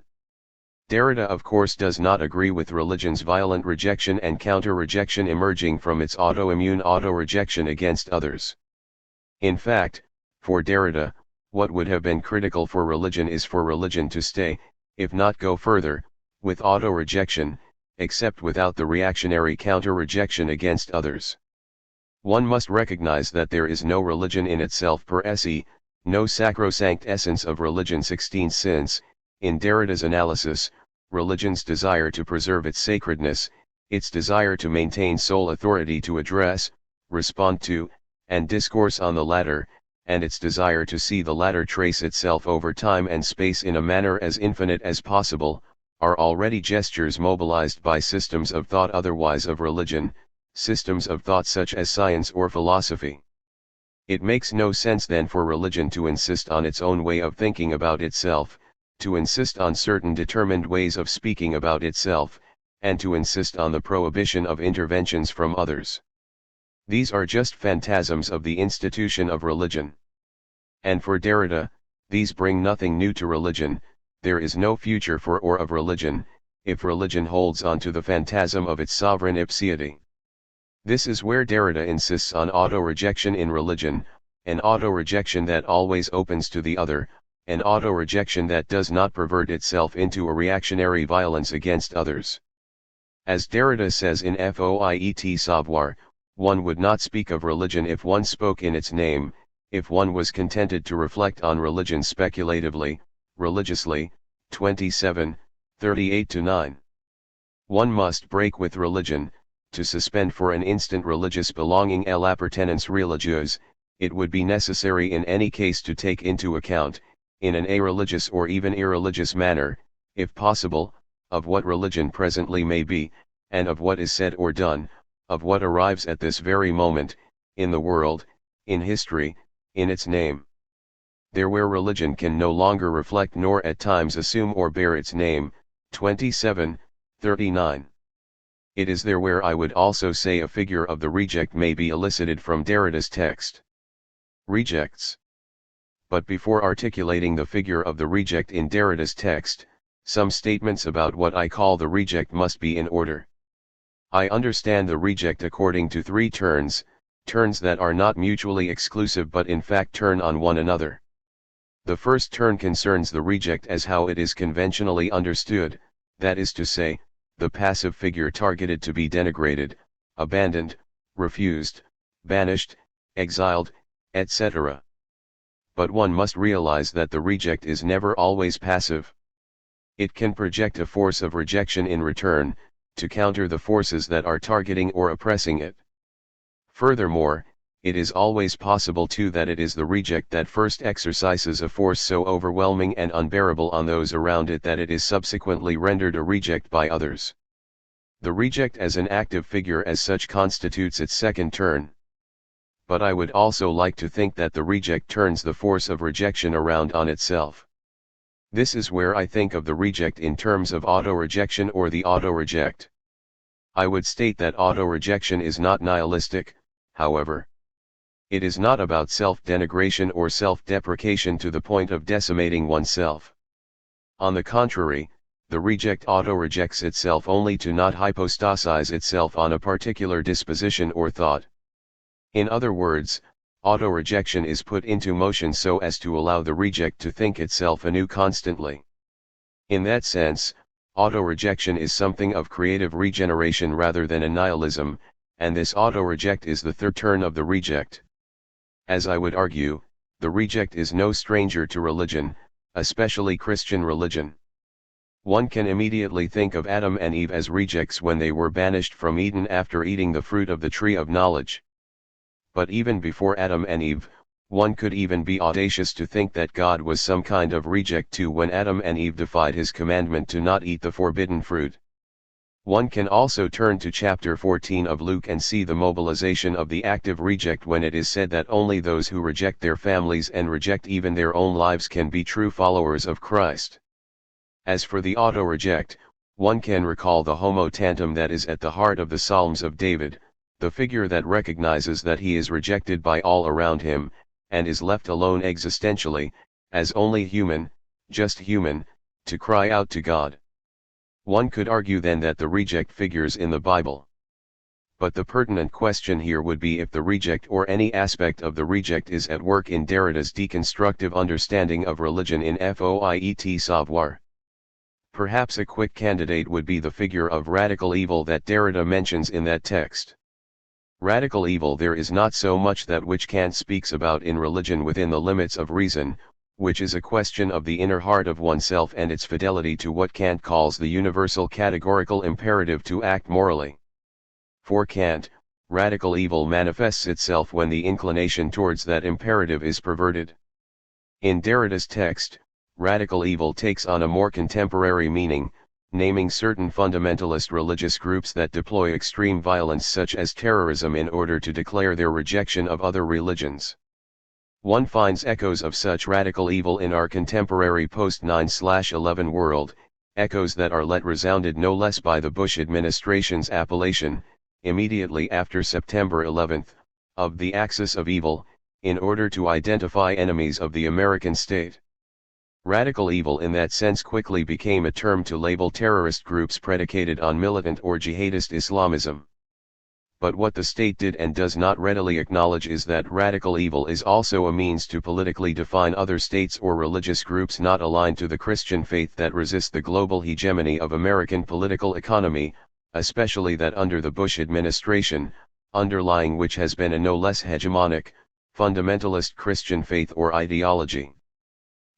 [SPEAKER 1] Derrida of course does not agree with religion's violent rejection and counter-rejection emerging from its autoimmune auto-rejection against others. In fact, for Derrida, what would have been critical for religion is for religion to stay, if not go further, with auto-rejection, except without the reactionary counter-rejection against others. One must recognize that there is no religion in itself per se, no sacrosanct essence of religion 16 since, in Derrida's analysis, religion's desire to preserve its sacredness, its desire to maintain sole authority to address, respond to, and discourse on the latter, and its desire to see the latter trace itself over time and space in a manner as infinite as possible, are already gestures mobilized by systems of thought otherwise of religion, systems of thought such as science or philosophy. It makes no sense then for religion to insist on its own way of thinking about itself, to insist on certain determined ways of speaking about itself, and to insist on the prohibition of interventions from others. These are just phantasms of the institution of religion. And for Derrida, these bring nothing new to religion. There is no future for or of religion, if religion holds on to the phantasm of its sovereign ipseity. This is where Derrida insists on auto-rejection in religion, an auto-rejection that always opens to the other, an auto-rejection that does not pervert itself into a reactionary violence against others. As Derrida says in Faut Savoir, one would not speak of religion if one spoke in its name, if one was contented to reflect on religion speculatively, religiously. 27, 38-9. One must break with religion, to suspend for an instant religious belonging et l'appartenance religieuse. It would be necessary in any case to take into account, in an a-religious or even irreligious manner, if possible, of what religion presently may be, and of what is said or done, of what arrives at this very moment, in the world, in history, in its name. There where religion can no longer reflect nor at times assume or bear its name. 27, 39. It is there where I would also say a figure of the reject may be elicited from Derrida's text. Rejects. But before articulating the figure of the reject in Derrida's text, some statements about what I call the reject must be in order. I understand the reject according to three turns that are not mutually exclusive but in fact turn on one another. The first turn concerns the reject as how it is conventionally understood, that is to say, the passive figure targeted to be denigrated, abandoned, refused, banished, exiled, etc. But one must realize that the reject is never always passive. It can project a force of rejection in return, to counter the forces that are targeting or oppressing it. Furthermore, it is always possible too that it is the reject that first exercises a force so overwhelming and unbearable on those around it that it is subsequently rendered a reject by others. The reject as an active figure as such constitutes its second turn. But I would also like to think that the reject turns the force of rejection around on itself. This is where I think of the reject in terms of auto-rejection or the auto-reject. I would state that auto-rejection is not nihilistic, however. It is not about self-denigration or self-deprecation to the point of decimating oneself. On the contrary, the reject auto-rejects itself only to not hypostasize itself on a particular disposition or thought. In other words, auto-rejection is put into motion so as to allow the reject to think itself anew constantly. In that sense, auto-rejection is something of creative regeneration rather than a nihilism, and this auto-reject is the third turn of the reject. As I would argue, the reject is no stranger to religion, especially Christian religion. One can immediately think of Adam and Eve as rejects when they were banished from Eden after eating the fruit of the tree of knowledge. But even before Adam and Eve, one could even be audacious to think that God was some kind of reject too when Adam and Eve defied his commandment to not eat the forbidden fruit. One can also turn to chapter 14 of Luke and see the mobilization of the active reject when it is said that only those who reject their families and reject even their own lives can be true followers of Christ. As for the auto-reject, one can recall the homo tantum that is at the heart of the Psalms of David, the figure that recognizes that he is rejected by all around him, and is left alone existentially, as only human, just human, to cry out to God. One could argue then that the reject figures in the Bible. But the pertinent question here would be if the reject or any aspect of the reject is at work in Derrida's deconstructive understanding of religion in Fait Savoir. Perhaps a quick candidate would be the figure of radical evil that Derrida mentions in that text. Radical evil there is not so much that which Kant speaks about in religion within the limits of reason, which is a question of the inner heart of oneself and its fidelity to what Kant calls the universal categorical imperative to act morally. For Kant, radical evil manifests itself when the inclination towards that imperative is perverted. In Derrida's text, radical evil takes on a more contemporary meaning, naming certain fundamentalist religious groups that deploy extreme violence such as terrorism in order to declare their rejection of other religions. One finds echoes of such radical evil in our contemporary post-9/11 world, echoes that are let resounded no less by the Bush administration's appellation, immediately after September 11, of the axis of evil, in order to identify enemies of the American state. Radical evil in that sense quickly became a term to label terrorist groups predicated on militant or jihadist Islamism. But what the state did and does not readily acknowledge is that radical evil is also a means to politically define other states or religious groups not aligned to the Christian faith that resist the global hegemony of American political economy, especially that under the Bush administration, underlying which has been a no less hegemonic, fundamentalist Christian faith or ideology.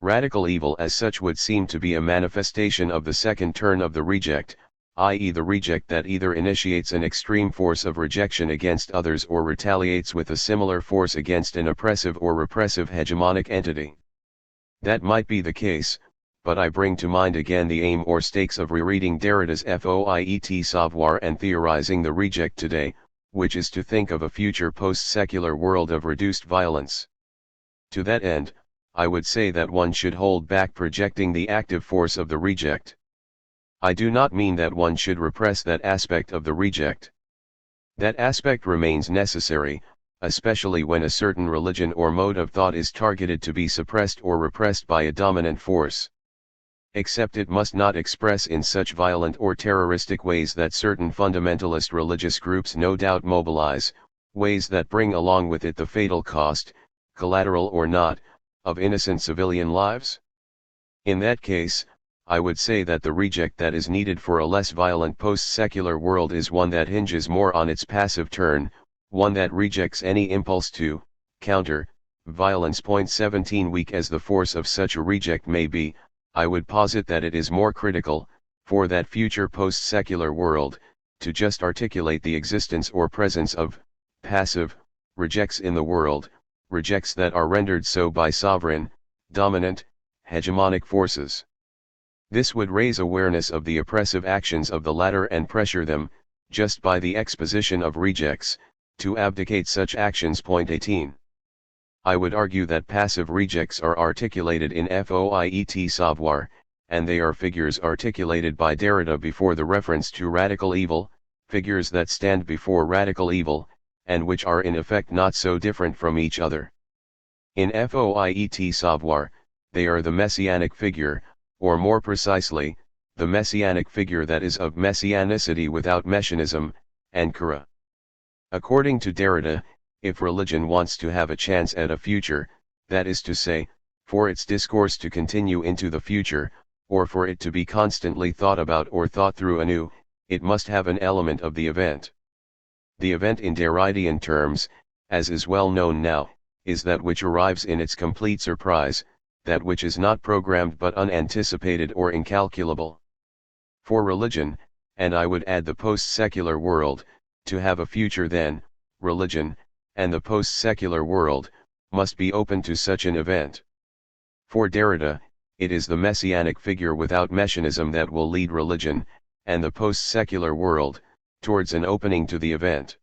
[SPEAKER 1] Radical evil as such would seem to be a manifestation of the second turn of the reject, i.e. the reject that either initiates an extreme force of rejection against others or retaliates with a similar force against an oppressive or repressive hegemonic entity. That might be the case, but I bring to mind again the aim or stakes of rereading Derrida's Fait Savoir and theorizing the reject today, which is to think of a future post-secular world of reduced violence. To that end, I would say that one should hold back projecting the active force of the reject. I do not mean that one should repress that aspect of the reject. That aspect remains necessary, especially when a certain religion or mode of thought is targeted to be suppressed or repressed by a dominant force. Except it must not express in such violent or terroristic ways that certain fundamentalist religious groups no doubt mobilize, ways that bring along with it the fatal cost, collateral or not, of innocent civilian lives? In that case, I would say that the reject that is needed for a less violent post-secular world is one that hinges more on its passive turn, one that rejects any impulse to counter violence. 17 Weak as the force of such a reject may be, I would posit that it is more critical, for that future post-secular world, to just articulate the existence or presence of passive rejects in the world, rejects that are rendered so by sovereign, dominant, hegemonic forces. This would raise awareness of the oppressive actions of the latter and pressure them, just by the exposition of rejects, to abdicate such actions. 18. I would argue that passive rejects are articulated in Fait Savoir, and they are figures articulated by Derrida before the reference to radical evil, figures that stand before radical evil, and which are in effect not so different from each other. In Fait Savoir, they are the messianic figure, or more precisely, the messianic figure that is of messianicity without messianism, Ankara. According to Derrida, if religion wants to have a chance at a future, that is to say, for its discourse to continue into the future, or for it to be constantly thought about or thought through anew, it must have an element of the event. The event in Derridean terms, as is well known now, is that which arrives in its complete surprise, that which is not programmed but unanticipated or incalculable. For religion, and I would add the post-secular world, to have a future then, religion, and the post-secular world, must be open to such an event. For Derrida, it is the messianic figure without messianism that will lead religion, and the post-secular world, towards an opening to the event.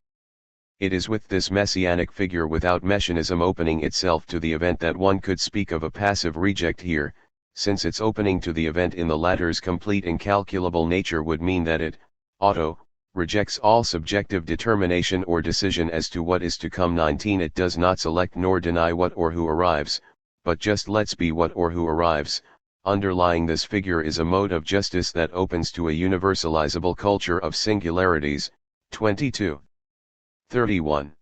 [SPEAKER 1] It is with this messianic figure without messianism opening itself to the event that one could speak of a passive reject here, since its opening to the event in the latter's complete incalculable nature would mean that it, auto, rejects all subjective determination or decision as to what is to come. 19 It does not select nor deny what or who arrives, but just lets be what or who arrives. Underlying this figure is a mode of justice that opens to a universalizable culture of singularities. 22. 31.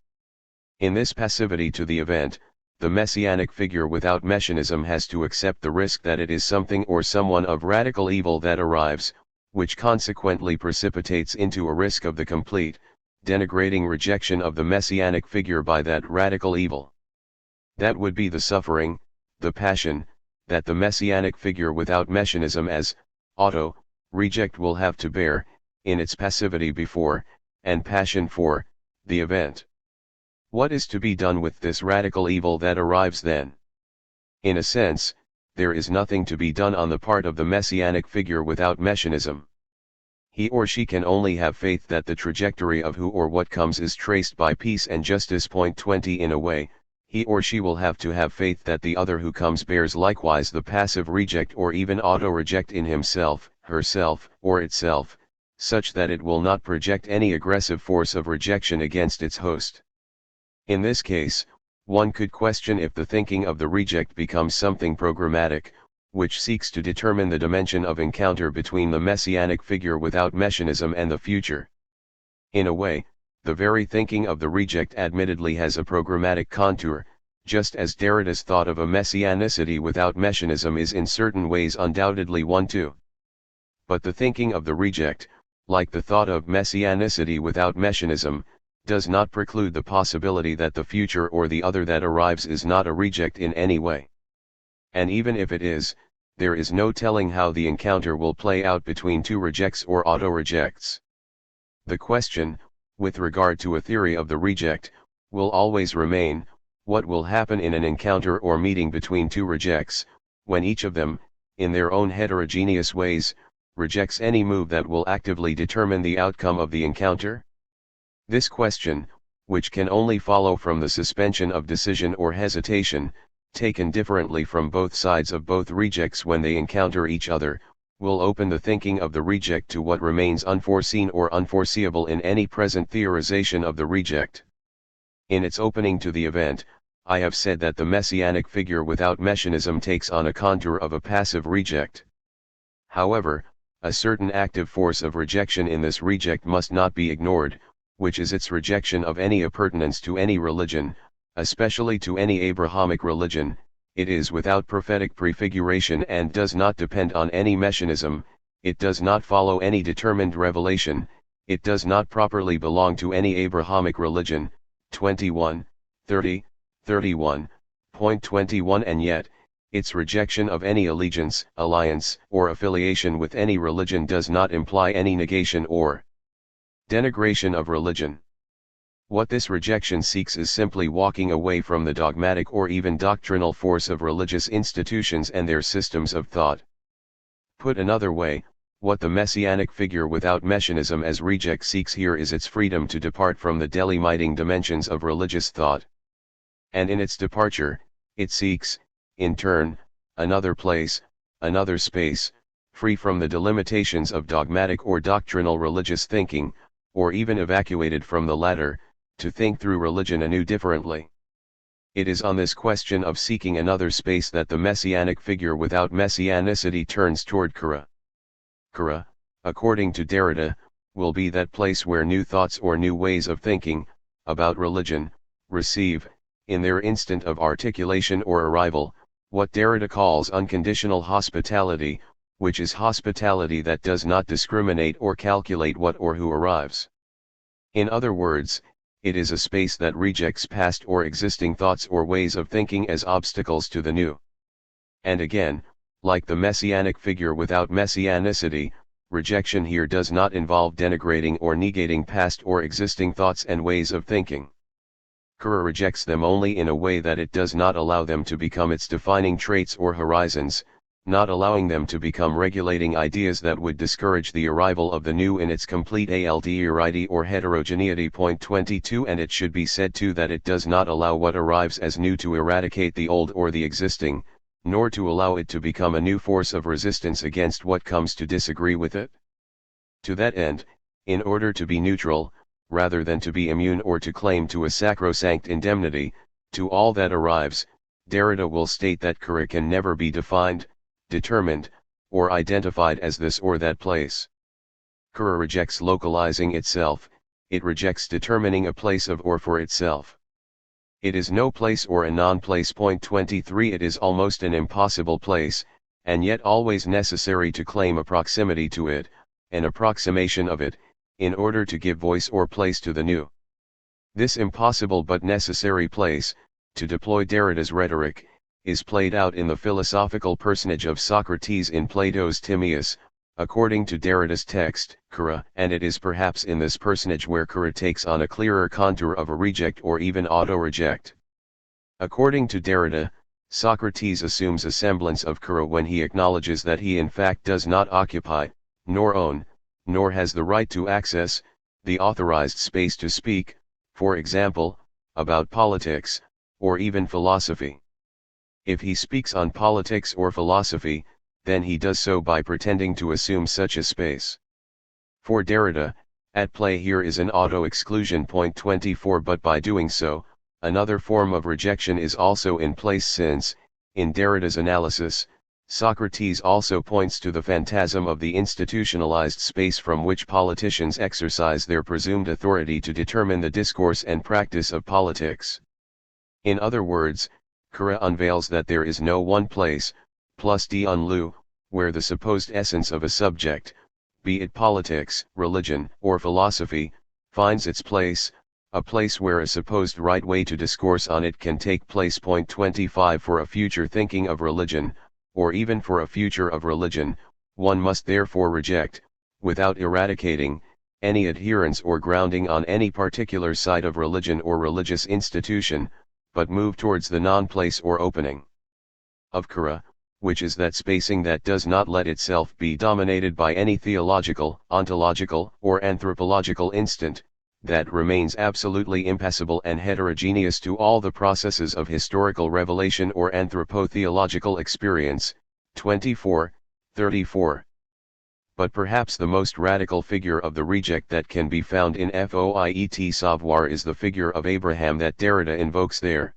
[SPEAKER 1] In this passivity to the event, the messianic figure without messianism has to accept the risk that it is something or someone of radical evil that arrives, which consequently precipitates into a risk of the complete, denigrating rejection of the messianic figure by that radical evil. That would be the suffering, the passion, that the messianic figure without messianism as, auto, reject will have to bear, in its passivity before, and passion for, the event. What is to be done with this radical evil that arrives then? In a sense, there is nothing to be done on the part of the messianic figure without messianism. He or she can only have faith that the trajectory of who or what comes is traced by peace and justice. 20 In a way, he or she will have to have faith that the other who comes bears likewise the passive reject or even auto-reject in himself, herself, or itself, such that it will not project any aggressive force of rejection against its host. In this case, one could question if the thinking of the reject becomes something programmatic, which seeks to determine the dimension of encounter between the messianic figure without messianism and the future. In a way, the very thinking of the reject admittedly has a programmatic contour, just as Derrida's thought of a messianicity without messianism is in certain ways undoubtedly one too. But the thinking of the reject, like the thought of messianicity without messianism, does not preclude the possibility that the future or the other that arrives is not a reject in any way. And even if it is, there is no telling how the encounter will play out between two rejects or auto-rejects. The question, with regard to a theory of the reject, will always remain, what will happen in an encounter or meeting between two rejects, when each of them, in their own heterogeneous ways, rejects any move that will actively determine the outcome of the encounter? This question, which can only follow from the suspension of decision or hesitation, taken differently from both sides of both rejects when they encounter each other, will open the thinking of the reject to what remains unforeseen or unforeseeable in any present theorization of the reject. In its opening to the event, I have said that the messianic figure without messianism takes on a contour of a passive reject. However, a certain active force of rejection in this reject must not be ignored, which is its rejection of any appurtenance to any religion, especially to any Abrahamic religion. It is without prophetic prefiguration and does not depend on any messianism, it does not follow any determined revelation, it does not properly belong to any Abrahamic religion. 21, 30, 31.21 And yet, its rejection of any allegiance, alliance, or affiliation with any religion does not imply any negation or denigration of religion. What this rejection seeks is simply walking away from the dogmatic or even doctrinal force of religious institutions and their systems of thought. Put another way, what the messianic figure without messianism as reject seeks here is its freedom to depart from the delimiting dimensions of religious thought. And in its departure, it seeks, in turn, another place, another space, free from the delimitations of dogmatic or doctrinal religious thinking, or even evacuated from the latter, to think through religion anew differently. It is on this question of seeking another space that the messianic figure without messianicity turns toward Kara. Kara, according to Derrida, will be that place where new thoughts or new ways of thinking, about religion, receive, in their instant of articulation or arrival, what Derrida calls unconditional hospitality, which is hospitality that does not discriminate or calculate what or who arrives. In other words, it is a space that rejects past or existing thoughts or ways of thinking as obstacles to the new. And again, like the messianic figure without messianicity, rejection here does not involve denigrating or negating past or existing thoughts and ways of thinking. Kura rejects them only in a way that it does not allow them to become its defining traits or horizons, not allowing them to become regulating ideas that would discourage the arrival of the new in its complete alterity or heterogeneity. Point 22. And it should be said too that it does not allow what arrives as new to eradicate the old or the existing, nor to allow it to become a new force of resistance against what comes to disagree with it. To that end, in order to be neutral, rather than to be immune or to claim to a sacrosanct indemnity, to all that arrives, Derrida will state that Kura can never be defined, determined, or identified as this or that place. Kura rejects localizing itself, it rejects determining a place of or for itself. It is no place or a non-place. Point 23. It is almost an impossible place, and yet always necessary to claim a proximity to it, an approximation of it, in order to give voice or place to the new. This impossible but necessary place, to deploy Derrida's rhetoric, is played out in the philosophical personage of Socrates in Plato's Timaeus, according to Derrida's text, Kura, and it is perhaps in this personage where Kura takes on a clearer contour of a reject or even auto-reject. According to Derrida, Socrates assumes a semblance of Kura when he acknowledges that he in fact does not occupy, nor own, nor has the right to access, the authorized space to speak, for example, about politics, or even philosophy. If he speaks on politics or philosophy, then he does so by pretending to assume such a space. For Derrida, at play here is an auto-exclusion. Point 24. But by doing so, another form of rejection is also in place since, in Derrida's analysis, Socrates also points to the phantasm of the institutionalized space from which politicians exercise their presumed authority to determine the discourse and practice of politics. In other words, Kura unveils that there is no one place, plus Dianlu, where the supposed essence of a subject, be it politics, religion, or philosophy, finds its place, a place where a supposed right way to discourse on it can take place. Point 25. For a future thinking of religion, or even for a future of religion, one must therefore reject, without eradicating, any adherence or grounding on any particular side of religion or religious institution, but move towards the non-place or opening of Kura, which is that spacing that does not let itself be dominated by any theological, ontological, or anthropological instant, that remains absolutely impassible and heterogeneous to all the processes of historical revelation or anthropo-theological experience. 24:34. But perhaps the most radical figure of the reject that can be found in Fait Savoir is the figure of Abraham that Derrida invokes there.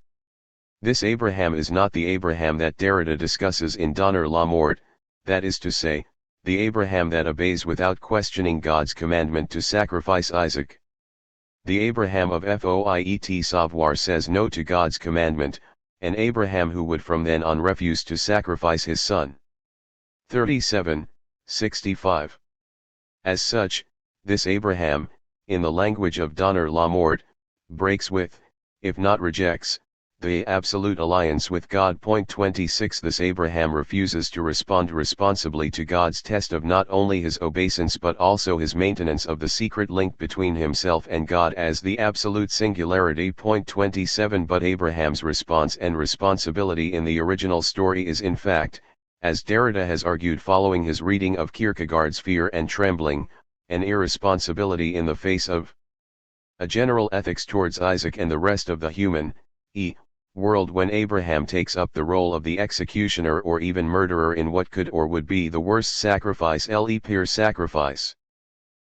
[SPEAKER 1] This Abraham is not the Abraham that Derrida discusses in Donner la Mort, that is to say, the Abraham that obeys without questioning God's commandment to sacrifice Isaac. The Abraham of Fait Savoir says no to God's commandment, an Abraham who would from then on refuse to sacrifice his son. 37:65. As such, this Abraham, in the language of Donner la Mort, breaks with, if not rejects, the absolute alliance with God. Point 26. This Abraham refuses to respond responsibly to God's test of not only his obeisance but also his maintenance of the secret link between himself and God as the absolute singularity. Point 27. But Abraham's response and responsibility in the original story is in fact, as Derrida has argued following his reading of Kierkegaard's Fear and Trembling, an irresponsibility in the face of a general ethics towards Isaac and the rest of the human world when Abraham takes up the role of the executioner or even murderer in what could or would be the worst sacrifice, pure sacrifice.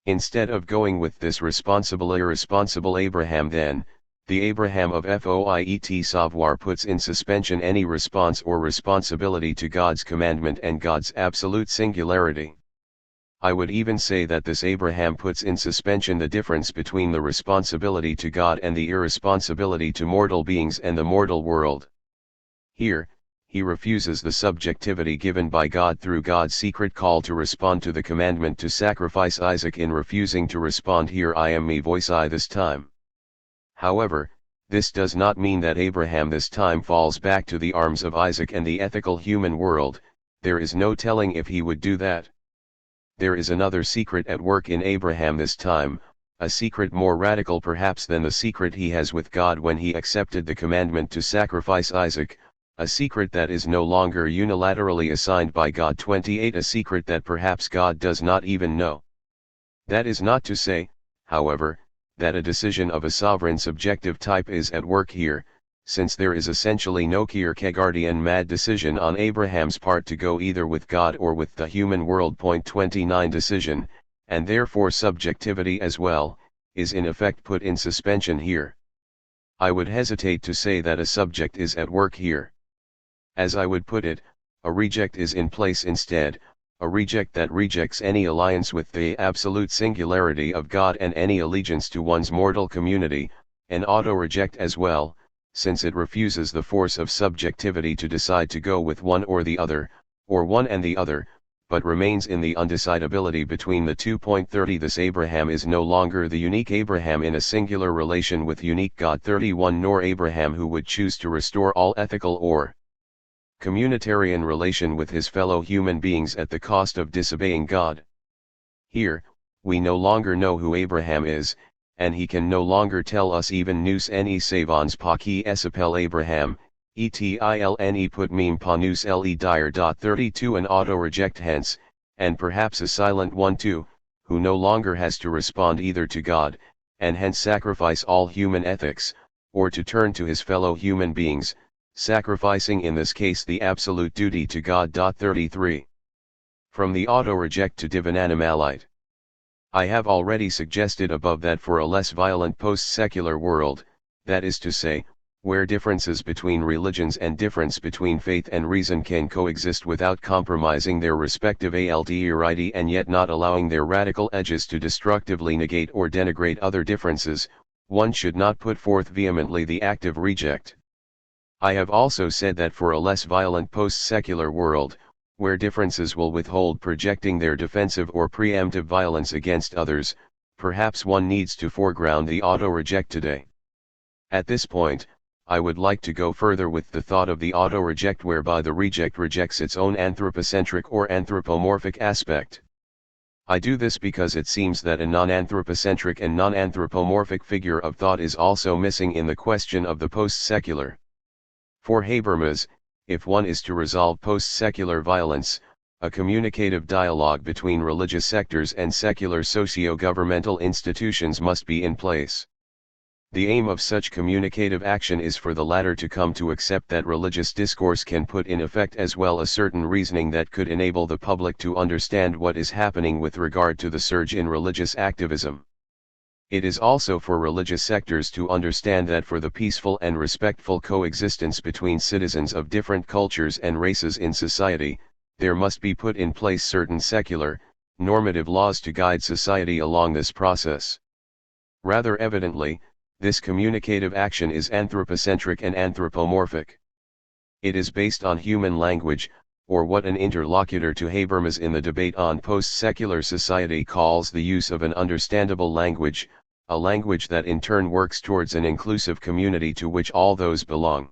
[SPEAKER 1] Instead of going with this irresponsible Abraham, then, the Abraham of Fait Savoir puts in suspension any response or responsibility to God's commandment and God's absolute singularity. I would even say that this Abraham puts in suspension the difference between the responsibility to God and the irresponsibility to mortal beings and the mortal world. Here, he refuses the subjectivity given by God through God's secret call to respond to the commandment to sacrifice Isaac in refusing to respond, "Here I am, me voice I this time." However, this does not mean that Abraham this time falls back to the arms of Isaac and the ethical human world. There is no telling if he would do that. There is another secret at work in Abraham this time, a secret more radical perhaps than the secret he has with God when he accepted the commandment to sacrifice Isaac, a secret that is no longer unilaterally assigned by God. 28 A secret that perhaps God does not even know. That is not to say, however, that a decision of a sovereign subjective type is at work here, since there is essentially no Kierkegaardian mad decision on Abraham's part to go either with God or with the human world. 29 Decision, and therefore subjectivity as well, is in effect put in suspension here. I would hesitate to say that a subject is at work here. As I would put it, a reject is in place instead, a reject that rejects any alliance with the absolute singularity of God and any allegiance to one's mortal community, an auto-reject as well, since it refuses the force of subjectivity to decide to go with one or the other, or one and the other, but remains in the undecidability between the two. 30 This Abraham is no longer the unique Abraham in a singular relation with unique God. 31 Nor Abraham who would choose to restore all ethical or communitarian relation with his fellow human beings at the cost of disobeying God. Here, we no longer know who Abraham is, and he can no longer tell us even nous ne savons pas qui s'appelle Abraham, etilne put meme pas nous le dire. 32 An auto-reject hence, and perhaps a silent one too, who no longer has to respond either to God, and hence sacrifice all human ethics, or to turn to his fellow human beings, sacrificing in this case the absolute duty to God. 33 From the auto-reject to divinanimalite. I have already suggested above that for a less violent post-secular world, that is to say, where differences between religions and difference between faith and reason can coexist without compromising their respective alterity and yet not allowing their radical edges to destructively negate or denigrate other differences, one should not put forth vehemently the active reject. I have also said that for a less violent post-secular world, where differences will withhold projecting their defensive or preemptive violence against others, perhaps one needs to foreground the auto-reject today. At this point, I would like to go further with the thought of the auto-reject whereby the reject rejects its own anthropocentric or anthropomorphic aspect. I do this because it seems that a non-anthropocentric and non-anthropomorphic figure of thought is also missing in the question of the post-secular. For Habermas, if one is to resolve post-secular violence, a communicative dialogue between religious sectors and secular socio-governmental institutions must be in place. The aim of such communicative action is for the latter to come to accept that religious discourse can put in effect as well a certain reasoning that could enable the public to understand what is happening with regard to the surge in religious activism. It is also for religious sectors to understand that for the peaceful and respectful coexistence between citizens of different cultures and races in society, there must be put in place certain secular, normative laws to guide society along this process. Rather evidently, this communicative action is anthropocentric and anthropomorphic. It is based on human language, or what an interlocutor to Habermas in the debate on post-secular society calls the use of an understandable language, a language that in turn works towards an inclusive community to which all those belong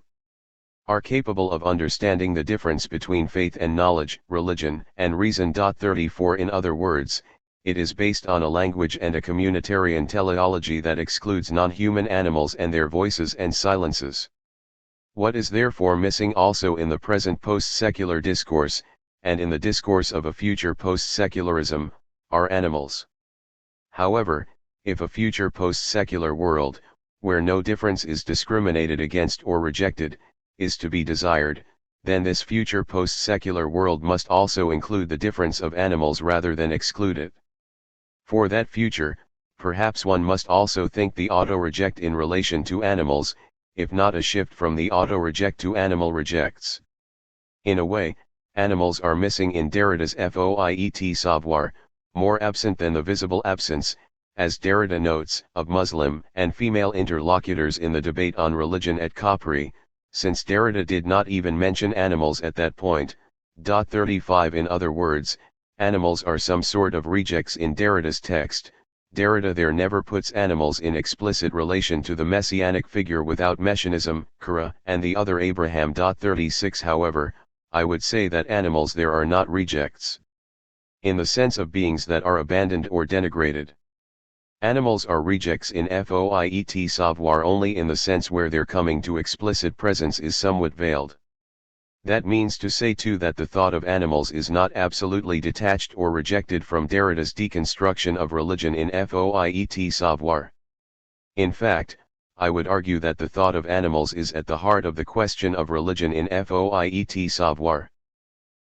[SPEAKER 1] are capable of understanding the difference between faith and knowledge, religion and reason. 34 In other words, it is based on a language and a communitarian teleology that excludes non-human animals and their voices and silences. What is therefore missing also in the present post-secular discourse, and in the discourse of a future post-secularism, are animals. However, if a future post-secular world, where no difference is discriminated against or rejected, is to be desired, then this future post-secular world must also include the difference of animals rather than exclude it. For that future, perhaps one must also think the auto-reject in relation to animals, if not a shift from the auto-reject to animal rejects. In a way, animals are missing in Derrida's Foiet savoir, more absent than the visible absence, as Derrida notes, of Muslim and female interlocutors in the debate on religion at Capri, since Derrida did not even mention animals at that point. 35 In other words, animals are some sort of rejects in Derrida's text, Derrida there never puts animals in explicit relation to the messianic figure without messianism, and the other Abraham. 36 However, I would say that animals there are not rejects, in the sense of beings that are abandoned or denigrated. Animals are rejects in Fait savoir only in the sense where their coming to explicit presence is somewhat veiled. That means to say too that the thought of animals is not absolutely detached or rejected from Derrida's deconstruction of religion in Fait savoir. In fact, I would argue that the thought of animals is at the heart of the question of religion in Fait savoir.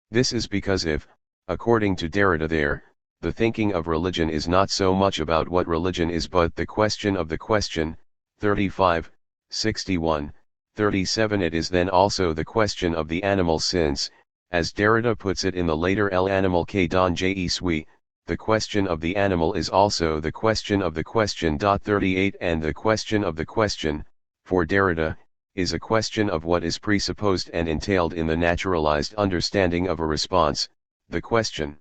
[SPEAKER 1] This is because if, according to Derrida there, the thinking of religion is not so much about what religion is but the question of the question, 35, 61, 37 it is then also the question of the animal since, as Derrida puts it in the later El animal que don je suis, the question of the animal is also the question of the question. 38 And the question of the question, for Derrida, is a question of what is presupposed and entailed in the naturalized understanding of a response, the question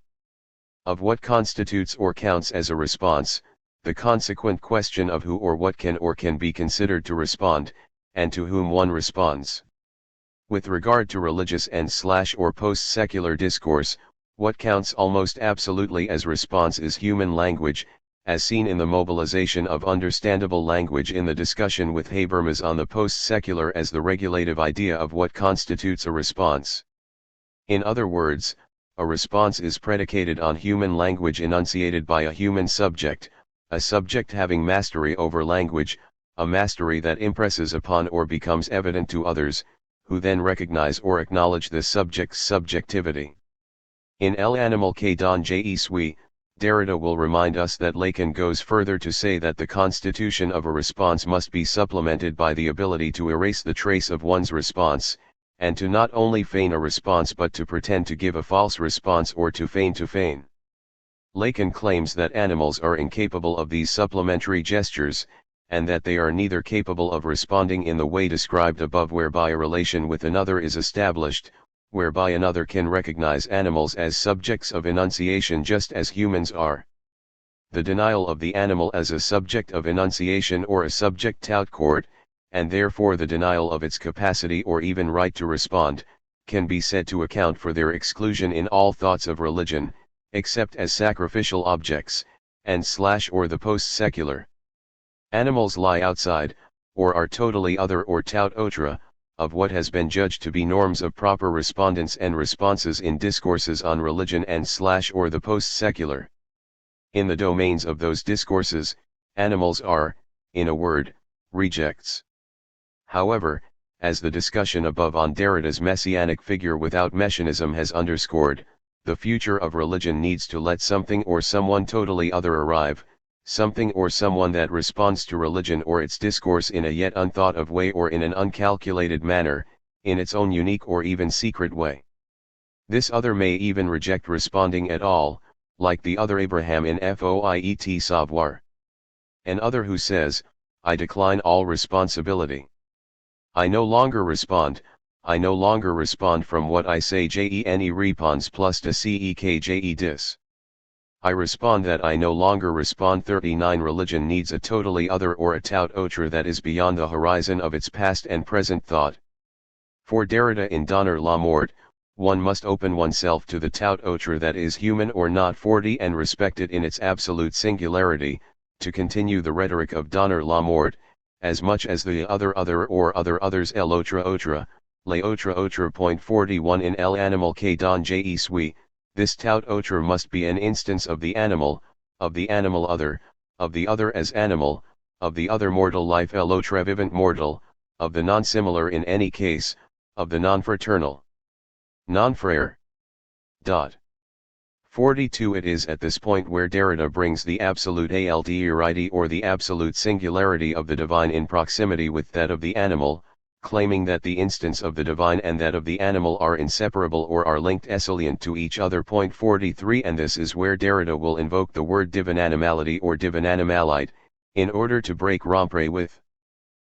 [SPEAKER 1] of what constitutes or counts as a response, the consequent question of who or what can be considered to respond, and to whom one responds. With regard to religious and or post-secular discourse, what counts almost absolutely as response is human language, as seen in the mobilization of understandable language in the discussion with Habermas on the post-secular as the regulative idea of what constitutes a response. In other words, a response is predicated on human language enunciated by a human subject, a subject having mastery over language, a mastery that impresses upon or becomes evident to others, who then recognize or acknowledge the subject's subjectivity. In El Animal que don je suis, Derrida will remind us that Lacan goes further to say that the constitution of a response must be supplemented by the ability to erase the trace of one's response, and to not only feign a response but to pretend to give a false response or to feign to feign. Lacan claims that animals are incapable of these supplementary gestures, and that they are neither capable of responding in the way described above whereby a relation with another is established, whereby another can recognize animals as subjects of enunciation just as humans are. The denial of the animal as a subject of enunciation or a subject tout court, and therefore the denial of its capacity or even right to respond, can be said to account for their exclusion in all thoughts of religion, except as sacrificial objects, and or the post-secular. Animals lie outside, or are totally other or tout autre, of what has been judged to be norms of proper respondents and responses in discourses on religion and or the post-secular. In the domains of those discourses, animals are, in a word, rejects. However, as the discussion above on Derrida's messianic figure without messianism has underscored, the future of religion needs to let something or someone totally other arrive, something or someone that responds to religion or its discourse in a yet unthought of way or in an uncalculated manner, in its own unique or even secret way. This other may even reject responding at all, like the other Abraham in Fait savoir. An other who says, I decline all responsibility. I no longer respond from what I say jene repons plus de cek dis. I respond that I no longer respond. 39 Religion needs a totally other or a tout autre that is beyond the horizon of its past and present thought. For Derrida in Donner la Mort, one must open oneself to the tout autre that is human or not 40 and respect it in its absolute singularity, to continue the rhetoric of Donner la Mort, as much as the other or other others el autre, les autres. 41 In El Animal que don je suis, this tout autre must be an instance of the animal other, of the other as animal, of the other mortal life el autre vivant mortal, of the non-similar in any case, of the non-fraternal. Non-frere. 42 It is at this point where Derrida brings the absolute aldeirity or the absolute singularity of the divine in proximity with that of the animal, claiming that the instance of the divine and that of the animal are inseparable or are linked esilient to each other. 43 And this is where Derrida will invoke the word divine animality or divine animalite, in order to break rompre with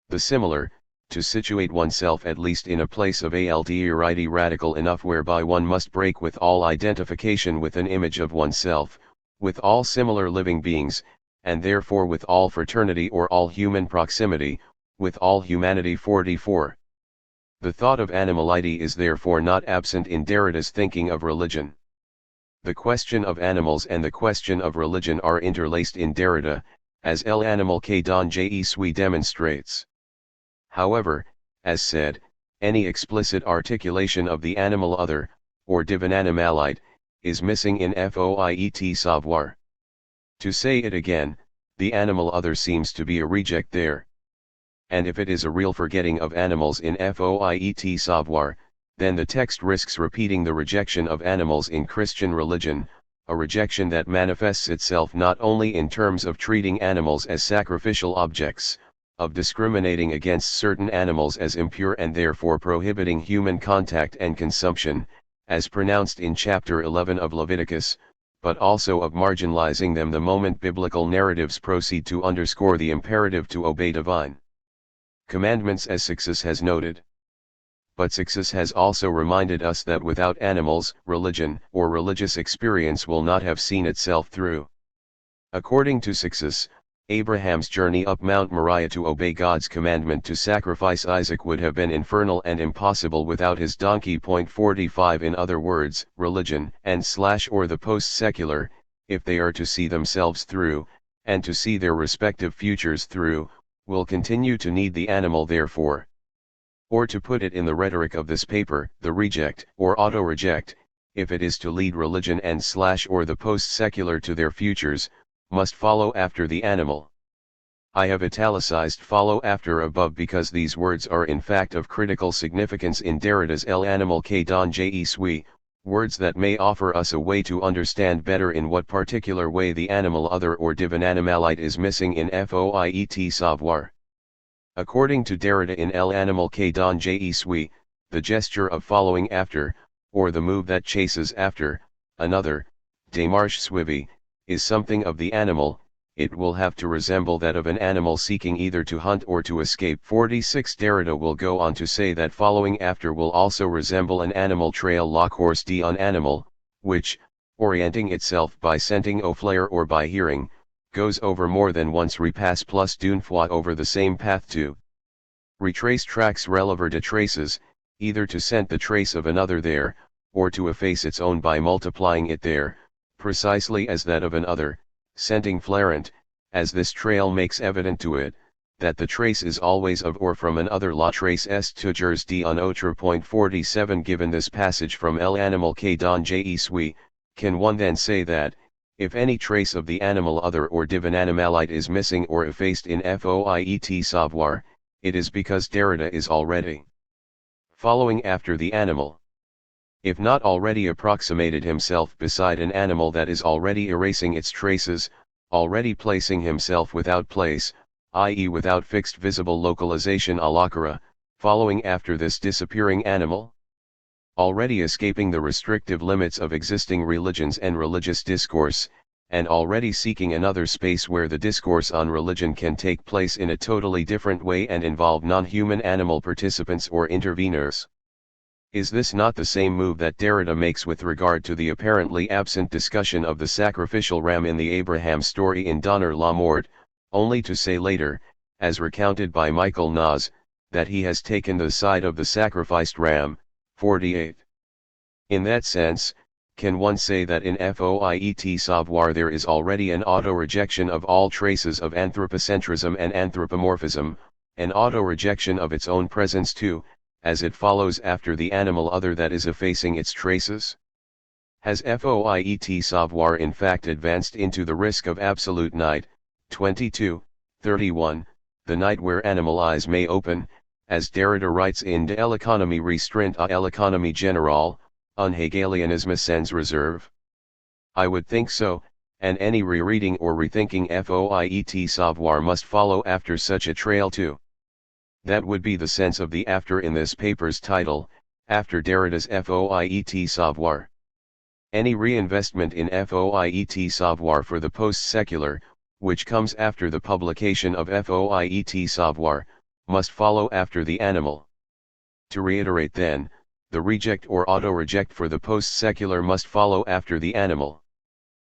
[SPEAKER 1] the similar, to situate oneself at least in a place of aldeirity radical enough whereby one must break with all identification with an image of oneself, with all similar living beings, and therefore with all fraternity or all human proximity, with all humanity. 44. The thought of animality is therefore not absent in Derrida's thinking of religion. The question of animals and the question of religion are interlaced in Derrida, as El Animal que don je suis demonstrates. However, as said, any explicit articulation of the animal other, or divine animalite, is missing in Fait savoir. To say it again, the animal other seems to be a reject there. And if it is a real forgetting of animals in Fait savoir, then the text risks repeating the rejection of animals in Christian religion, a rejection that manifests itself not only in terms of treating animals as sacrificial objects, of discriminating against certain animals as impure and therefore prohibiting human contact and consumption, as pronounced in chapter 11 of Leviticus, but also of marginalizing them the moment biblical narratives proceed to underscore the imperative to obey divine commandments, as Sixtus has noted. But Sixtus has also reminded us that without animals, religion or religious experience will not have seen itself through. According to Sixtus, Abraham's journey up Mount Moriah to obey God's commandment to sacrifice Isaac would have been infernal and impossible without his donkey. 45. In other words, religion and or the post-secular, if they are to see themselves through, and to see their respective futures through, will continue to need the animal therefore. Or to put it in the rhetoric of this paper, the reject or auto-reject, if it is to lead religion and or the post-secular to their futures, must follow after the animal. I have italicized follow after above because these words are in fact of critical significance in Derrida's El Animal que don je suis, words that may offer us a way to understand better in what particular way the animal other or divine animalite is missing in Fait savoir. According to Derrida in El Animal que don je suis, the gesture of following after, or the move that chases after, another, démarche suivie, is something of the animal. It will have to resemble that of an animal seeking either to hunt or to escape. 46. Derrida will go on to say that following after will also resemble an animal trail, la course d'un animal, which, orienting itself by scenting au flair or by hearing, goes over more than once, repasse plus d'une fois over the same path to retrace tracks, relever de traces, either to scent the trace of another there, or to efface its own by multiplying it there, precisely as that of another, scenting flairant, as this trail makes evident to it, that the trace is always of or from another. La trace est toujours d'un autre. 47. Given this passage from El Animal que don je suis, can one then say that, if any trace of the animal other or divine animalite is missing or effaced in Fait savoir, it is because Derrida is already following after the animal? If not already approximated himself beside an animal that is already erasing its traces, already placing himself without place, i.e. without fixed visible localization a l'acra, following after this disappearing animal? Already escaping the restrictive limits of existing religions and religious discourse, and already seeking another space where the discourse on religion can take place in a totally different way and involve non-human animal participants or interveners. Is this not the same move that Derrida makes with regard to the apparently absent discussion of the sacrificial ram in the Abraham story in Donner la Mort, only to say later, as recounted by Michael Nas, that he has taken the side of the sacrificed ram? 48. In that sense, can one say that in Fait savoir there is already an auto-rejection of all traces of anthropocentrism and anthropomorphism, an auto-rejection of its own presence too, as it follows after the animal other that is effacing its traces? Has Fait savoir in fact advanced into the risk of absolute night? 22, 31, the night where animal eyes may open, as Derrida writes in De l'économie restreinte à l'économie générale, un Hegelianisme sans réserve? I would think so, and any rereading or rethinking Fait savoir must follow after such a trail too. That would be the sense of the after in this paper's title, after Derrida's Fait savoir. Any reinvestment in Fait savoir for the post-secular, which comes after the publication of Fait savoir, must follow after the animal. To reiterate then, the reject or auto-reject for the post-secular must follow after the animal.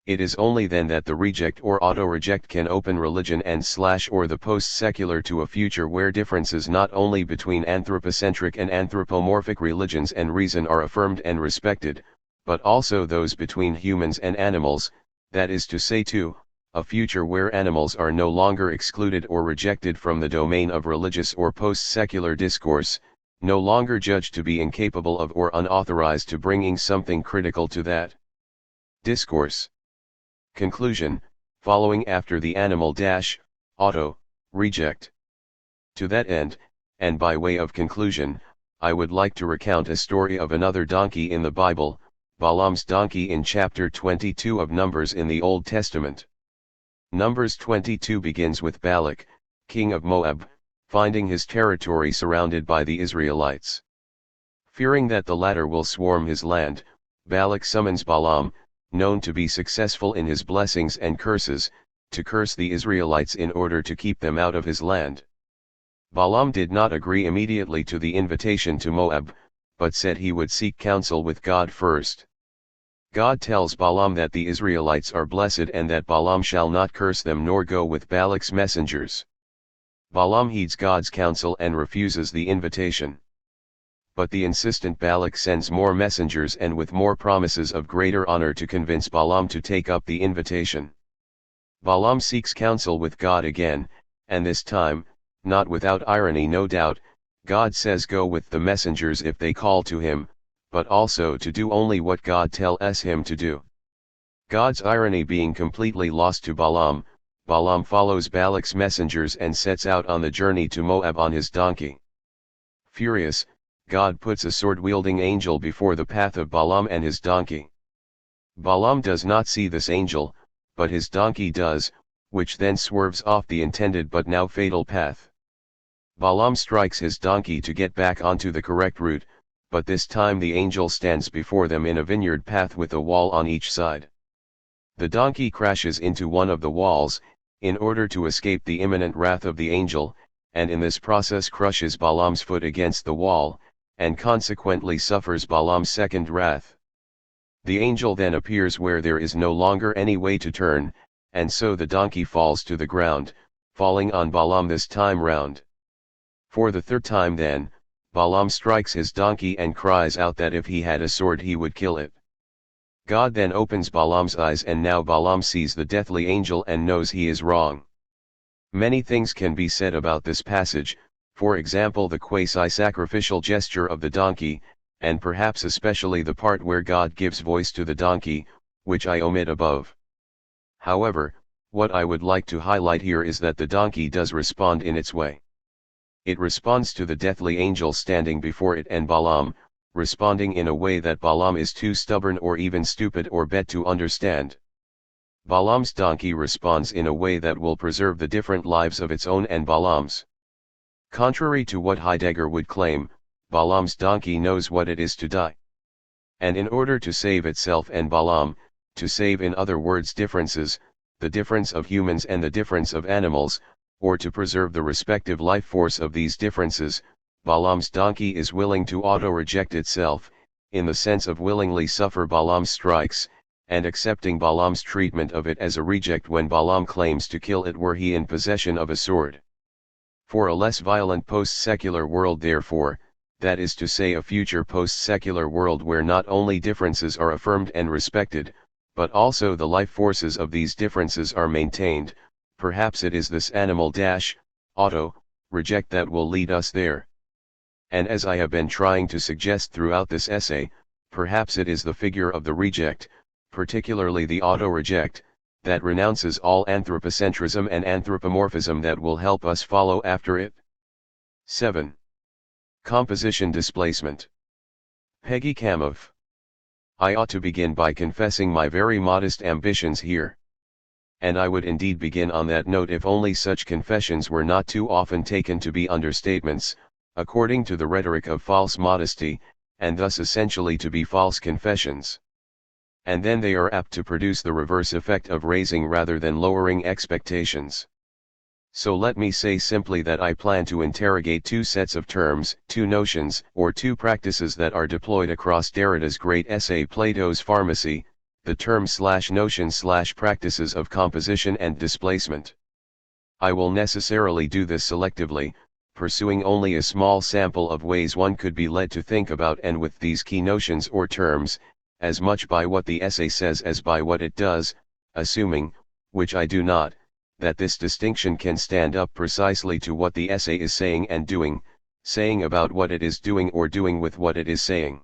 [SPEAKER 1] It is only then that the reject or auto-reject can open religion and or the post-secular to a future where differences not only between anthropocentric and anthropomorphic religions and reason are affirmed and respected, but also those between humans and animals, that is to say too, a future where animals are no longer excluded or rejected from the domain of religious or post-secular discourse, no longer judged to be incapable of or unauthorized to bringing something critical to that discourse. Conclusion, following after the animal auto-reject. To that end, and by way of conclusion, I would like to recount a story of another donkey in the Bible, Balaam's donkey in chapter 22 of Numbers in the Old Testament. Numbers 22 begins with Balak, king of Moab, finding his territory surrounded by the Israelites. Fearing that the latter will swarm his land, Balak summons Balaam, known to be successful in his blessings and curses, to curse the Israelites in order to keep them out of his land. Balaam did not agree immediately to the invitation to Moab, but said he would seek counsel with God first. God tells Balaam that the Israelites are blessed and that Balaam shall not curse them nor go with Balak's messengers. Balaam heeds God's counsel and refuses the invitation. But the insistent Balak sends more messengers and with more promises of greater honor to convince Balaam to take up the invitation. Balaam seeks counsel with God again, and this time, not without irony no doubt, God says go with the messengers if they call to him, but also to do only what God tells him to do. God's irony being completely lost to Balaam, Balaam follows Balak's messengers and sets out on the journey to Moab on his donkey. Furious, God puts a sword-wielding angel before the path of Balaam and his donkey. Balaam does not see this angel, but his donkey does, which then swerves off the intended but now fatal path. Balaam strikes his donkey to get back onto the correct route, but this time the angel stands before them in a vineyard path with a wall on each side. The donkey crashes into one of the walls, in order to escape the imminent wrath of the angel, and in this process crushes Balaam's foot against the wall, and consequently suffers Balaam's second wrath. The angel then appears where there is no longer any way to turn, and so the donkey falls to the ground, falling on Balaam this time round. For the third time then, Balaam strikes his donkey and cries out that if he had a sword he would kill it. God then opens Balaam's eyes and now Balaam sees the deathly angel and knows he is wrong. Many things can be said about this passage, for example the quasi-sacrificial gesture of the donkey, and perhaps especially the part where God gives voice to the donkey, which I omit above. However, what I would like to highlight here is that the donkey does respond in its way. It responds to the deathly angel standing before it and Balaam, responding in a way that Balaam is too stubborn or even stupid or bad to understand. Balaam's donkey responds in a way that will preserve the different lives of its own and Balaam's. Contrary to what Heidegger would claim, Balaam's donkey knows what it is to die. And in order to save itself and Balaam, to save in other words differences, the difference of humans and the difference of animals, or to preserve the respective life force of these differences, Balaam's donkey is willing to auto-reject itself, in the sense of willingly suffer Balaam's strikes, and accepting Balaam's treatment of it as a reject when Balaam claims to kill it were he in possession of a sword. For a less violent post-secular world therefore, that is to say a future post-secular world where not only differences are affirmed and respected, but also the life forces of these differences are maintained, perhaps it is this animal auto-reject that will lead us there. And as I have been trying to suggest throughout this essay, perhaps it is the figure of the reject, particularly the auto-reject, that renounces all anthropocentrism and anthropomorphism that will help us follow after it. 7. Composition displacement. Peggy Kamoff. I ought to begin by confessing my very modest ambitions here. And I would indeed begin on that note if only such confessions were not too often taken to be understatements, according to the rhetoric of false modesty, and thus essentially to be false confessions. And then they are apt to produce the reverse effect of raising rather than lowering expectations. So let me say simply that I plan to interrogate two sets of terms, two notions, or two practices that are deployed across Derrida's great essay Plato's Pharmacy, the terms/notions/practices of composition and displacement. I will necessarily do this selectively, pursuing only a small sample of ways one could be led to think about and with these key notions or terms, as much by what the essay says as by what it does, assuming, which I do not, that this distinction can stand up precisely to what the essay is saying and doing, saying about what it is doing or doing with what it is saying.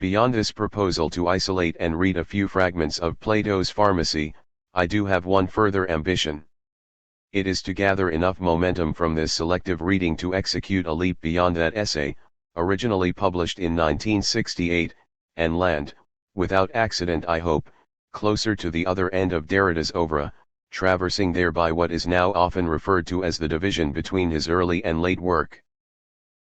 [SPEAKER 1] Beyond this proposal to isolate and read a few fragments of Plato's Pharmacy, I do have one further ambition. It is to gather enough momentum from this selective reading to execute a leap beyond that essay, originally published in 1968, and land, without accident I hope, closer to the other end of Derrida's oeuvre, traversing thereby what is now often referred to as the division between his early and late work.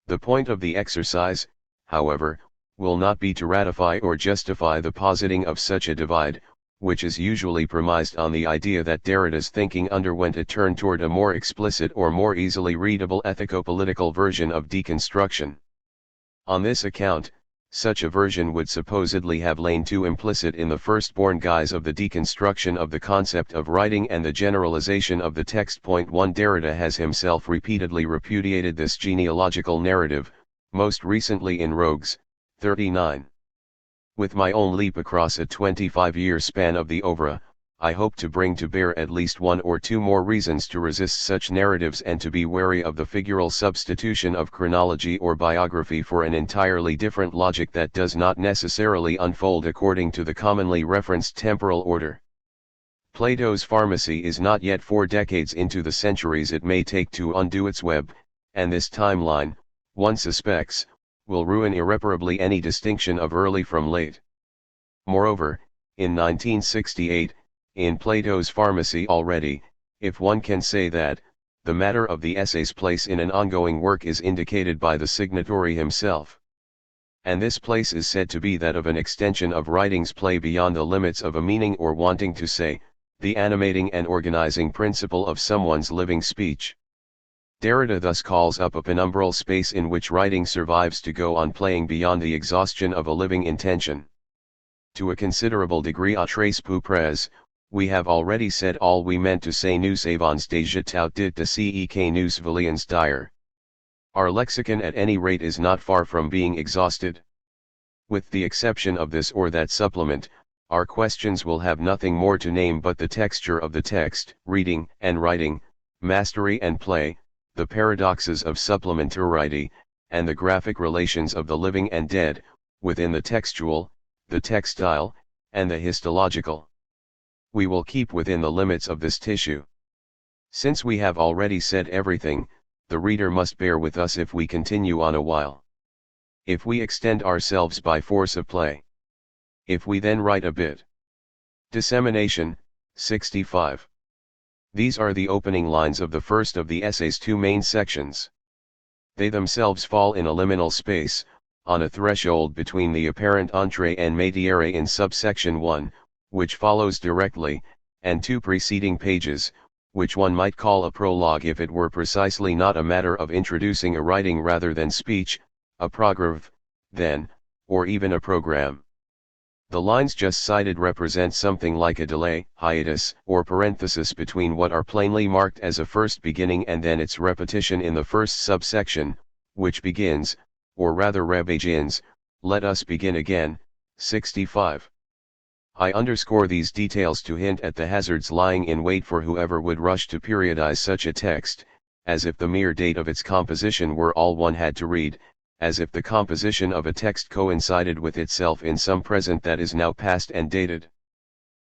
[SPEAKER 1] The point of the exercise, however, will not be to ratify or justify the positing of such a divide, which is usually premised on the idea that Derrida's thinking underwent a turn toward a more explicit or more easily readable ethico-political version of deconstruction. On this account, such a version would supposedly have lain too implicit in the firstborn guise of the deconstruction of the concept of writing and the generalization of the text. 1 Derrida has himself repeatedly repudiated this genealogical narrative, most recently in Rogues, 39. With my own leap across a 25-year span of the oeuvre, I hope to bring to bear at least one or two more reasons to resist such narratives and to be wary of the figural substitution of chronology or biography for an entirely different logic that does not necessarily unfold according to the commonly referenced temporal order. Plato's Pharmacy is not yet 4 decades into the centuries it may take to undo its web, and this timeline, one suspects, will ruin irreparably any distinction of early from late. Moreover, in 1968, in Plato's Pharmacy already, if one can say that, the matter of the essay's place in an ongoing work is indicated by the signatory himself. And this place is said to be that of an extension of writing's play beyond the limits of a meaning or wanting to say, the animating and organizing principle of someone's living speech. Derrida thus calls up a penumbral space in which writing survives to go on playing beyond the exhaustion of a living intention. To a considerable degree à tres peu près, we have already said all we meant to say nous avons déjà tout dit de ce que nous voulions dire. Our lexicon at any rate is not far from being exhausted. With the exception of this or that supplement, our questions will have nothing more to name but the texture of the text, reading and writing, mastery and play, the paradoxes of supplementarity, and the graphic relations of the living and dead, within the textual, the textile, and the histological. We will keep within the limits of this tissue. Since we have already said everything, the reader must bear with us if we continue on a while. If we extend ourselves by force of play. If we then write a bit. Dissemination, 65. These are the opening lines of the first of the essay's 2 main sections. They themselves fall in a liminal space, on a threshold between the apparent entrée and médiare in subsection 1, which follows directly, and 2 preceding pages, which one might call a prologue if it were precisely not a matter of introducing a writing rather than speech, a prograph, then, or even a program. The lines just cited represent something like a delay, hiatus, or parenthesis between what are plainly marked as a first beginning and then its repetition in the first subsection, which begins, or rather rebegins, let us begin again, 65. I underscore these details to hint at the hazards lying in wait for whoever would rush to periodize such a text, as if the mere date of its composition were all one had to read, as if the composition of a text coincided with itself in some present that is now past and dated.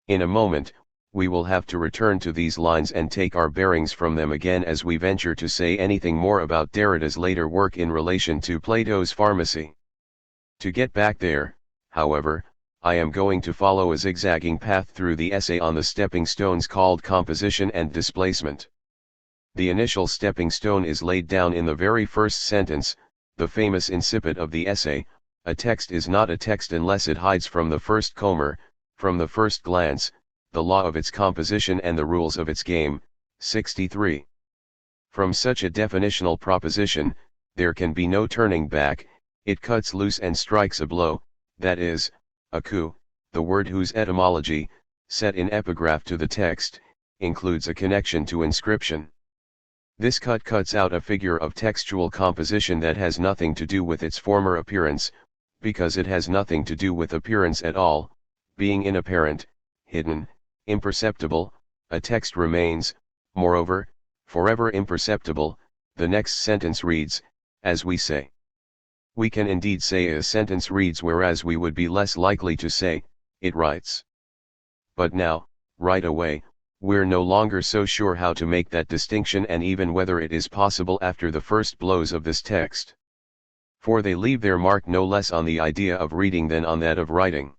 [SPEAKER 1] In a moment, we will have to return to these lines and take our bearings from them again as we venture to say anything more about Derrida's later work in relation to Plato's Pharmacy. To get back there, however, I am going to follow a zigzagging path through the essay on the stepping stones called composition and displacement. The initial stepping stone is laid down in the very first sentence, the famous incipit of the essay: a text is not a text unless it hides from the first comber, from the first glance, the law of its composition and the rules of its game, 63. From such a definitional proposition, there can be no turning back, it cuts loose and strikes a blow, that is, a coup, the word whose etymology, set in epigraph to the text, includes a connection to inscription. This cut cuts out a figure of textual composition that has nothing to do with its former appearance, because it has nothing to do with appearance at all, being inapparent, hidden, imperceptible. A text remains, moreover, forever imperceptible. The next sentence reads, as we say. We can indeed say a sentence reads, whereas we would be less likely to say, it writes. But now, right away, we're no longer so sure how to make that distinction, and even whether it is possible after the first blows of this text. For they leave their mark no less on the idea of reading than on that of writing.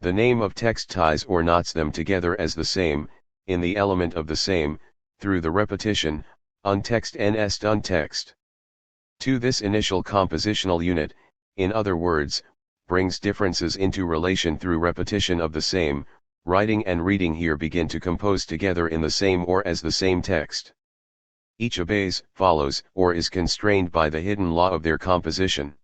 [SPEAKER 1] The name of text ties or knots them together as the same, in the element of the same, through the repetition, untext n est untext. To this initial compositional unit, in other words, brings differences into relation through repetition of the same. Writing and reading here begin to compose together in the same or as the same text. Each obeys, follows, or is constrained by the hidden law of their composition.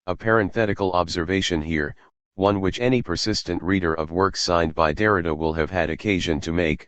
[SPEAKER 1] A parenthetical observation here, one which any persistent reader of works signed by Derrida will have had occasion to make,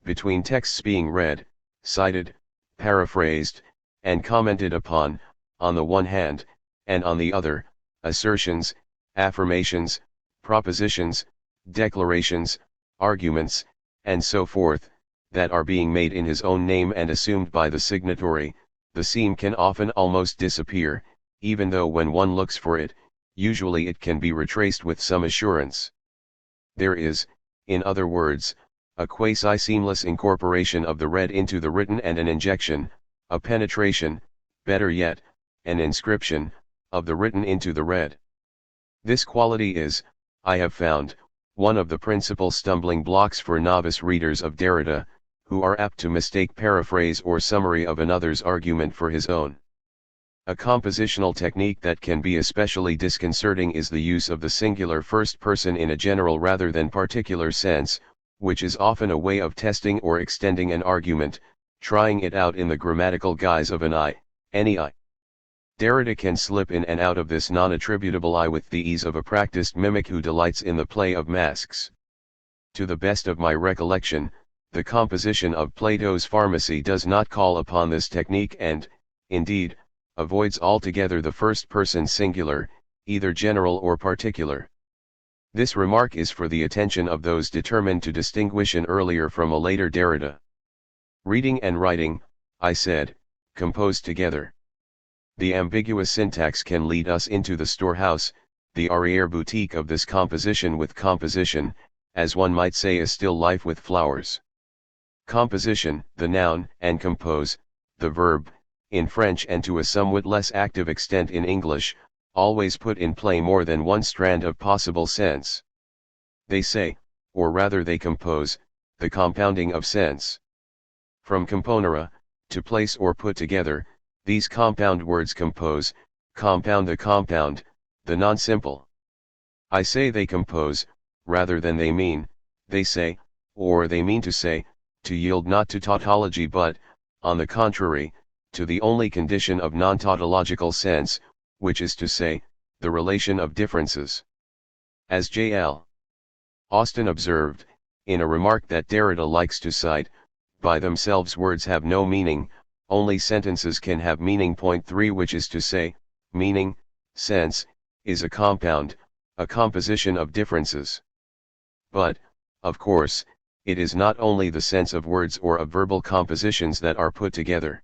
[SPEAKER 1] between texts being read, cited, paraphrased, and commented upon, on the one hand, and on the other, assertions, affirmations, propositions, declarations, arguments, and so forth, that are being made in his own name and assumed by the signatory, the seam can often almost disappear, even though when one looks for it, usually it can be retraced with some assurance. There is, in other words, a quasi-seamless incorporation of the read into the written and an injection, a penetration, better yet, an inscription, of the written into the read. This quality is, I have found, one of the principal stumbling blocks for novice readers of Derrida, who are apt to mistake paraphrase or summary of another's argument for his own. A compositional technique that can be especially disconcerting is the use of the singular first person in a general rather than particular sense, which is often a way of testing or extending an argument, trying it out in the grammatical guise of an I, any I. Derrida can slip in and out of this non-attributable I with the ease of a practiced mimic who delights in the play of masks. To the best of my recollection, the composition of Plato's Pharmacy does not call upon this technique and, indeed, avoids altogether the first-person singular, either general or particular. This remark is for the attention of those determined to distinguish an earlier from a later Derrida. Reading and writing, I said, compose together. The ambiguous syntax can lead us into the storehouse, the arrière-boutique of this composition with composition, as one might say a still life with flowers. Composition, the noun, and compose, the verb, in French and to a somewhat less active extent in English, always put in play more than one strand of possible sense. They say, or rather they compose, the compounding of sense. From componere, to place or put together, these compound words compose, compound the non-simple. I say they compose, rather than they mean, they say, or they mean to say, to yield not to tautology but, on the contrary, to the only condition of non-tautological sense, which is to say, the relation of differences. As J.L. Austin observed, in a remark that Derrida likes to cite, by themselves words have no meaning, only sentences can have meaning. Point 3, which is to say, meaning, sense, is a compound, a composition of differences. But, of course, it is not only the sense of words or of verbal compositions that are put together.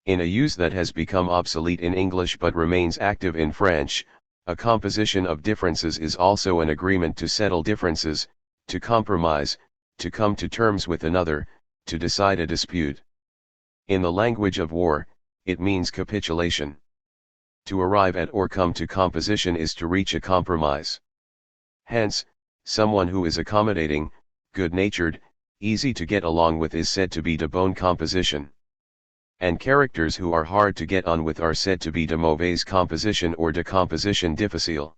[SPEAKER 1] In a use that has become obsolete in English but remains active in French, a composition of differences is also an agreement to settle differences, to compromise, to come to terms with another, to decide a dispute. In the language of war, it means capitulation. To arrive at or come to composition is to reach a compromise. Hence, someone who is accommodating, good-natured, easy to get along with is said to be de bonne composition. And characters who are hard to get on with are said to be de mauvaise composition or de composition difficile.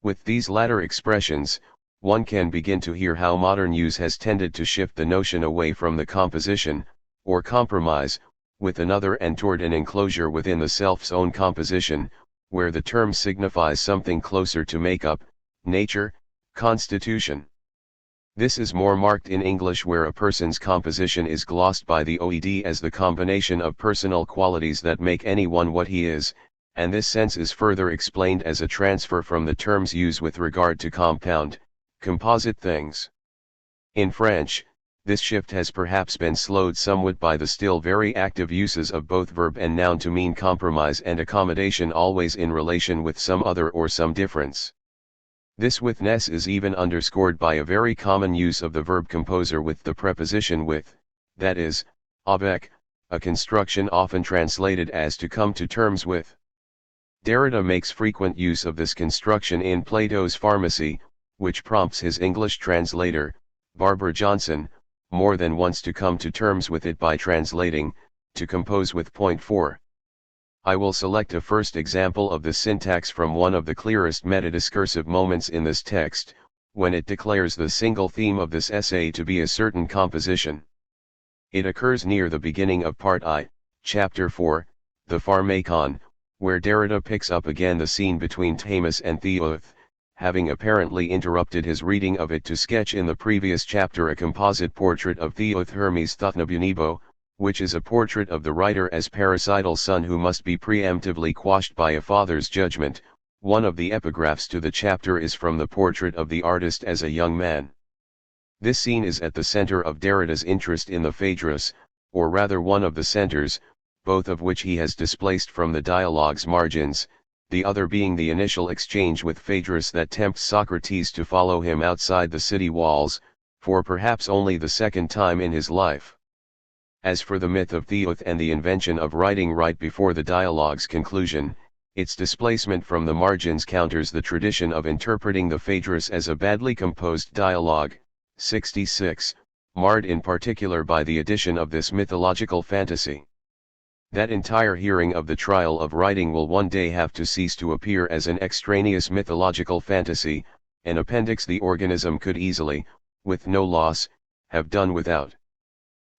[SPEAKER 1] With these latter expressions, one can begin to hear how modern use has tended to shift the notion away from the composition, or compromise, with another and toward an enclosure within the self's own composition, where the term signifies something closer to make-up, nature, Constitution. This is more marked in English, where a person's composition is glossed by the OED as the combination of personal qualities that make anyone what he is, and this sense is further explained as a transfer from the terms used with regard to compound, composite things. In French, this shift has perhaps been slowed somewhat by the still very active uses of both verb and noun to mean compromise and accommodation, always in relation with some other or some difference. This withness is even underscored by a very common use of the verb composer with the preposition with, that is, avec, a construction often translated as to come to terms with. Derrida makes frequent use of this construction in Plato's Pharmacy, which prompts his English translator, Barbara Johnson, more than once to come to terms with it by translating, to compose with. Point 4. I will select a first example of the syntax from one of the clearest metadiscursive moments in this text, when it declares the single theme of this essay to be a certain composition. It occurs near the beginning of Part I, Chapter 4, the Pharmakon, where Derrida picks up again the scene between Thamus and Theoth, having apparently interrupted his reading of it to sketch in the previous chapter a composite portrait of Theoth Hermes Thuthnabunibo, which is a portrait of the writer as parricidal son who must be preemptively quashed by a father's judgment. One of the epigraphs to the chapter is from the portrait of the artist as a young man. This scene is at the center of Derrida's interest in the Phaedrus, or rather one of the centers, both of which he has displaced from the dialogue's margins, the other being the initial exchange with Phaedrus that tempts Socrates to follow him outside the city walls, for perhaps only the second time in his life. As for the myth of Theoth and the invention of writing right before the dialogue's conclusion, its displacement from the margins counters the tradition of interpreting the Phaedrus as a badly composed dialogue. 66, marred in particular by the addition of this mythological fantasy. That entire hearing of the trial of writing will one day have to cease to appear as an extraneous mythological fantasy, an appendix the organism could easily, with no loss, have done without.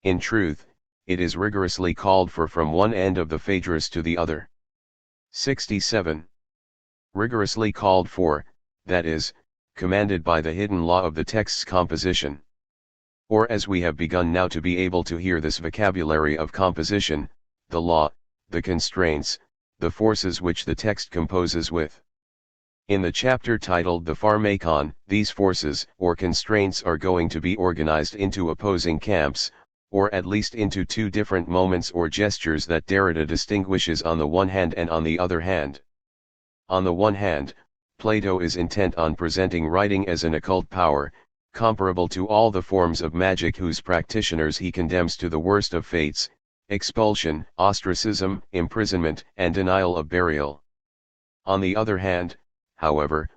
[SPEAKER 1] In truth, it is rigorously called for from one end of the Phaedrus to the other. 67. Rigorously called for, that is, commanded by the hidden law of the text's composition. Or as we have begun now to be able to hear this vocabulary of composition, the law, the constraints, the forces which the text composes with. In the chapter titled The Pharmakon, these forces or constraints are going to be organized into opposing camps, or at least into two different moments or gestures that Derrida distinguishes on the one hand and on the other hand. On the one hand, Plato is intent on presenting writing as an occult power, comparable to all the forms of magic whose practitioners he condemns to the worst of fates, expulsion, ostracism, imprisonment, and denial of burial. On the other hand, however,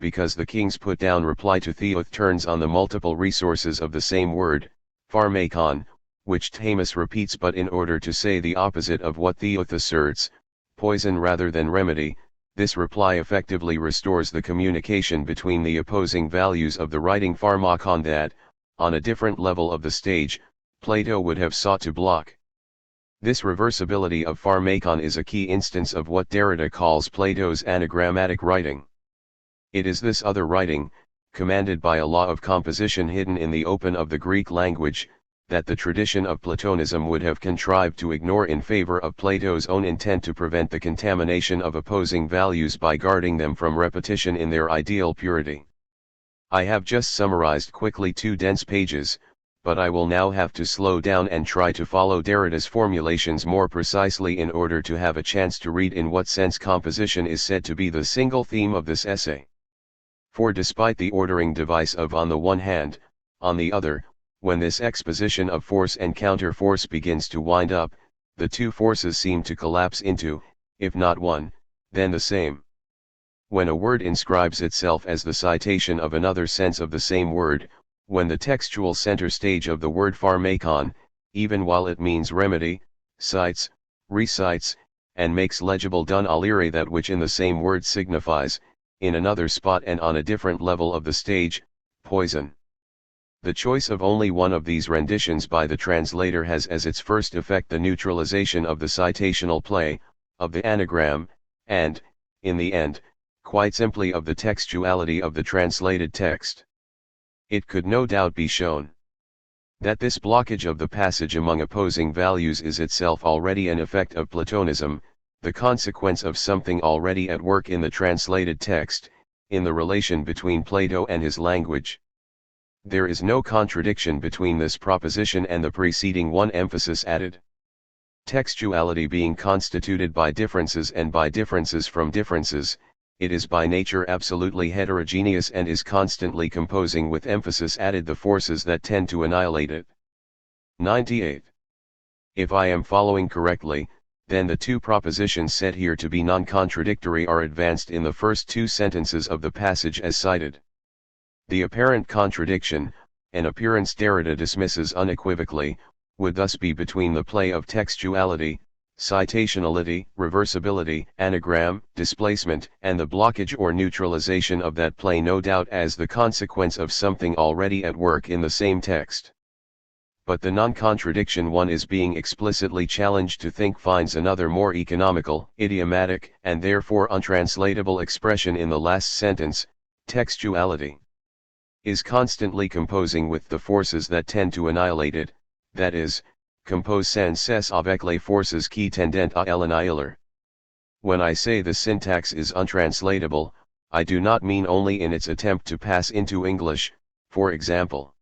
[SPEAKER 1] because the king's put-down reply to Theoth turns on the multiple resources of the same word, pharmakon, which Thamus repeats but in order to say the opposite of what Theoth asserts, poison rather than remedy, this reply effectively restores the communication between the opposing values of the writing pharmakon that, on a different level of the stage, Plato would have sought to block. This reversibility of pharmakon is a key instance of what Derrida calls Plato's anagrammatic writing. It is this other writing, commanded by a law of composition hidden in the open of the Greek language, that the tradition of Platonism would have contrived to ignore in favor of Plato's own intent to prevent the contamination of opposing values by guarding them from repetition in their ideal purity. I have just summarized quickly 2 dense pages, but I will now have to slow down and try to follow Derrida's formulations more precisely in order to have a chance to read in what sense composition is said to be the single theme of this essay. For despite the ordering device of on the one hand, on the other, when this exposition of force and counter-force begins to wind up, the two forces seem to collapse into, if not one, then the same. When a word inscribes itself as the citation of another sense of the same word, when the textual center stage of the word pharmakon, even while it means remedy, cites, recites, and makes legible dun alire that which in the same word signifies, in another spot and on a different level of the stage, poison. The choice of only one of these renditions by the translator has as its first effect the neutralization of the citational play, of the anagram, and, in the end, quite simply of the textuality of the translated text. It could no doubt be shown that this blockage of the passage among opposing values is itself already an effect of Platonism, the consequence of something already at work in the translated text, in the relation between Plato and his language. There is no contradiction between this proposition and the preceding one emphasis added. Textuality being constituted by differences and by differences from differences, it is by nature absolutely heterogeneous and is constantly composing with emphasis added the forces that tend to annihilate it. 98. If I am following correctly, then the two propositions said here to be non-contradictory are advanced in the first two sentences of the passage as cited. The apparent contradiction, an appearance Derrida dismisses unequivocally, would thus be between the play of textuality, citationality, reversibility, anagram, displacement, and the blockage or neutralization of that play, no doubt as the consequence of something already at work in the same text. But the non-contradiction one is being explicitly challenged to think finds another more economical, idiomatic, and therefore untranslatable expression in the last sentence. Textuality is constantly composing with the forces that tend to annihilate it, that is, compose sans cesse avec les forces qui tendent à l'annihiler. When I say the syntax is untranslatable, I do not mean only in its attempt to pass into English, for example.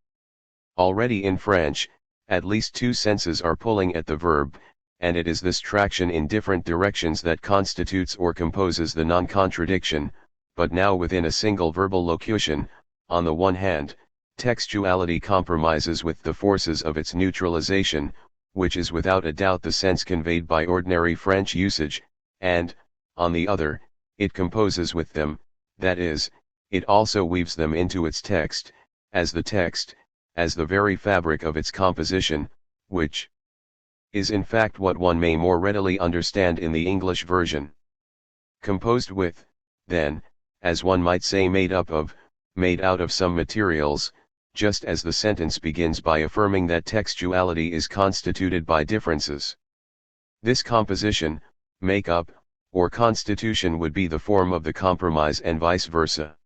[SPEAKER 1] Already in French, at least two senses are pulling at the verb, and it is this traction in different directions that constitutes or composes the non-contradiction, but now within a single verbal locution. On the one hand, textuality compromises with the forces of its neutralization, which is without a doubt the sense conveyed by ordinary French usage, and, on the other, it composes with them, that is, it also weaves them into its text, as the very fabric of its composition, which is in fact what one may more readily understand in the English version. Composed with, then, as one might say made up of, made out of some materials, just as the sentence begins by affirming that textuality is constituted by differences. This composition, make-up, or constitution would be the form of the compromise and vice versa.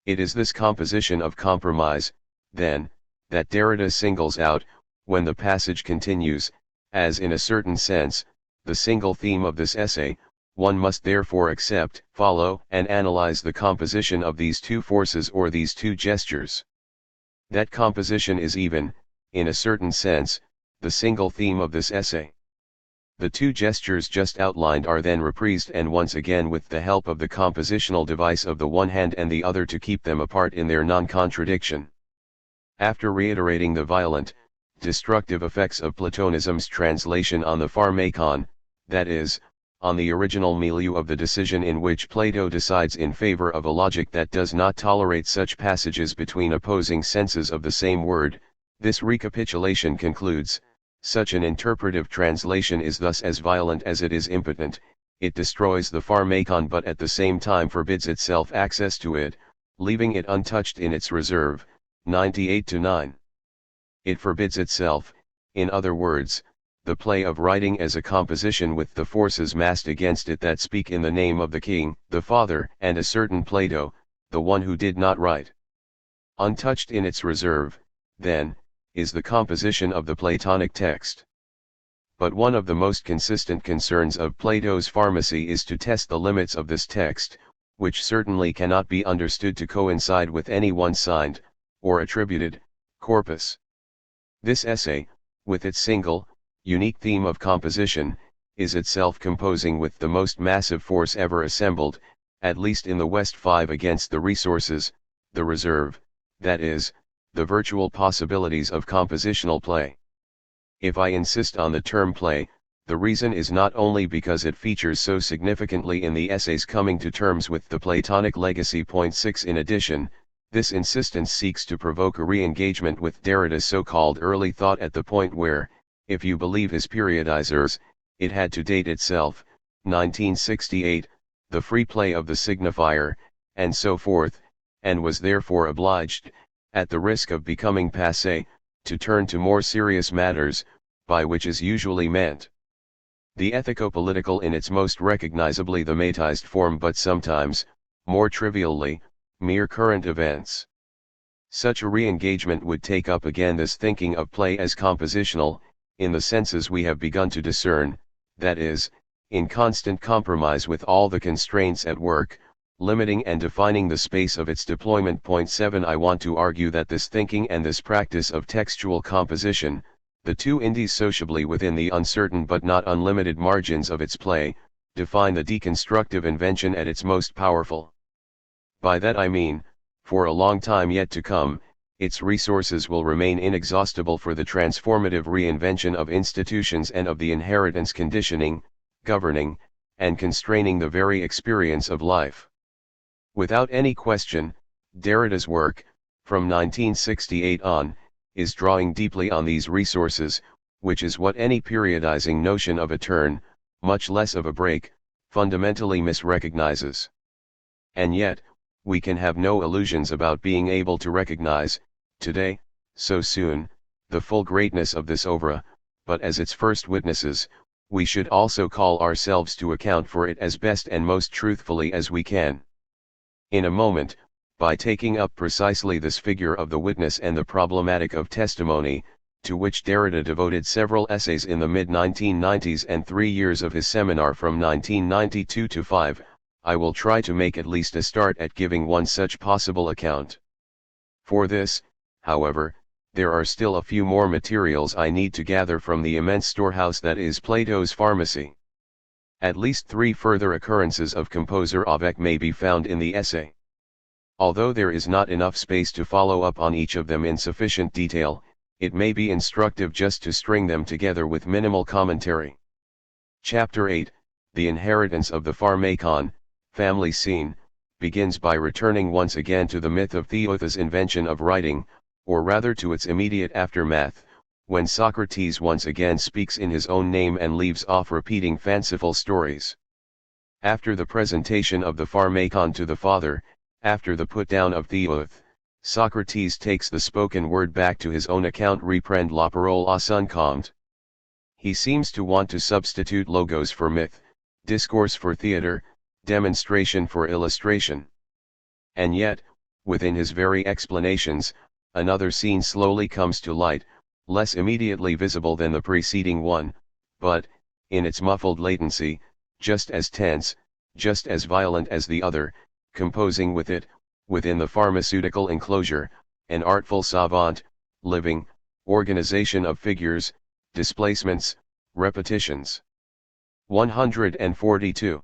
[SPEAKER 1] It is this composition of compromise, then, that Derrida singles out, when the passage continues, as in a certain sense, the single theme of this essay. One must therefore accept, follow, and analyze the composition of these two forces or these two gestures. That composition is even, in a certain sense, the single theme of this essay. The two gestures just outlined are then reprised and once again with the help of the compositional device of the one hand and the other to keep them apart in their non-contradiction. After reiterating the violent, destructive effects of Platonism's translation on the pharmakon, that is, on the original milieu of the decision in which Plato decides in favor of a logic that does not tolerate such passages between opposing senses of the same word, this recapitulation concludes, such an interpretive translation is thus as violent as it is impotent, it destroys the pharmakon but at the same time forbids itself access to it, leaving it untouched in its reserve. 98-9. It forbids itself, in other words, the play of writing as a composition with the forces massed against it that speak in the name of the king, the father, and a certain Plato, the one who did not write. Untouched in its reserve, then, is the composition of the Platonic text. But one of the most consistent concerns of Plato's pharmacy is to test the limits of this text, which certainly cannot be understood to coincide with any one signed, or attributed, corpus. This essay, with its single, unique theme of composition, is itself composing with the most massive force ever assembled, at least in the West 5 against the resources, the reserve, that is, the virtual possibilities of compositional play. If I insist on the term play, the reason is not only because it features so significantly in the essay's coming to terms with the Platonic legacy. 6. In addition, this insistence seeks to provoke a re-engagement with Derrida's so-called early thought at the point where, if you believe his periodizers, it had to date itself, 1968, the free play of the signifier, and so forth, and was therefore obliged, at the risk of becoming passé, to turn to more serious matters, by which is usually meant the ethico-political in its most recognizably thematized form, but sometimes, more trivially, mere current events. Such a re-engagement would take up again this thinking of play as compositional, in the senses we have begun to discern, that is, in constant compromise with all the constraints at work, limiting and defining the space of its deployment. Point 7 I want to argue that this thinking and this practice of textual composition, the two indies sociably within the uncertain but not unlimited margins of its play, define the deconstructive invention at its most powerful. By that I mean, for a long time yet to come, its resources will remain inexhaustible for the transformative reinvention of institutions and of the inheritance conditioning, governing, and constraining the very experience of life. Without any question, Derrida's work, from 1968 on, is drawing deeply on these resources, which is what any periodizing notion of a turn, much less of a break, fundamentally misrecognizes. And yet, we can have no illusions about being able to recognize, today, so soon, the full greatness of this oeuvre, but as its first witnesses, we should also call ourselves to account for it as best and most truthfully as we can. In a moment, by taking up precisely this figure of the witness and the problematic of testimony, to which Derrida devoted several essays in the mid-1990s and 3 years of his seminar from 1992 to 5, I will try to make at least a start at giving one such possible account. For this, however, there are still a few more materials I need to gather from the immense storehouse that is Plato's pharmacy. At least 3 further occurrences of composer avec may be found in the essay. Although there is not enough space to follow up on each of them in sufficient detail, it may be instructive just to string them together with minimal commentary. Chapter 8, The Inheritance of the Pharmakon, Family Scene, begins by returning once again to the myth of Theoeth's invention of writing, or rather to its immediate aftermath, when Socrates once again speaks in his own name and leaves off repeating fanciful stories. After the presentation of the Pharmakon to the father, after the put-down of Theoeth, Socrates takes the spoken word back to his own account. Reprend la parole à son compte. He seems to want to substitute logos for myth, discourse for theater, demonstration for illustration. And yet, within his very explanations, another scene slowly comes to light, less immediately visible than the preceding one, but, in its muffled latency, just as tense, just as violent as the other, composing with it, within the pharmaceutical enclosure, an artful savant, living, organization of figures, displacements, repetitions. 142.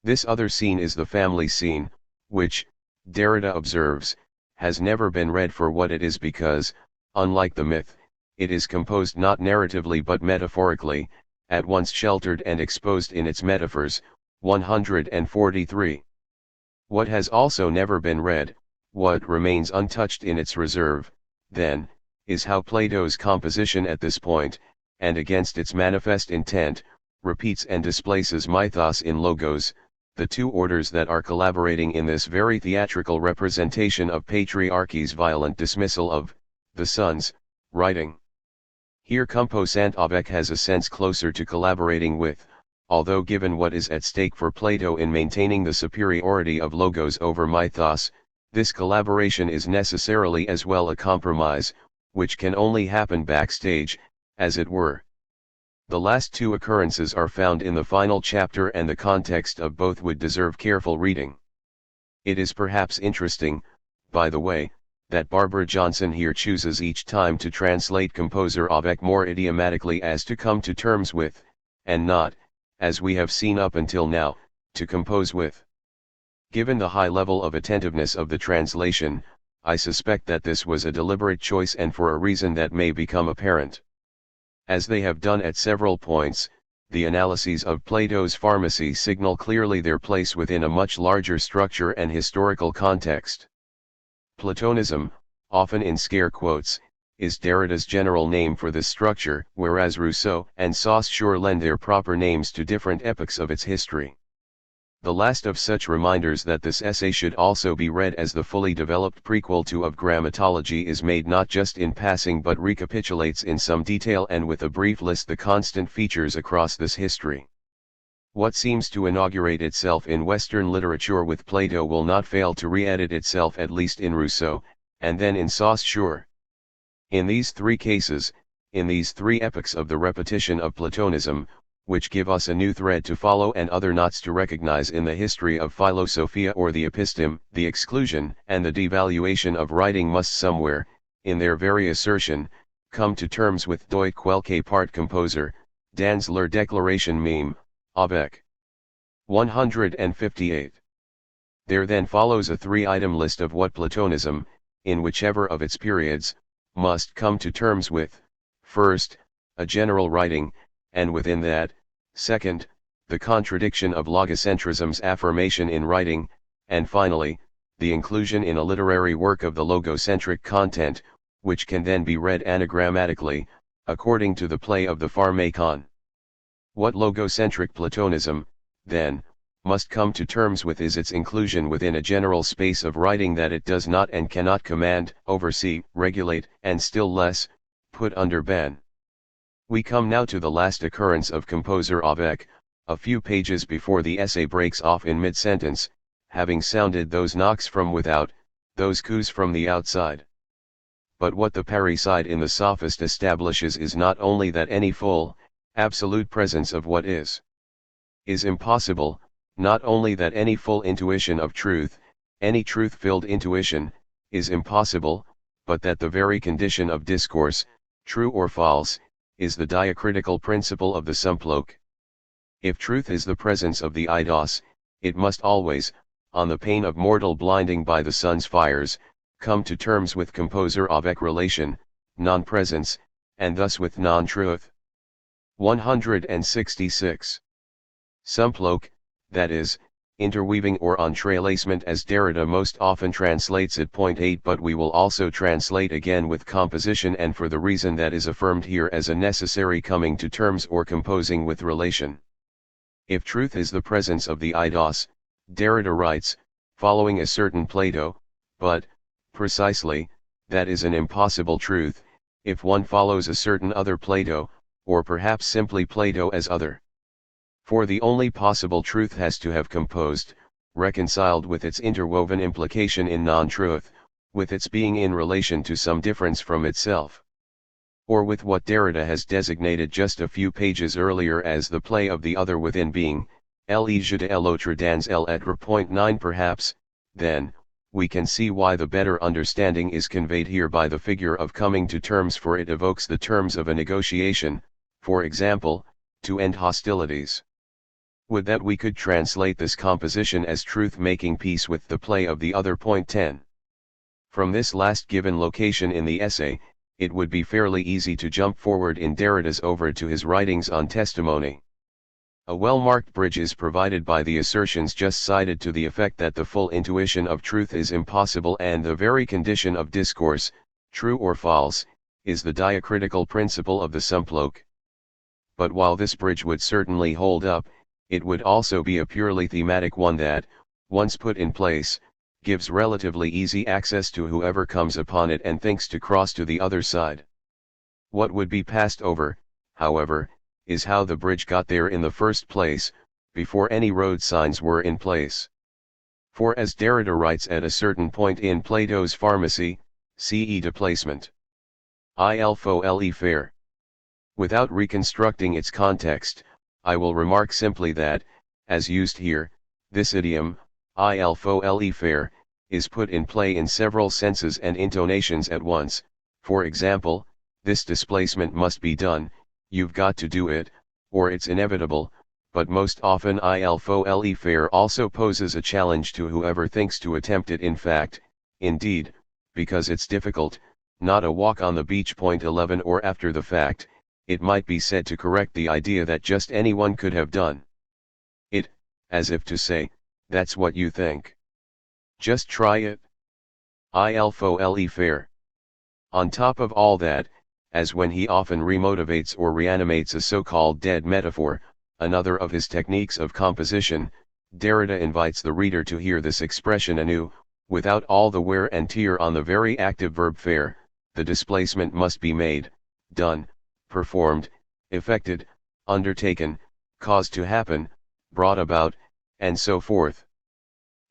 [SPEAKER 1] This other scene is the family scene, which, Derrida observes, has never been read for what it is because, unlike the myth, it is composed not narratively but metaphorically, at once sheltered and exposed in its metaphors. 143. What has also never been read, what remains untouched in its reserve, then, is how Plato's composition at this point, and against its manifest intent, repeats and displaces mythos in logos, the two orders that are collaborating in this very theatrical representation of patriarchy's violent dismissal of the sons, writing. Here composant avec has a sense closer to collaborating with, although given what is at stake for Plato in maintaining the superiority of logos over mythos, this collaboration is necessarily as well a compromise, which can only happen backstage, as it were. The last 2 occurrences are found in the final chapter and the context of both would deserve careful reading. It is perhaps interesting, by the way, that Barbara Johnson here chooses each time to translate composer avec more idiomatically as to come to terms with, and not, as we have seen up until now, to compose with. Given the high level of attentiveness of the translation, I suspect that this was a deliberate choice and for a reason that may become apparent. As they have done at several points, the analyses of Plato's pharmacy signal clearly their place within a much larger structure and historical context. Platonism, often in scare quotes, is Derrida's general name for this structure, whereas Rousseau and Saussure lend their proper names to different epochs of its history. The last of such reminders that this essay should also be read as the fully developed prequel to Of Grammatology is made not just in passing but recapitulates in some detail and with a brief list the constant features across this history. What seems to inaugurate itself in Western literature with Plato will not fail to re-edit itself at least in Rousseau, and then in Saussure. In these three cases, in these three epochs of the repetition of Platonism, which give us a new thread to follow and other knots to recognize in the history of Philosophia or the episteme, the exclusion and the devaluation of writing must somewhere, in their very assertion, come to terms with doi quelque part composer, dans leur déclaration même, avec. 158. There then follows a three-item list of what Platonism, in whichever of its periods, must come to terms with: first, a general writing, and within that, second, the contradiction of logocentrism's affirmation in writing, and finally, the inclusion in a literary work of the logocentric content, which can then be read anagrammatically, according to the play of the Pharmakon. What logocentric Platonism, then, must come to terms with is its inclusion within a general space of writing that it does not and cannot command, oversee, regulate, and still less, put under ban. We come now to the last occurrence of composer avec, a few pages before the essay breaks off in mid-sentence, having sounded those knocks from without, those coups from the outside. But what the parricide in the sophist establishes is not only that any full, absolute presence of what is impossible, not only that any full intuition of truth, any truth-filled intuition, is impossible, but that the very condition of discourse, true or false, is the diacritical principle of the Symploke. If truth is the presence of the eidos, it must always, on the pain of mortal blinding by the sun's fires, come to terms with composer avec relation, non-presence, and thus with non-truth. 166. Symploke, that is, interweaving or entrelacement as Derrida most often translates it. 8 But we will also translate again with composition, and for the reason that is affirmed here as a necessary coming to terms or composing with relation. If truth is the presence of the eidos, Derrida writes, following a certain Plato, but, precisely, that is an impossible truth, if one follows a certain other Plato, or perhaps simply Plato as other. For the only possible truth has to have composed, reconciled with its interwoven implication in non-truth, with its being in relation to some difference from itself. Or with what Derrida has designated just a few pages earlier as the play of the other within being, le jeu de l'autre dans l'être. 9 Perhaps, then, we can see why the better understanding is conveyed here by the figure of coming to terms, for it evokes the terms of a negotiation, for example, to end hostilities. Would that we could translate this composition as truth making peace with the play of the other. 10. From this last given location in the essay, it would be fairly easy to jump forward in Derrida's overture to his writings on testimony. A well-marked bridge is provided by the assertions just cited to the effect that the full intuition of truth is impossible and the very condition of discourse, true or false, is the diacritical principle of the Symploke. But while this bridge would certainly hold up, it would also be a purely thematic one that, once put in place, gives relatively easy access to whoever comes upon it and thinks to cross to the other side. What would be passed over, however, is how the bridge got there in the first place, before any road signs were in place. For as Derrida writes at a certain point in Plato's Pharmacy, ce déplacement. Il faut le faire. Without reconstructing its context, I will remark simply that, as used here, this idiom, il faut le faire, is put in play in several senses and intonations at once. For example, this displacement must be done, you've got to do it, or it's inevitable, but most often il faut le faire also poses a challenge to whoever thinks to attempt it. In fact, indeed, because it's difficult, not a walk on the beach. 11 Or after the fact, it might be said to correct the idea that just anyone could have done it, as if to say, that's what you think. Just try it. Il faut le faire. On top of all that, as when he often remotivates or reanimates a so-called dead metaphor, another of his techniques of composition, Derrida invites the reader to hear this expression anew, without all the wear and tear on the very active verb faire. The displacement must be made, done, performed, effected, undertaken, caused to happen, brought about, and so forth.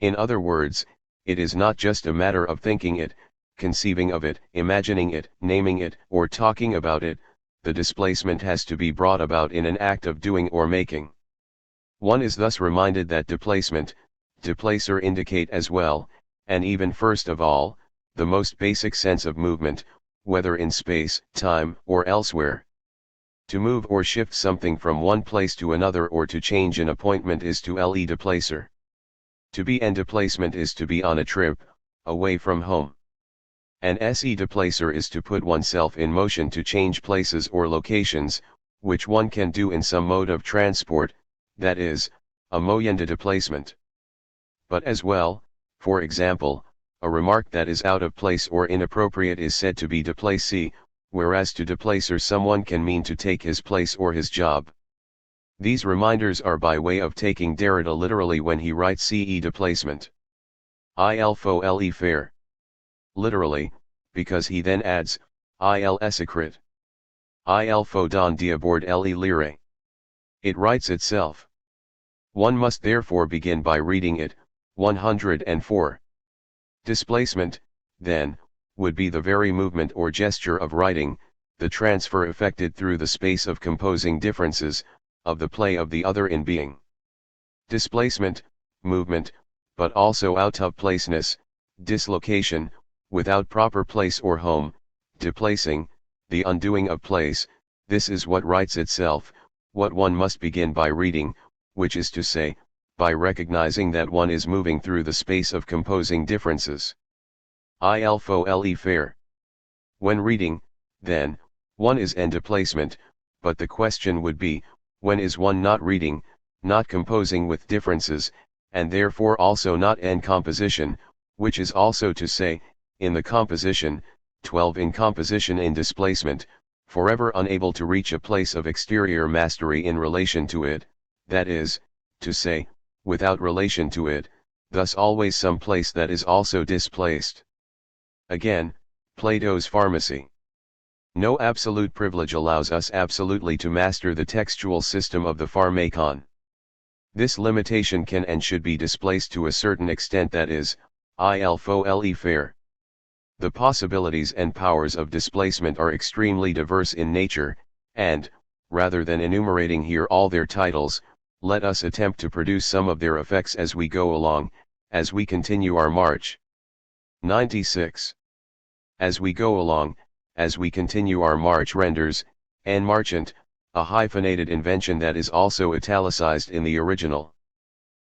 [SPEAKER 1] In other words, it is not just a matter of thinking it, conceiving of it, imagining it, naming it, or talking about it. The displacement has to be brought about in an act of doing or making. One is thus reminded that displacement, displacer indicate as well, and even first of all, the most basic sense of movement, whether in space, time, or elsewhere. To move or shift something from one place to another or to change an appointment is to le displacer. To be en displacement is to be on a trip, away from home. An se displacer is to put oneself in motion to change places or locations, which one can do in some mode of transport, that is, a moyen de displacement. But as well, for example, a remark that is out of place or inappropriate is said to be déplacé, whereas to déplacer someone can mean to take his place or his job. These reminders are by way of taking Derrida literally when he writes ce displacement. Il faut le faire. Literally, because he then adds, il s'écrit. Il faut don d'abord le lire. It writes itself. One must therefore begin by reading it. 104. Displacement, then, would be the very movement or gesture of writing, the transfer effected through the space of composing differences, of the play of the other in being. Displacement, movement, but also out of placeness, dislocation, without proper place or home, deplacing, the undoing of place. This is what writes itself, what one must begin by reading, which is to say, by recognizing that one is moving through the space of composing differences. Il faut le faire. When reading, then, one is en displacement, but the question would be, when is one not reading, not composing with differences, and therefore also not en composition, which is also to say, in the composition, 12 in composition in displacement, forever unable to reach a place of exterior mastery in relation to it, that is, to say, without relation to it, thus always some place that is also displaced. Again, Plato's pharmacy. No absolute privilege allows us absolutely to master the textual system of the pharmakon. This limitation can and should be displaced to a certain extent, that is, il faut le faire. The possibilities and powers of displacement are extremely diverse in nature, and, rather than enumerating here all their titles, let us attempt to produce some of their effects as we go along, as we continue our march. 96. As we go along, as we continue our march renders, en marchant, a hyphenated invention that is also italicized in the original.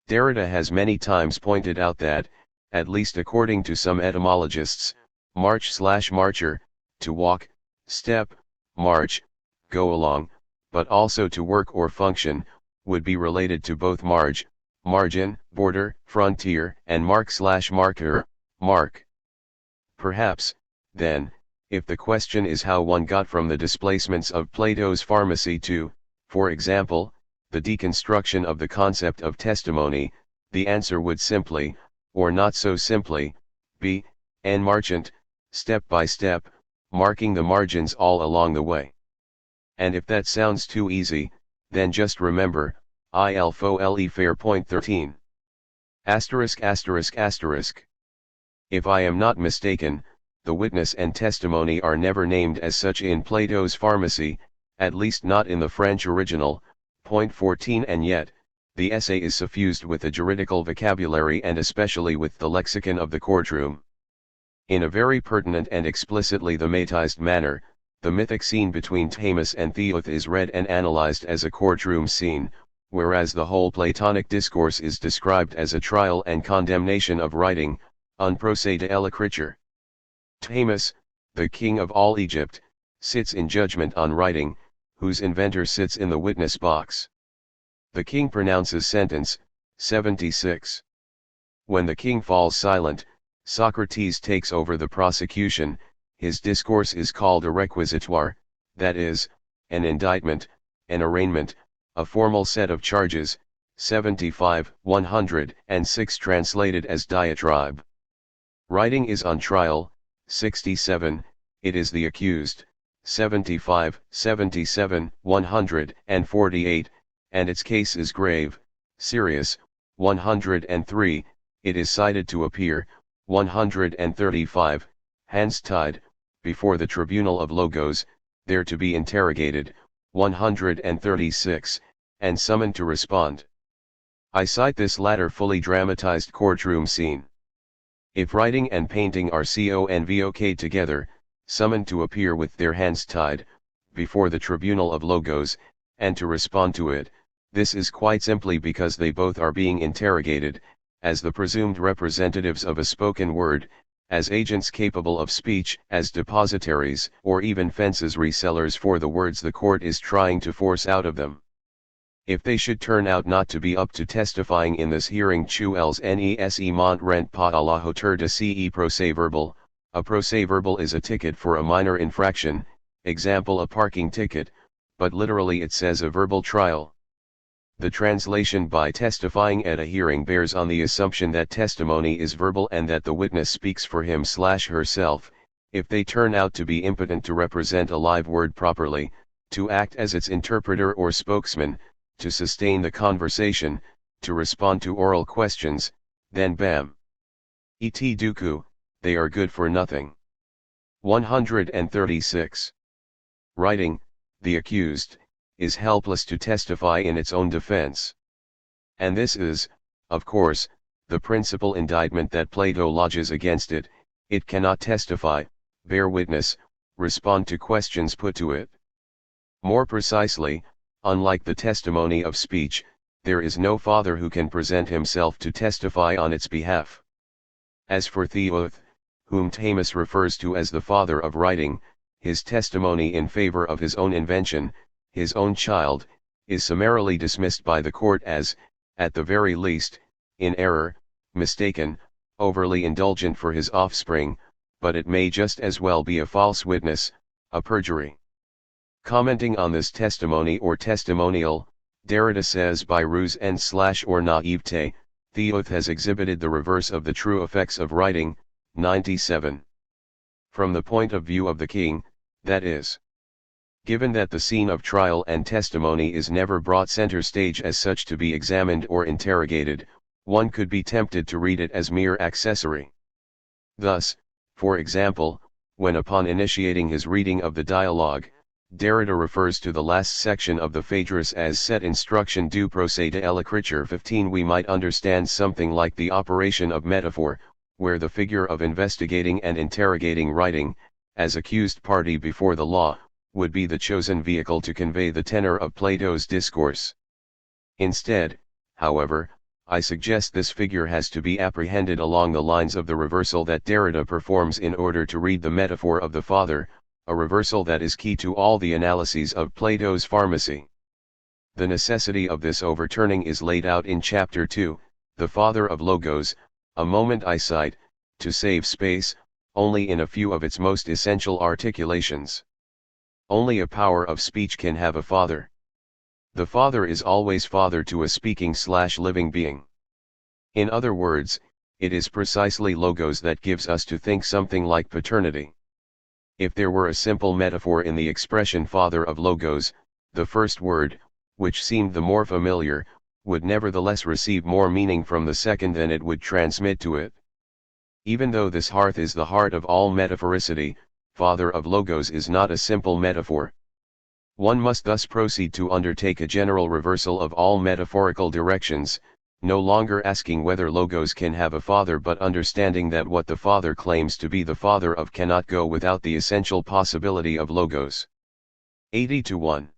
[SPEAKER 1] Derrida has many times pointed out that, at least according to some etymologists, march/marcher, to walk, step, march, go along, but also to work or function, would be related to both marge, margin, border, frontier, and mark/marker, mark. Perhaps, then, if the question is how one got from the displacements of Plato's pharmacy to, for example, the deconstruction of the concept of testimony, the answer would simply, or not so simply, be, en marchant, step by step, marking the margins all along the way. And if that sounds too easy, then just remember, il faut le faire. Point 13. ******. If I am not mistaken, the witness and testimony are never named as such in Plato's pharmacy, at least not in the French original. Point 14. And yet, the essay is suffused with the juridical vocabulary and especially with the lexicon of the courtroom. In a very pertinent and explicitly thematized manner, the mythic scene between Thamus and Theoth is read and analyzed as a courtroom scene, whereas the whole Platonic discourse is described as a trial and condemnation of writing, un procès de l'écriture. Thamus, the king of all Egypt, sits in judgment on writing, whose inventor sits in the witness box. The king pronounces sentence. 76. When the king falls silent, Socrates takes over the prosecution. His discourse is called a requisitoire, that is, an indictment, an arraignment, a formal set of charges. 75, 106 translated as diatribe. Writing is on trial. 67, it is the accused. 75, 77, 148, and its case is grave. Sirius, 103, it is cited to appear, 135, hands tied, before the tribunal of Logos, there to be interrogated, 136, and summoned to respond. I cite this latter fully dramatized courtroom scene. If writing and painting are convoked together, summoned to appear with their hands tied, before the tribunal of Logos, and to respond to it, this is quite simply because they both are being interrogated, as the presumed representatives of a spoken word, as agents capable of speech, as depositaries, or even fences resellers for the words the court is trying to force out of them. If they should turn out not to be up to testifying in this hearing, chuels nese mont rent pas à la hauteur de ce procès-verbal. A procès-verbal is a ticket for a minor infraction, example a parking ticket, but literally it says a verbal trial. The translation by testifying at a hearing bears on the assumption that testimony is verbal and that the witness speaks for him/herself, if they turn out to be impotent to represent a live word properly, to act as its interpreter or spokesman, to sustain the conversation, to respond to oral questions, then bam. Et duku, they are good for nothing. 136. Writing, the accused, is helpless to testify in its own defense. And this is, of course, the principal indictment that Plato lodges against it. It cannot testify, bear witness, respond to questions put to it. More precisely, unlike the testimony of speech, there is no father who can present himself to testify on its behalf. As for Theoth, whom Thamus refers to as the father of writing, his testimony in favor of his own invention, his own child, is summarily dismissed by the court as, at the very least, in error, mistaken, overly indulgent for his offspring, but it may just as well be a false witness, a perjury. Commenting on this testimony or testimonial, Derrida says by ruse and/or naivete, Theoth has exhibited the reverse of the true effects of writing, 97. From the point of view of the king, that is. Given that the scene of trial and testimony is never brought center stage as such to be examined or interrogated, one could be tempted to read it as mere accessory. Thus, for example, when upon initiating his reading of the dialogue, Derrida refers to the last section of the Phaedrus as set instruction du procès de l'écriture 15, we might understand something like the operation of metaphor, where the figure of investigating and interrogating writing, as accused party before the law, would be the chosen vehicle to convey the tenor of Plato's discourse. Instead, however, I suggest this figure has to be apprehended along the lines of the reversal that Derrida performs in order to read the metaphor of the father, a reversal that is key to all the analyses of Plato's pharmacy. The necessity of this overturning is laid out in Chapter 2, the father of Logos, a moment I cite, to save space, only in a few of its most essential articulations. Only a power of speech can have a father. The father is always father to a speaking/living being. In other words, it is precisely Logos that gives us to think something like paternity. If there were a simple metaphor in the expression father of Logos, the first word, which seemed the more familiar, would nevertheless receive more meaning from the second than it would transmit to it. Even though this hearth is the heart of all metaphoricity, father of Logos is not a simple metaphor. One must thus proceed to undertake a general reversal of all metaphorical directions, no longer asking whether Logos can have a father but understanding that what the father claims to be the father of cannot go without the essential possibility of Logos. 80-1.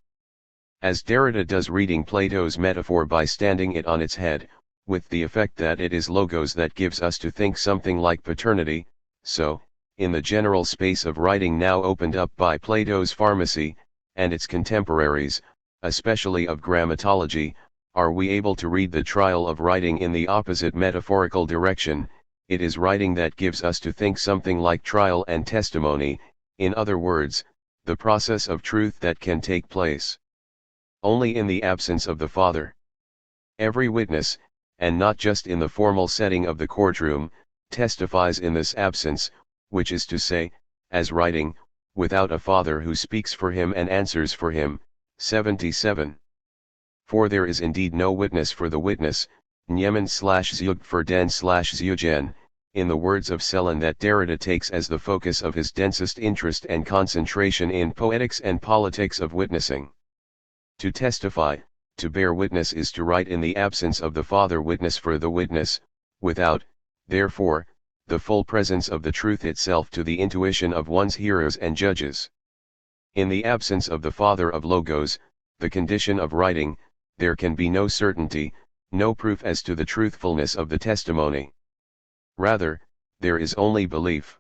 [SPEAKER 1] As Derrida does reading Plato's metaphor by standing it on its head, with the effect that it is Logos that gives us to think something like paternity, so, in the general space of writing now opened up by Plato's pharmacy, and its contemporaries, especially of grammatology, are we able to read the trial of writing in the opposite metaphorical direction. It is writing that gives us to think something like trial and testimony, in other words, the process of truth that can take place only in the absence of the father. Every witness, and not just in the formal setting of the courtroom, testifies in this absence, which is to say, as writing, without a father who speaks for him and answers for him. 77. For there is indeed no witness for the witness, Nyemen/Zug for den/Zugen, in the words of Celan that Derrida takes as the focus of his densest interest and concentration in Poetics and Politics of Witnessing. To testify, to bear witness is to write in the absence of the father witness for the witness, without, therefore, the full presence of the truth itself to the intuition of one's hearers and judges. In the absence of the father of logos, the condition of writing, there can be no certainty, no proof as to the truthfulness of the testimony. Rather, there is only belief.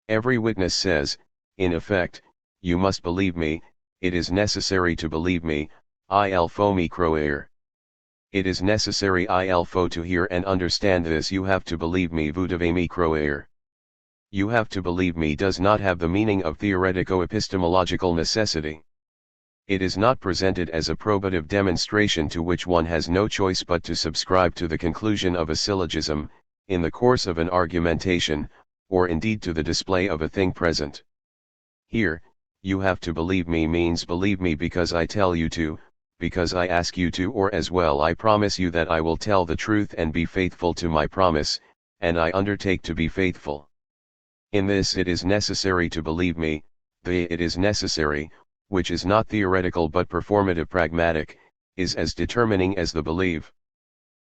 [SPEAKER 1] Every witness says, in effect, you must believe me, it is necessary to believe me, il faut me croire. It is necessary il faut to hear and understand this, you have to believe me, vous devez me croire. You have to believe me does not have the meaning of theoretico-epistemological necessity. It is not presented as a probative demonstration to which one has no choice but to subscribe to the conclusion of a syllogism, in the course of an argumentation, or indeed to the display of a thing present. Here, you have to believe me means believe me because I tell you to, because I ask you to, or as well I promise you that I will tell the truth and be faithful to my promise, and I undertake to be faithful. In this it is necessary to believe me, the it is necessary, which is not theoretical but performative pragmatic, is as determining as the believe.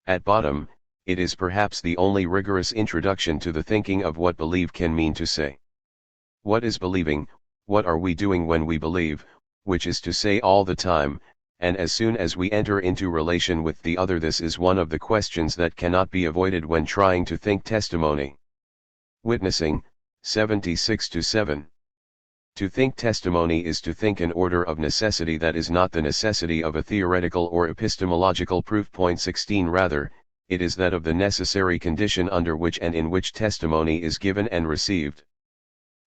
[SPEAKER 1] At bottom, it is perhaps the only rigorous introduction to the thinking of what believe can mean to say. What is believing, what are we doing when we believe, which is to say all the time, and as soon as we enter into relation with the other, this is one of the questions that cannot be avoided when trying to think testimony. Witnessing, 76-7. To think testimony is to think an order of necessity that is not the necessity of a theoretical or epistemological proof. 16 Rather, it is that of the necessary condition under which and in which testimony is given and received.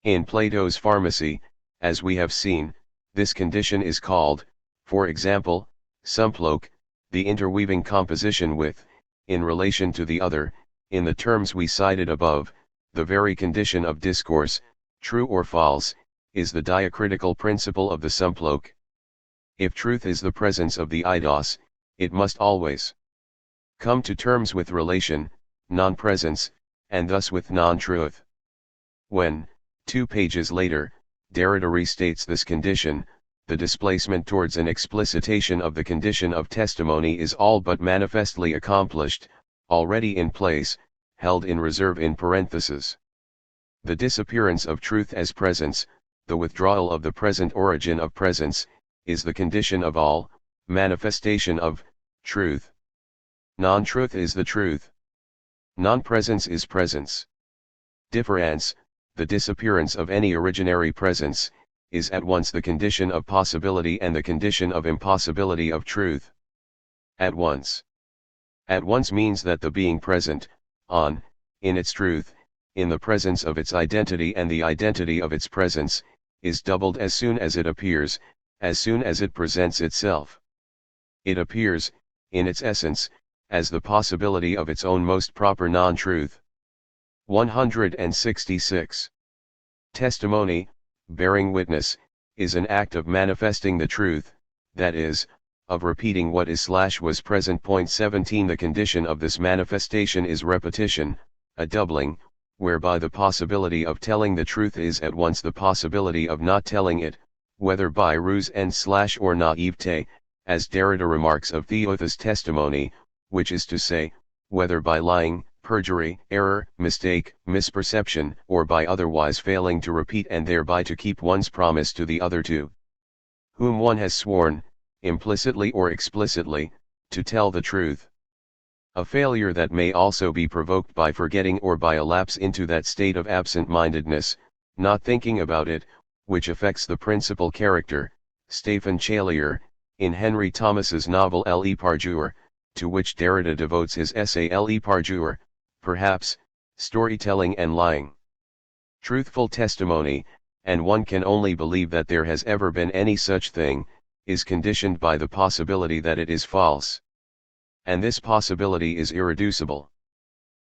[SPEAKER 1] In Plato's Pharmacy, as we have seen, this condition is called, for example, symploke, the interweaving composition with, in relation to the other, in the terms we cited above, the very condition of discourse, true or false, is the diacritical principle of the symploke. If truth is the presence of the eidos, it must always come to terms with relation, non-presence, and thus with non-truth. When, 2 pages later, Derrida restates this condition, the displacement towards an explicitation of the condition of testimony is all but manifestly accomplished, already in place, held in reserve in parentheses. The disappearance of truth as presence, the withdrawal of the present origin of presence, is the condition of all manifestation of truth. Non-truth is the truth. Non-presence is presence. Difference, the disappearance of any originary presence, is at once the condition of possibility and the condition of impossibility of truth. At once. At once means that the being present, in its truth, in the presence of its identity and the identity of its presence, is doubled as soon as it appears, as soon as it presents itself. It appears, in its essence, as the possibility of its own most proper non-truth. 166. Testimony, bearing witness, is an act of manifesting the truth, that is, of repeating what is/was present. 17 The condition of this manifestation is repetition, a doubling, whereby the possibility of telling the truth is at once the possibility of not telling it, whether by ruse and/or naivete, as Derrida remarks of Theothus' testimony, which is to say, whether by lying, perjury, error, mistake, misperception, or by otherwise failing to repeat and thereby to keep one's promise to the other to whom one has sworn, implicitly or explicitly, to tell the truth. A failure that may also be provoked by forgetting or by a lapse into that state of absent-mindedness, not thinking about it, which affects the principal character, Stephen Chalier, in Henry Thomas's novel Le Parjure, to which Derrida devotes his essay Le Parjure, perhaps, storytelling and lying. Truthful testimony, and one can only believe that there has ever been any such thing, is conditioned by the possibility that it is false. And this possibility is irreducible.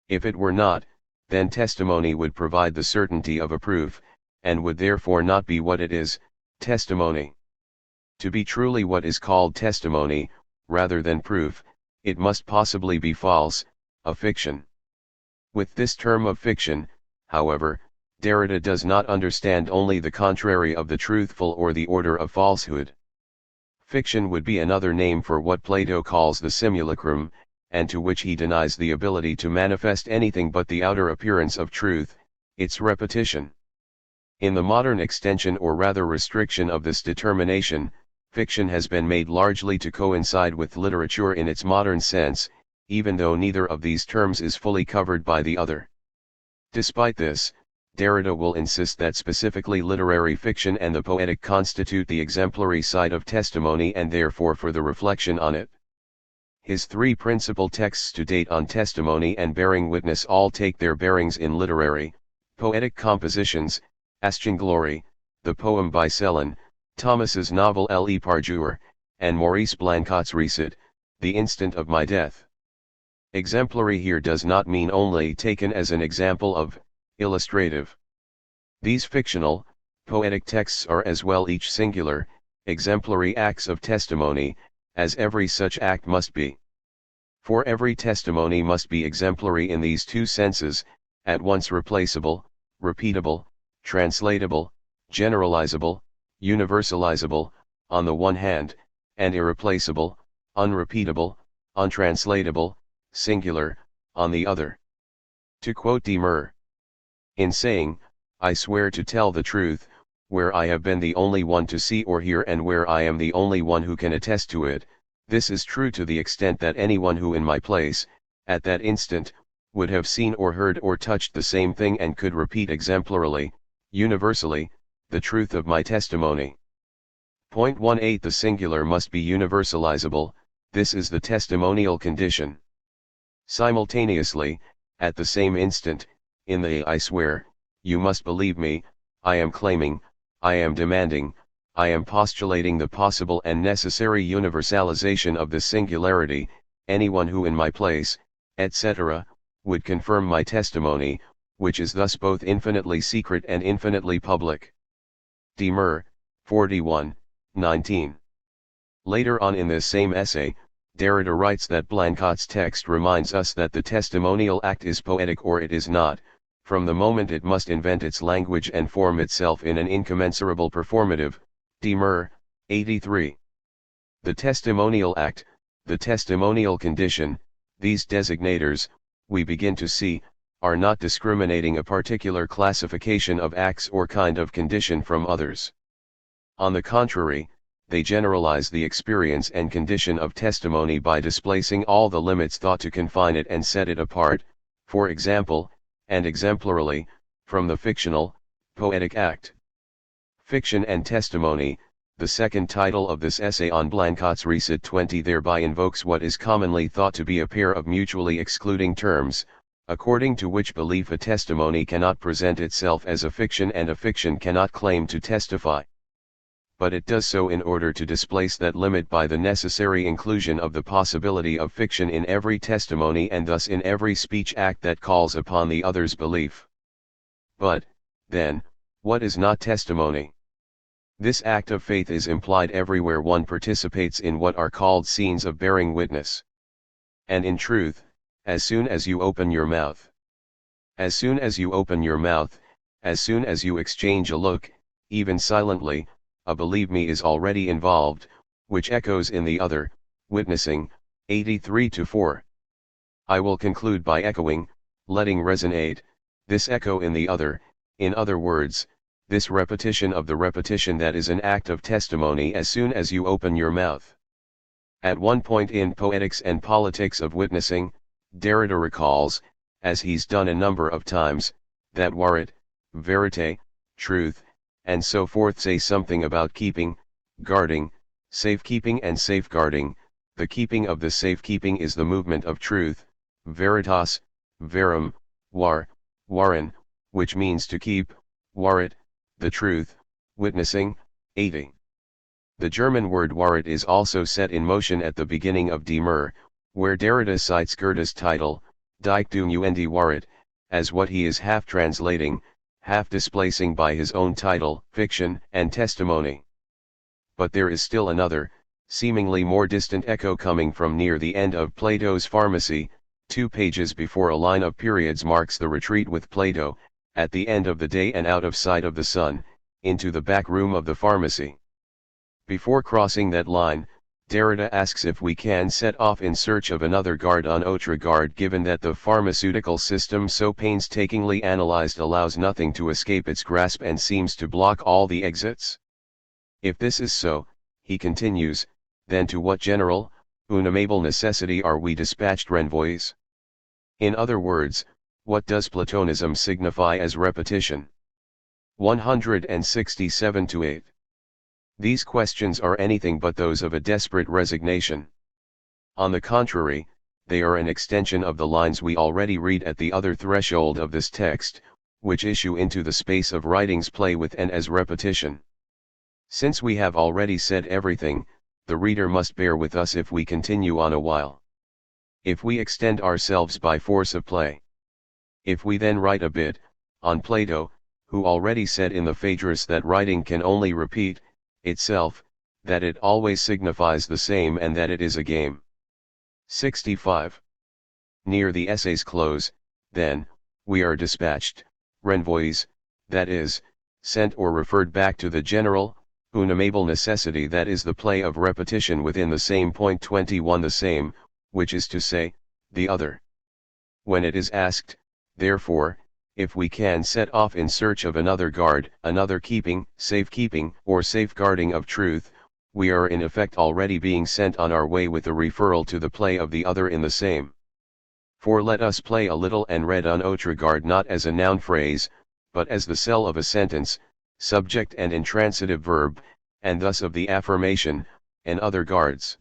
[SPEAKER 1] If it were not, then testimony would provide the certainty of a proof, and would therefore not be what it is, testimony. To be truly what is called testimony, rather than proof, it must possibly be false, a fiction. With this term of fiction, however, Derrida does not understand only the contrary of the truthful or the order of falsehood. Fiction would be another name for what Plato calls the simulacrum, and to which he denies the ability to manifest anything but the outer appearance of truth, its repetition. In the modern extension or rather restriction of this determination, fiction has been made largely to coincide with literature in its modern sense, even though neither of these terms is fully covered by the other. Despite this, Derrida will insist that specifically literary fiction and the poetic constitute the exemplary side of testimony and therefore for the reflection on it. His three principal texts to date on testimony and bearing witness all take their bearings in literary, poetic compositions: Glory, the poem by Celan, Thomas's novel Le Parjure, and Maurice Blancot's recit, The Instant of My Death. Exemplary here does not mean only taken as an example of, illustrative. These fictional, poetic texts are as well each singular, exemplary acts of testimony, as every such act must be. For every testimony must be exemplary in these two senses, at once replaceable, repeatable, translatable, generalizable, universalizable, on the one hand, and irreplaceable, unrepeatable, untranslatable, singular, on the other. To quote de Mur, in saying, "I swear to tell the truth, where I have been the only one to see or hear and where I am the only one who can attest to it, this is true to the extent that anyone who in my place, at that instant, would have seen or heard or touched the same thing and could repeat exemplarily, universally, the truth of my testimony." 18. The singular must be universalizable, this is the testimonial condition. Simultaneously, at the same instant, in the I swear, you must believe me, I am claiming, I am demanding, I am postulating the possible and necessary universalization of the singularity, anyone who in my place, etc., would confirm my testimony, which is thus both infinitely secret and infinitely public. De Mur, 41, 19. Later on in this same essay, Derrida writes that Blancot's text reminds us that the testimonial act is poetic or it is not, from the moment it must invent its language and form itself in an incommensurable performative. De Mur, 83. The testimonial act, the testimonial condition, these designators, we begin to see, are not discriminating a particular classification of acts or kind of condition from others. On the contrary, they generalize the experience and condition of testimony by displacing all the limits thought to confine it and set it apart, for example, and exemplarily, from the fictional, poetic act. Fiction and Testimony, the second title of this essay on Blancot's recit 20, thereby invokes what is commonly thought to be a pair of mutually excluding terms, according to which belief a testimony cannot present itself as a fiction and a fiction cannot claim to testify. But it does so in order to displace that limit by the necessary inclusion of the possibility of fiction in every testimony and thus in every speech act that calls upon the other's belief. But, then, what is not testimony? This act of faith is implied everywhere one participates in what are called scenes of bearing witness. And in truth, as soon as you open your mouth, as soon as you open your mouth, as soon as you exchange a look, even silently, a believe me is already involved, which echoes in the other, witnessing, 83-4. I will conclude by echoing, letting resonate, this echo in the other, in other words, this repetition of the repetition that is an act of testimony as soon as you open your mouth. At one point in Poetics and Politics of Witnessing, Derrida recalls, as he's done a number of times, that warit, verite, truth, and so forth say something about keeping, guarding, safekeeping and safeguarding. The keeping of the safekeeping is the movement of truth, veritas, verum, warin, which means to keep, warit, the truth, witnessing, 80. The German word warit is also set in motion at the beginning of De Mur, where Derrida cites Goethe's title, Dichtung und Wahrheit, as what he is half translating, half displacing by his own title, Fiction and Testimony. But there is still another, seemingly more distant echo coming from near the end of Plato's Pharmacy, 2 pages before a line of periods marks the retreat with Plato, at the end of the day and out of sight of the sun, into the back room of the pharmacy. Before crossing that line, Derrida asks if we can set off in search of another garde en autre garde, given that the pharmaceutical system so painstakingly analyzed allows nothing to escape its grasp and seems to block all the exits. If this is so, he continues, then to what general, unamable necessity are we dispatched renvoys? In other words, what does Platonism signify as repetition? 167-8. These questions are anything but those of a desperate resignation. On the contrary, they are an extension of the lines we already read at the other threshold of this text, which issue into the space of writings play with and as repetition. Since we have already said everything, the reader must bear with us if we continue on a while. If we extend ourselves by force of play. If we then write a bit, on Plato, who already said in the Phaedrus that writing can only repeat itself, that it always signifies the same and that it is a game. 65. Near the essay's close, then, we are dispatched, renvoys, that is, sent or referred back to the general, unamable necessity, that is the play of repetition within the same point 21, the same, which is to say, the other. When it is asked, therefore, if we can set off in search of another guard, another keeping, safekeeping, or safeguarding of truth, we are in effect already being sent on our way with a referral to the play of the other in the same. For let us play a little and read en autre garde not as a noun phrase, but as the cell of a sentence, subject and intransitive verb, and thus of the affirmation, and other guards.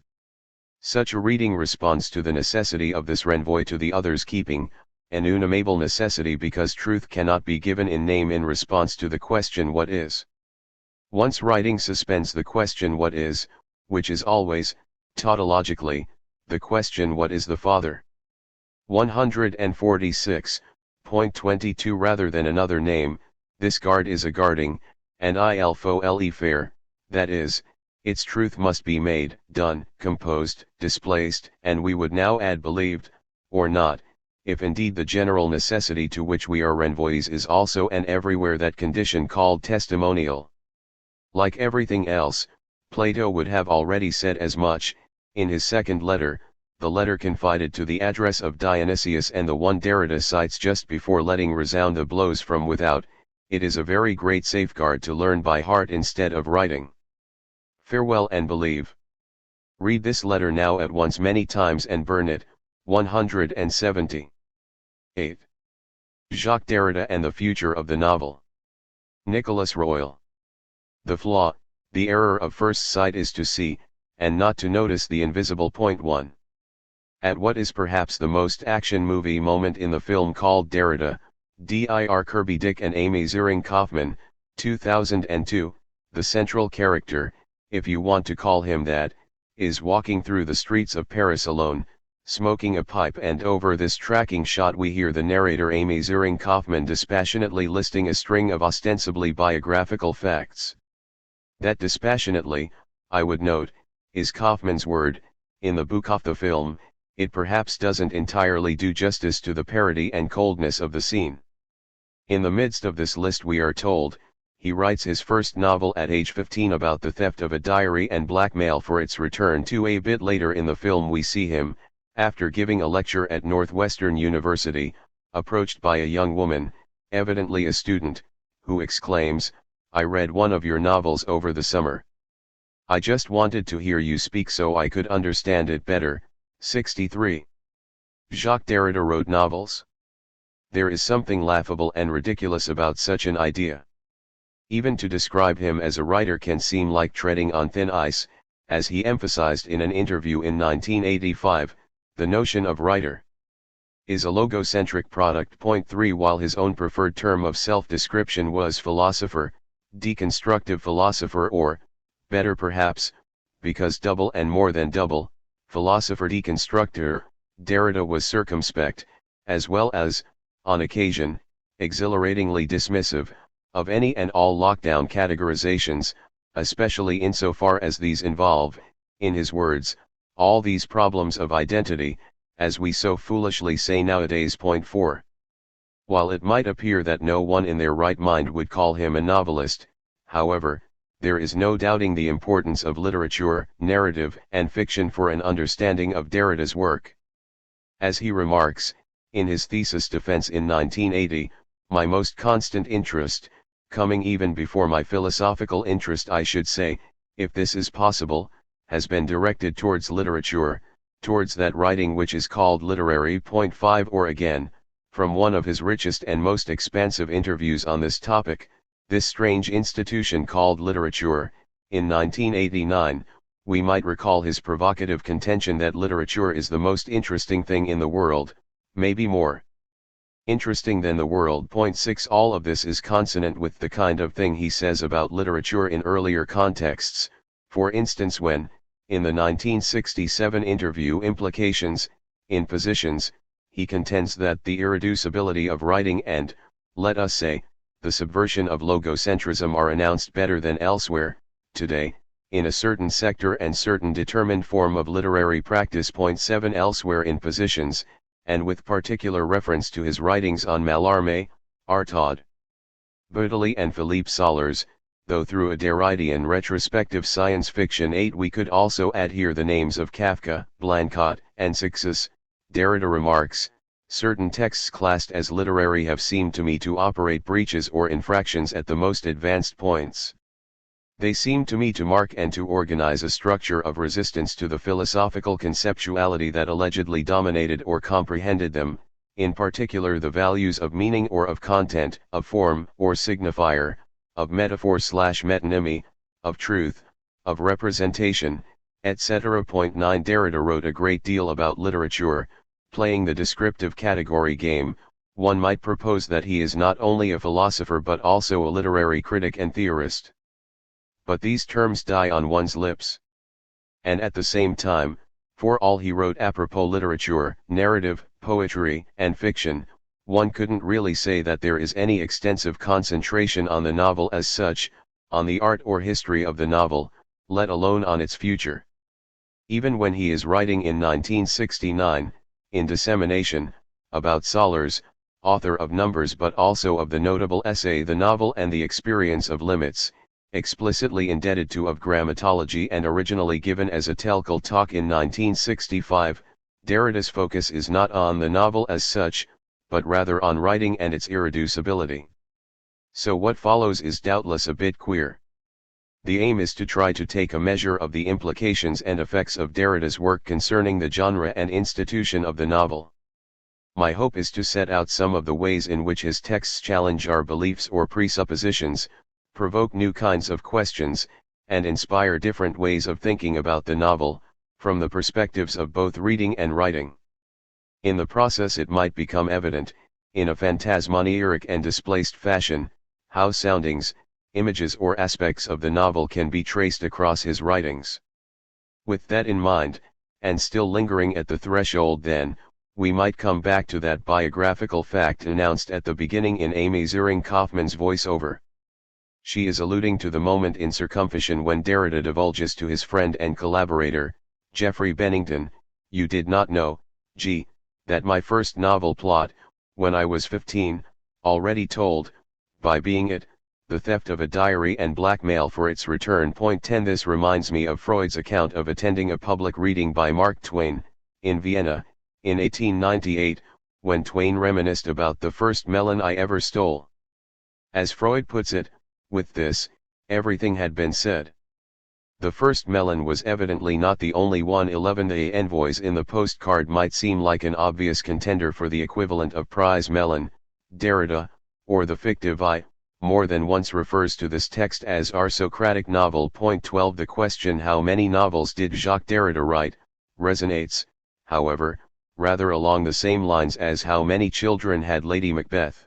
[SPEAKER 1] Such a reading responds to the necessity of this renvoi to the other's keeping, an unamable necessity because truth cannot be given in name in response to the question what is. Once writing suspends the question what is, which is always, tautologically, the question what is the Father. 146.22 Rather than another name, this guard is a guarding, and ilfole fair, that is, its truth must be made, done, composed, displaced, and we would now add believed, or not, if indeed the general necessity to which we are renvoys is also and everywhere that condition called testimonial. Like everything else, Plato would have already said as much, in his second letter, the letter confided to the address of Dionysius and the one Derrida cites just before letting resound the blows from without. It is a very great safeguard to learn by heart instead of writing. Farewell and believe. Read this letter now at once many times and burn it. 170. 8. Jacques Derrida and the future of the novel. Nicholas Royle. The flaw, the error of first sight is to see, and not to notice the invisible point. 1. At what is perhaps the most action movie moment in the film called Derrida, Dir Kirby Dick and Amy Ziering Kaufman, 2002, the central character, if you want to call him that, is walking through the streets of Paris alone, smoking a pipe, and over this tracking shot we hear the narrator Amy Ziering Kaufman dispassionately listing a string of ostensibly biographical facts. That dispassionately, I would note, is Kaufman's word. In the book of the film, it perhaps doesn't entirely do justice to the parody and coldness of the scene. In the midst of this list we are told, he writes his first novel at age 15 about the theft of a diary and blackmail for its return to. A bit later in the film we see him, after giving a lecture at Northwestern University, approached by a young woman, evidently a student, who exclaims, "I read one of your novels over the summer. I just wanted to hear you speak so I could understand it better." 63. Jacques Derrida wrote novels? There is something laughable and ridiculous about such an idea. Even to describe him as a writer can seem like treading on thin ice, as he emphasized in an interview in 1985. The notion of writer is a logocentric product. 3 While his own preferred term of self-description was philosopher, deconstructive philosopher, or, better perhaps, because double and more than double, philosopher deconstructor, Derrida was circumspect, as well as, on occasion, exhilaratingly dismissive, of any and all lockdown categorizations, especially insofar as these involve, in his words, all these problems of identity, as we so foolishly say nowadays. Point 4. While it might appear that no one in their right mind would call him a novelist, however, there is no doubting the importance of literature, narrative, and fiction for an understanding of Derrida's work. As he remarks, in his thesis defense in 1980, my most constant interest, coming even before my philosophical interest I should say, if this is possible, has been directed towards literature, towards that writing which is called literary. Point 5. Or again, from one of his richest and most expansive interviews on this topic, this strange institution called literature, in 1989, we might recall his provocative contention that literature is the most interesting thing in the world, maybe more interesting than the world. Point 6. All of this is consonant with the kind of thing he says about literature in earlier contexts, for instance when, in the 1967 interview Implications, in Positions, he contends that the irreducibility of writing and, let us say, the subversion of logocentrism are announced better than elsewhere, today, in a certain sector and certain determined form of literary practice. Point 7. Elsewhere in Positions, and with particular reference to his writings on Mallarmé, Artaud, Bouteille and Philippe Sollers, though through a Derridian retrospective science fiction 8 we could also add here the names of Kafka, Blancat, and Sixus, Derrida remarks, certain texts classed as literary have seemed to me to operate breaches or infractions at the most advanced points. They seem to me to mark and to organize a structure of resistance to the philosophical conceptuality that allegedly dominated or comprehended them, in particular the values of meaning or of content, of form or signifier, of metaphor/metonymy, of truth, of representation, etc. Point 9. Derrida wrote a great deal about literature, playing the descriptive category game. One might propose that he is not only a philosopher but also a literary critic and theorist. But these terms die on one's lips. And at the same time, for all he wrote apropos literature, narrative, poetry, and fiction, one couldn't really say that there is any extensive concentration on the novel as such, on the art or history of the novel, let alone on its future. Even when he is writing in 1969, in Dissemination, about Sollers, author of numbers but also of the notable essay The Novel and the Experience of Limits, explicitly indebted to of grammatology and originally given as a Telkal talk in 1965, Derrida's focus is not on the novel as such, but rather on writing and its irreducibility. So what follows is doubtless a bit queer. The aim is to try to take a measure of the implications and effects of Derrida's work concerning the genre and institution of the novel. My hope is to set out some of the ways in which his texts challenge our beliefs or presuppositions, provoke new kinds of questions, and inspire different ways of thinking about the novel, from the perspectives of both reading and writing. In the process it might become evident, in a phantasmagoric and displaced fashion, how soundings, images or aspects of the novel can be traced across his writings. With that in mind, and still lingering at the threshold then, we might come back to that biographical fact announced at the beginning in Amy Ziering Kaufman's voiceover. She is alluding to the moment in Circumcision when Derrida divulges to his friend and collaborator, Geoffrey Bennington, "You did not know, G, that my first novel plot, when I was 15, already told, by being it, the theft of a diary and blackmail for its return." Point 10. This reminds me of Freud's account of attending a public reading by Mark Twain, in Vienna, in 1898, when Twain reminisced about the first melon I ever stole. As Freud puts it, with this, everything had been said. The first melon was evidently not the only one. 11. The envoys in the postcard might seem like an obvious contender for the equivalent of prize melon, Derrida, or the fictive I, more than once refers to this text as our Socratic novel. Point 12. The question how many novels did Jacques Derrida write, resonates, however, rather along the same lines as how many children had Lady Macbeth.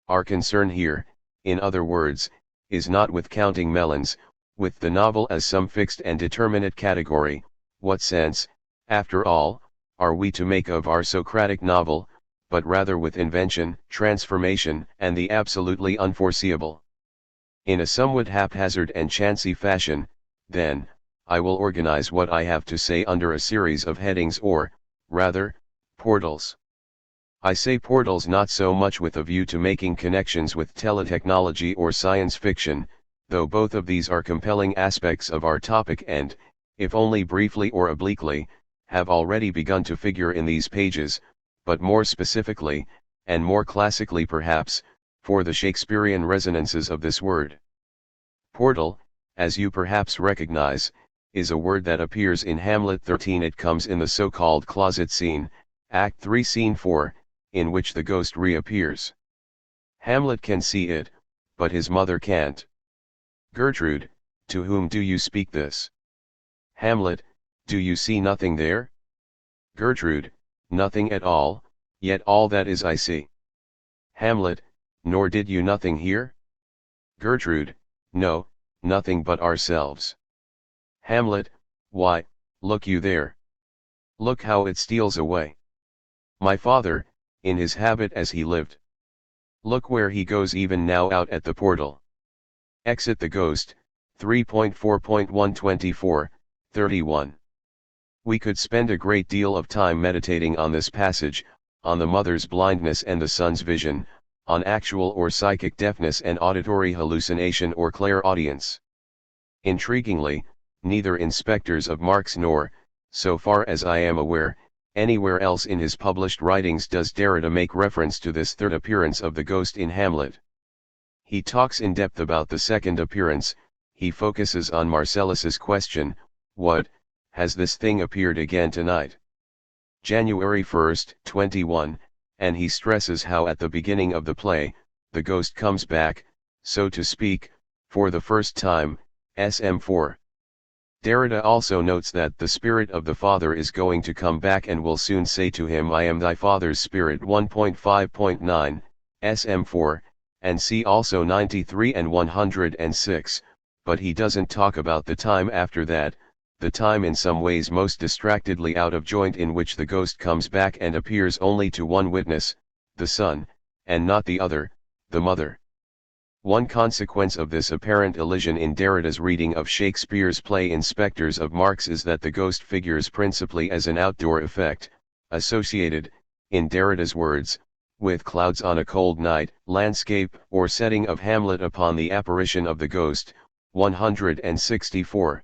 [SPEAKER 1] Our concern here, in other words, is not with counting melons, with the novel as some fixed and determinate category. What sense, after all, are we to make of our Socratic novel, but rather with invention, transformation, and the absolutely unforeseeable. In a somewhat haphazard and chancy fashion, then, I will organize what I have to say under a series of headings or, rather, portals. I say portals not so much with a view to making connections with teletechnology or science fiction, though both of these are compelling aspects of our topic and, if only briefly or obliquely, have already begun to figure in these pages, but more specifically, and more classically perhaps, for the Shakespearean resonances of this word. Portal, as you perhaps recognize, is a word that appears in Hamlet 13. It comes in the so-called closet scene, Act 3 Scene 4, in which the ghost reappears. Hamlet can see it, but his mother can't. Gertrude, to whom do you speak this? Hamlet, do you see nothing there? Gertrude, nothing at all, yet all that is I see. Hamlet, nor did you nothing hear? Gertrude, no, nothing but ourselves. Hamlet, why, look you there. Look how it steals away. My father, in his habit as he lived. Look where he goes even now out at the portal. Exit the ghost, 3.4.124, 31. We could spend a great deal of time meditating on this passage, on the mother's blindness and the son's vision, on actual or psychic deafness and auditory hallucination or clairaudience. Intriguingly, neither in Spectres of Marx nor, so far as I am aware, anywhere else in his published writings does Derrida make reference to this third appearance of the ghost in Hamlet. He talks in depth about the second appearance. He focuses on Marcellus's question, what, has this thing appeared again tonight? January 1, 21, and he stresses how at the beginning of the play, the ghost comes back, so to speak, for the first time, SM4. Derrida also notes that the spirit of the father is going to come back and will soon say to him, I am thy father's spirit. 1.5.9, SM4, and see also 93 and 106, but he doesn't talk about the time after that, the time in some ways most distractedly out of joint in which the ghost comes back and appears only to one witness, the son, and not the other, the mother. One consequence of this apparent elision in Derrida's reading of Shakespeare's play in Spectres of Marx is that the ghost figures principally as an outdoor effect, associated, in Derrida's words, with clouds on a cold night, landscape or setting of Hamlet upon the apparition of the ghost, 164.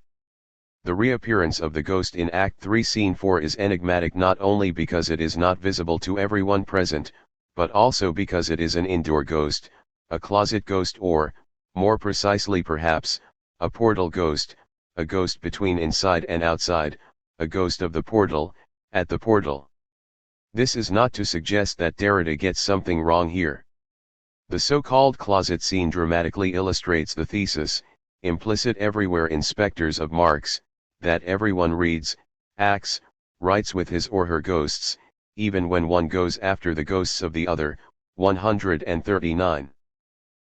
[SPEAKER 1] The reappearance of the ghost in Act 3 Scene 4 is enigmatic not only because it is not visible to everyone present, but also because it is an indoor ghost, a closet ghost or, more precisely perhaps, a portal ghost, a ghost between inside and outside, a ghost of the portal, at the portal. This is not to suggest that Derrida gets something wrong here. The so-called closet scene dramatically illustrates the thesis, implicit everywhere in Spectres of Marx, that everyone reads, acts, writes with his or her ghosts, even when one goes after the ghosts of the other, 139.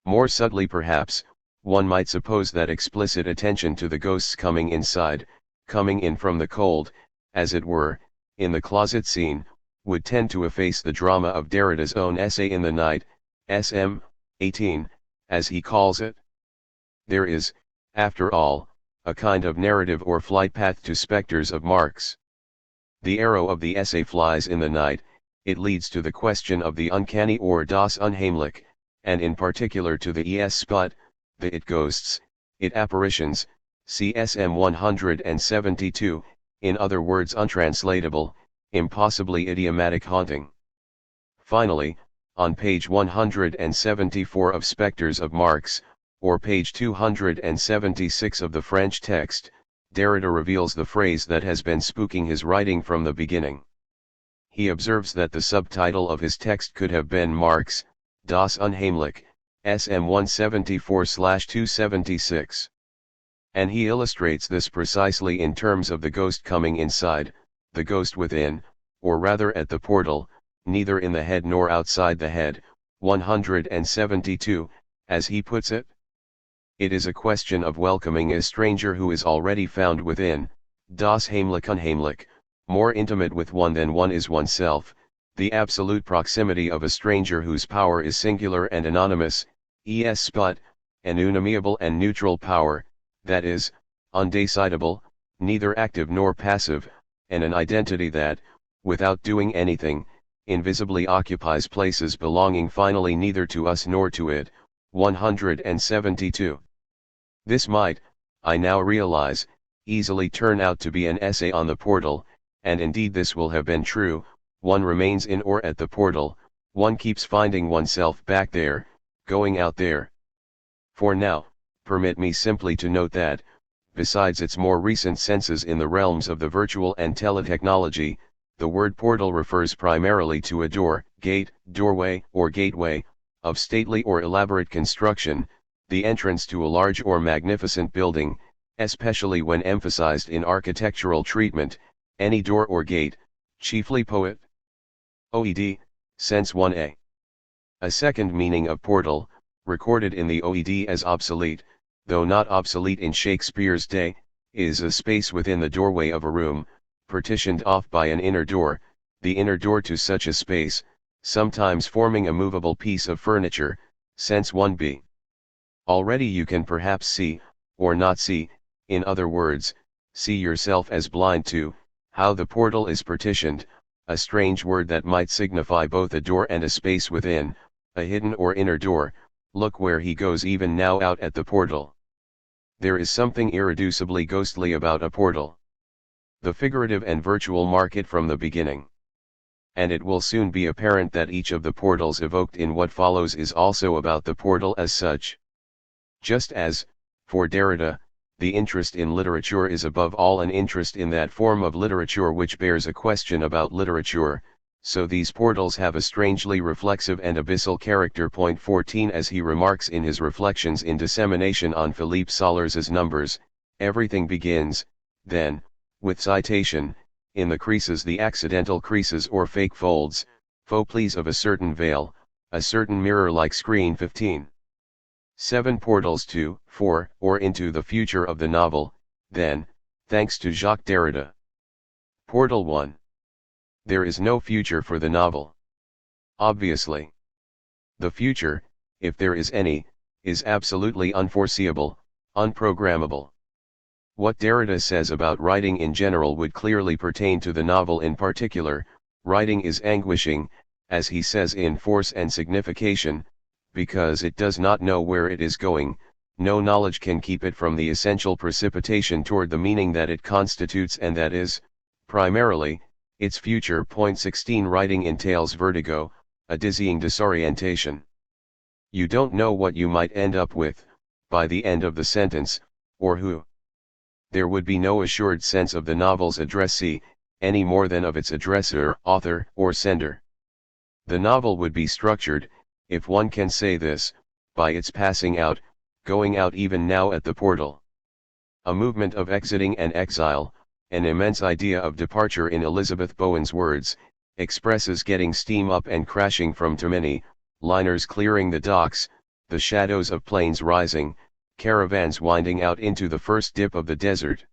[SPEAKER 1] More subtly perhaps, one might suppose that explicit attention to the ghosts coming inside, coming in from the cold, as it were, in the closet scene, would tend to efface the drama of Derrida's own essay in the night, SM 18, as he calls it. There is, after all, a kind of narrative or flight path to Spectres of Marx. The arrow of the essay flies in the night, it leads to the question of the uncanny or das Unheimlich, and in particular to the Es-Spot, the it ghosts, it apparitions, CSM 172, in other words untranslatable, impossibly idiomatic haunting. Finally, on page 174 of Spectres of Marx, or page 276 of the French text, Derrida reveals the phrase that has been spooking his writing from the beginning. He observes that the subtitle of his text could have been Marx, Das Unheimlich, SM 174/276. And he illustrates this precisely in terms of the ghost coming inside, the ghost within, or rather at the portal, neither in the head nor outside the head, 172, as he puts it. It is a question of welcoming a stranger who is already found within, das Heimlich Unheimlich, more intimate with one than one is oneself, the absolute proximity of a stranger whose power is singular and anonymous, es Spot, an unamiable and neutral power, that is, undecidable, neither active nor passive, and an identity that, without doing anything, invisibly occupies places belonging finally neither to us nor to it. 172. This might, I now realize, easily turn out to be an essay on the portal, and indeed this will have been true. One remains in or at the portal, one keeps finding oneself back there, going out there. For now, permit me simply to note that, besides its more recent senses in the realms of the virtual and teletechnology, the word portal refers primarily to a door, gate, doorway, or gateway, of stately or elaborate construction, the entrance to a large or magnificent building, especially when emphasized in architectural treatment, any door or gate, chiefly poet. OED, sense 1a. A second meaning of portal, recorded in the OED as obsolete, though not obsolete in Shakespeare's day, is a space within the doorway of a room, partitioned off by an inner door, the inner door to such a space, sometimes forming a movable piece of furniture, sense 1b. Already you can perhaps see, or not see, in other words, see yourself as blind to, how the portal is partitioned, a strange word that might signify both a door and a space within, a hidden or inner door. Look where he goes even now out at the portal. There is something irreducibly ghostly about a portal. The figurative and virtual mark it from the beginning. And it will soon be apparent that each of the portals evoked in what follows is also about the portal as such. Just as, for Derrida, the interest in literature is above all an interest in that form of literature which bears a question about literature, so these portals have a strangely reflexive and abyssal character. 14 As he remarks in his reflections in dissemination on Philippe Sollers's Numbers, everything begins, then, with citation, in the creases, the accidental creases or fake folds, faux plis of a certain veil, a certain mirror-like screen. 15. 7 Portals to, for, or into the future of the novel, then, thanks to Jacques Derrida. Portal 1. There is no future for the novel. Obviously. The future, if there is any, is absolutely unforeseeable, unprogrammable. What Derrida says about writing in general would clearly pertain to the novel in particular. Writing is anguishing, as he says in Force and Signification, because it does not know where it is going, no knowledge can keep it from the essential precipitation toward the meaning that it constitutes and that is, primarily, its future. 16 Writing entails vertigo, a dizzying disorientation. You don't know what you might end up with, by the end of the sentence, or who. There would be no assured sense of the novel's addressee, any more than of its addresser, author, or sender. The novel would be structured, if one can say this, by its passing out, going out even now at the portal. A movement of exiting and exile, an immense idea of departure in Elizabeth Bowen's words, expresses getting steam up and crashing from too many, liners clearing the docks, the shadows of planes rising, caravans winding out into the first dip of the desert.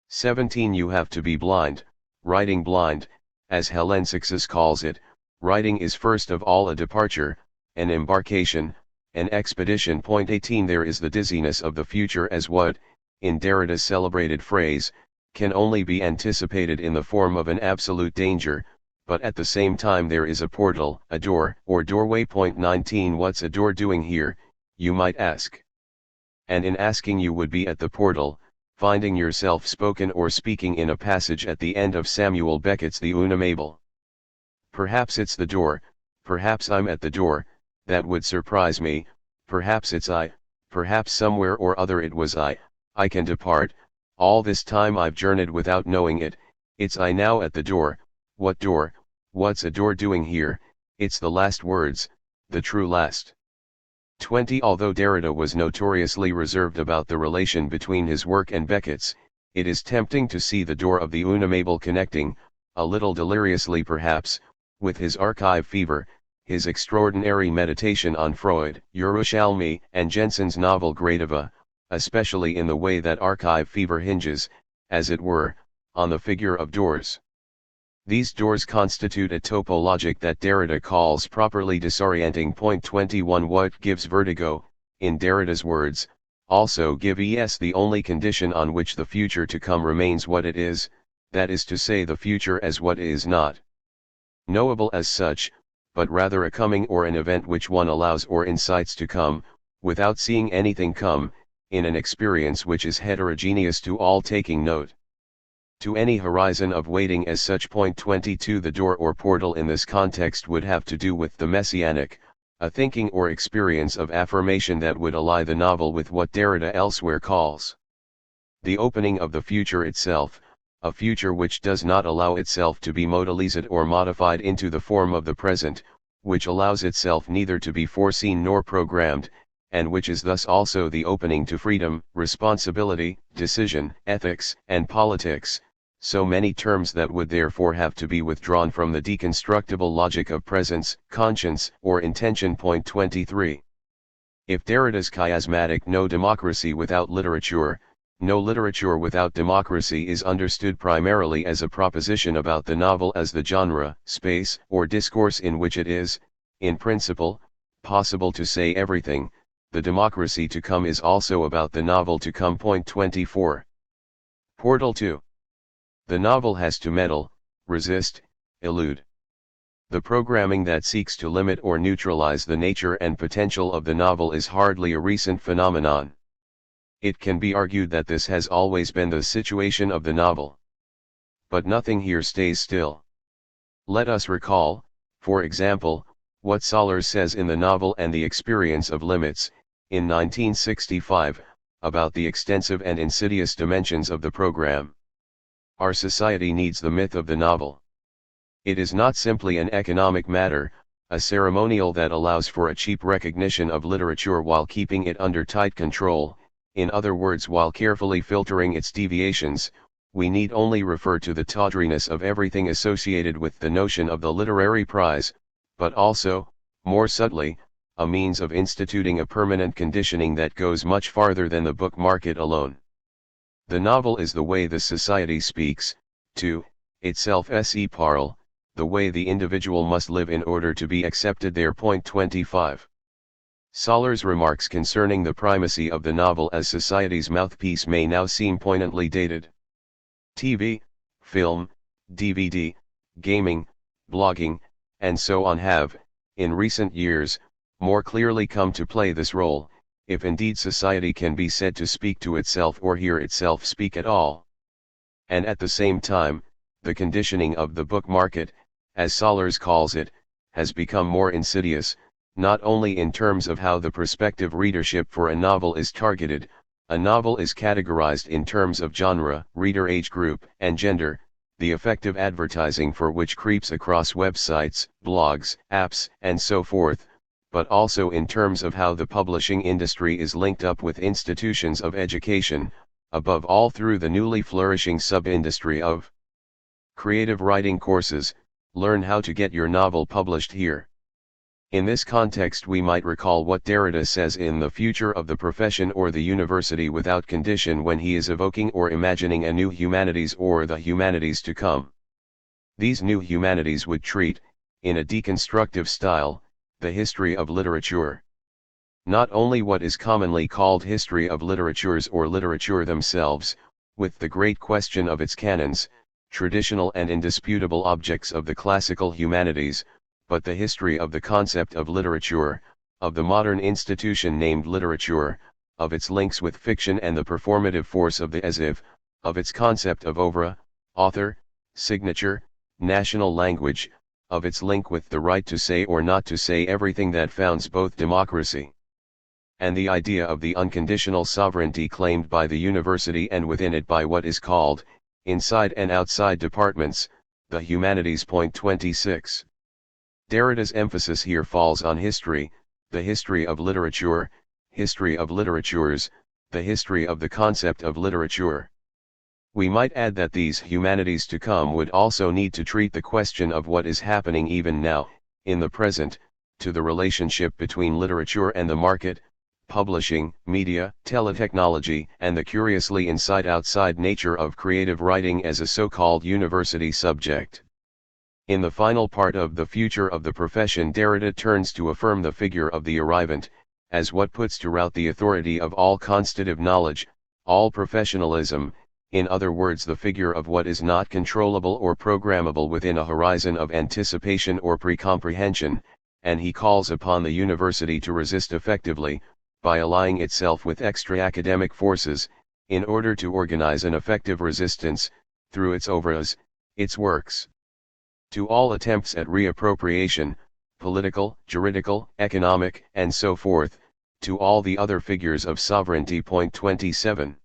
[SPEAKER 1] 17 You have to be blind, writing blind, as Helensixus calls it. Writing is first of all a departure, an embarkation, an expedition. 18 There is the dizziness of the future as what, in Derrida's celebrated phrase, can only be anticipated in the form of an absolute danger, but at the same time there is a portal, a door, or doorway. 19 What's a door doing here, you might ask. And in asking you would be at the portal, finding yourself spoken or speaking in a passage at the end of Samuel Beckett's The Una Mabel. Perhaps it's the door, perhaps I'm at the door, that would surprise me, perhaps it's I, perhaps somewhere or other it was I can depart, all this time I've journeyed without knowing it, it's I now at the door. What door, what's a door doing here, it's the last words, the true last. 20 Although Derrida was notoriously reserved about the relation between his work and Beckett's, it is tempting to see the door of the Una Mabel connecting, a little deliriously perhaps, with his archive fever, his extraordinary meditation on Freud, Yerushalmi, and Jensen's novel Gradova, especially in the way that archive fever hinges, as it were, on the figure of doors. These doors constitute a topologic that Derrida calls properly disorienting. 21 What gives vertigo, in Derrida's words, also give es the only condition on which the future to come remains what it is, that is to say the future as what is not knowable as such, but rather a coming or an event which one allows or incites to come, without seeing anything come, in an experience which is heterogeneous to all taking note. To any horizon of waiting as such. Point 22. The door or portal in this context would have to do with the messianic, a thinking or experience of affirmation that would ally the novel with what Derrida elsewhere calls the opening of the future itself, a future which does not allow itself to be modalized or modified into the form of the present, which allows itself neither to be foreseen nor programmed, and which is thus also the opening to freedom, responsibility, decision, ethics, and politics, so many terms that would therefore have to be withdrawn from the deconstructible logic of presence, conscience, or intention. Point 23. If Derrida's chiasmatic no democracy without literature, no literature without democracy is understood primarily as a proposition about the novel as the genre, space, or discourse in which it is, in principle, possible to say everything, the democracy to come is also about the novel to come. Point 24. Portal 2. The novel has to meddle, resist, elude. The programming that seeks to limit or neutralize the nature and potential of the novel is hardly a recent phenomenon. It can be argued that this has always been the situation of the novel. But nothing here stays still. Let us recall, for example, what Sollers says in the novel And the Experience of Limits, in 1965, about the extensive and insidious dimensions of the program. Our society needs the myth of the novel. It is not simply an economic matter, a ceremonial that allows for a cheap recognition of literature while keeping it under tight control, in other words while carefully filtering its deviations. We need only refer to the tawdriness of everything associated with the notion of the literary prize, but also, more subtly, a means of instituting a permanent conditioning that goes much farther than the book market alone. The novel is the way the society speaks, to itself se parle, the way the individual must live in order to be accepted there. Point 25. Sollers' remarks concerning the primacy of the novel as society's mouthpiece may now seem poignantly dated. TV, film, DVD, gaming, blogging, and so on have, in recent years, more clearly come to play this role, if indeed society can be said to speak to itself or hear itself speak at all. And at the same time, the conditioning of the book market, as Sollers calls it, has become more insidious, not only in terms of how the prospective readership for a novel is targeted. A novel is categorized in terms of genre, reader age group, and gender, the effective advertising for which creeps across websites, blogs, apps, and so forth, but also in terms of how the publishing industry is linked up with institutions of education, above all through the newly flourishing sub-industry of creative writing courses. Learn how to get your novel published here. In this context we might recall what Derrida says in The Future of the Profession or the University Without Condition when he is evoking or imagining a new humanities or the humanities to come. These new humanities would treat, in a deconstructive style, the history of literature. Not only what is commonly called history of literatures or literature themselves, with the great question of its canons, traditional and indisputable objects of the classical humanities, but the history of the concept of literature, of the modern institution named literature, of its links with fiction and the performative force of the as if, of its concept of oeuvre, author, signature, national language, of its link with the right to say or not to say everything that founds both democracy and the idea of the unconditional sovereignty claimed by the university and within it by what is called, inside and outside departments, the humanities. Point 26. Derrida's emphasis here falls on history, the history of literature, history of literatures, the history of the concept of literature. We might add that these humanities to come would also need to treat the question of what is happening even now, in the present, to the relationship between literature and the market, publishing, media, teletechnology, and the curiously inside-outside nature of creative writing as a so-called university subject. In the final part of The Future of the Profession, Derrida turns to affirm the figure of the arrivant, as what puts to rout the authority of all constitutive knowledge, all professionalism, in other words the figure of what is not controllable or programmable within a horizon of anticipation or pre-comprehension, and he calls upon the university to resist effectively, by allying itself with extra-academic forces, in order to organize an effective resistance, through its oeuvres, its works. To all attempts at reappropriation, political, juridical, economic, and so forth, to all the other figures of sovereignty. 27.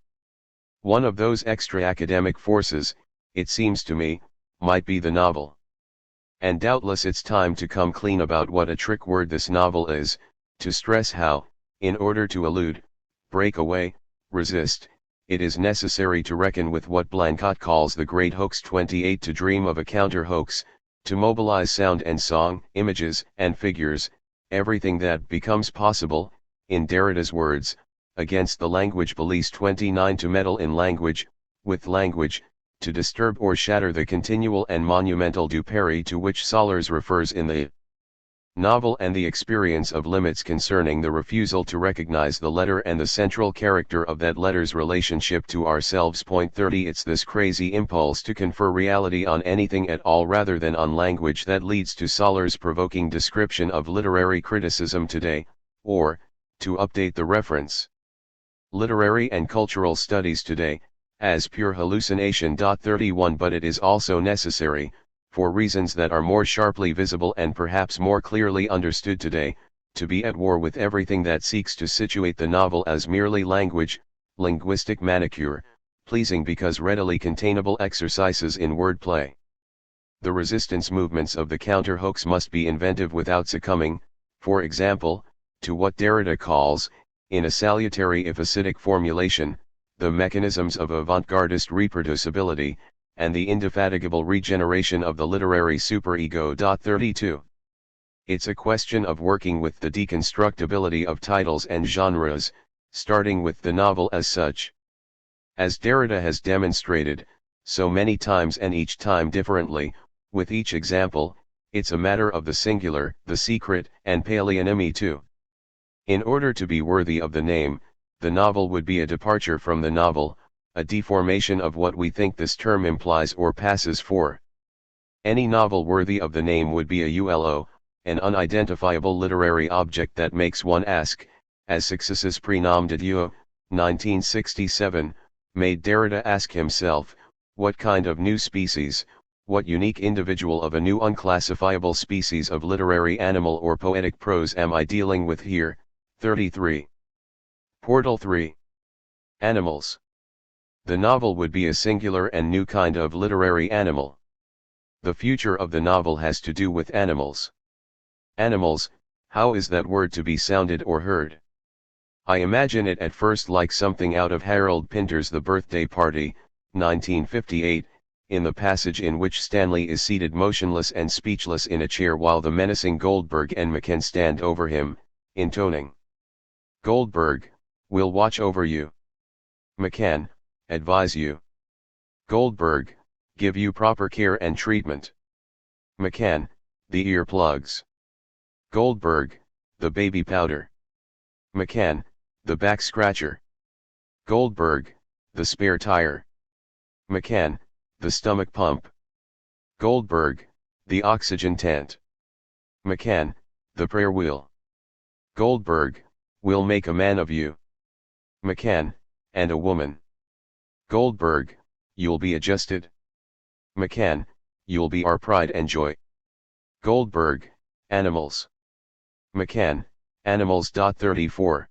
[SPEAKER 1] One of those extra-academic forces, it seems to me, might be the novel. And doubtless it's time to come clean about what a trick word this novel is, to stress how, in order to elude, break away, resist, it is necessary to reckon with what Blanchot calls the great hoax. 28. To dream of a counter-hoax, to mobilize sound and song, images and figures, everything that becomes possible, in Derrida's words, against the language police. 29. To meddle in language, with language, to disturb or shatter the continual and monumental du Perry to which Sollers refers in the novel, and the experience of limits concerning the refusal to recognize the letter and the central character of that letter's relationship to ourselves. 30. It's this crazy impulse to confer reality on anything at all rather than on language that leads to Sollers' provoking description of literary criticism today, or, to update the reference, literary and cultural studies today, as pure hallucination. 31. But it is also necessary, for reasons that are more sharply visible and perhaps more clearly understood today, to be at war with everything that seeks to situate the novel as merely language, linguistic manicure, pleasing because readily containable exercises in wordplay. The resistance movements of the counter-hoax must be inventive without succumbing, for example, to what Derrida calls, in a salutary if acidic formulation, the mechanisms of avant-gardist reproducibility, and the indefatigable regeneration of the literary superego. 32. It's a question of working with the deconstructibility of titles and genres, starting with the novel as such. As Derrida has demonstrated, so many times and each time differently, with each example, it's a matter of the singular, the secret, and palinemy too. In order to be worthy of the name, the novel would be a departure from the novel, a deformation of what we think this term implies or passes for. Any novel worthy of the name would be a ULO, an unidentifiable literary object that makes one ask, as Successes Prénom de Dieu, 1967, made Derrida ask himself, what kind of new species, what unique individual of a new unclassifiable species of literary animal or poetic prose am I dealing with here? 33. Portal 3. Animals. The novel would be a singular and new kind of literary animal. The future of the novel has to do with animals. Animals, how is that word to be sounded or heard? I imagine it at first like something out of Harold Pinter's The Birthday Party, 1958, in the passage in which Stanley is seated motionless and speechless in a chair while the menacing Goldberg and McCann stand over him, intoning, "Goldberg, we'll watch over you. McCann, advise you. Goldberg, give you proper care and treatment. McCann, the earplugs. Goldberg, the baby powder. McCann, the back scratcher. Goldberg, the spare tire. McCann, the stomach pump. Goldberg, the oxygen tent. McCann, the prayer wheel. Goldberg, we'll make a man of you. McCann, and a woman. Goldberg, you'll be adjusted. McCann, you'll be our pride and joy. Goldberg, animals. McCann, animals. 34.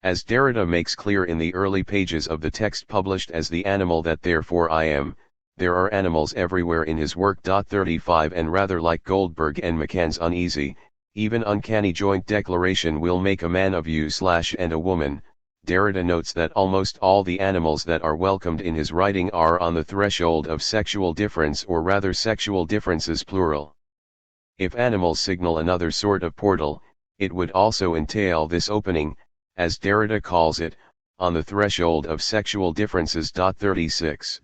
[SPEAKER 1] As Derrida makes clear in the early pages of the text published as The Animal That Therefore I Am, there are animals everywhere in his work. 35. And rather like Goldberg and McCann's uneasy, even uncanny joint declaration, "We'll make a man of you / and a woman," Derrida notes that almost all the animals that are welcomed in his writing are on the threshold of sexual difference, or rather sexual differences plural. If animals signal another sort of portal, it would also entail this opening, as Derrida calls it, on the threshold of sexual differences. 36.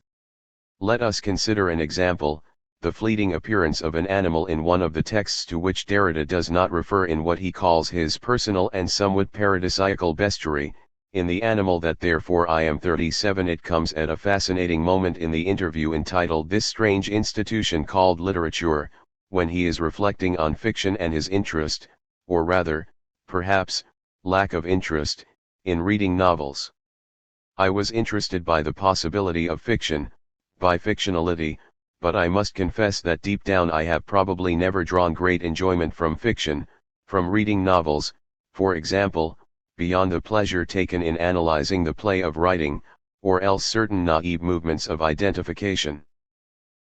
[SPEAKER 1] Let us consider an example, the fleeting appearance of an animal in one of the texts to which Derrida does not refer in what he calls his personal and somewhat paradisiacal bestiary, in the animal that therefore I am 37. It comes at a fascinating moment in the interview entitled This Strange Institution Called Literature, when he is reflecting on fiction and his interest, or rather, perhaps, lack of interest, in reading novels. I was interested by the possibility of fiction, by fictionality, but I must confess that deep down I have probably never drawn great enjoyment from fiction, from reading novels, for example, beyond the pleasure taken in analyzing the play of writing, or else certain naive movements of identification.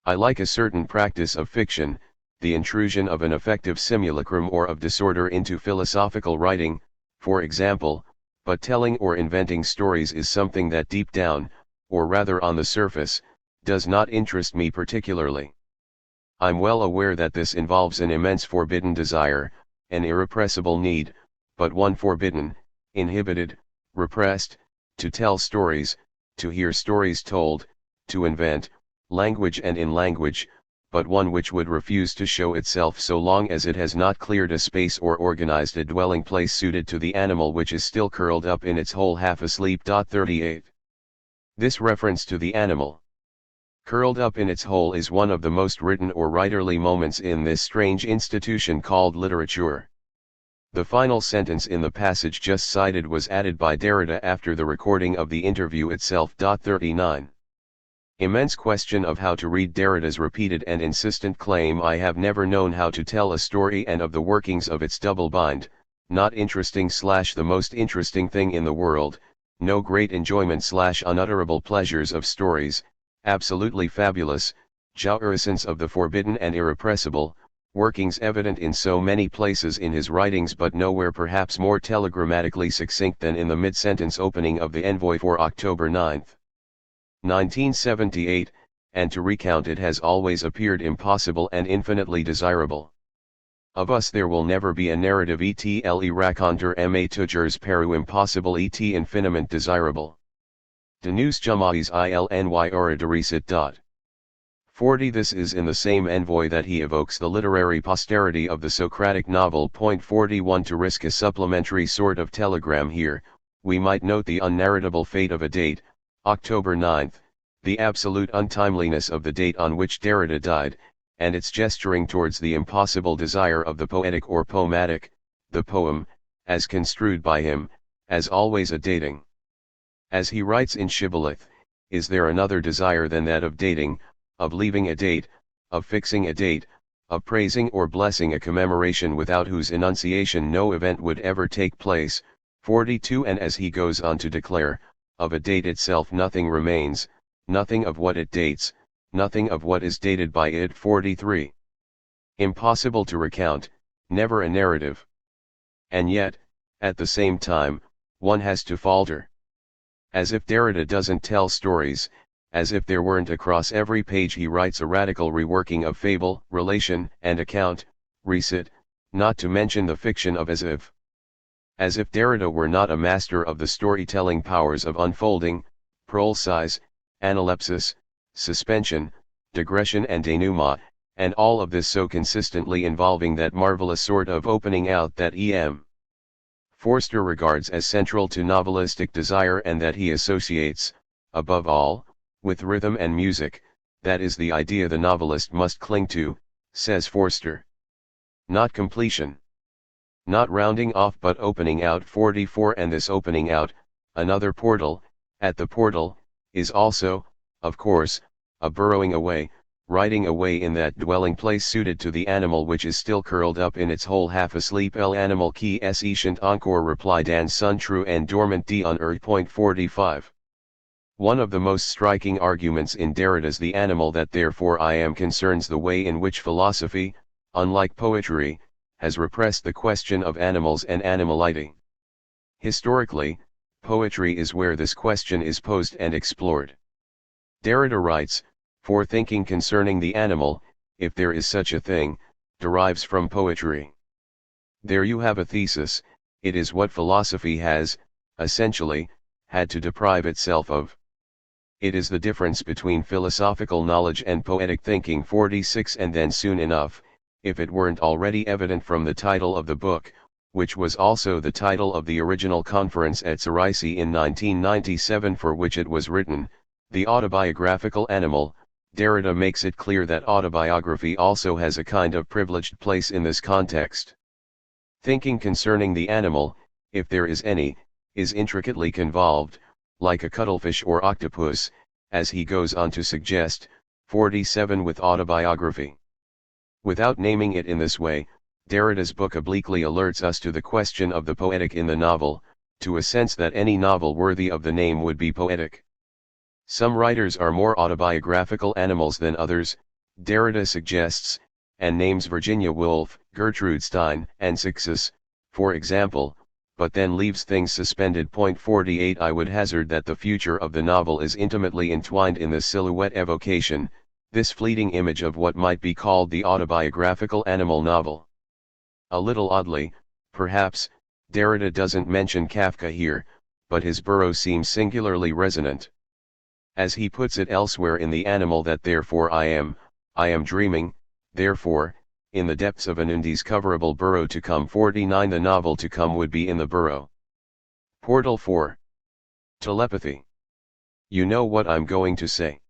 [SPEAKER 1] I like a certain practice of fiction, the intrusion of an effective simulacrum or of disorder into philosophical writing, for example, but telling or inventing stories is something that deep down, or rather on the surface, does not interest me particularly. I'm well aware that this involves an immense forbidden desire, an irrepressible need, but one forbidden, inhibited, repressed, to tell stories, to hear stories told, to invent, language and in language, but one which would refuse to show itself so long as it has not cleared a space or organized a dwelling place suited to the animal which is still curled up in its hole half asleep. 38. This reference to the animal curled up in its hole is one of the most written or writerly moments in this strange institution called literature. The final sentence in the passage just cited was added by Derrida after the recording of the interview itself. 39. Immense question of how to read Derrida's repeated and insistent claim I have never known how to tell a story and of the workings of its double bind, not interesting / the most interesting thing in the world, no great enjoyment / unutterable pleasures of stories, absolutely fabulous, jouissance of the forbidden and irrepressible, workings evident in so many places in his writings but nowhere perhaps more telegrammatically succinct than in the mid-sentence opening of the envoy for October 9, 1978, and to recount it has always appeared impossible and infinitely desirable. Of us there will never be a narrative etle raconter ma toujours peru impossible et infiniment desirable. De nous jamais ilny aura de réussite. 40. This is in the same envoy that he evokes the literary posterity of the Socratic novel. 41. To risk a supplementary sort of telegram here, we might note the unnarratable fate of a date, October 9, the absolute untimeliness of the date on which Derrida died, and its gesturing towards the impossible desire of the poetic or poematic, the poem, as construed by him, as always a dating. As he writes in Shibboleth, is there another desire than that of dating, of leaving a date, of fixing a date, of praising or blessing a commemoration without whose enunciation no event would ever take place? 42. And as he goes on to declare, of a date itself nothing remains, nothing of what it dates, nothing of what is dated by it. 43. Impossible to recount, never a narrative. And yet, at the same time, one has to falter. As if Derrida doesn't tell stories, as if there weren't across every page he writes a radical reworking of fable, relation, and account, recit, not to mention the fiction of as if. As if Derrida were not a master of the storytelling powers of unfolding, prolsize, analepsis, suspension, digression and denouement, and all of this so consistently involving that marvelous sort of opening out that E.M. Forster regards as central to novelistic desire and that he associates, above all, with rhythm and music. That is the idea the novelist must cling to, says Forster. Not completion. Not rounding off but opening out. 44. And this opening out, another portal, at the portal, is also, of course, a burrowing away, riding away in that dwelling place suited to the animal which is still curled up in its hole half asleep. El animal qui est ancient encore reply dans son trou and dormant on earth. 45. One of the most striking arguments in Derrida's The Animal that therefore I am concerns the way in which philosophy, unlike poetry, has repressed the question of animals and animality. Historically, poetry is where this question is posed and explored. Derrida writes, for thinking concerning the animal, if there is such a thing, derives from poetry. There you have a thesis, it is what philosophy has, essentially, had to deprive itself of. It is the difference between philosophical knowledge and poetic thinking. 46. And then soon enough, if it weren't already evident from the title of the book, which was also the title of the original conference at Zaraisi in 1997 for which it was written, The Autobiographical Animal, Derrida makes it clear that autobiography also has a kind of privileged place in this context. Thinking concerning the animal, if there is any, is intricately convolved, like a cuttlefish or octopus, as he goes on to suggest, 47 with autobiography. Without naming it in this way, Derrida's book obliquely alerts us to the question of the poetic in the novel, to a sense that any novel worthy of the name would be poetic. Some writers are more autobiographical animals than others, Derrida suggests, and names Virginia Woolf, Gertrude Stein, and Success, for example, but then leaves things suspended. 48 I would hazard that the future of the novel is intimately entwined in the silhouette evocation, this fleeting image of what might be called the autobiographical animal novel. A little oddly, perhaps, Derrida doesn't mention Kafka here, but his burrow seems singularly resonant. As he puts it elsewhere in The Animal that therefore I am dreaming, therefore, in the depths of an undiscoverable burrow to come. 49 The novel to come would be in the burrow. Portal 4. Telepathy. You know what I'm going to say.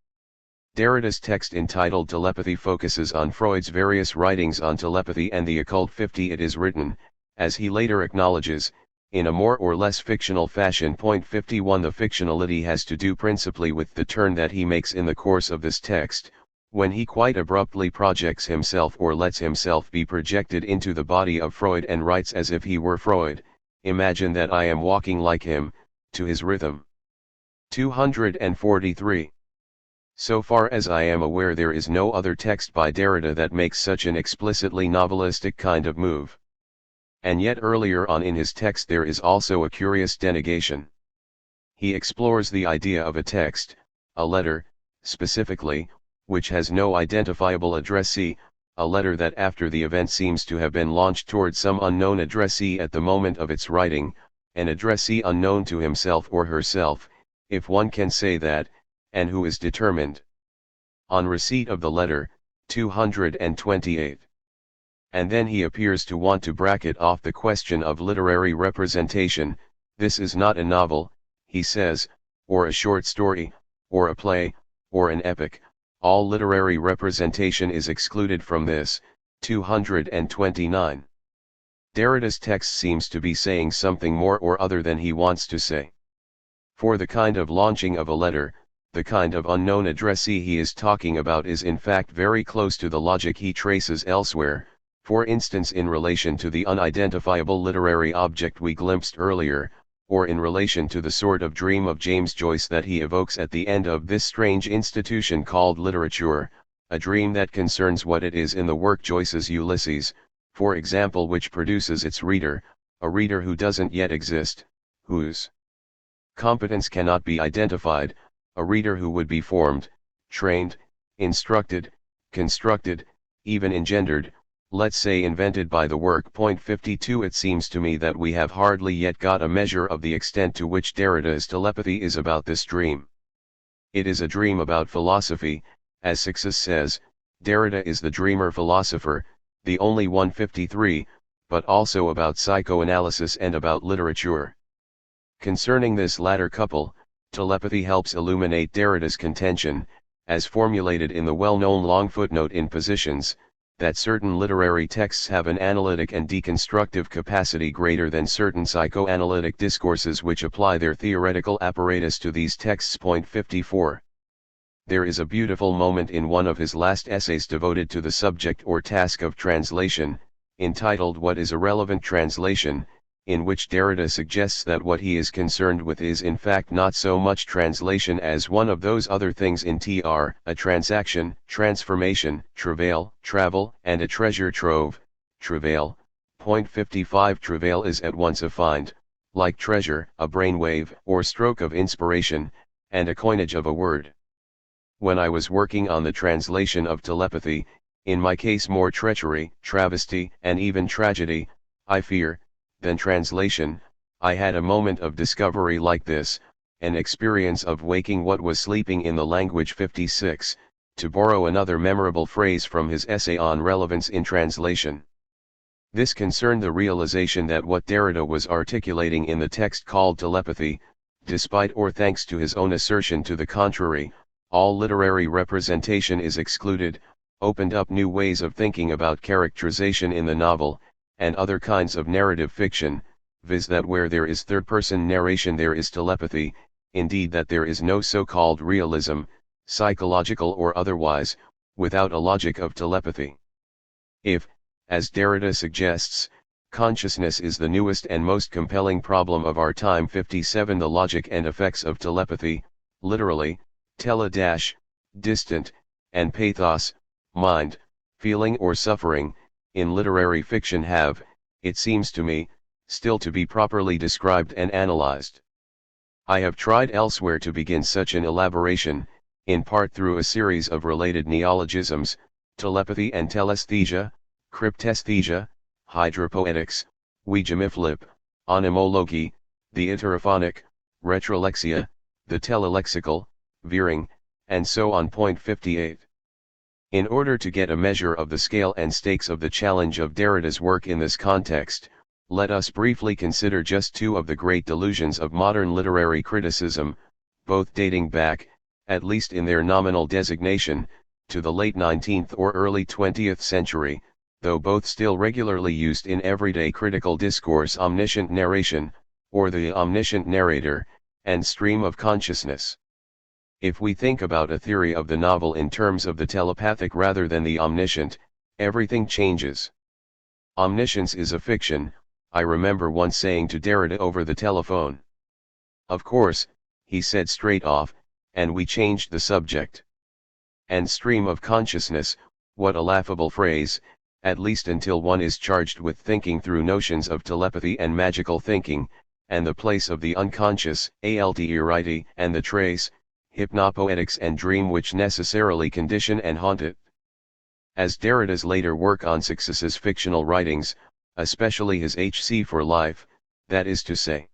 [SPEAKER 1] Derrida's text entitled Telepathy focuses on Freud's various writings on telepathy and the occult. 50 It is written, as he later acknowledges, in a more or less fictional fashion. 51 The fictionality has to do principally with the turn that he makes in the course of this text, when he quite abruptly projects himself or lets himself be projected into the body of Freud and writes as if he were Freud, imagine that I am walking like him, to his rhythm. 243. So far as I am aware there is no other text by Derrida that makes such an explicitly novelistic kind of move. And yet earlier on in his text there is also a curious denegation. He explores the idea of a text, a letter, specifically, which has no identifiable addressee, a letter that after the event seems to have been launched toward some unknown addressee at the moment of its writing, an addressee unknown to himself or herself, if one can say that, and who is determined. On receipt of the letter, 228. And then he appears to want to bracket off the question of literary representation. This is not a novel, he says, or a short story, or a play, or an epic. All literary representation is excluded from this. 229. Derrida's text seems to be saying something more or other than he wants to say. For the kind of launching of a letter, the kind of unknown addressee he is talking about is in fact very close to the logic he traces elsewhere, for instance in relation to the unidentifiable literary object we glimpsed earlier, or in relation to the sort of dream of James Joyce that he evokes at the end of this strange institution called literature, a dream that concerns what it is in the work Joyce's Ulysses, for example, which produces its reader, a reader who doesn't yet exist, whose competence cannot be identified, a reader who would be formed, trained, instructed, constructed, even engendered, let's say invented by the work. 52 It seems to me that we have hardly yet got a measure of the extent to which Derrida's telepathy is about this dream. It is a dream about philosophy, as Success says, Derrida is the dreamer-philosopher, the only one. 53, but also about psychoanalysis and about literature. Concerning this latter couple, telepathy helps illuminate Derrida's contention, as formulated in the well-known long footnote in Positions, that certain literary texts have an analytic and deconstructive capacity greater than certain psychoanalytic discourses which apply their theoretical apparatus to these texts. 54. There is a beautiful moment in one of his last essays devoted to the subject or task of translation, entitled What is a Relevant Translation?, in which Derrida suggests that what he is concerned with is in fact not so much translation as one of those other things in tr, a transaction, transformation, travail, travel, and a treasure trove, travail. 55 Travail is at once a find, like treasure, a brainwave or stroke of inspiration, and a coinage of a word. When I was working on the translation of telepathy, in my case more treachery, travesty, and even tragedy, I fear, than translation, I had a moment of discovery like this, an experience of waking what was sleeping in the language 56, to borrow another memorable phrase from his essay on relevance in translation. This concerned the realization that what Derrida was articulating in the text called telepathy, despite or thanks to his own assertion to the contrary, all literary representation is excluded, opened up new ways of thinking about characterization in the novel, and other kinds of narrative fiction, viz. that where there is third-person narration there is telepathy, indeed that there is no so-called realism, psychological or otherwise, without a logic of telepathy. If, as Derrida suggests, consciousness is the newest and most compelling problem of our time 57 the logic and effects of telepathy, literally, distant, and pathos, mind, feeling or suffering, in literary fiction have, it seems to me, still to be properly described and analyzed. I have tried elsewhere to begin such an elaboration, in part through a series of related neologisms, telepathy and telesthesia, cryptesthesia, hydropoetics, ouijamiflip, onymology, the iterophonic, retrolexia, the telelexical, veering, and so on. Point 58. In order to get a measure of the scale and stakes of the challenge of Derrida's work in this context, let us briefly consider just two of the great delusions of modern literary criticism, both dating back, at least in their nominal designation, to the late 19th or early 20th century, though both still regularly used in everyday critical discourse: omniscient narration, or the omniscient narrator, and stream of consciousness. If we think about a theory of the novel in terms of the telepathic rather than the omniscient, everything changes. Omniscience is a fiction, I remember once saying to Derrida over the telephone. Of course, he said straight off, and we changed the subject. And stream of consciousness, what a laughable phrase, at least until one is charged with thinking through notions of telepathy and magical thinking, and the place of the unconscious, alterity, and the trace, hypnopoetics and dream which necessarily condition and haunt it. As Derrida's later work on Success's fictional writings, especially his H.C. for Life, that is to say,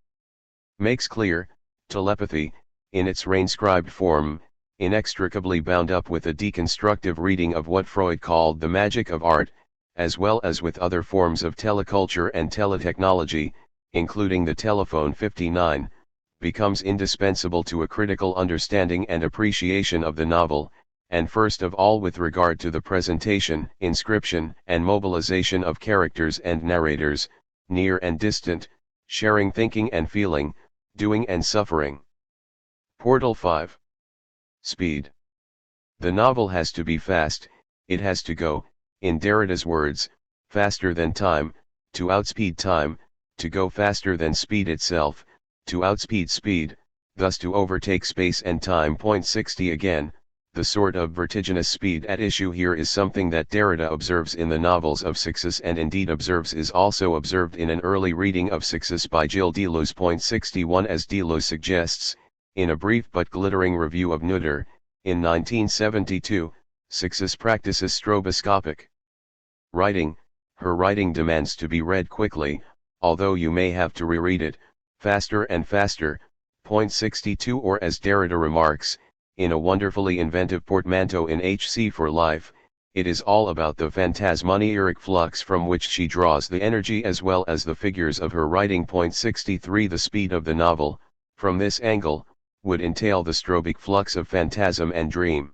[SPEAKER 1] makes clear, telepathy, in its reinscribed form, inextricably bound up with a deconstructive reading of what Freud called the magic of art, as well as with other forms of teleculture and teletechnology, including the telephone 59, becomes indispensable to a critical understanding and appreciation of the novel, and first of all with regard to the presentation, inscription, and mobilization of characters and narrators, near and distant, sharing thinking and feeling, doing and suffering. Portal 5. Speed. The novel has to be fast, it has to go, in Derrida's words, faster than time, to outspeed time, to go faster than speed itself, to outspeed speed, thus to overtake space and time. Point 60 again, the sort of vertiginous speed at issue here is something that Derrida observes in the novels of Success, and indeed observes is also observed in an early reading of Success by Gilles Deleuze. Point 61 as Deleuze suggests, in a brief but glittering review of Neuter, in 1972, Success practices stroboscopic writing. Her writing demands to be read quickly, although you may have to reread it, faster and faster. Point 62 or as Derrida remarks, in a wonderfully inventive portmanteau in H.C. for Life, it is all about the phantasmagoric flux from which she draws the energy as well as the figures of her writing. Point 63 the speed of the novel, from this angle, would entail the strobic flux of phantasm and dream.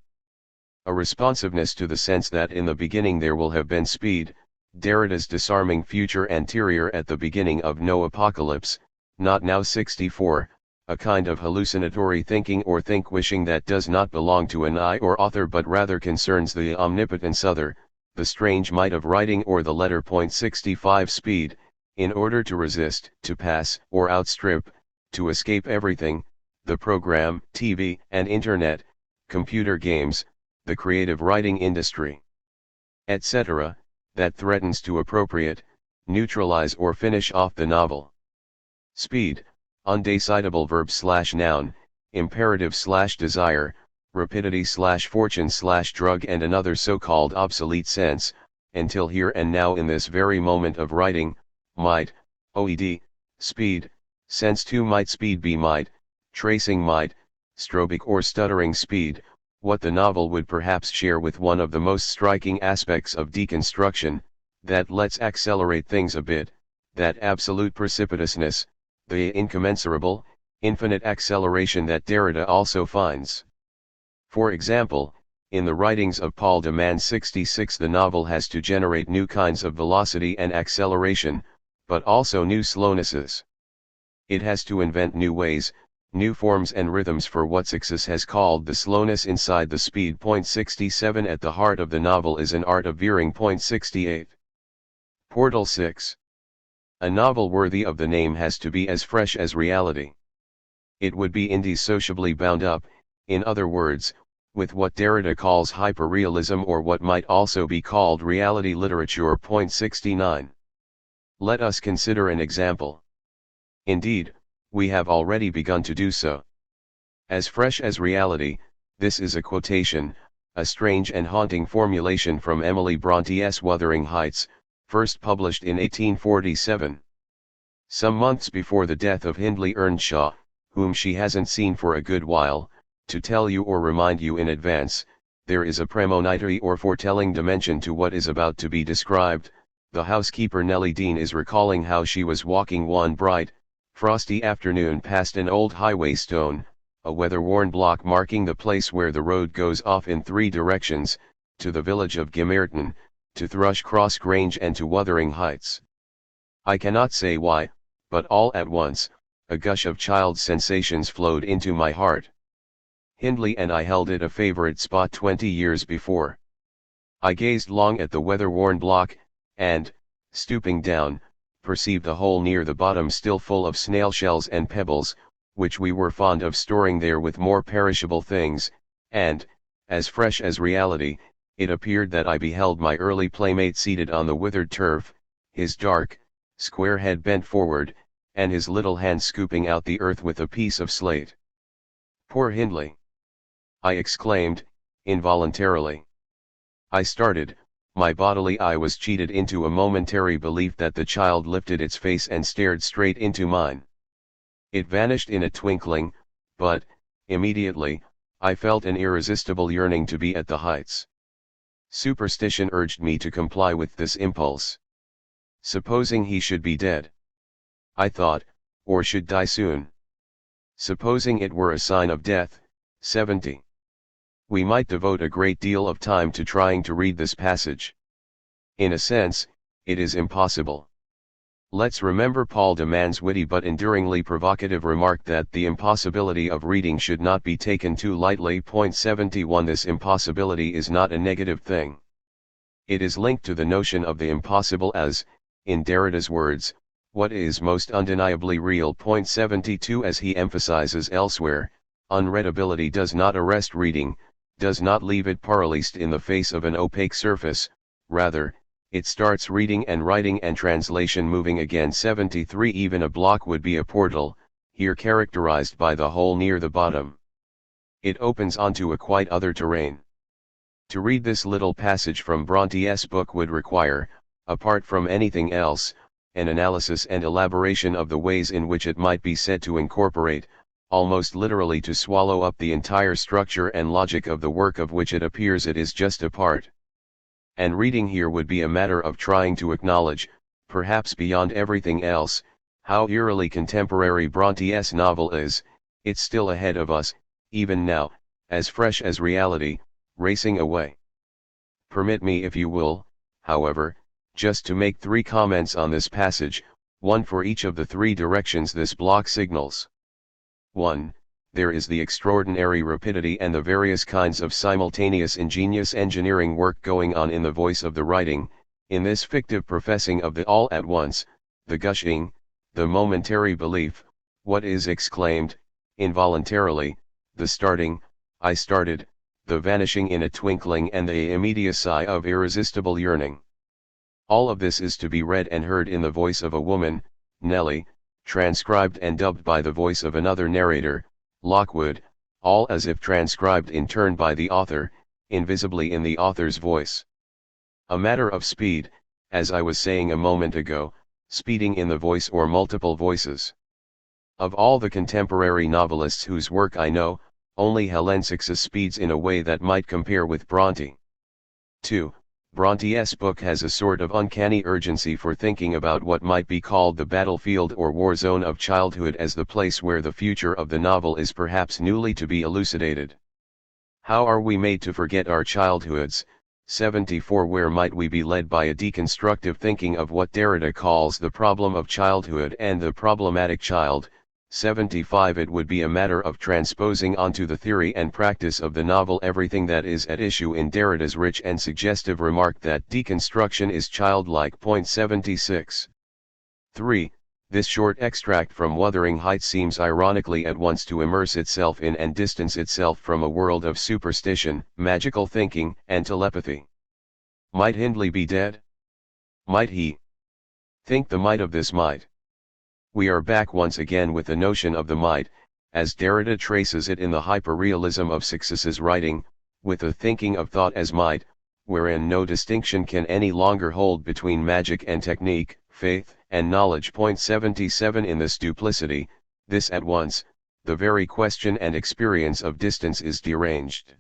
[SPEAKER 1] A responsiveness to the sense that in the beginning there will have been speed, Derrida's disarming future anterior at the beginning of No Apocalypse, Not Now. 64, a kind of hallucinatory thinking or think-wishing that does not belong to an I or author but rather concerns the omnipotence other, the strange might of writing or the letter. Point 65 speed, in order to resist, to pass, or outstrip, to escape everything, the program, TV and internet, computer games, the creative writing industry, etc., that threatens to appropriate, neutralize or finish off the novel. Speed, undecidable verb / noun, imperative / desire, rapidity / fortune / drug and another so-called obsolete sense, until here and now in this very moment of writing, might, oed, speed, sense 2 might speed be might, tracing might, strobic or stuttering speed, what the novel would perhaps share with one of the most striking aspects of deconstruction, that let's accelerate things a bit, that absolute precipitousness, the incommensurable, infinite acceleration that Derrida also finds. For example, in the writings of Paul de Man 66, the novel has to generate new kinds of velocity and acceleration, but also new slownesses. It has to invent new ways, new forms and rhythms for what Success has called the slowness inside the speed. 67 At the heart of the novel is an art of veering. 68. Portal 6. A novel worthy of the name has to be as fresh as reality. It would be indissociably bound up, in other words, with what Derrida calls hyperrealism, or what might also be called reality literature. 69. Let us consider an example. Indeed, we have already begun to do so. As fresh as reality, this is a quotation, a strange and haunting formulation from Emily Bronte's Wuthering Heights, first published in 1847. Some months before the death of Hindley Earnshaw, whom she hasn't seen for a good while, to tell you or remind you in advance, there is a premonitory or foretelling dimension to what is about to be described. The housekeeper Nellie Dean is recalling how she was walking one bright, frosty afternoon past an old highway stone, a weather-worn block marking the place where the road goes off in three directions, to the village of Gimerton, to Thrushcross Grange and to Wuthering Heights. I cannot say why, but all at once, a gush of child's sensations flowed into my heart. Hindley and I held it a favorite spot 20 years before. I gazed long at the weather-worn block, and, stooping down, perceived the hole near the bottom still full of snail shells and pebbles, which we were fond of storing there with more perishable things, and, as fresh as reality, it appeared that I beheld my early playmate seated on the withered turf, his dark, square head bent forward, and his little hand scooping out the earth with a piece of slate. Poor Hindley! I exclaimed, involuntarily. I started, my bodily eye was cheated into a momentary belief that the child lifted its face and stared straight into mine. It vanished in a twinkling, but, immediately, I felt an irresistible yearning to be at the heights. Superstition urged me to comply with this impulse. Supposing he should be dead? I thought, or should die soon. Supposing it were a sign of death, 70. We might devote a great deal of time to trying to read this passage. In a sense, it is impossible. Let's remember Paul de Man's witty but enduringly provocative remark that the impossibility of reading should not be taken too lightly. 71 This impossibility is not a negative thing. It is linked to the notion of the impossible as, in Derrida's words, what is most undeniably real. 72 As he emphasizes elsewhere, unreadability does not arrest reading, does not leave it paralyzed in the face of an opaque surface, rather, it starts reading and writing and translation moving again. 73 Even a block would be a portal, here characterized by the hole near the bottom. It opens onto a quite other terrain. To read this little passage from Bronte's book would require, apart from anything else, an analysis and elaboration of the ways in which it might be said to incorporate, almost literally to swallow up the entire structure and logic of the work of which it appears it is just a part. And reading here would be a matter of trying to acknowledge, perhaps beyond everything else, how eerily contemporary Bronte's novel is. It's still ahead of us, even now, as fresh as reality, racing away. Permit me, if you will, however, just to make 3 comments on this passage, one for each of the 3 directions this block signals. 1. There is the extraordinary rapidity and the various kinds of simultaneous ingenious engineering work going on in the voice of the writing, in this fictive professing of the all at once, the gushing, the momentary belief, what is exclaimed, involuntarily, the starting, I started, the vanishing in a twinkling and the immediacy of irresistible yearning. All of this is to be read and heard in the voice of a woman, Nellie, transcribed and dubbed by the voice of another narrator, Lockwood, all as if transcribed in turn by the author, invisibly in the author's voice. A matter of speed, as I was saying a moment ago, speeding in the voice or multiple voices. Of all the contemporary novelists whose work I know, only Hélène succeeds in a way that might compare with Brontë. 2. Bronte's book has a sort of uncanny urgency for thinking about what might be called the battlefield or war zone of childhood as the place where the future of the novel is perhaps newly to be elucidated. How are we made to forget our childhoods? 74. Where might we be led by a deconstructive thinking of what Derrida calls the problem of childhood and the problematic child? 75. It would be a matter of transposing onto the theory and practice of the novel everything that is at issue in Derrida's rich and suggestive remark that deconstruction is childlike. 76. 3. This short extract from Wuthering Heights seems ironically at once to immerse itself in and distance itself from a world of superstition, magical thinking, and telepathy. Might Hindley be dead? Might he? Think the might of this might. We are back once again with the notion of the might, as Derrida traces it in the hyperrealism of Success's writing, with the thinking of thought as might, wherein no distinction can any longer hold between magic and technique, faith and knowledge. 77. In this duplicity, this at once, the very question and experience of distance is deranged.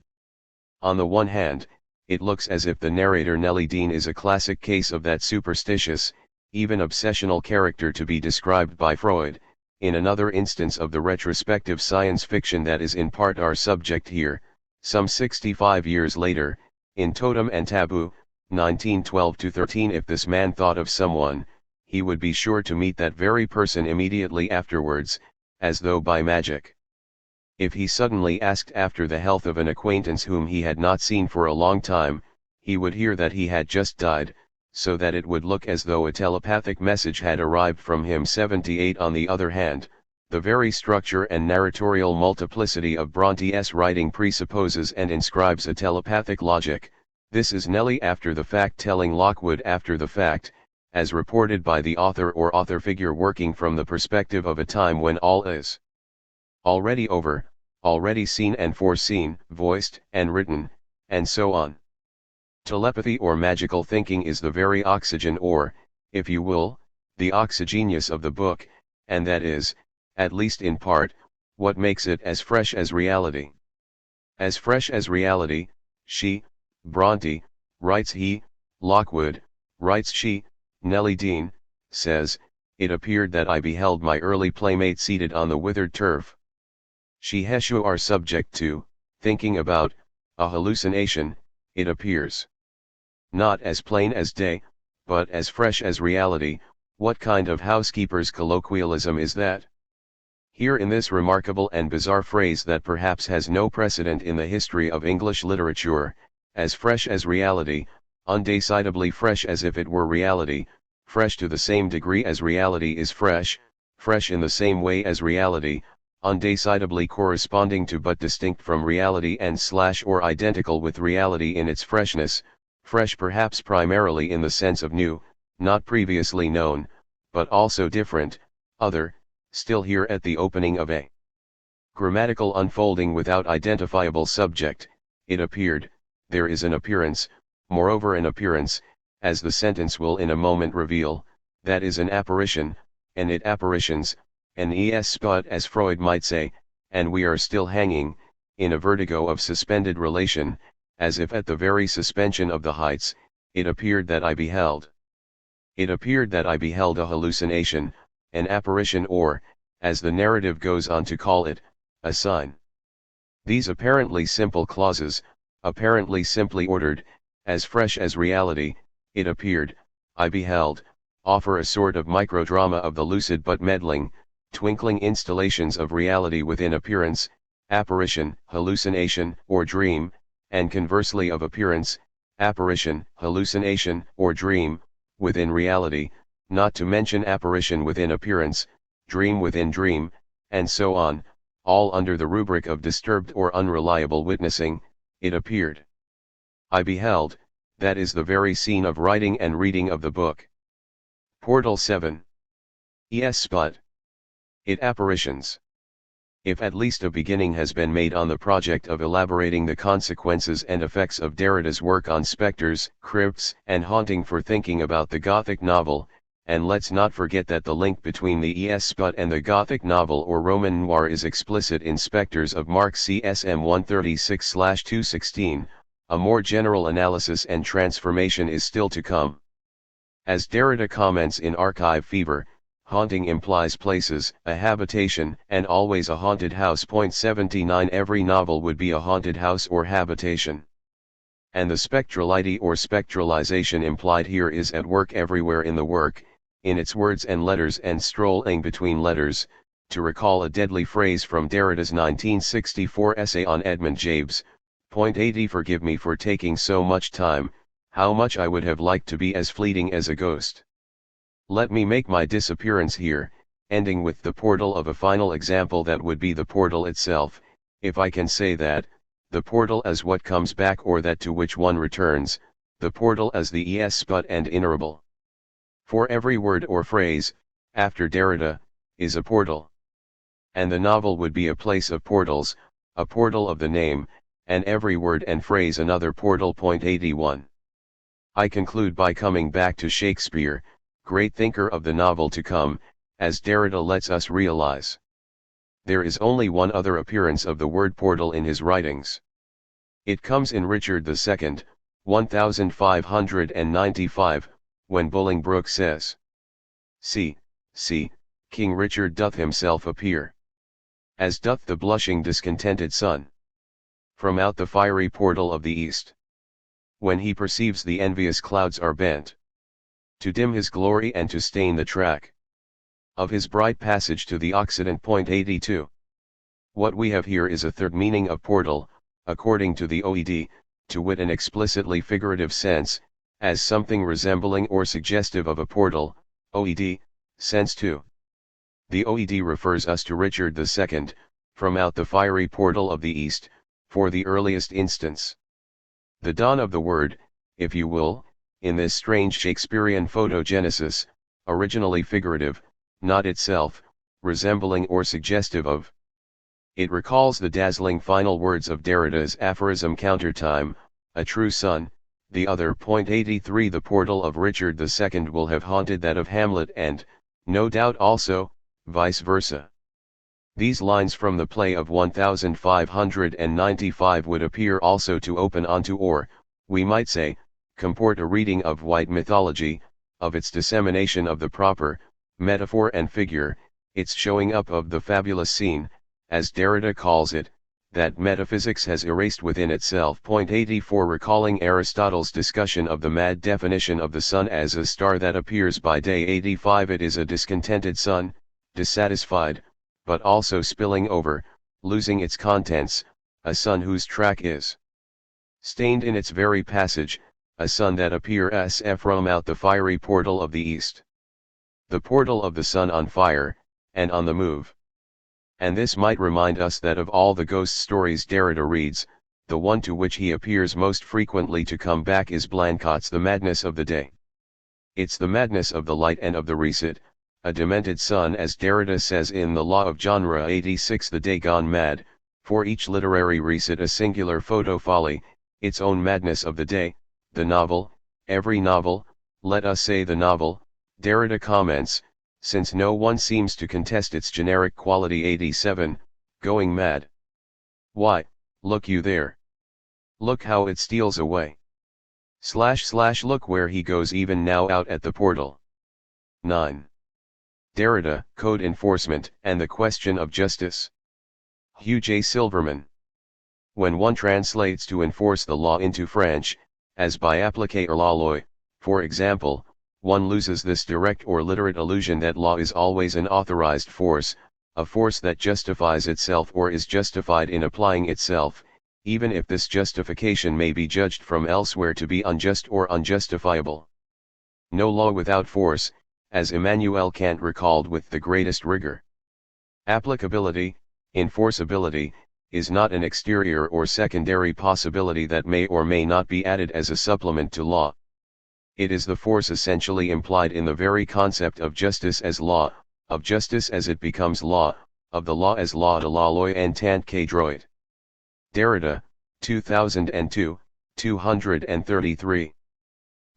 [SPEAKER 1] On the one hand, it looks as if the narrator Nellie Dean is a classic case of that superstitious, even obsessional character to be described by Freud, in another instance of the retrospective science fiction that is in part our subject here, some 65 years later, in Totem and Taboo, 1912-13. If this man thought of someone, he would be sure to meet that very person immediately afterwards, as though by magic. If he suddenly asked after the health of an acquaintance whom he had not seen for a long time, he would hear that he had just died, so that it would look as though a telepathic message had arrived from him. 78. On the other hand, the very structure and narratorial multiplicity of Bronte's writing presupposes and inscribes a telepathic logic. This is Nellie after the fact telling Lockwood after the fact, as reported by the author or author figure working from the perspective of a time when all is already over, already seen and foreseen, voiced and written, and so on. Telepathy or magical thinking is the very oxygen or, if you will, the oxygenus of the book, and that is, at least in part, what makes it as fresh as reality. As fresh as reality, she, Bronte, writes he, Lockwood, writes she, Nellie Dean, says, it appeared that I beheld my early playmate seated on the withered turf. She Heshu are subject to, thinking about, a hallucination, it appears. Not as plain as day, but as fresh as reality. What kind of housekeeper's colloquialism is that? Here in this remarkable and bizarre phrase that perhaps has no precedent in the history of English literature, as fresh as reality, undecidedly fresh as if it were reality, fresh to the same degree as reality is fresh, fresh in the same way as reality, undecidedly corresponding to but distinct from reality and / or identical with reality in its freshness, fresh perhaps primarily in the sense of new, not previously known, but also different, other, still here at the opening of a grammatical unfolding without identifiable subject, it appeared, there is an appearance, moreover an appearance, as the sentence will in a moment reveal, that is an apparition, and it apparitions, an spot as Freud might say, and we are still hanging, in a vertigo of suspended relation, as if at the very suspension of the heights, it appeared that I beheld. It appeared that I beheld a hallucination, an apparition or, as the narrative goes on to call it, a sign. These apparently simple clauses, apparently simply ordered, as fresh as reality, it appeared, I beheld, offer a sort of microdrama of the lucid but meddling, twinkling installations of reality within appearance, apparition, hallucination, or dream, and conversely of appearance, apparition, hallucination, or dream, within reality, not to mention apparition within appearance, dream within dream, and so on, all under the rubric of disturbed or unreliable witnessing, it appeared. I beheld, that is the very scene of writing and reading of the book. Portal 7. Spot. It apparitions. If at least a beginning has been made on the project of elaborating the consequences and effects of Derrida's work on specters, crypts, and haunting for thinking about the Gothic novel, and let's not forget that the link between the ES Sput and the Gothic novel or Roman noir is explicit in Spectres of Mark CSM 136/216, a more general analysis and transformation is still to come. As Derrida comments in Archive Fever, haunting implies places, a habitation, and always a haunted house. 79 Every novel would be a haunted house or habitation. And the spectrality or spectralization implied here is at work everywhere in the work, in its words and letters and strolling between letters, to recall a deadly phrase from Derrida's 1964 essay on Edmund Jabes. 80 Forgive me for taking so much time, how much I would have liked to be as fleeting as a ghost. Let me make my disappearance here, ending with the portal of a final example that would be the portal itself, if I can say that, the portal as what comes back or that to which one returns, the portal as the es sput and innerable. For every word or phrase, after Derrida, is a portal. And the novel would be a place of portals, a portal of the name, and every word and phrase another portal. 81. I conclude by coming back to Shakespeare, great thinker of the novel to come, as Derrida lets us realize. There is only one other appearance of the word portal in his writings. It comes in Richard II, 1595, when Bolingbroke says, See, King Richard doth himself appear. As doth the blushing discontented sun. From out the fiery portal of the east. When he perceives the envious clouds are bent. To dim his glory and to stain the track. Of his bright passage to the Occident. 82. What we have here is a third meaning of portal, according to the OED, to wit an explicitly figurative sense, as something resembling or suggestive of a portal, OED, sense 2. The OED refers us to Richard II, from out the fiery portal of the east, for the earliest instance. The dawn of the word, if you will, in this strange Shakespearean photogenesis, originally figurative, not itself, resembling or suggestive of. It recalls the dazzling final words of Derrida's aphorism Countertime, a true sun, the other. 83 The portal of Richard II will have haunted that of Hamlet and, no doubt also, vice versa. These lines from the play of 1595 would appear also to open onto or, we might say, comport a reading of white mythology, of its dissemination of the proper, metaphor and figure, its showing up of the fabulous scene, as Derrida calls it, that metaphysics has erased within itself. 84 Recalling Aristotle's discussion of the mad definition of the sun as a star that appears by day. 85 It is a discontented sun, dissatisfied, but also spilling over, losing its contents, a sun whose track is stained in its very passage, a sun that appears from out the fiery portal of the east. The portal of the sun on fire, and on the move. And this might remind us that of all the ghost stories Derrida reads, the one to which he appears most frequently to come back is Blancot's The Madness of the Day. It's the madness of the light and of the recit, a demented sun, as Derrida says in The Law of Genre. 86 The day gone mad, for each literary recit a singular photo folly, its own madness of the day, the novel, every novel, let us say the novel, Derrida comments, since no one seems to contest its generic quality. 87, going mad. Why, look you there. Look how it steals away. / Look where he goes even now out at the portal. 9. Derrida, Code Enforcement, and the Question of Justice. Hugh J. Silverman. When one translates to enforce the law into French, as by appliquer la loi, for example, one loses this direct or literate illusion that law is always an authorized force, a force that justifies itself or is justified in applying itself, even if this justification may be judged from elsewhere to be unjust or unjustifiable. No law without force, as Immanuel Kant recalled with the greatest rigor. Applicability, enforceability, is not an exterior or secondary possibility that may or may not be added as a supplement to law. It is the force essentially implied in the very concept of justice as law, of justice as it becomes law, of the law as law de la loi en tant que droit. Derrida, 2002, 233.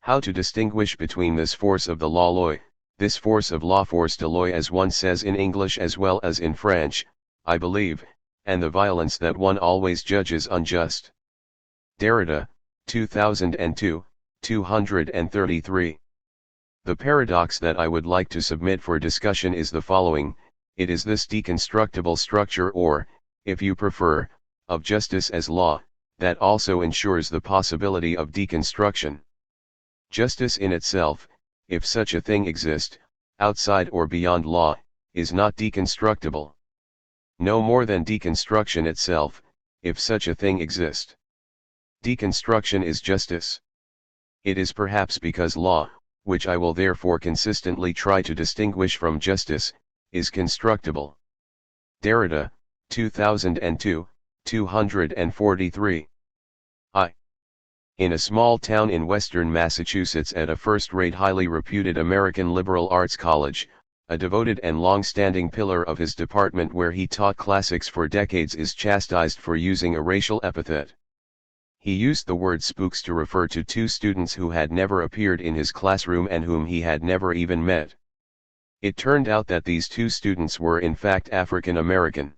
[SPEAKER 1] How to distinguish between this force of the la loi, this force of la force de loi as one says in English as well as in French, I believe, and the violence that one always judges unjust. Derrida, 2002, 233. The paradox that I would like to submit for discussion is the following: it is this deconstructible structure or, if you prefer, of justice as law, that also ensures the possibility of deconstruction. Justice in itself, if such a thing exists, outside or beyond law, is not deconstructible. No more than deconstruction itself, if such a thing exists. Deconstruction is justice. It is perhaps because law, which I will therefore consistently try to distinguish from justice, is constructible. Derrida, 2002, 243. In a small town in western Massachusetts at a first-rate highly reputed American liberal arts college, a devoted and long-standing pillar of his department where he taught classics for decades is chastised for using a racial epithet. He used the word spooks to refer to two students who had never appeared in his classroom and whom he had never even met. It turned out that these two students were in fact African American.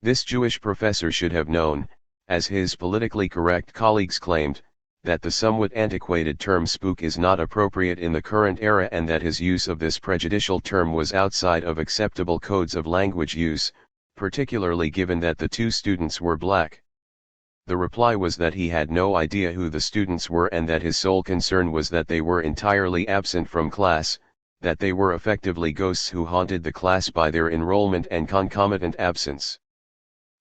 [SPEAKER 1] This Jewish professor should have known, as his politically correct colleagues claimed, that the somewhat antiquated term spook is not appropriate in the current era and that his use of this prejudicial term was outside of acceptable codes of language use, particularly given that the two students were black. The reply was that he had no idea who the students were and that his sole concern was that they were entirely absent from class, that they were effectively ghosts who haunted the class by their enrollment and concomitant absence.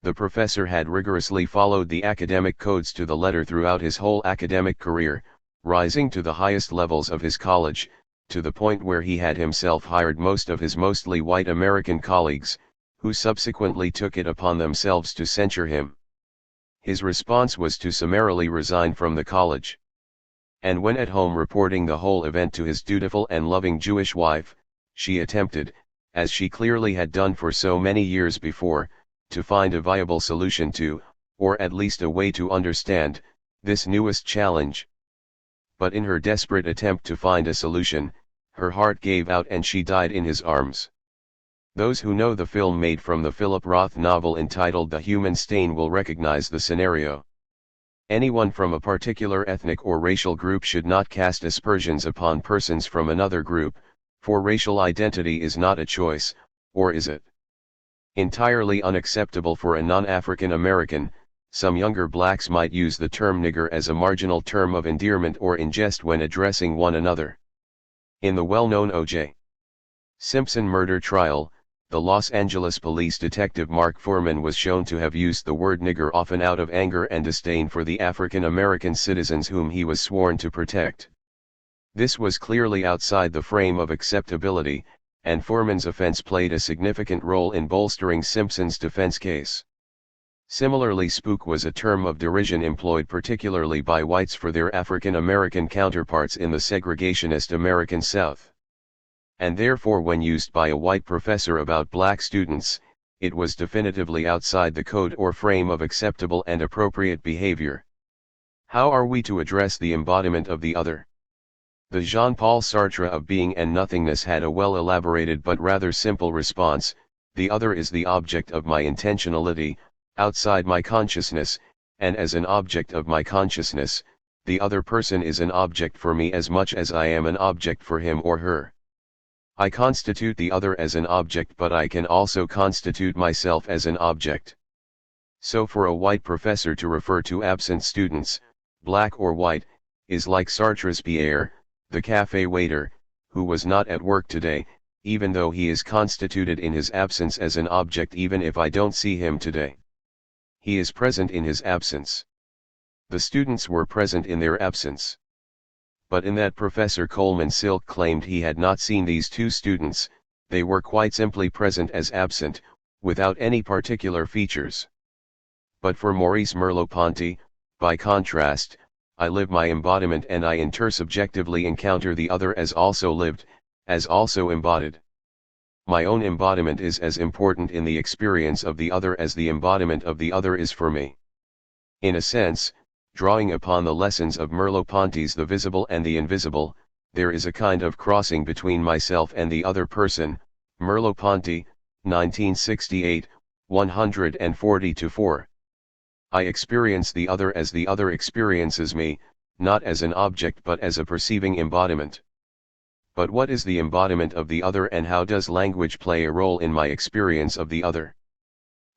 [SPEAKER 1] The professor had rigorously followed the academic codes to the letter throughout his whole academic career, rising to the highest levels of his college, to the point where he had himself hired most of his mostly white American colleagues, who subsequently took it upon themselves to censure him. His response was to summarily resign from the college. And when at home reporting the whole event to his dutiful and loving Jewish wife, she attempted, as she clearly had done for so many years before, to find a viable solution to, or at least a way to understand, this newest challenge. But in her desperate attempt to find a solution, her heart gave out and she died in his arms. Those who know the film made from the Philip Roth novel entitled The Human Stain will recognize the scenario. Anyone from a particular ethnic or racial group should not cast aspersions upon persons from another group, for racial identity is not a choice, or is it? Entirely unacceptable for a non-African American, some younger blacks might use the term nigger as a marginal term of endearment or in jest when addressing one another. In the well-known O.J. Simpson murder trial, the Los Angeles police detective Mark Foreman was shown to have used the word nigger often out of anger and disdain for the African American citizens whom he was sworn to protect. This was clearly outside the frame of acceptability, and Foreman's offense played a significant role in bolstering Simpson's defense case. Similarly, spook was a term of derision employed particularly by whites for their African American counterparts in the segregationist American South. And therefore when used by a white professor about black students, it was definitively outside the code or frame of acceptable and appropriate behavior. How are we to address the embodiment of the other? The Jean-Paul Sartre of being and nothingness had a well-elaborated but rather simple response: the other is the object of my intentionality, outside my consciousness, and as an object of my consciousness, the other person is an object for me as much as I am an object for him or her. I constitute the other as an object, but I can also constitute myself as an object. So for a white professor to refer to absent students, black or white, is like Sartre's Pierre, the cafe waiter, who was not at work today, even though he is constituted in his absence as an object even if I don't see him today. He is present in his absence. The students were present in their absence. But in that Professor Coleman Silk claimed he had not seen these two students, they were quite simply present as absent, without any particular features. But for Maurice Merleau-Ponty, by contrast, I live my embodiment and I intersubjectively encounter the other as also lived, as also embodied. My own embodiment is as important in the experience of the other as the embodiment of the other is for me. In a sense, drawing upon the lessons of Merleau-Ponty's The Visible and the Invisible, there is a kind of crossing between myself and the other person. Merleau-Ponty, 1968, 140-4. I experience the other as the other experiences me, not as an object but as a perceiving embodiment. But what is the embodiment of the other, and how does language play a role in my experience of the other?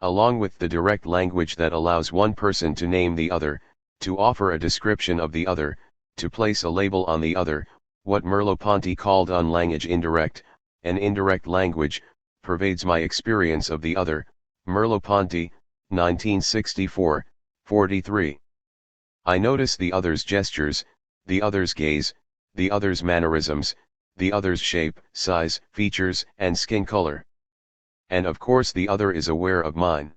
[SPEAKER 1] Along with the direct language that allows one person to name the other, to offer a description of the other, to place a label on the other, what Merleau-Ponty called language indirect, an indirect language, pervades my experience of the other. Merleau-Ponty, 1964, 43. I notice the other's gestures, the other's gaze, the other's mannerisms, the other's shape, size, features, and skin color. And of course the other is aware of mine.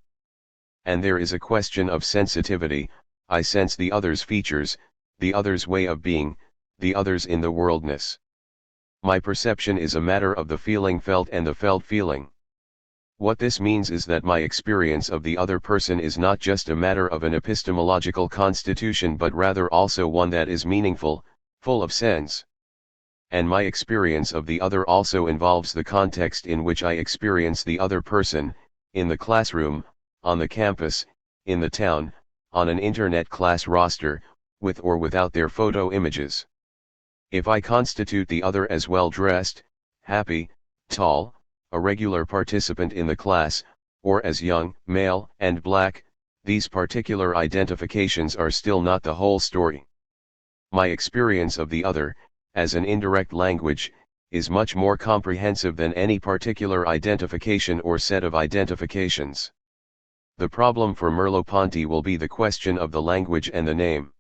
[SPEAKER 1] And there is a question of sensitivity. I sense the other's features, the other's way of being, the other's in the worldness. My perception is a matter of the feeling felt and the felt feeling. What this means is that my experience of the other person is not just a matter of an epistemological constitution but rather also one that is meaningful, full of sense. And my experience of the other also involves the context in which I experience the other person, in the classroom, on the campus, in the town, on an internet class roster, with or without their photo images. If I constitute the other as well-dressed, happy, tall, a regular participant in the class, or as young, male, and black, these particular identifications are still not the whole story. My experience of the other, as an indirect language, is much more comprehensive than any particular identification or set of identifications. The problem for Merleau-Ponty will be the question of the language and the name.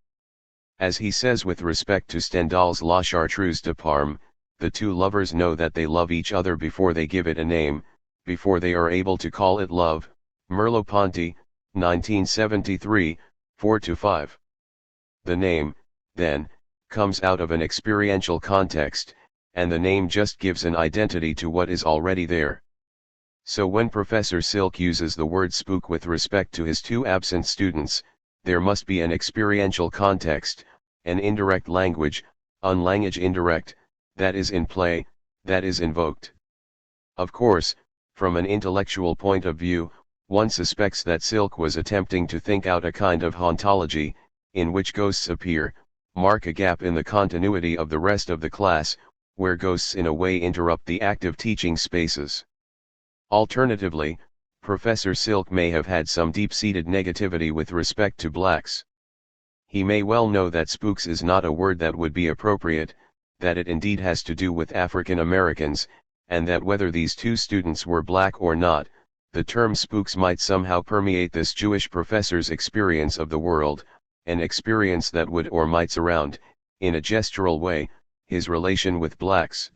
[SPEAKER 1] As he says with respect to Stendhal's La Chartreuse de Parme, the two lovers know that they love each other before they give it a name, before they are able to call it love. Merleau-Ponty, 1973, 4-5. The name, then, comes out of an experiential context, and the name just gives an identity to what is already there. So when Professor Silk uses the word spook with respect to his two absent students, there must be an experiential context, an indirect language, language indirect, that is in play, that is invoked. Of course, from an intellectual point of view, one suspects that Silk was attempting to think out a kind of hauntology, in which ghosts appear, mark a gap in the continuity of the rest of the class, where ghosts in a way interrupt the active teaching spaces. Alternatively, Professor Silk may have had some deep-seated negativity with respect to blacks. He may well know that spooks is not a word that would be appropriate, that it indeed has to do with African Americans, and that whether these two students were black or not, the term spooks might somehow permeate this Jewish professor's experience of the world, an experience that would or might surround, in a gestural way, his relation with blacks.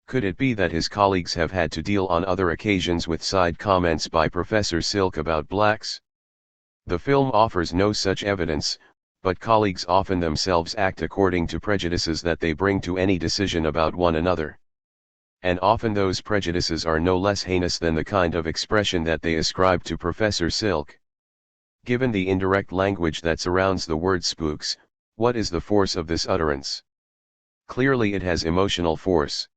[SPEAKER 1] Could it be that his colleagues have had to deal on other occasions with side comments by Professor Silk about blacks? The film offers no such evidence, but colleagues often themselves act according to prejudices that they bring to any decision about one another. And often those prejudices are no less heinous than the kind of expression that they ascribe to Professor Silk. Given the indirect language that surrounds the word spooks, what is the force of this utterance? Clearly it has emotional force.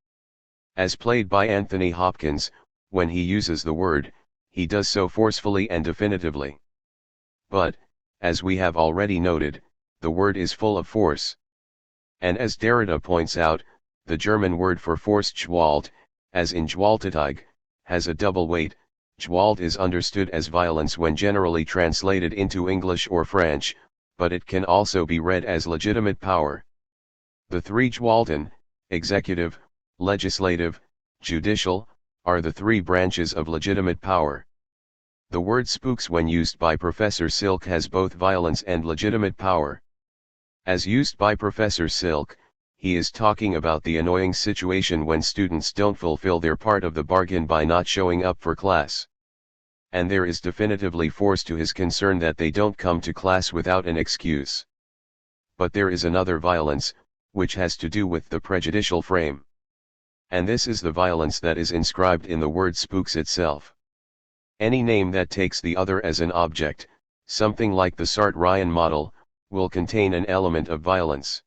[SPEAKER 1] As played by Anthony Hopkins, when he uses the word, he does so forcefully and definitively. But, as we have already noted, the word is full of force. And as Derrida points out, the German word for force Gewalt, as in Gewalttätig, has a double weight. Gewalt is understood as violence when generally translated into English or French, but it can also be read as legitimate power. The three Gewalten, executive, legislative, judicial, are the three branches of legitimate power. The word spooks when used by Professor Silk has both violence and legitimate power. As used by Professor Silk, he is talking about the annoying situation when students don't fulfill their part of the bargain by not showing up for class. And there is definitively force to his concern that they don't come to class without an excuse. But there is another violence, which has to do with the prejudicial frame. And this is the violence that is inscribed in the word spooks itself. Any name that takes the other as an object, something like the Sartre-Ryan model, will contain an element of violence.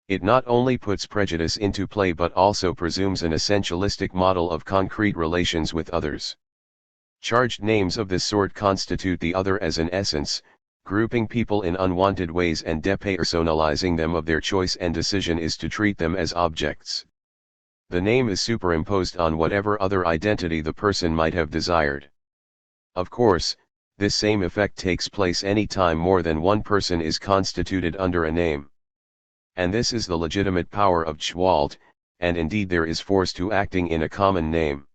[SPEAKER 1] It not only puts prejudice into play but also presumes an essentialistic model of concrete relations with others. Charged names of this sort constitute the other as an essence, grouping people in unwanted ways and depersonalizing them of their choice and decision is to treat them as objects. The name is superimposed on whatever other identity the person might have desired. Of course, this same effect takes place any time more than one person is constituted under a name. And this is the legitimate power of Gewalt, and indeed there is force to acting in a common name.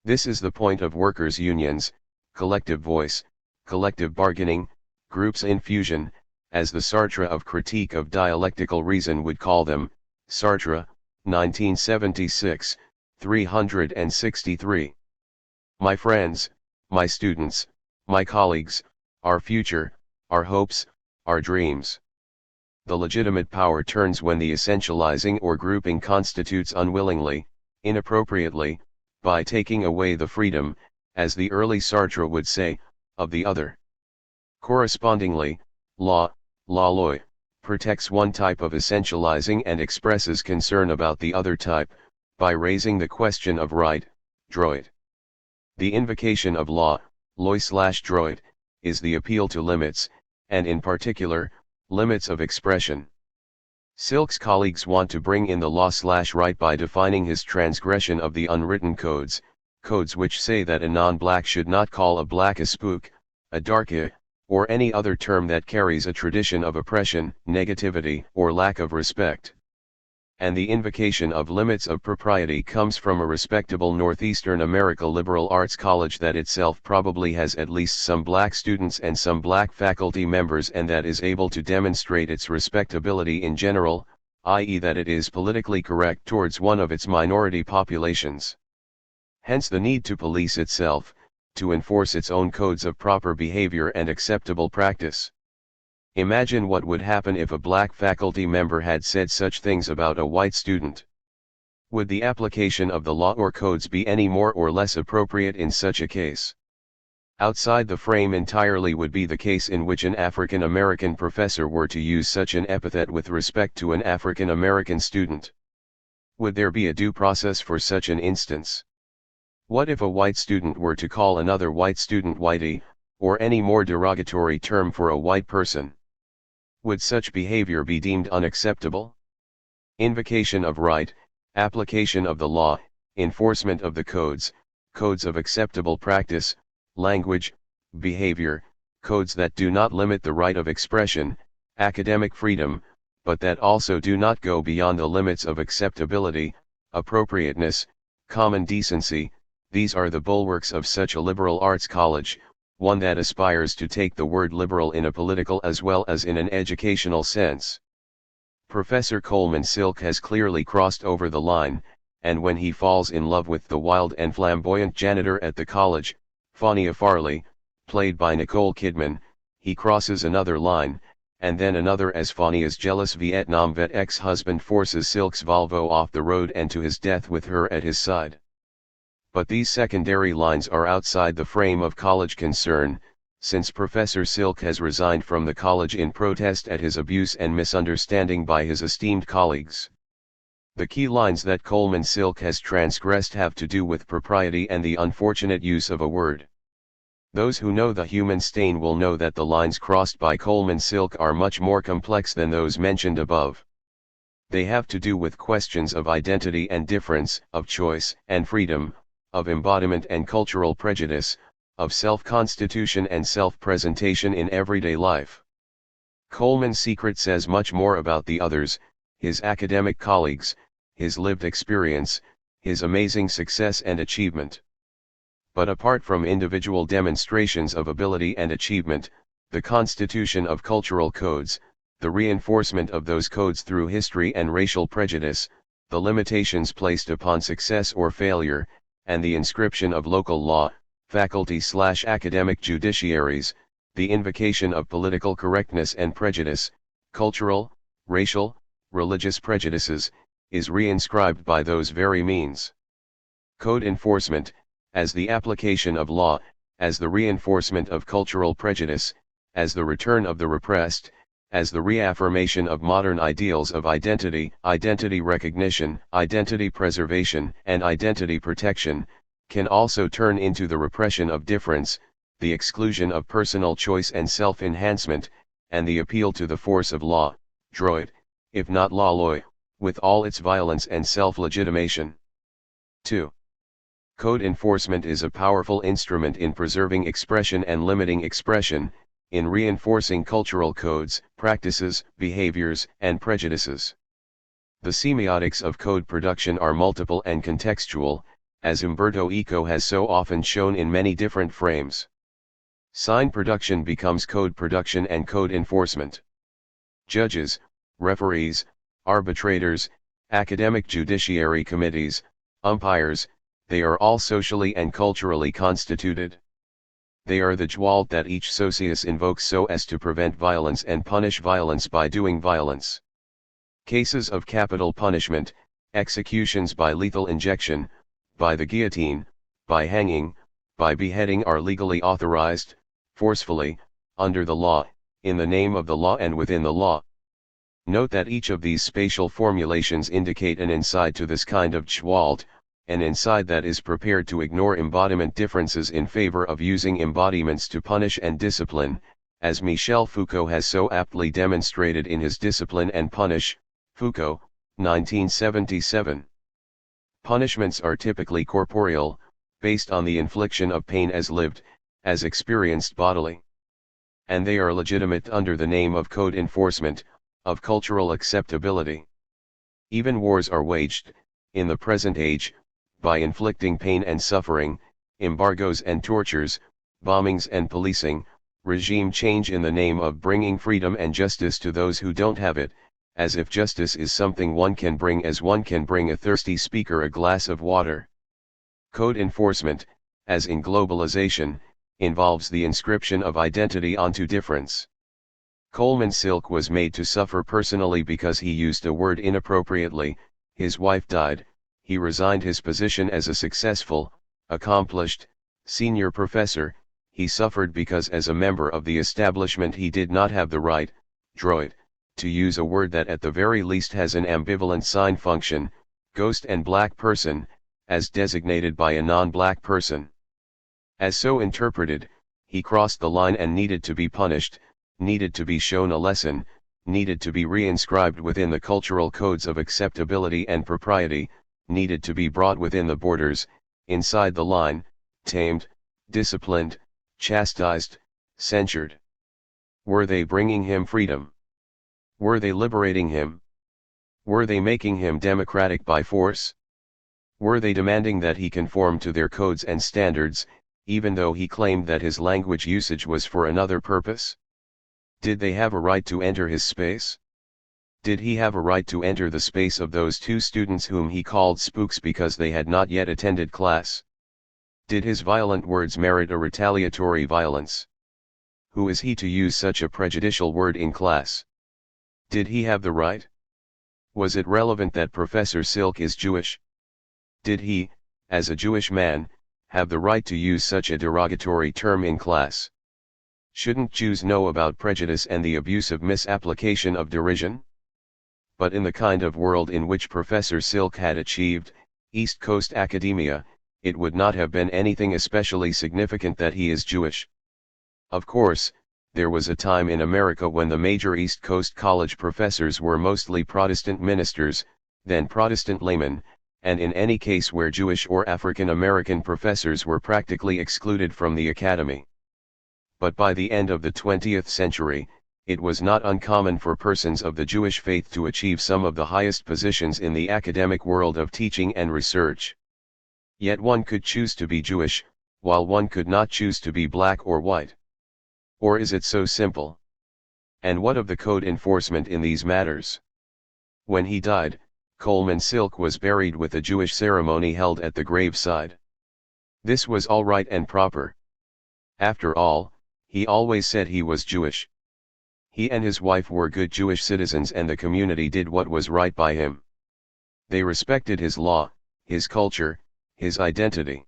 [SPEAKER 1] This is the point of workers' unions, collective voice, collective bargaining, groups in fusion, as the Sartre of Critique of Dialectical Reason would call them, Sartre, 1976, 363. My friends, my students, my colleagues, our future, our hopes, our dreams. The legitimate power turns when the essentializing or grouping constitutes unwillingly, inappropriately, by taking away the freedom, as the early Sartre would say, of the other. Correspondingly, loi, protects one type of essentializing and expresses concern about the other type, by raising the question of right, droit. The invocation of loi/droit, is the appeal to limits, and in particular, limits of expression. Silk's colleagues want to bring in the law/right by defining his transgression of the unwritten codes which say that a non-black should not call a black a spook, a darky, or any other term that carries a tradition of oppression, negativity, or lack of respect. And the invocation of limits of propriety comes from a respectable Northeastern America liberal arts college that itself probably has at least some black students and some black faculty members, and that is able to demonstrate its respectability in general, i.e. that it is politically correct towards one of its minority populations. Hence the need to police itself, to enforce its own codes of proper behavior and acceptable practice. Imagine what would happen if a black faculty member had said such things about a white student. Would the application of the law or codes be any more or less appropriate in such a case? Outside the frame entirely would be the case in which an African American professor were to use such an epithet with respect to an African American student. Would there be a due process for such an instance? What if a white student were to call another white student whitey, or any more derogatory term for a white person? Would such behavior be deemed unacceptable? Invocation of right, application of the law, enforcement of the codes of acceptable practice, language, behavior, codes that do not limit the right of expression, academic freedom, but that also do not go beyond the limits of acceptability, appropriateness, common decency. These are the bulwarks of such a liberal arts college, one that aspires to take the word liberal in a political as well as in an educational sense. Professor Coleman Silk has clearly crossed over the line, and when he falls in love with the wild and flamboyant janitor at the college, Faunia Farley, played by Nicole Kidman, he crosses another line, and then another as Faunia's jealous Vietnam vet ex-husband forces Silk's Volvo off the road and to his death with her at his side. But these secondary lines are outside the frame of college concern, since Professor Silk has resigned from the college in protest at his abuse and misunderstanding by his esteemed colleagues. The key lines that Coleman Silk has transgressed have to do with propriety and the unfortunate use of a word. Those who know the human stain will know that the lines crossed by Coleman Silk are much more complex than those mentioned above. They have to do with questions of identity and difference, of choice and freedom, of embodiment and cultural prejudice, of self-constitution and self-presentation in everyday life. Coleman's secret says much more about the others, his academic colleagues, his lived experience, his amazing success and achievement. But apart from individual demonstrations of ability and achievement, the constitution of cultural codes, the reinforcement of those codes through history and racial prejudice, the limitations placed upon success or failure, and the inscription of local law, faculty/academic judiciaries, the invocation of political correctness and prejudice, cultural, racial, religious prejudices, is reinscribed by those very means. Code enforcement, as the application of law, as the reinforcement of cultural prejudice, as the return of the repressed, as the reaffirmation of modern ideals of identity, identity recognition, identity preservation, and identity protection, can also turn into the repression of difference, the exclusion of personal choice and self-enhancement, and the appeal to the force of law, droit, if not law, with all its violence and self-legitimation. 2. Code enforcement is a powerful instrument in preserving expression and limiting expression, in reinforcing cultural codes, practices, behaviors, and prejudices. The semiotics of code production are multiple and contextual, as Umberto Eco has so often shown in many different frames. Sign production becomes code production and code enforcement. Judges, referees, arbitrators, academic judiciary committees, umpires, they are all socially and culturally constituted. They are the gewalt that each socius invokes so as to prevent violence and punish violence by doing violence. Cases of capital punishment, executions by lethal injection, by the guillotine, by hanging, by beheading are legally authorized, forcefully, under the law, in the name of the law and within the law. Note that each of these spatial formulations indicate an inside to this kind of gewalt, an inside that is prepared to ignore embodiment differences in favor of using embodiments to punish and discipline, as Michel Foucault has so aptly demonstrated in his Discipline and Punish, Foucault, 1977. Punishments are typically corporeal, based on the infliction of pain as lived, as experienced bodily. And they are legitimate under the name of code enforcement, of cultural acceptability. Even wars are waged, in the present age, by inflicting pain and suffering, embargoes and tortures, bombings and policing, regime change in the name of bringing freedom and justice to those who don't have it, as if justice is something one can bring as one can bring a thirsty speaker a glass of water. Code enforcement, as in globalization, involves the inscription of identity onto difference. Coleman Silk was made to suffer personally because he used a word inappropriately, his wife died. He resigned his position as a successful, accomplished, senior professor. He suffered because as a member of the establishment he did not have the right, droit, to use a word that at the very least has an ambivalent sign function, ghost and black person, as designated by a non-black person. As so interpreted, he crossed the line and needed to be punished, needed to be shown a lesson, needed to be reinscribed within the cultural codes of acceptability and propriety, needed to be brought within the borders, inside the line, tamed, disciplined, chastised, censured. Were they bringing him freedom? Were they liberating him? Were they making him democratic by force? Were they demanding that he conform to their codes and standards, even though he claimed that his language usage was for another purpose? Did they have a right to enter his space? Did he have a right to enter the space of those two students whom he called spooks because they had not yet attended class? Did his violent words merit a retaliatory violence? Who is he to use such a prejudicial word in class? Did he have the right? Was it relevant that Professor Silk is Jewish? Did he, as a Jewish man, have the right to use such a derogatory term in class? Shouldn't Jews know about prejudice and the abusive misapplication of derision? But in the kind of world in which Professor Silk had achieved, East Coast academia, it would not have been anything especially significant that he is Jewish. Of course, there was a time in America when the major East Coast college professors were mostly Protestant ministers, then Protestant laymen, and in any case where Jewish or African American professors were practically excluded from the academy. But by the end of the 20th century, it was not uncommon for persons of the Jewish faith to achieve some of the highest positions in the academic world of teaching and research. Yet one could choose to be Jewish, while one could not choose to be black or white. Or is it so simple? And what of the code enforcement in these matters? When he died, Coleman Silk was buried with a Jewish ceremony held at the graveside. This was all right and proper. After all, he always said he was Jewish. He and his wife were good Jewish citizens and the community did what was right by him. They respected his law, his culture, his identity.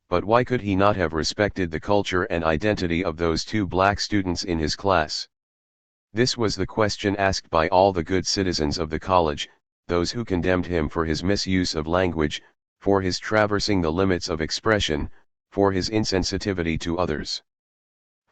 [SPEAKER 1] But why could he not have respected the culture and identity of those two black students in his class? This was the question asked by all the good citizens of the college, those who condemned him for his misuse of language, for his traversing the limits of expression, for his insensitivity to others.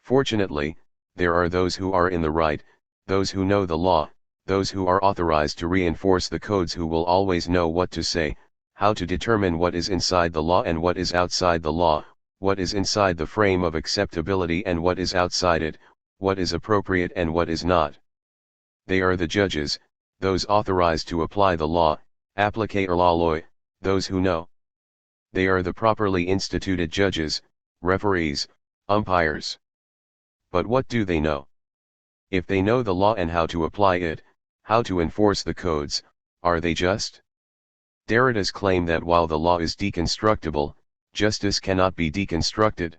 [SPEAKER 1] Fortunately, there are those who are in the right, those who know the law, those who are authorized to reinforce the codes, who will always know what to say, how to determine what is inside the law and what is outside the law, what is inside the frame of acceptability and what is outside it, what is appropriate and what is not. They are the judges, those authorized to apply the law, appliquer la loi, those who know. They are the properly instituted judges, referees, umpires. But what do they know? If they know the law and how to apply it, how to enforce the codes, are they just? Derrida's claim that while the law is deconstructible, justice cannot be deconstructed.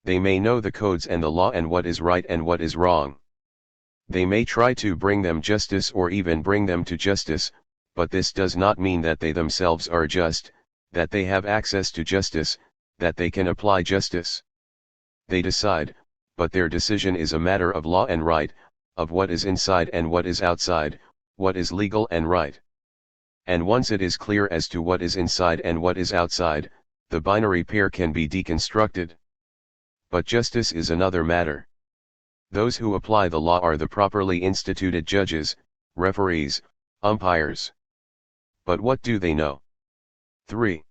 [SPEAKER 1] They may know the codes and the law and what is right and what is wrong. They may try to bring them justice or even bring them to justice, but this does not mean that they themselves are just, that they have access to justice, that they can apply justice. They decide, but their decision is a matter of law and right, of what is inside and what is outside, what is legal and right. And once it is clear as to what is inside and what is outside, the binary pair can be deconstructed. But justice is another matter. Those who apply the law are the properly instituted judges, referees, umpires. But what do they know? 3.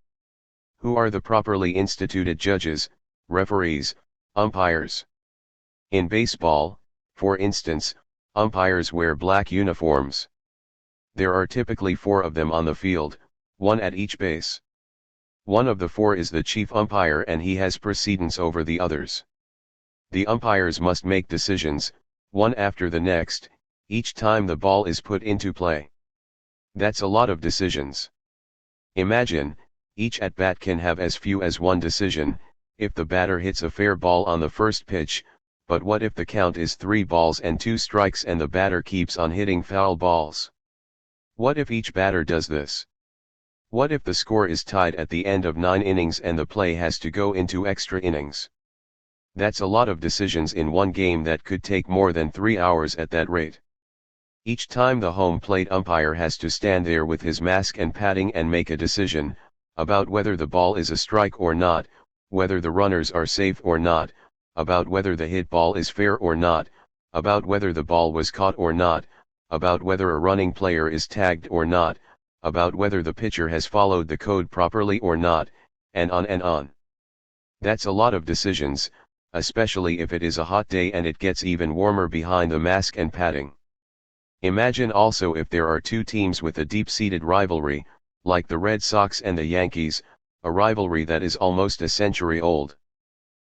[SPEAKER 1] Who are the properly instituted judges, referees, umpires? In baseball, for instance, umpires wear black uniforms. There are typically 4 of them on the field, 1 at each base. One of the 4 is the chief umpire and he has precedence over the others. The umpires must make decisions, one after the next, each time the ball is put into play. That's a lot of decisions. Imagine, each at-bat can have as few as 1 decision, if the batter hits a fair ball on the first pitch, but what if the count is 3 balls and 2 strikes and the batter keeps on hitting foul balls? What if each batter does this? What if the score is tied at the end of 9 innings and the play has to go into extra innings? That's a lot of decisions in one game that could take more than 3 hours at that rate. Each time the home plate umpire has to stand there with his mask and padding and make a decision, about whether the ball is a strike or not, whether the runners are safe or not, about whether the hit ball is fair or not, about whether the ball was caught or not, about whether a running player is tagged or not, about whether the pitcher has followed the code properly or not, and on and on. That's a lot of decisions, especially if it is a hot day and it gets even warmer behind the mask and padding. Imagine also if there are 2 teams with a deep-seated rivalry, like the Red Sox and the Yankees, a rivalry that is almost a century old.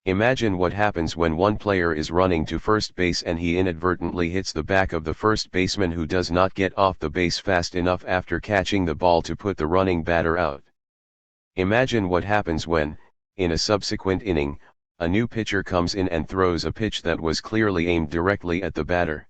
[SPEAKER 1] Imagine what happens when one player is running to first base and he inadvertently hits the back of the first baseman who does not get off the base fast enough after catching the ball to put the running batter out. Imagine what happens when, in a subsequent inning, a new pitcher comes in and throws a pitch that was clearly aimed directly at the batter.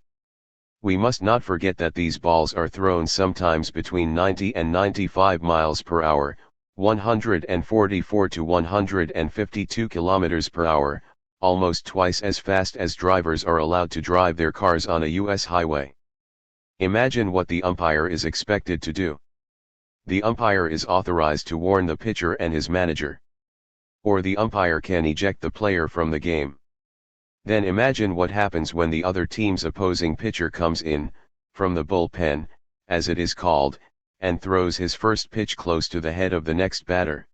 [SPEAKER 1] We must not forget that these balls are thrown sometimes between 90 and 95 miles per hour, 144 to 152 kilometers per hour, almost twice as fast as drivers are allowed to drive their cars on a US highway. Imagine what the umpire is expected to do. The umpire is authorized to warn the pitcher and his manager. Or the umpire can eject the player from the game. Then imagine what happens when the other team's opposing pitcher comes in, from the bullpen, as it is called, and throws his first pitch close to the head of the next batter.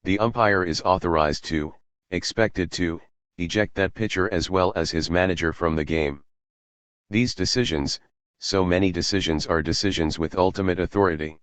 [SPEAKER 1] The umpire is authorized to, expected to, eject that pitcher as well as his manager from the game. These decisions, so many decisions, are decisions with ultimate authority.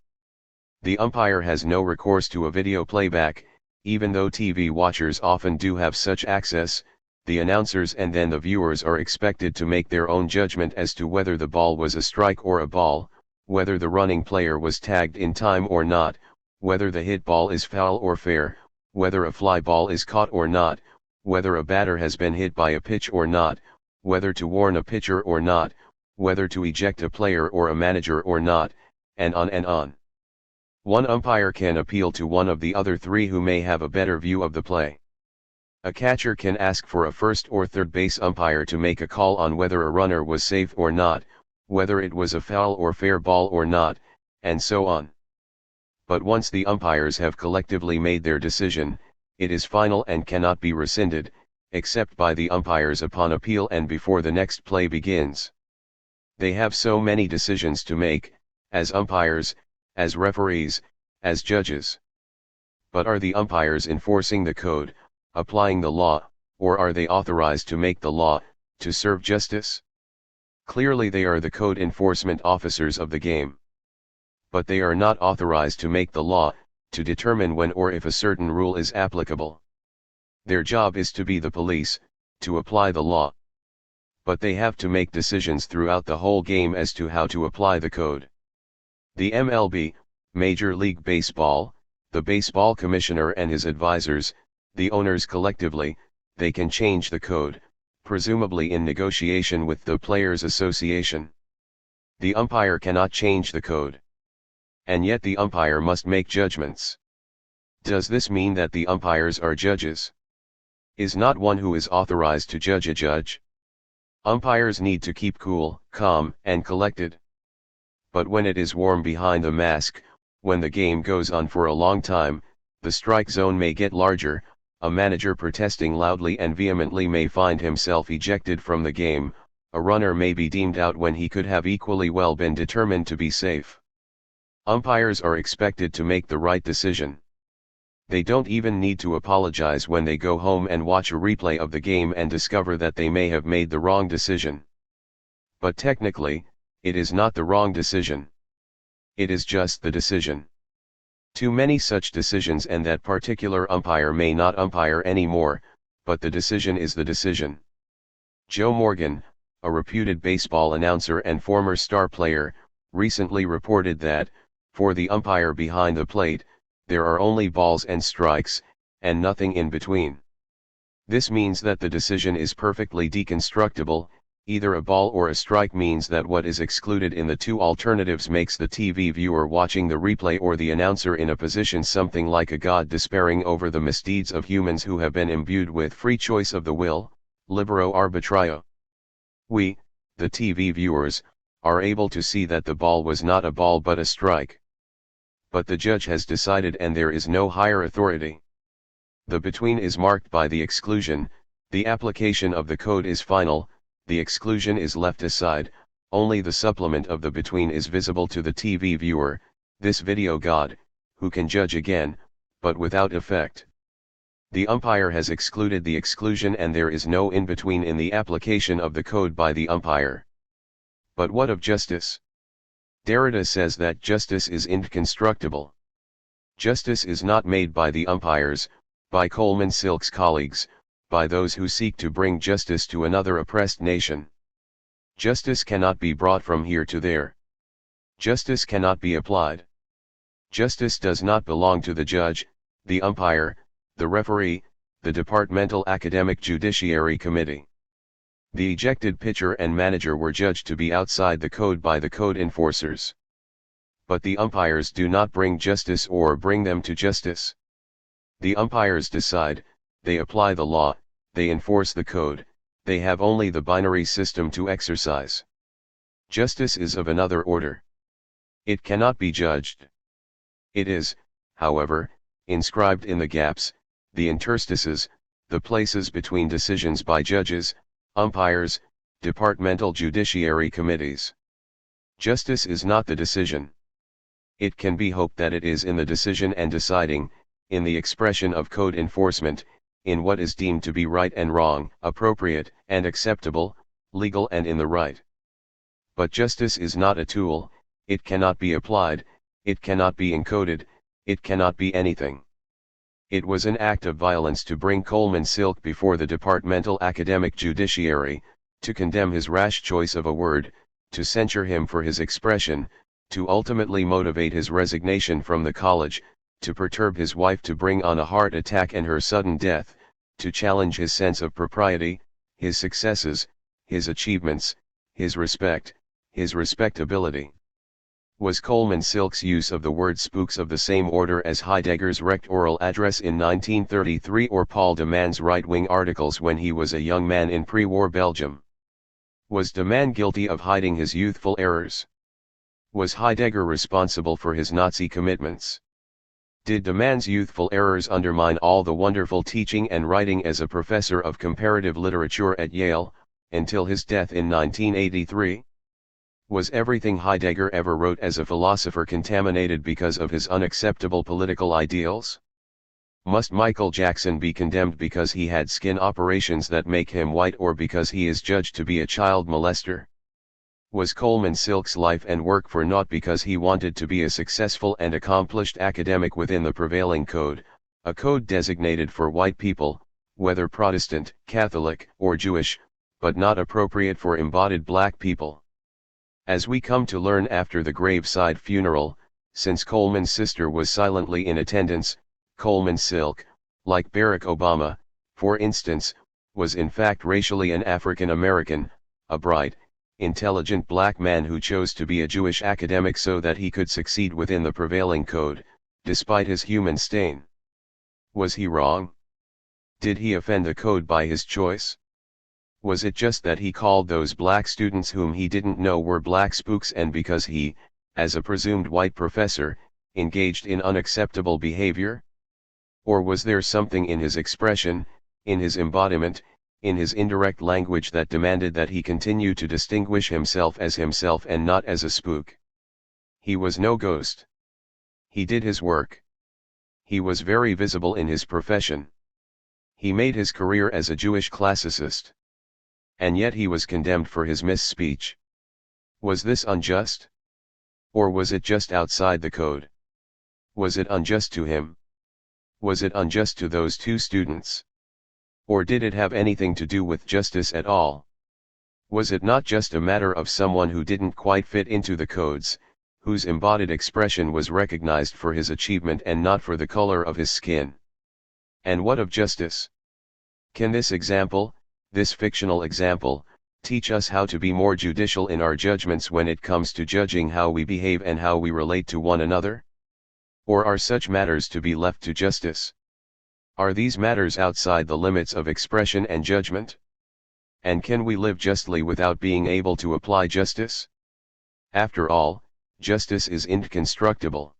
[SPEAKER 1] The umpire has no recourse to a video playback, even though TV watchers often do have such access. The announcers and then the viewers are expected to make their own judgment as to whether the ball was a strike or a ball, whether the running player was tagged in time or not, whether the hit ball is foul or fair, whether a fly ball is caught or not, whether a batter has been hit by a pitch or not, whether to warn a pitcher or not, whether to eject a player or a manager or not, and on and on. One umpire can appeal to one of the other 3 who may have a better view of the play. A catcher can ask for a first or third base umpire to make a call on whether a runner was safe or not, whether it was a foul or fair ball or not, and so on. But once the umpires have collectively made their decision, it is final and cannot be rescinded, except by the umpires upon appeal and before the next play begins. They have so many decisions to make, as umpires, as referees, as judges. But are the umpires enforcing the code, applying the law, or are they authorized to make the law, to serve justice? Clearly they are the code enforcement officers of the game. But they are not authorized to make the law, to determine when or if a certain rule is applicable. Their job is to be the police, to apply the law. But they have to make decisions throughout the whole game as to how to apply the code. The MLB, Major League Baseball, the baseball commissioner and his advisors, the owners collectively, they can change the code, presumably in negotiation with the Players Association. The umpire cannot change the code. And yet the umpire must make judgments. Does this mean that the umpires are judges? Is not one who is authorized to judge a judge? Umpires need to keep cool, calm, and collected. But when it is warm behind the mask, when the game goes on for a long time, the strike zone may get larger, a manager protesting loudly and vehemently may find himself ejected from the game, a runner may be deemed out when he could have equally well been determined to be safe. Umpires are expected to make the right decision. They don't even need to apologize when they go home and watch a replay of the game and discover that they may have made the wrong decision. But technically, it is not the wrong decision. It is just the decision. Too many such decisions and that particular umpire may not umpire anymore, but the decision is the decision. Joe Morgan, a reputed baseball announcer and former star player, recently reported that, for the umpire behind the plate, there are only balls and strikes, and nothing in between. This means that the decision is perfectly deconstructible. Either a ball or a strike means that what is excluded in the two alternatives makes the TV viewer watching the replay or the announcer in a position something like a god despairing over the misdeeds of humans who have been imbued with free choice of the will, libero arbitrio. We, the TV viewers, are able to see that the ball was not a ball but a strike. But the judge has decided and there is no higher authority. The between is marked by the exclusion, the application of the code is final, the exclusion is left aside, only the supplement of the between is visible to the TV viewer, this video god, who can judge again, but without effect. The umpire has excluded the exclusion and there is no in-between in the application of the code by the umpire. But what of justice? Derrida says that justice is inconstructible. Justice is not made by the umpires, by Coleman Silk's colleagues, by those who seek to bring justice to another oppressed nation. Justice cannot be brought from here to there. Justice cannot be applied. Justice does not belong to the judge, the umpire, the referee, the departmental academic judiciary committee. The ejected pitcher and manager were judged to be outside the code by the code enforcers. But the umpires do not bring justice or bring them to justice. The umpires decide, they apply the law, they enforce the code, they have only the binary system to exercise. Justice is of another order. It cannot be judged. It is, however, inscribed in the gaps, the interstices, the places between decisions by judges, umpires, departmental judiciary committees. Justice is not the decision. It can be hoped that it is in the decision and deciding, in the expression of code enforcement, in what is deemed to be right and wrong, appropriate and acceptable, legal and in the right. But justice is not a tool, it cannot be applied, it cannot be encoded, it cannot be anything. It was an act of violence to bring Coleman Silk before the departmental academic judiciary, to condemn his rash choice of a word, to censure him for his expression, to ultimately motivate his resignation from the college, to perturb his wife to bring on a heart attack and her sudden death, to challenge his sense of propriety, his successes, his achievements, his respect, his respectability. Was Coleman Silk's use of the word spooks of the same order as Heidegger's wrecked oral address in 1933 or Paul de Man's right-wing articles when he was a young man in pre-war Belgium? Was de Man guilty of hiding his youthful errors? Was Heidegger responsible for his Nazi commitments? Did de Man's youthful errors undermine all the wonderful teaching and writing as a professor of comparative literature at Yale, until his death in 1983? Was everything Heidegger ever wrote as a philosopher contaminated because of his unacceptable political ideals? Must Michael Jackson be condemned because he had skin operations that make him white or because he is judged to be a child molester? Was Coleman Silk's life and work for naught because he wanted to be a successful and accomplished academic within the prevailing code, a code designated for white people, whether Protestant, Catholic, or Jewish, but not appropriate for embodied black people? As we come to learn after the graveside funeral, since Coleman's sister was silently in attendance, Coleman Silk, like Barack Obama, for instance, was in fact racially an African American, a bright, intelligent black man who chose to be a Jewish academic so that he could succeed within the prevailing code, despite his human stain. Was he wrong? Did he offend the code by his choice? Was it just that he called those black students whom he didn't know were black spooks, and because he, as a presumed white professor, engaged in unacceptable behavior? Or was there something in his expression, in his embodiment, in his indirect language that demanded that he continue to distinguish himself as himself and not as a spook? He was no ghost. He did his work. He was very visible in his profession. He made his career as a Jewish classicist. And yet he was condemned for his misspeech. Was this unjust? Or was it just outside the code? Was it unjust to him? Was it unjust to those two students? Or did it have anything to do with justice at all? Was it not just a matter of someone who didn't quite fit into the codes, whose embodied expression was recognized for his achievement and not for the color of his skin? And what of justice? Can this example, this fictional example, teach us how to be more judicial in our judgments when it comes to judging how we behave and how we relate to one another? Or are such matters to be left to justice? Are these matters outside the limits of expression and judgment? And can we live justly without being able to apply justice? After all, justice is inconstructible.